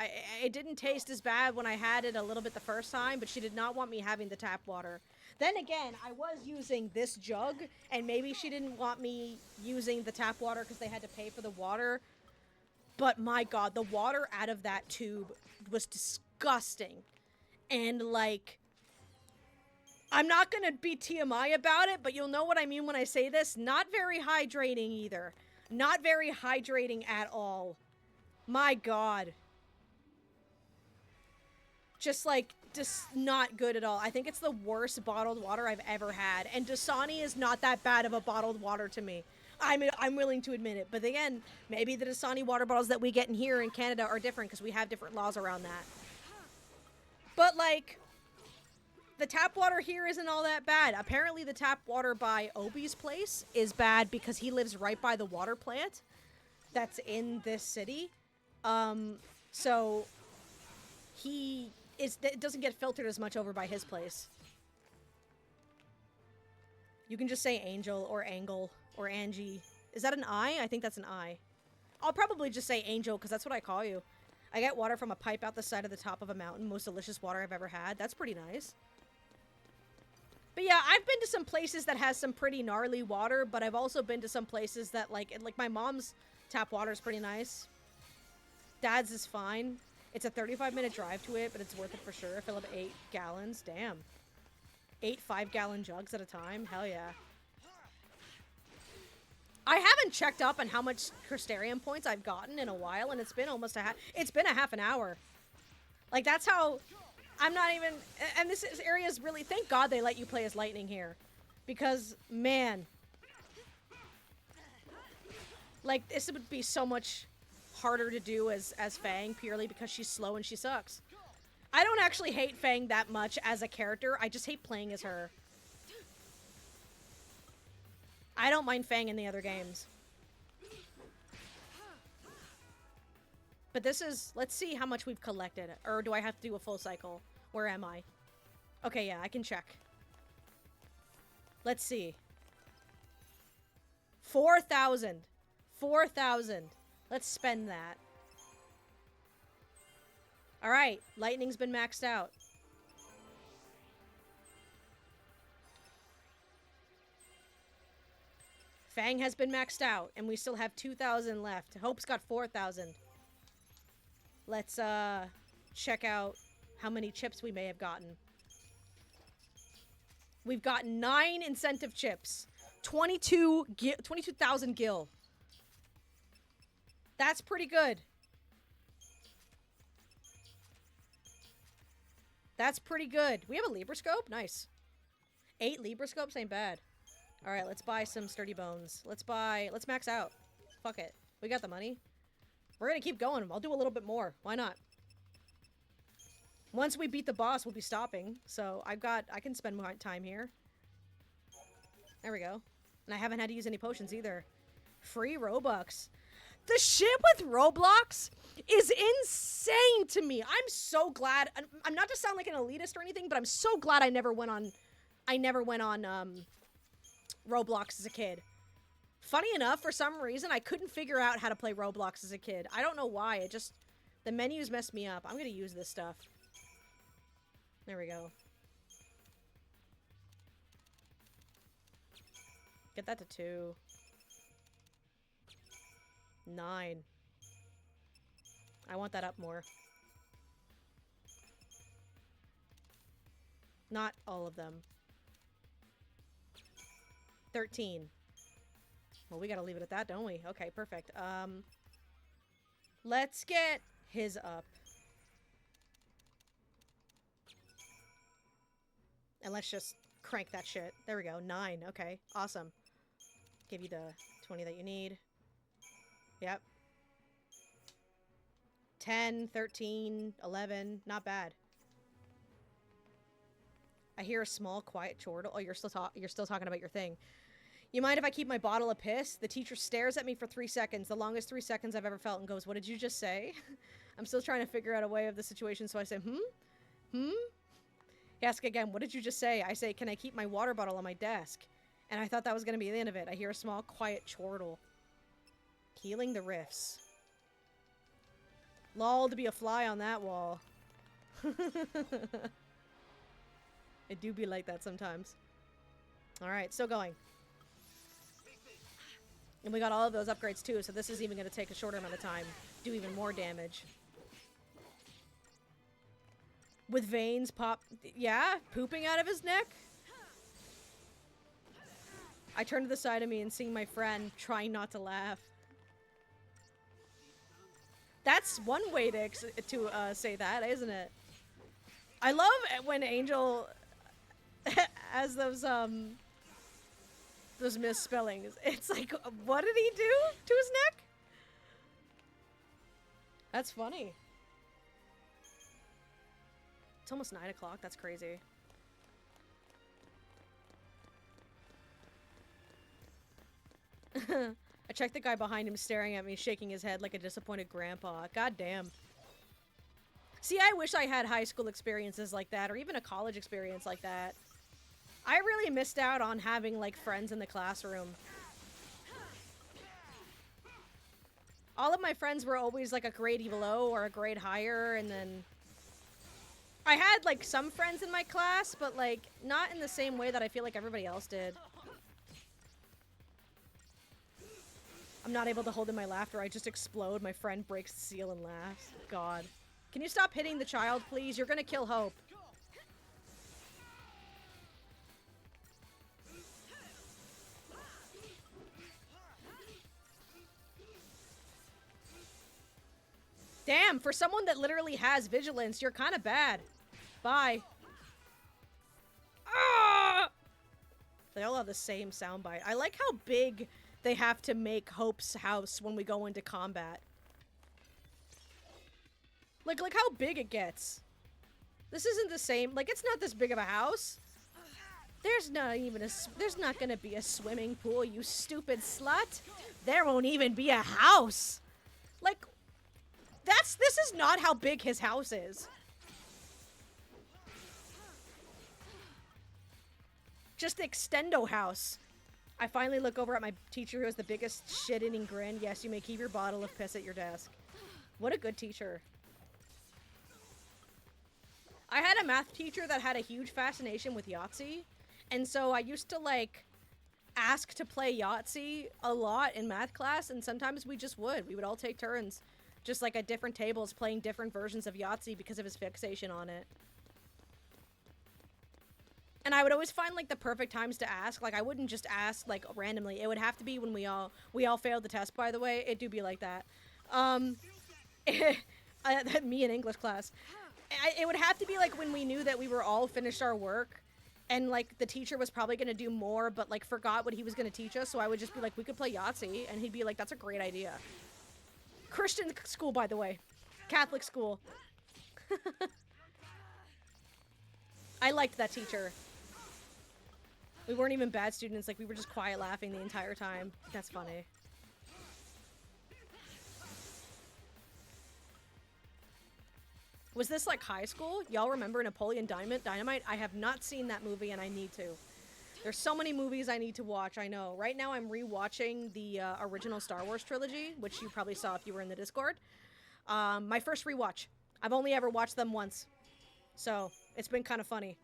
It didn't taste as bad when I had it a little bit the first time, but she did not want me having the tap water. Then again, I was using this jug, and maybe she didn't want me using the tap water because they had to pay for the water. But my god, the water out of that tube was disgusting. And like, I'm not gonna be TMI about it, but you'll know what I mean when I say this. Not very hydrating either. Not very hydrating at all. My god. Just not good at all. I think it's the worst bottled water I've ever had. And Dasani is not that bad of a bottled water to me. I'm willing to admit it. But again, maybe the Dasani water bottles that we get in here in Canada are different because we have different laws around that. But like, the tap water here isn't all that bad. Apparently the tap water by Obi's place is bad because he lives right by the water plant that's in this city. So it doesn't get filtered as much over by his place. You can just say Angel or Angle or Angie. Is that an I? I think that's an I. I'll probably just say Angel because that's what I call you. I get water from a pipe out the side of the top of a mountain. Most delicious water I've ever had. That's pretty nice. But yeah, I've been to some places that has some pretty gnarly water, but I've also been to some places that like my mom's tap water is pretty nice. Dad's is fine. It's a 35-minute drive to it, but it's worth it for sure. I fill up 8 gallons. Damn. 8 5-gallon jugs at a time. Hell yeah. I haven't checked up on how much Crystarium points I've gotten in a while, and it's been almost it's been a half an hour. Like, that's how... I'm not even... And this area is really... Thank God they let you play as Lightning here. Because, man... Like, this would be so much harder to do as Fang, purely because she's slow and she sucks. I don't actually hate Fang that much as a character. I just hate playing as her. I don't mind Fang in the other games. But this is... Let's see how much we've collected. Or do I have to do a full cycle? Where am I? Okay, yeah, I can check. Let's see. 4,000. 4,000. Let's spend that. Alright, Lightning's been maxed out. Fang has been maxed out, and we still have 2,000 left. Hope's got 4,000. Let's, check out how many chips we may have gotten. We've got 9 incentive chips. 22,000 gil. That's pretty good. That's pretty good. We have a Libra scope? Nice. 8 Libra scopes ain't bad. Alright, let's buy some sturdy bones. Let's max out. Fuck it. We got the money. We're gonna keep going. I'll do a little bit more. Why not? Once we beat the boss, we'll be stopping. So I can spend more time here. There we go. And I haven't had to use any potions either. Free Robux. The shit with Roblox is insane to me. I'm so glad. I'm not to sound like an elitist or anything, but I'm so glad I never went on Roblox as a kid. Funny enough, for some reason, I couldn't figure out how to play Roblox as a kid. I don't know why. The menus messed me up. I'm gonna use this stuff. There we go. Get that to 2. 9. I want that up more. Not all of them. 13. Well, we gotta leave it at that, don't we? Okay, perfect. Let's get his up. And let's just crank that shit. There we go. 9. Okay, awesome. Give you the 20 that you need. Yep. 10, 13, 11. Not bad. I hear a small, quiet chortle. Oh, you're still talking about your thing. You mind if I keep my bottle of piss? The teacher stares at me for 3 seconds, the longest 3 seconds I've ever felt, and goes, what did you just say? I'm still trying to figure out a way of the situation, so I say, He asks again, what did you just say? I say, can I keep my water bottle on my desk? And I thought that was going to be the end of it. I hear a small, quiet chortle. Healing the rifts. Lol to be a fly on that wall. It do be like that sometimes. Alright, still going. And we got all of those upgrades too, so this is even going to take a shorter amount of time. Do even more damage. With veins pop... Yeah? Pooping out of his neck? I turn to the side of me and see my friend trying not to laugh. That's one way to say that, isn't it? I love when Angel has those misspellings. It's like, what did he do to his neck? That's funny. It's almost 9 o'clock. That's crazy. I checked the guy behind him staring at me, shaking his head like a disappointed grandpa. God damn. See, I wish I had high school experiences like that, or even a college experience like that. I really missed out on having, like, friends in the classroom. All of my friends were always, like, a grade below or a grade higher, and then... I had, like, some friends in my class, but, like, not in the same way that I feel like everybody else did. I'm not able to hold in my laughter. I just explode. My friend breaks the seal and laughs. God. Can you stop hitting the child, please? You're gonna kill Hope. Damn, for someone that literally has vigilance, you're kind of bad. Bye. Ah! They all have the same soundbite. I like how big they have to make Hope's house when we go into combat. Like, look how big it gets. This isn't the same. Like, it's not this big of a house. There's not gonna be a swimming pool, you stupid slut. There won't even be a house. Like, this is not how big his house is. Just the extendo house. I finally look over at my teacher who has the biggest shit-eating grin. Yes, you may keep your bottle of piss at your desk. What a good teacher. I had a math teacher that had a huge fascination with Yahtzee. And so I used to, like, ask to play Yahtzee a lot in math class. And sometimes we just would. We would all take turns. Just, like, at different tables playing different versions of Yahtzee because of his fixation on it. And I would always find, like, the perfect times to ask. Like, I wouldn't just ask, like, randomly. It would have to be when we all failed the test, by the way. It do be like that. Me in English class. It would have to be, like, when we knew that we were all finished our work. And, like, the teacher was probably going to do more, but, like, forgot what he was going to teach us. So I would just be like, we could play Yahtzee. And he'd be like, that's a great idea. Christian school, by the way. Catholic school. I liked that teacher. We weren't even bad students, like, we were just quiet laughing the entire time. That's funny. Was this, like, high school? Y'all remember Napoleon Dynamite? I have not seen that movie, and I need to. There's so many movies I need to watch, I know. Right now, I'm rewatching the original Star Wars trilogy, which you probably saw if you were in the Discord. My first rewatch. I've only ever watched them once. So, it's been kind of funny.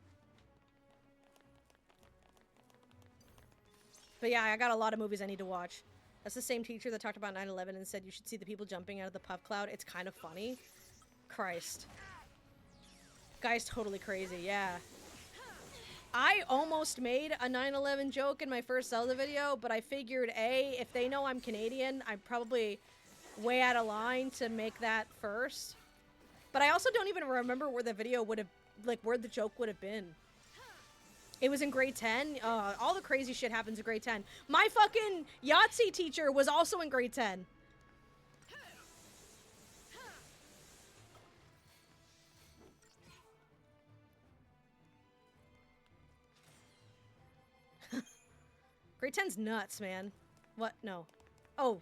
But yeah, I got a lot of movies I need to watch. That's the same teacher that talked about 9/11 and said you should see the people jumping out of the puff cloud. It's kind of funny. Christ. Guy's totally crazy, yeah. I almost made a 9/11 joke in my first Zelda video, but I figured, A, if they know I'm Canadian, I'm probably way out of line to make that first. But I also don't even remember where the video would have, like, where the joke would have been. It was in grade 10. All the crazy shit happens in grade 10. My fucking Yahtzee teacher was also in grade 10. Grade 10's nuts, man. What? No. Oh.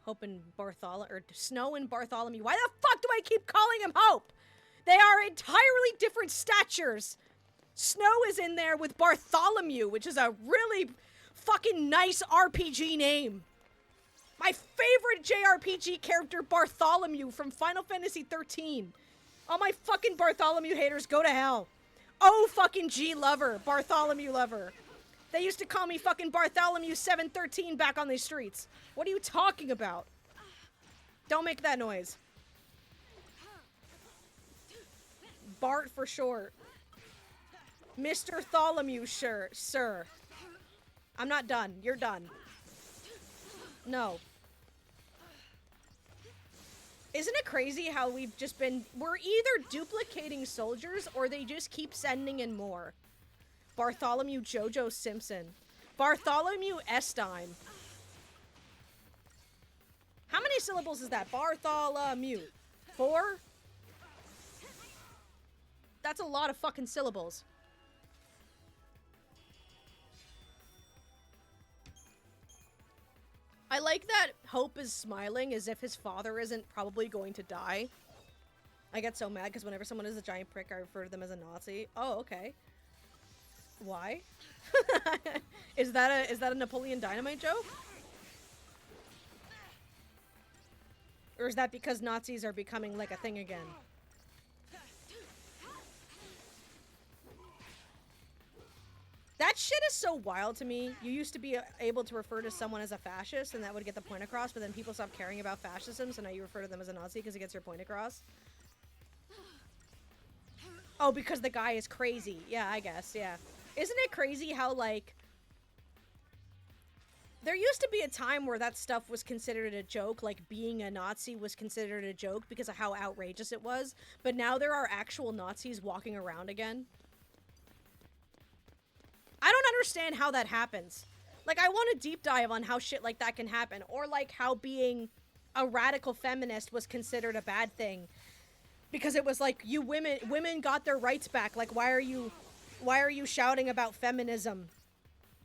Hope and Bartholomew, or Snow and Bartholomew. Why the fuck do I keep calling him Hope? They are entirely different statures. Snow is in there with Bartholomew, which is a really fucking nice RPG name. My favorite JRPG character, Bartholomew from Final Fantasy 13. All my fucking Bartholomew haters, go to hell. Oh, fucking G lover, Bartholomew lover. They used to call me fucking Bartholomew 713 back on these streets. What are you talking about? Don't make that noise. Bart for short. Mr. Tholomew, sir. I'm not done. You're done. No. Isn't it crazy how we've just been... We're either duplicating soldiers or they just keep sending in more. Bartholomew Jojo Simpson. Bartholomew Estime. How many syllables is that? Bartholomew. 4? That's a lot of fucking syllables. I like that Hope is smiling as if his father isn't probably going to die. I get so mad because whenever someone is a giant prick, I refer to them as a Nazi. Oh, okay. Why? Is that a Napoleon Dynamite joke? Or is that because Nazis are becoming like a thing again? That shit is so wild to me. You used to be able to refer to someone as a fascist and that would get the point across, but then people stopped caring about fascism, so now you refer to them as a Nazi because it gets your point across. Oh, because the guy is crazy. Yeah, I guess, yeah. Isn't it crazy how, like... There used to be a time where that stuff was considered a joke, like being a Nazi was considered a joke because of how outrageous it was, but now there are actual Nazis walking around again. I don't understand how that happens. Like, I want a deep dive on how shit like that can happen, or like how being a radical feminist was considered a bad thing. Because it was like, you women got their rights back. Like, why are you shouting about feminism?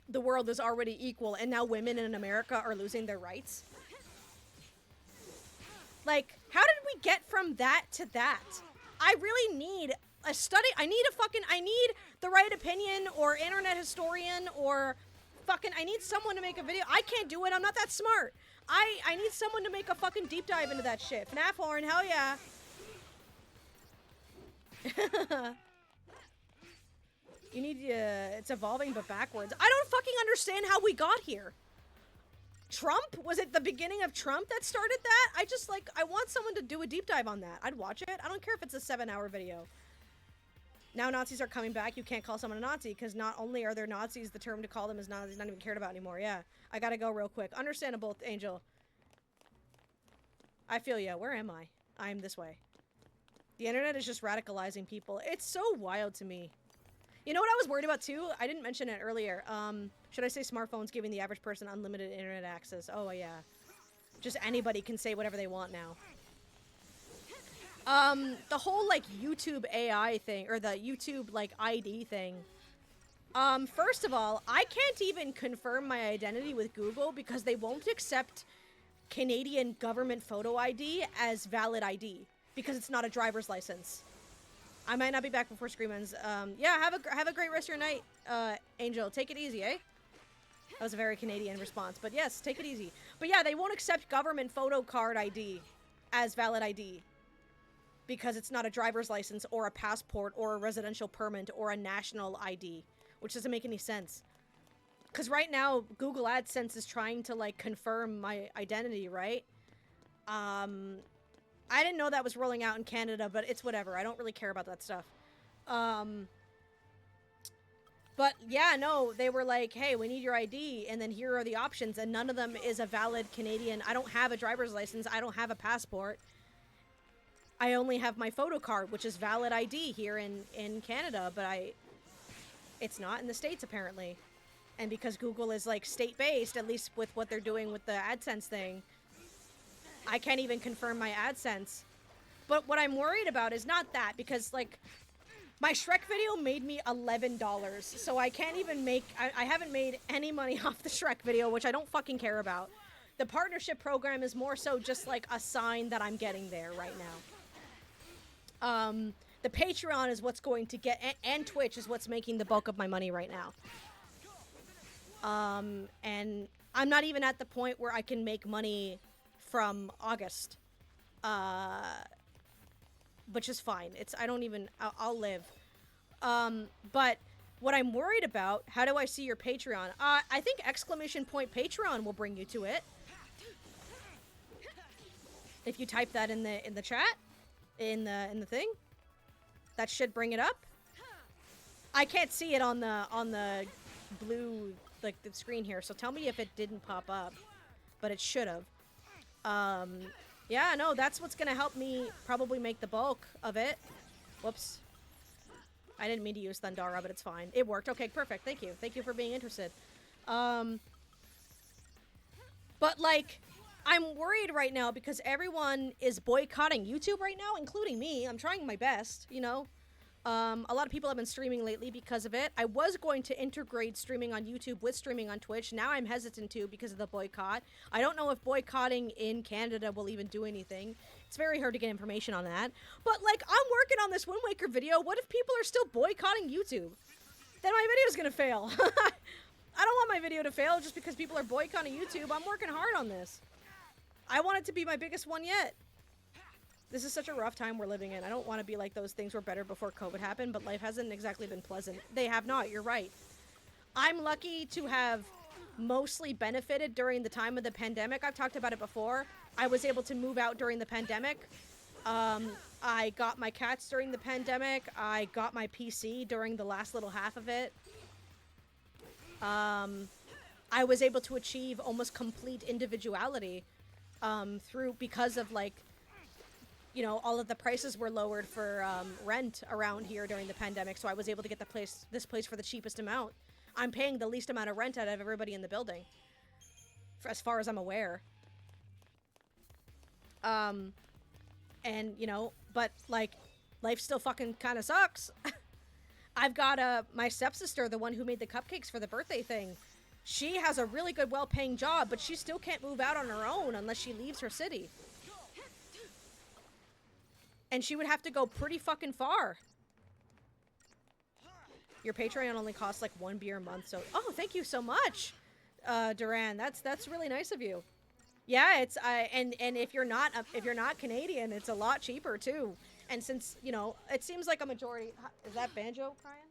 The world is already equal, and now women in America are losing their rights. Like, how did we get from that to that? I really need a study. I need the right opinion, or internet historian, or fucking, I need someone to make a video. I can't do it. I'm not that smart. I need someone to make a fucking deep dive into that shit. FNAF horn, hell yeah. You need it's evolving but backwards. I don't fucking understand how we got here. Trump? Was it the beginning of Trump that started that? I want someone to do a deep dive on that. I'd watch it. I don't care if it's a 7-hour video. Now Nazis are coming back. You can't call someone a Nazi because not only are there Nazis, the term to call them is Nazis not even cared about anymore. Yeah, I gotta go real quick. Understandable, Angel. I feel ya. Where am I? I'm this way. The internet is just radicalizing people. It's so wild to me. You know what I was worried about too? I didn't mention it earlier. Should I say smartphones giving the average person unlimited internet access? Oh yeah. Just anybody can say whatever they want now. The whole like YouTube AI thing, or the YouTube like ID thing. First of all, I can't even confirm my identity with Google because they won't accept Canadian government photo ID as valid ID because it's not a driver's license. I might not be back before Scream ends. Yeah, have a great rest of your night, Angel. Take it easy, eh? That was a very Canadian response, but yes, take it easy. But yeah, they won't accept government photo card ID as valid ID because it's not a driver's license or a passport or a residential permit or a national ID, which doesn't make any sense. Because right now, Google AdSense is trying to, like, confirm my identity, right? I didn't know that was rolling out in Canada, but it's whatever. I don't really care about that stuff. But yeah, no, they were like, hey, we need your ID, and then here are the options, and none of them is a valid Canadian. I don't have a driver's license. I don't have a passport. I only have my photo card, which is valid ID here in Canada, but it's not in the States, apparently. And because Google is, like, state-based, at least with what they're doing with the AdSense thing, I can't even confirm my AdSense. But what I'm worried about is not that, because, like, My Shrek video made me $11, so I can't even make... I haven't made any money off the Shrek video, which I don't fucking care about. The partnership program is more so just like a sign that I'm getting there right now. The Patreon is what's going to get... And Twitch is what's making the bulk of my money right now. And I'm not even at the point where I can make money from August. Which is fine. I don't even... I'll live. But what I'm worried about... How do I see your Patreon? I think ! Patreon will bring you to it. If you type that in the chat. In the thing. That should bring it up. I can't see it on the blue... like the screen here, so tell me if it didn't pop up. But it should have. Yeah, no, that's what's gonna help me probably make the bulk of it. Whoops. I didn't mean to use Thundara, but it's fine. It worked. Okay, perfect. Thank you. Thank you for being interested. But, like, I'm worried right now because everyone is boycotting YouTube right now, including me. I'm trying my best, you know? A lot of people have been streaming lately because of it. I was going to integrate streaming on YouTube with streaming on Twitch. Now I'm hesitant to because of the boycott. I don't know if boycotting in Canada will even do anything. It's very hard to get information on that. But, like, I'm working on this Wind Waker video. What if people are still boycotting YouTube? Then my video's gonna fail. I don't want my video to fail just because people are boycotting YouTube. I'm working hard on this. I want it to be my biggest one yet. This is such a rough time we're living in. I don't want to be like those things were better before COVID happened, but life hasn't exactly been pleasant. They have not, you're right. I'm lucky to have mostly benefited during the time of the pandemic. I've talked about it before. I was able to move out during the pandemic. I got my cats during the pandemic. I got my PC during the last little half of it. I was able to achieve almost complete individuality because of, like, you know, all of the prices were lowered for rent around here during the pandemic, so I was able to get this place for the cheapest amount. I'm paying the least amount of rent out of everybody in the building, as far as I'm aware. And, you know, but, like, life still fucking kind of sucks. I've got my stepsister, the one who made the cupcakes for the birthday thing. She has a really good, well-paying job, but she still can't move out on her own unless she leaves her city. And she would have to go pretty fucking far. Your Patreon only costs like 1 beer a month, so... Oh, thank you so much, Duran. That's really nice of you. Yeah, it's... and if you're not Canadian, it's a lot cheaper, too. And since, you know, it seems like a majority... Is that Banjo crying?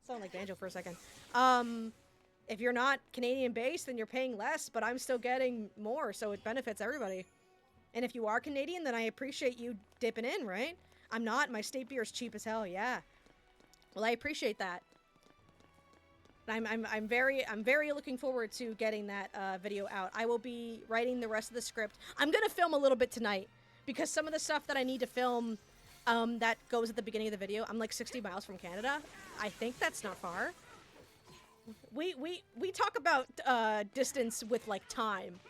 Sounded like Banjo for a second. If you're not Canadian-based, then you're paying less, but I'm still getting more, so it benefits everybody. And if you are Canadian, then I appreciate you dipping in, right? I'm not. My state beer is cheap as hell. Yeah. Well, I appreciate that. I'm very looking forward to getting that video out. I will be writing the rest of the script. I'm gonna film a little bit tonight because some of the stuff that I need to film that goes at the beginning of the video. I'm like 60 miles from Canada. I think that's not far. We talk about distance with like time.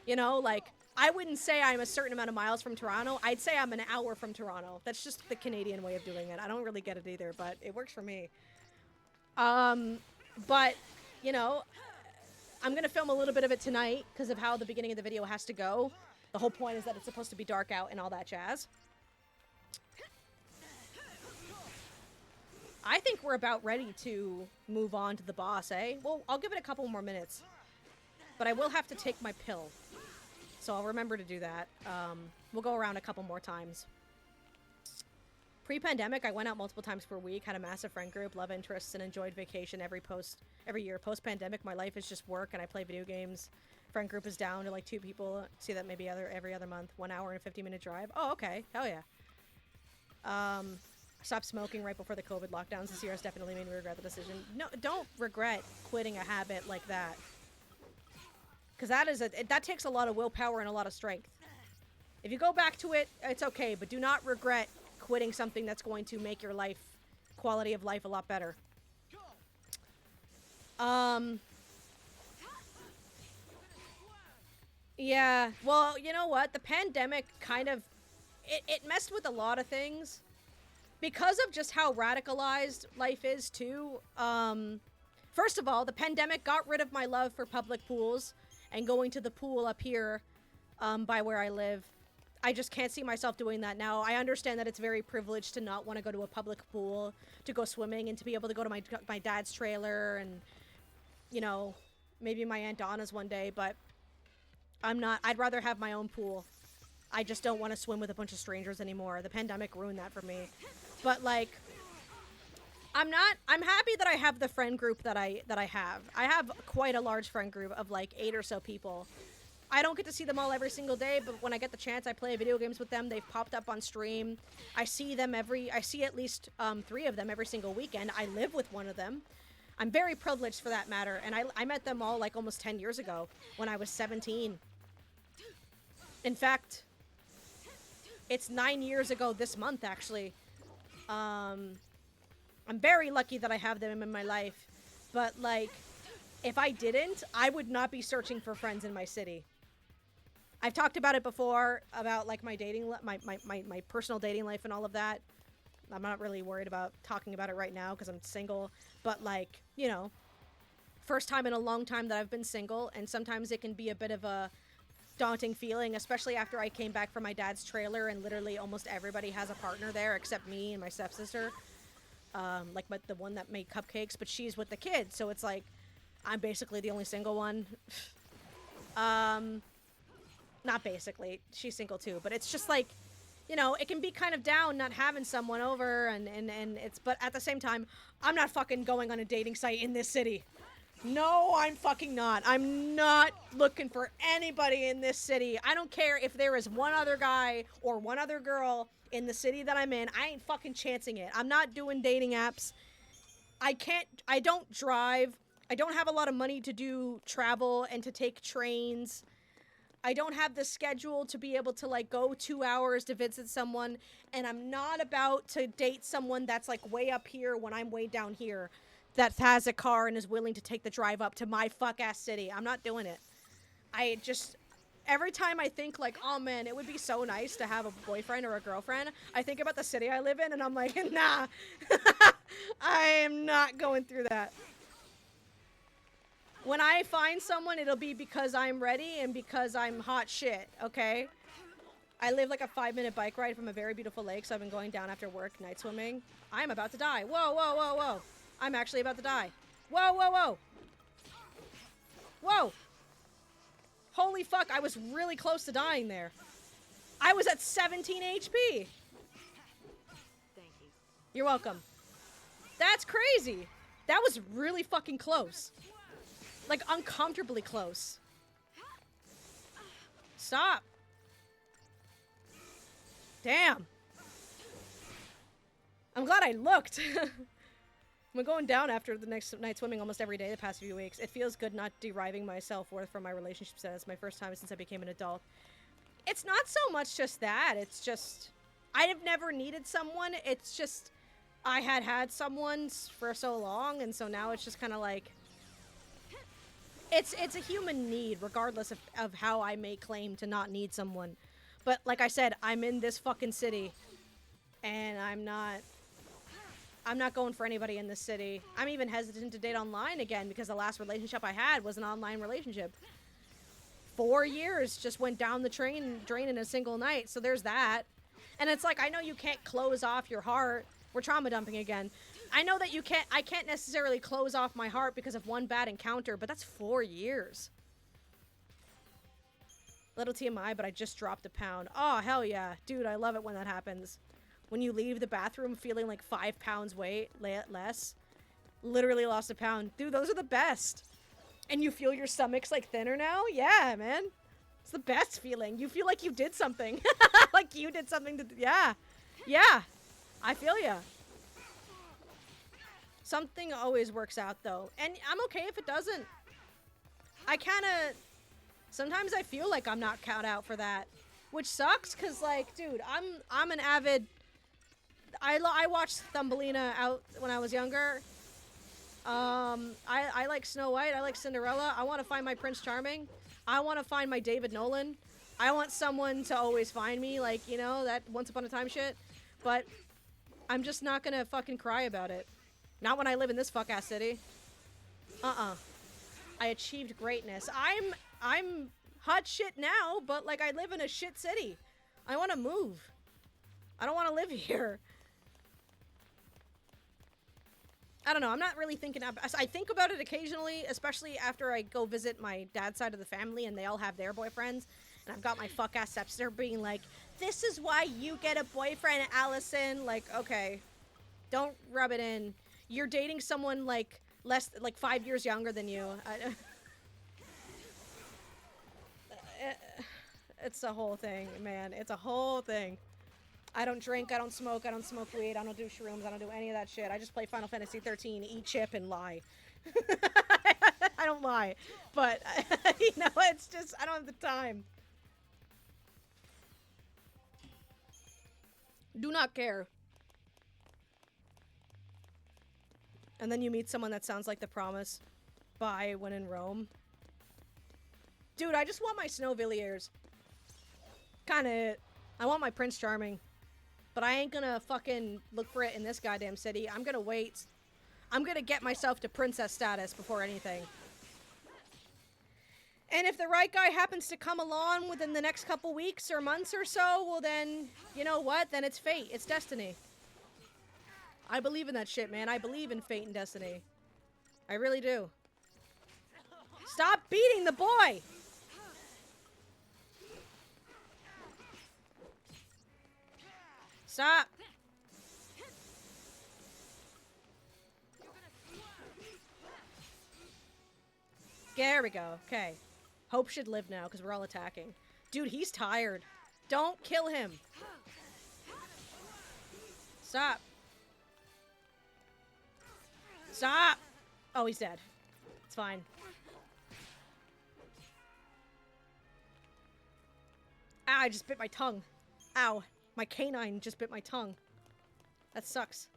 You know, like. I wouldn't say I'm a certain amount of miles from Toronto. I'd say I'm an hour from Toronto. That's just the Canadian way of doing it. I don't really get it either, but it works for me. But, you know, I'm going to film a little bit of it tonight because of how the beginning of the video has to go. The whole point is that it's supposed to be dark out and all that jazz. I think we're about ready to move on to the boss, eh? Well, I'll give it a couple more minutes. But I will have to take my pill. So I'll remember to do that. We'll go around a couple more times. Pre-pandemic, I went out multiple times per week, had a massive friend group, love interests, and enjoyed vacation every year. Post-pandemic, my life is just work, and I play video games. Friend group is down to like 2 people. See that maybe every other month. 1 hour and a 50-minute drive. Oh, okay. Hell yeah. Stopped smoking right before the COVID lockdowns this year has definitely made me regret the decision. No, don't regret quitting a habit like that. Because that takes a lot of willpower and a lot of strength. If you go back to it, it's okay, but do not regret quitting something that's going to make your quality of life a lot better. Yeah, well, you know what? The pandemic kind of, it messed with a lot of things. because of just how radicalized life is too, first of all, the pandemic got rid of my love for public pools and going to the pool up here by where I live. I just can't see myself doing that now. I understand that it's very privileged to not want to go to a public pool, to go swimming, and to be able to go to my dad's trailer and, you know, maybe my Aunt Donna's one day, but I'm not. I'd rather have my own pool. I just don't want to swim with a bunch of strangers anymore. The pandemic ruined that for me. But, like, I'm happy that I have the friend group that I have. I have quite a large friend group of, like, 8 or so people. I don't get to see them all every single day, but when I get the chance, I play video games with them. They've popped up on stream. I see at least 3 of them every single weekend. I live with one of them. I'm very privileged for that matter, and I met them all like almost 10 years ago when I was 17. In fact, it's 9 years ago this month, actually. I'm very lucky that I have them in my life, but like, if I didn't, I would not be searching for friends in my city. I've talked about it before, about like my dating, my personal dating life and all of that. I'm not really worried about talking about it right now because I'm single, but like, you know, first time in a long time that I've been single, and sometimes it can be a bit of a daunting feeling, especially after I came back from my dad's trailer and literally almost everybody has a partner there except me and my stepsister. The one that made cupcakes, but she's with the kids, so it's like, I'm basically the only single one. Not basically, she's single too, but it's just like, you know, it can be kind of down not having someone over, and it's, but at the same time, I'm not fucking going on a dating site in this city. No, I'm fucking not. I'm not looking for anybody in this city. I don't care if there is one other guy or one other girl in the city that I'm in. I ain't fucking chancing it. I'm not doing dating apps. I don't drive. I don't have a lot of money to do travel and to take trains. I don't have the schedule to be able to, like, go 2 hours to visit someone, and I'm not about to date someone that's, like, way up here when I'm way down here, that has a car and is willing to take the drive up to my fuck-ass city. I'm not doing it. Every time I think, like, oh, man, it would be so nice to have a boyfriend or a girlfriend, I think about the city I live in, and I'm like, nah, I am not going through that. When I find someone, it'll be because I'm ready and because I'm hot shit, okay? I live like a 5-minute bike ride from a very beautiful lake, so I've been going down after work night swimming. I'm about to die. Whoa, whoa, whoa, whoa. I'm actually about to die. Whoa, whoa, whoa. Whoa. Holy fuck, I was really close to dying there. I was at 17 HP. Thank you. You're welcome. That's crazy. That was really fucking close. Like, uncomfortably close. Stop. Damn. I'm glad I looked. I'm going down after the next night swimming almost every day the past few weeks. It feels good not deriving my self-worth from my relationship status. My first time since I became an adult. It's not so much just that. It's just, I have never needed someone. It's just, I had someone for so long, and so now it's just kind of like, it's a human need, regardless of how I may claim to not need someone. But like I said, I'm in this fucking city, and I'm not going for anybody in this city. I'm even hesitant to date online again because the last relationship I had was an online relationship. 4 years just went down the drain in a single night, so there's that. And it's like, I know you can't close off your heart. We're trauma dumping again. I know that I can't necessarily close off my heart because of one bad encounter, but that's 4 years. Little TMI, but I just dropped a pound. Oh, hell yeah. Dude, I love it when that happens. When you leave the bathroom feeling like 5 pounds weight less. Literally lost a pound. Dude, those are the best. And you feel your stomach's like thinner now? Yeah, man. It's the best feeling. You feel like you did something. Like you did something to... Yeah. Yeah. I feel ya. Something always works out, though. And I'm okay if it doesn't. Sometimes I feel like I'm not cut out for that. Which sucks, because, like, dude, I'm an avid... I watched Thumbelina out when I was younger. I like Snow White. I like Cinderella. I want to find my Prince Charming. I want to find my David Nolan. I want someone to always find me, like, you know, that Once Upon a Time shit. But I'm just not gonna fucking cry about it. Not when I live in this fuck-ass city. I achieved greatness. I'm hot shit now, but like I live in a shit city. I want to move. I don't want to live here. I don't know. I'm not really thinking about I think about it occasionally, especially after I go visit my dad's side of the family and they all have their boyfriends. And I've got my fuck-ass stepsister being like, this is why you get a boyfriend, Allison. Like, okay. Don't rub it in. You're dating someone like 5 years younger than you. It's a whole thing, man. It's a whole thing. I don't drink, I don't smoke weed, I don't do shrooms, I don't do any of that shit. I just play Final Fantasy 13, eat chip, and lie. I don't lie. But, you know, it's just, I don't have the time. Do not care. And then you meet someone that sounds like The Promise by When in Rome. Dude, I just want my Snowvilliers. Kinda it. I want my Prince Charming. But I ain't gonna fucking look for it in this goddamn city. I'm gonna wait. I'm gonna get myself to princess status before anything. And if the right guy happens to come along within the next couple weeks or months or so, well then, you know what? Then it's fate. It's destiny. I believe in that shit, man. I believe in fate and destiny. I really do. Stop beating the boy! Stop! There we go. Okay. Hope should live now, because we're all attacking. Dude, he's tired. Don't kill him. Stop. Stop! Oh, he's dead. It's fine. Ah, I just bit my tongue. Ow. My canine just bit my tongue. That sucks.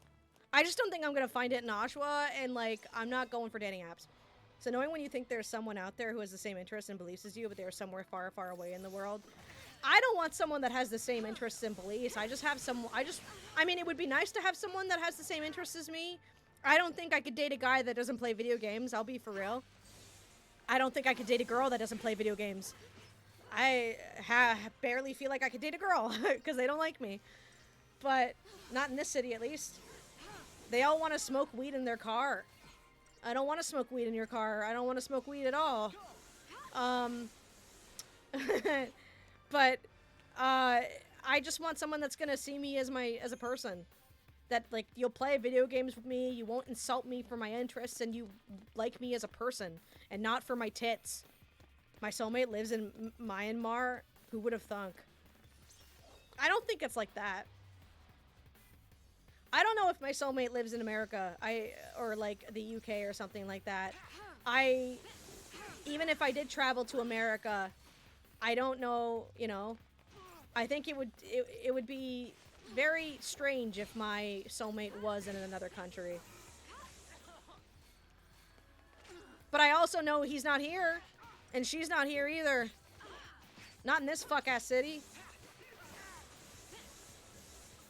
I just don't think I'm gonna find it in Oshawa, and, like, I'm not going for dating apps. It's annoying when you think there's someone out there who has the same interests and beliefs as you, but they're somewhere far, far away in the world. I don't want someone that has the same interests and beliefs. I mean, it would be nice to have someone that has the same interests as me. I don't think I could date a guy that doesn't play video games. I'll be for real. I don't think I could date a girl that doesn't play video games. I barely feel like I could date a girl because they don't like me. But not in this city, at least. They all want to smoke weed in their car. I don't want to smoke weed in your car. I don't want to smoke weed at all. But I just want someone that's gonna see me as a person. That, like, you'll play video games with me, you won't insult me for my interests, and you like me as a person, and not for my tits. My soulmate lives in Myanmar. Who would have thunk? I don't think it's like that. I don't know if my soulmate lives in America, or like the UK or something like that. Even if I did travel to America, I don't know, you know. I think it would be very strange if my soulmate was in another country. But I also know he's not here, and she's not here either. Not in this fuck-ass city.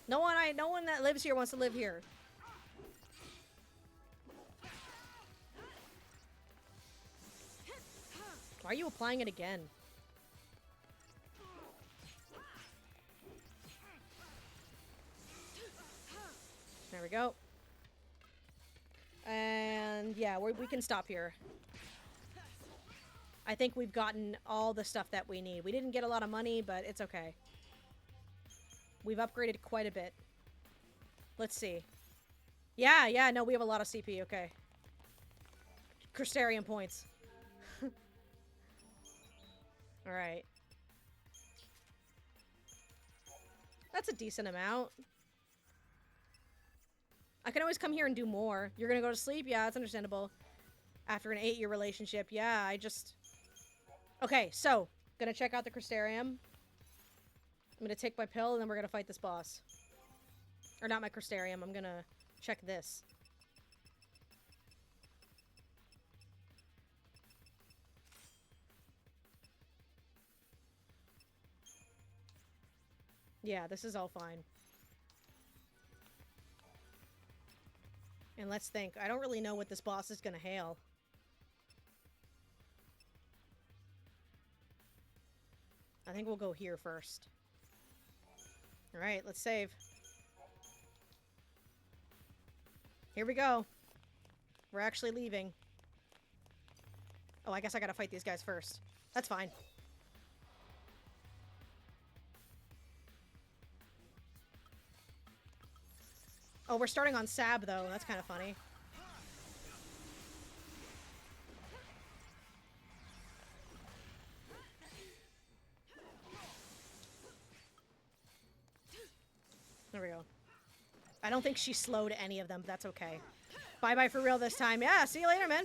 No one that lives here wants to live here. Why are you applying it again? There we go. And yeah, we can stop here. I think we've gotten all the stuff that we need. We didn't get a lot of money, but it's okay. We've upgraded quite a bit. Let's see. Yeah, no, we have a lot of CP, okay. Crystarium points. Alright. That's a decent amount. I can always come here and do more. You're gonna go to sleep? Yeah, that's understandable. After an 8-year relationship. Yeah, Okay, so. Gonna check out the Crystarium. I'm gonna take my pill, and then we're gonna fight this boss. Or not my Crystarium, I'm gonna check this. Yeah, this is all fine. And let's think. I don't really know what this boss is gonna hail. I think we'll go here first. Alright, let's save. Here we go. We're actually leaving. Oh, I guess I gotta fight these guys first. That's fine. Oh, we're starting on Sab, though. That's kind of funny. There we go. I don't think she slowed any of them, but that's okay. Bye-bye for real this time. Yeah, see you later, man.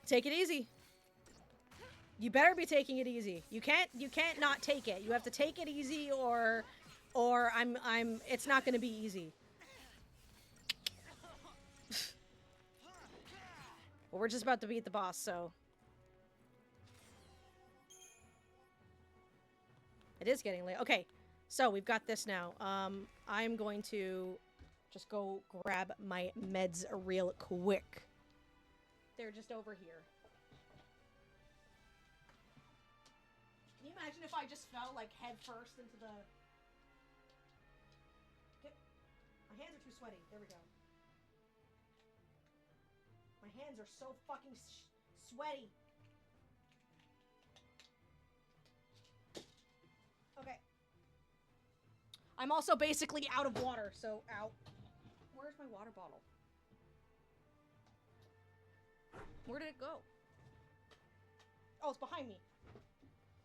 Take it easy. You better be taking it easy. You can't not take it. You have to take it easy or it's not gonna be easy. Well, we're just about to beat the boss, so. It is getting late. Okay, so we've got this now. I'm going to just go grab my meds real quick. They're just over here. Can you imagine if I just fell, like, head first into the... My hands are too sweaty. There we go. My hands are so fucking sweaty. Okay. I'm also basically out of water, so out. Where's my water bottle? Where did it go? Oh, it's behind me.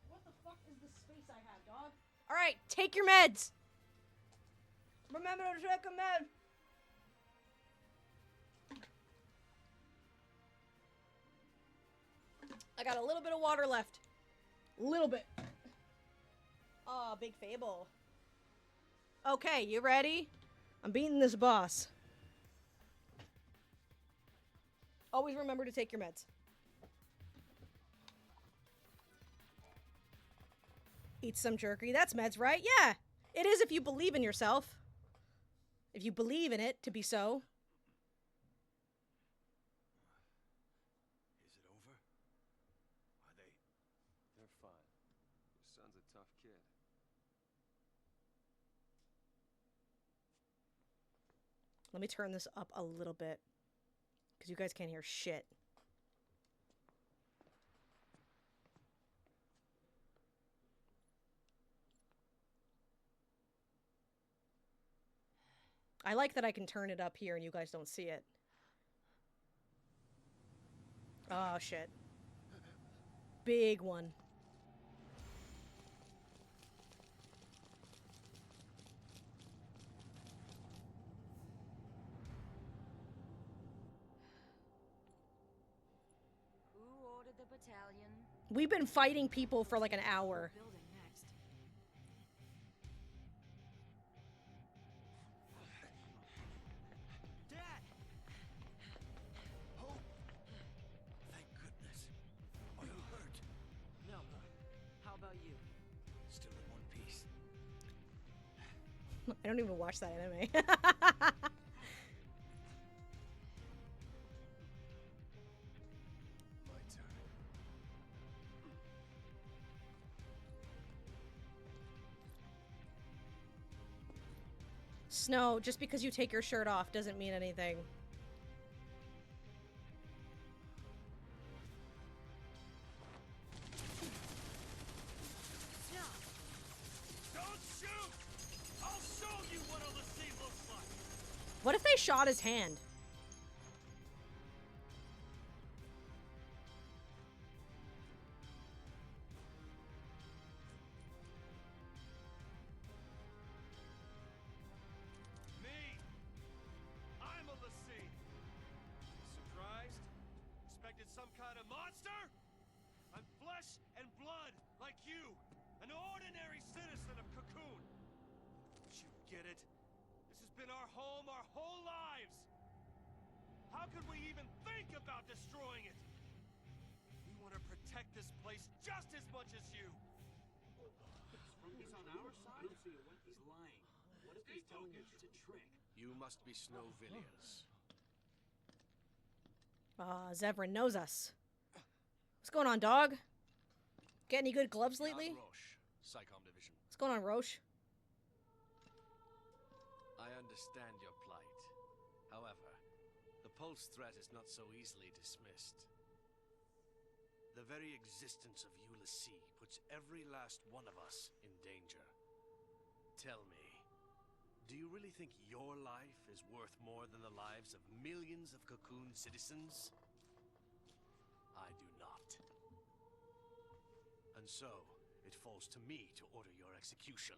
What the fuck is this space I have, dog? Alright, take your meds! Remember to take a med! I got a little bit of water left. Little bit. Oh, big fable. Okay, you ready? I'm beating this boss. Always remember to take your meds. Eat some jerky. That's meds, right? Yeah. It is if you believe in yourself. If you believe in it to be so. Is it over? Are they? They're fine. Your son's a tough kid. Let me turn this up a little bit. Because you guys can't hear shit. I like that I can turn it up here and you guys don't see it. Oh, shit. Big one. Who ordered the battalion? We've been fighting people for like an hour. Building next. Dad! Hope! Thank goodness. Are you hurt? No. How about you? Still in one piece. I don't even watch that anime. My turn. Snow, just because you take your shirt off doesn't mean anything. Don't shoot! I'll show you what a Lassie looks like! What if they shot his hand? Me! I'm a Lassie! Surprised? Expected some kind of monster? I'm flesh and blood, like you! An ordinary citizen of Cocoon! Don't you get it? This has been our home our whole lives! How could we even think about destroying it? We want to protect this place just as much as you! He's on our side? He's lying. What if he's telling us it's a trick? You must be Snow Villiers. Zevran knows us. What's going on, dog? Get any good gloves lately? Roche, Psychom Division. What's going on, Roche? I understand your plight. However, the Pulse threat is not so easily dismissed. The very existence of Ulysses puts every last one of us in danger. Tell me, do you really think your life is worth more than the lives of millions of Cocoon citizens? I do not. And so, it falls to me to order your execution.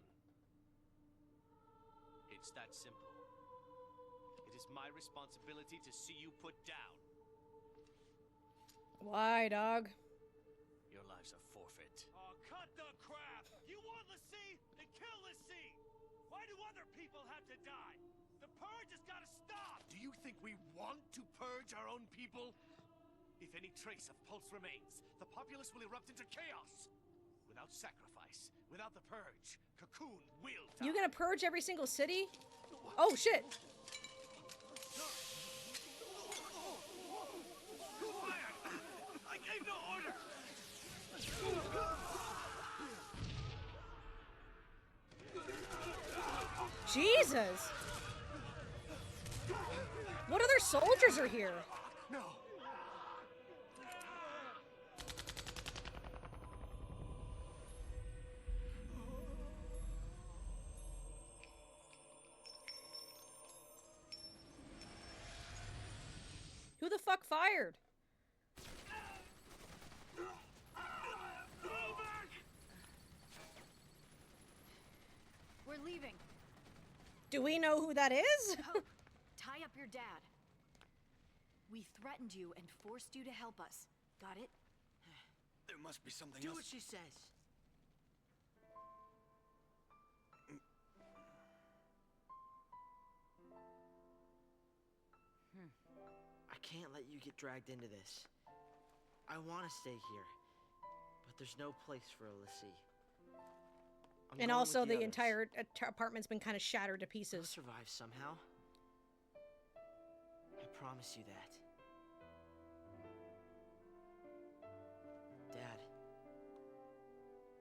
It's that simple. It is my responsibility to see you put down. Why, dog? Your lives are forfeit. Oh, cut the crap! You want Lassie? Then kill Lassie! Why do other people have to die? The purge has got to stop! Do you think we want to purge our own people? If any trace of Pulse remains, the populace will erupt into chaos. Without sacrifice, without the purge, Cocoon will die. You gonna purge every single city? Oh, shit! Who fired? I gave no order! Jesus! What other soldiers are here? No! Who the fuck fired? We're leaving. Do we know who that is? Hope, tie up your dad. We threatened you and forced you to help us. Got it? There must be something Do else. what she says. I can't let you get dragged into this. I want to stay here, but there's no place for Lassie. And also the entire apartment's been kind of shattered to I'll pieces. survive somehow. I promise you that. Dad,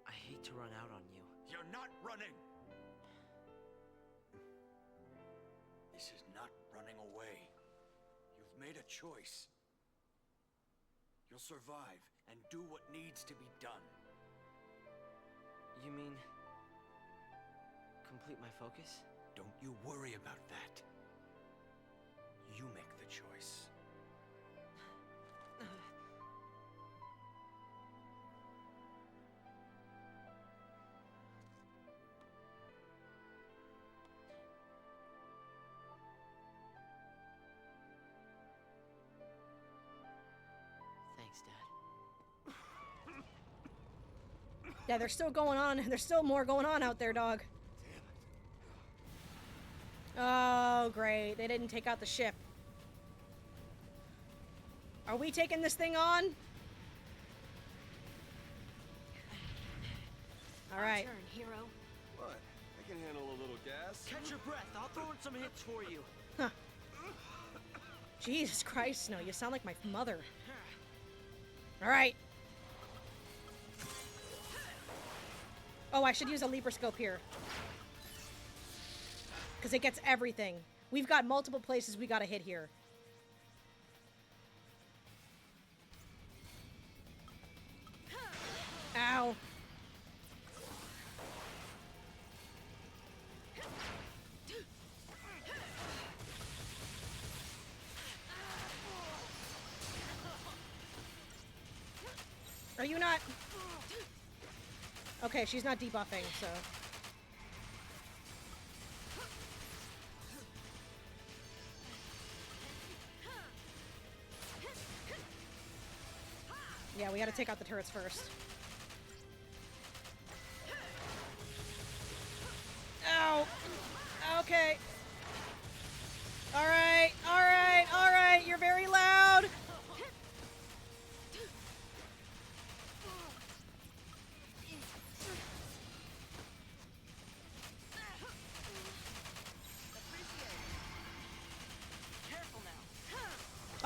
I hate to run out on you. You're not running! This is not running away. You've made a choice. You'll survive and do what needs to be done. You mean complete my focus? Don't you worry about that. You make the choice. Thanks, Dad. Yeah, there's still going on. There's still more going on out there, dog. Oh, great. They didn't take out the ship. Are we taking this thing on? All right. Turn, hero. What? I can handle a little gas. Catch your breath. I'll throw in some hits for you. Huh. Jesus Christ, no. You sound like my mother. All right. Oh, I should use a Leaperscope here. Because it gets everything. We've got multiple places we gotta hit here. Ow. Are you not? Okay, she's not debuffing, so. Yeah, we gotta take out the turrets first. Ow! Okay. Alright, alright, alright, you're very loud!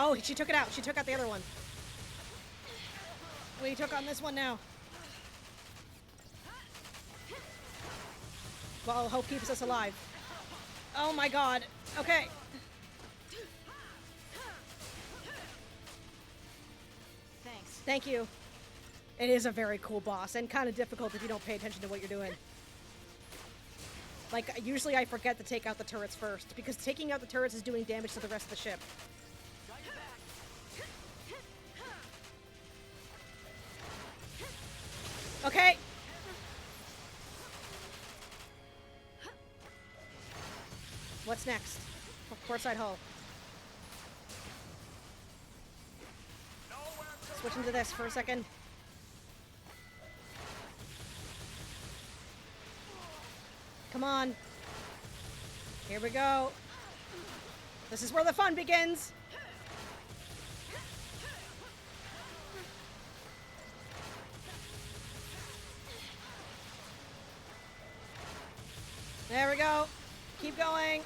Oh, she took it out. She took out the other one. We took on this one now. Well, hope keeps us alive. Oh my god. Okay. Thanks. Thank you. It is a very cool boss and kind of difficult if you don't pay attention to what you're doing. Like, usually I forget to take out the turrets first, because taking out the turrets is doing damage to the rest of the ship. Okay. What's next? Portside hull. Switch into this for a second. Come on. Here we go. This is where the fun begins. There we go. Keep going.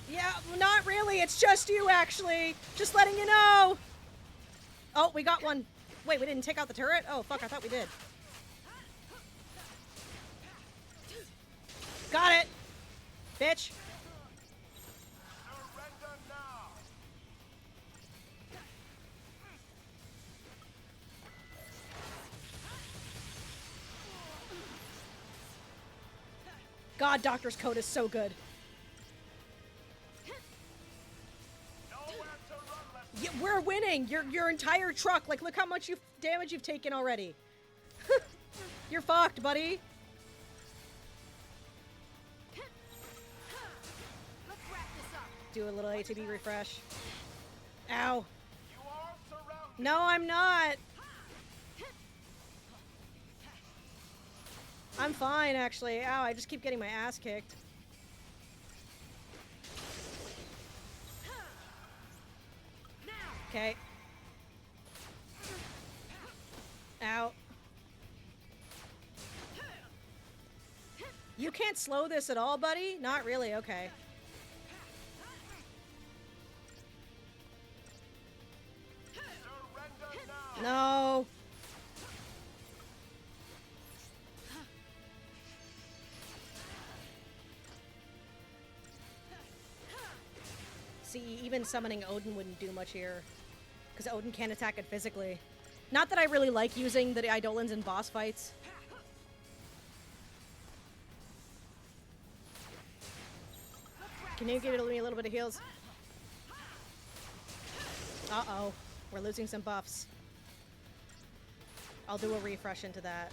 Yeah, not really. It's just you, actually. Just letting you know. Oh, we got one. Wait, we didn't take out the turret? Oh, fuck, I thought we did. Got it. Bitch. God, Doctor's Code is so good. Yeah, we're winning. Your entire truck. Like, look how much damage you've taken already. You're fucked, buddy. Do a little ATB refresh. Ow. No, I'm not. I'm fine, actually. Ow, I just keep getting my ass kicked. Okay. Ow. You can't slow this at all, buddy? Not really, okay. No. See, even summoning Odin wouldn't do much here. Because Odin can't attack it physically. Not that I really like using the Eidolons in boss fights. Can you give me a little bit of heals? Uh-oh. We're losing some buffs. I'll do a refresh into that.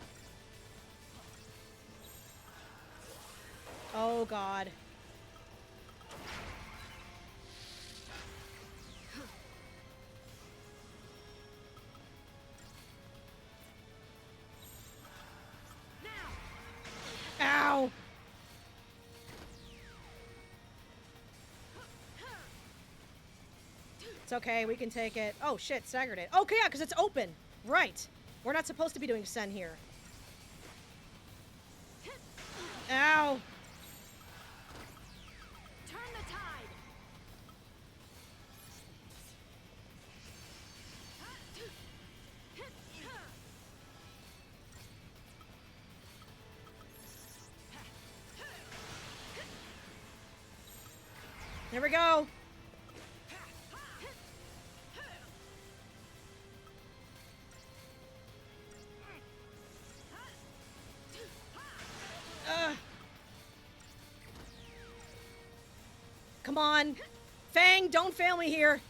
Oh, God. Ow! It's okay, we can take it. Oh shit, staggered it. Okay, yeah, because it's open. Right. We're not supposed to be doing Sen here. Ow! Turn the tide. There we go. Come on. Fang, don't fail me here.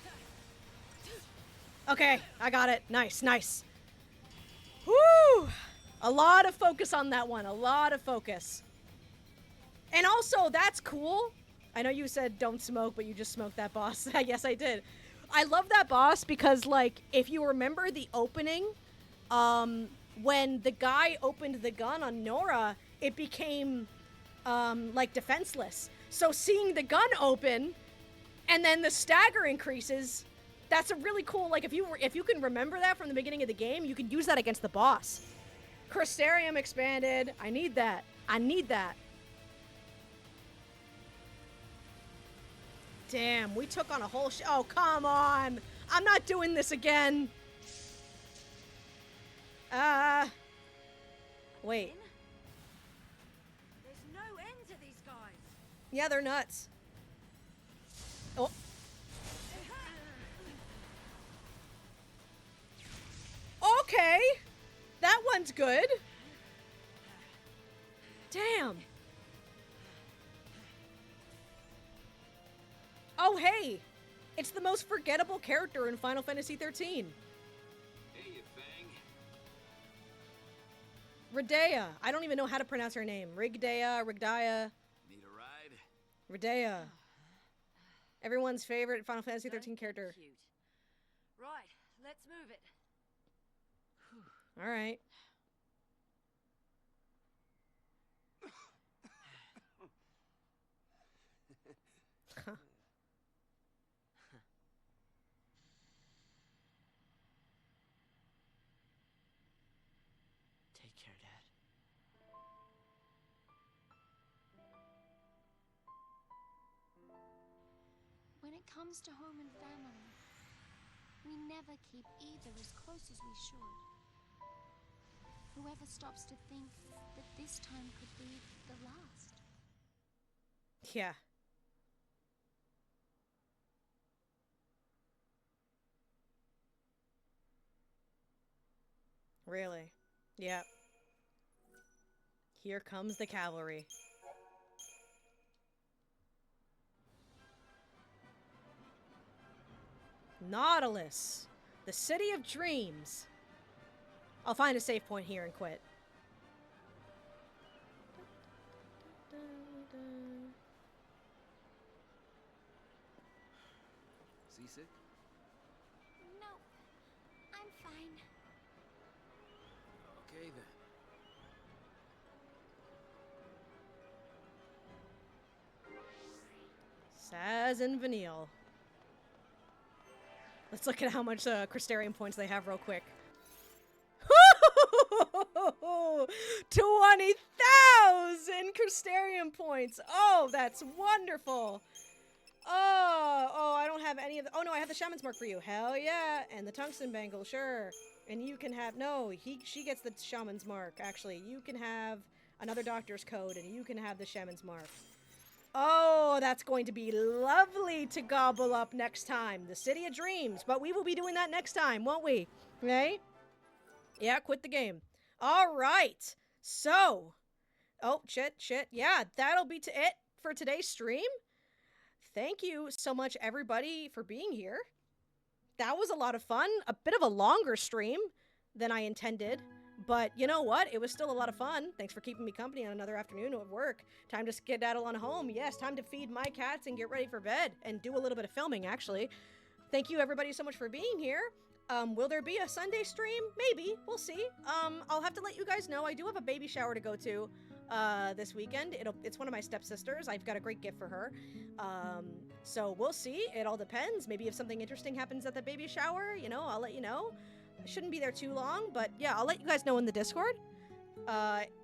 Okay, I got it. Nice, nice. Woo! A lot of focus on that one. A lot of focus. And also, that's cool. I know you said don't smoke, but you just smoked that boss. Yes, I did. I love that boss because, like, if you remember the opening, when the guy opened the gun on Nora, it became, like, defenseless. So seeing the gun open, and then the stagger increases, that's a really cool, like, if you can remember that from the beginning of the game, you can use that against the boss. Crystarium expanded. I need that. I need that. Damn, we took on a whole oh, come on! I'm not doing this again! Wait. There's no end to these guys. Yeah, they're nuts. Oh. Okay! That one's good. Damn. Oh, hey! It's the most forgettable character in Final Fantasy XIII. Hey, you bang. Ridea. I don't even know how to pronounce her name. Rigdea, Rigdaya. Need a ride? Ridea. Everyone's favorite Final Fantasy XIII character. Cute. Right, let's move it. All right. Take care, Dad. When it comes to home and family, we never keep either as close as we should. Whoever stops to think that this time could be the last. Yeah. Really? Yeah. Here comes the cavalry. Nautilus, the city of dreams. I'll find a safe point here and quit. Seasick? No, I'm fine. Okay then. Saz and Vanille. Let's look at how much Crystarium points they have real quick. 20,000 Crystarium points. Oh, that's wonderful. Oh, I don't have any of the... Oh, no, I have the Shaman's Mark for you. Hell yeah. And the Tungsten Bangle, sure. And you can have... No, she gets the Shaman's Mark, actually. You can have another Doctor's Code, and you can have the Shaman's Mark. Oh, that's going to be lovely to gobble up next time. The City of Dreams. But we will be doing that next time, won't we? Okay? Yeah, quit the game. All right. So. Oh, shit. Yeah, that'll be it for today's stream. Thank you so much, everybody, for being here. That was a lot of fun. A bit of a longer stream than I intended. But you know what? It was still a lot of fun. Thanks for keeping me company on another afternoon of work. Time to skedaddle on home. Yes, time to feed my cats and get ready for bed. And do a little bit of filming, actually. Thank you, everybody, so much for being here. Will there be a Sunday stream? Maybe. We'll see. I'll have to let you guys know. I do have a baby shower to go to this weekend. It's one of my stepsisters. I've got a great gift for her. So we'll see. It all depends. Maybe if something interesting happens at the baby shower, you know, I'll let you know. I shouldn't be there too long, but yeah, I'll let you guys know in the Discord.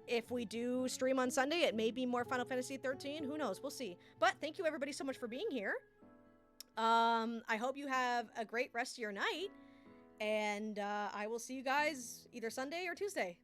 If we do stream on Sunday, it may be more Final Fantasy 13. Who knows? We'll see. But thank you, everybody, so much for being here. I hope you have a great rest of your night. And I will see you guys either Sunday or Tuesday.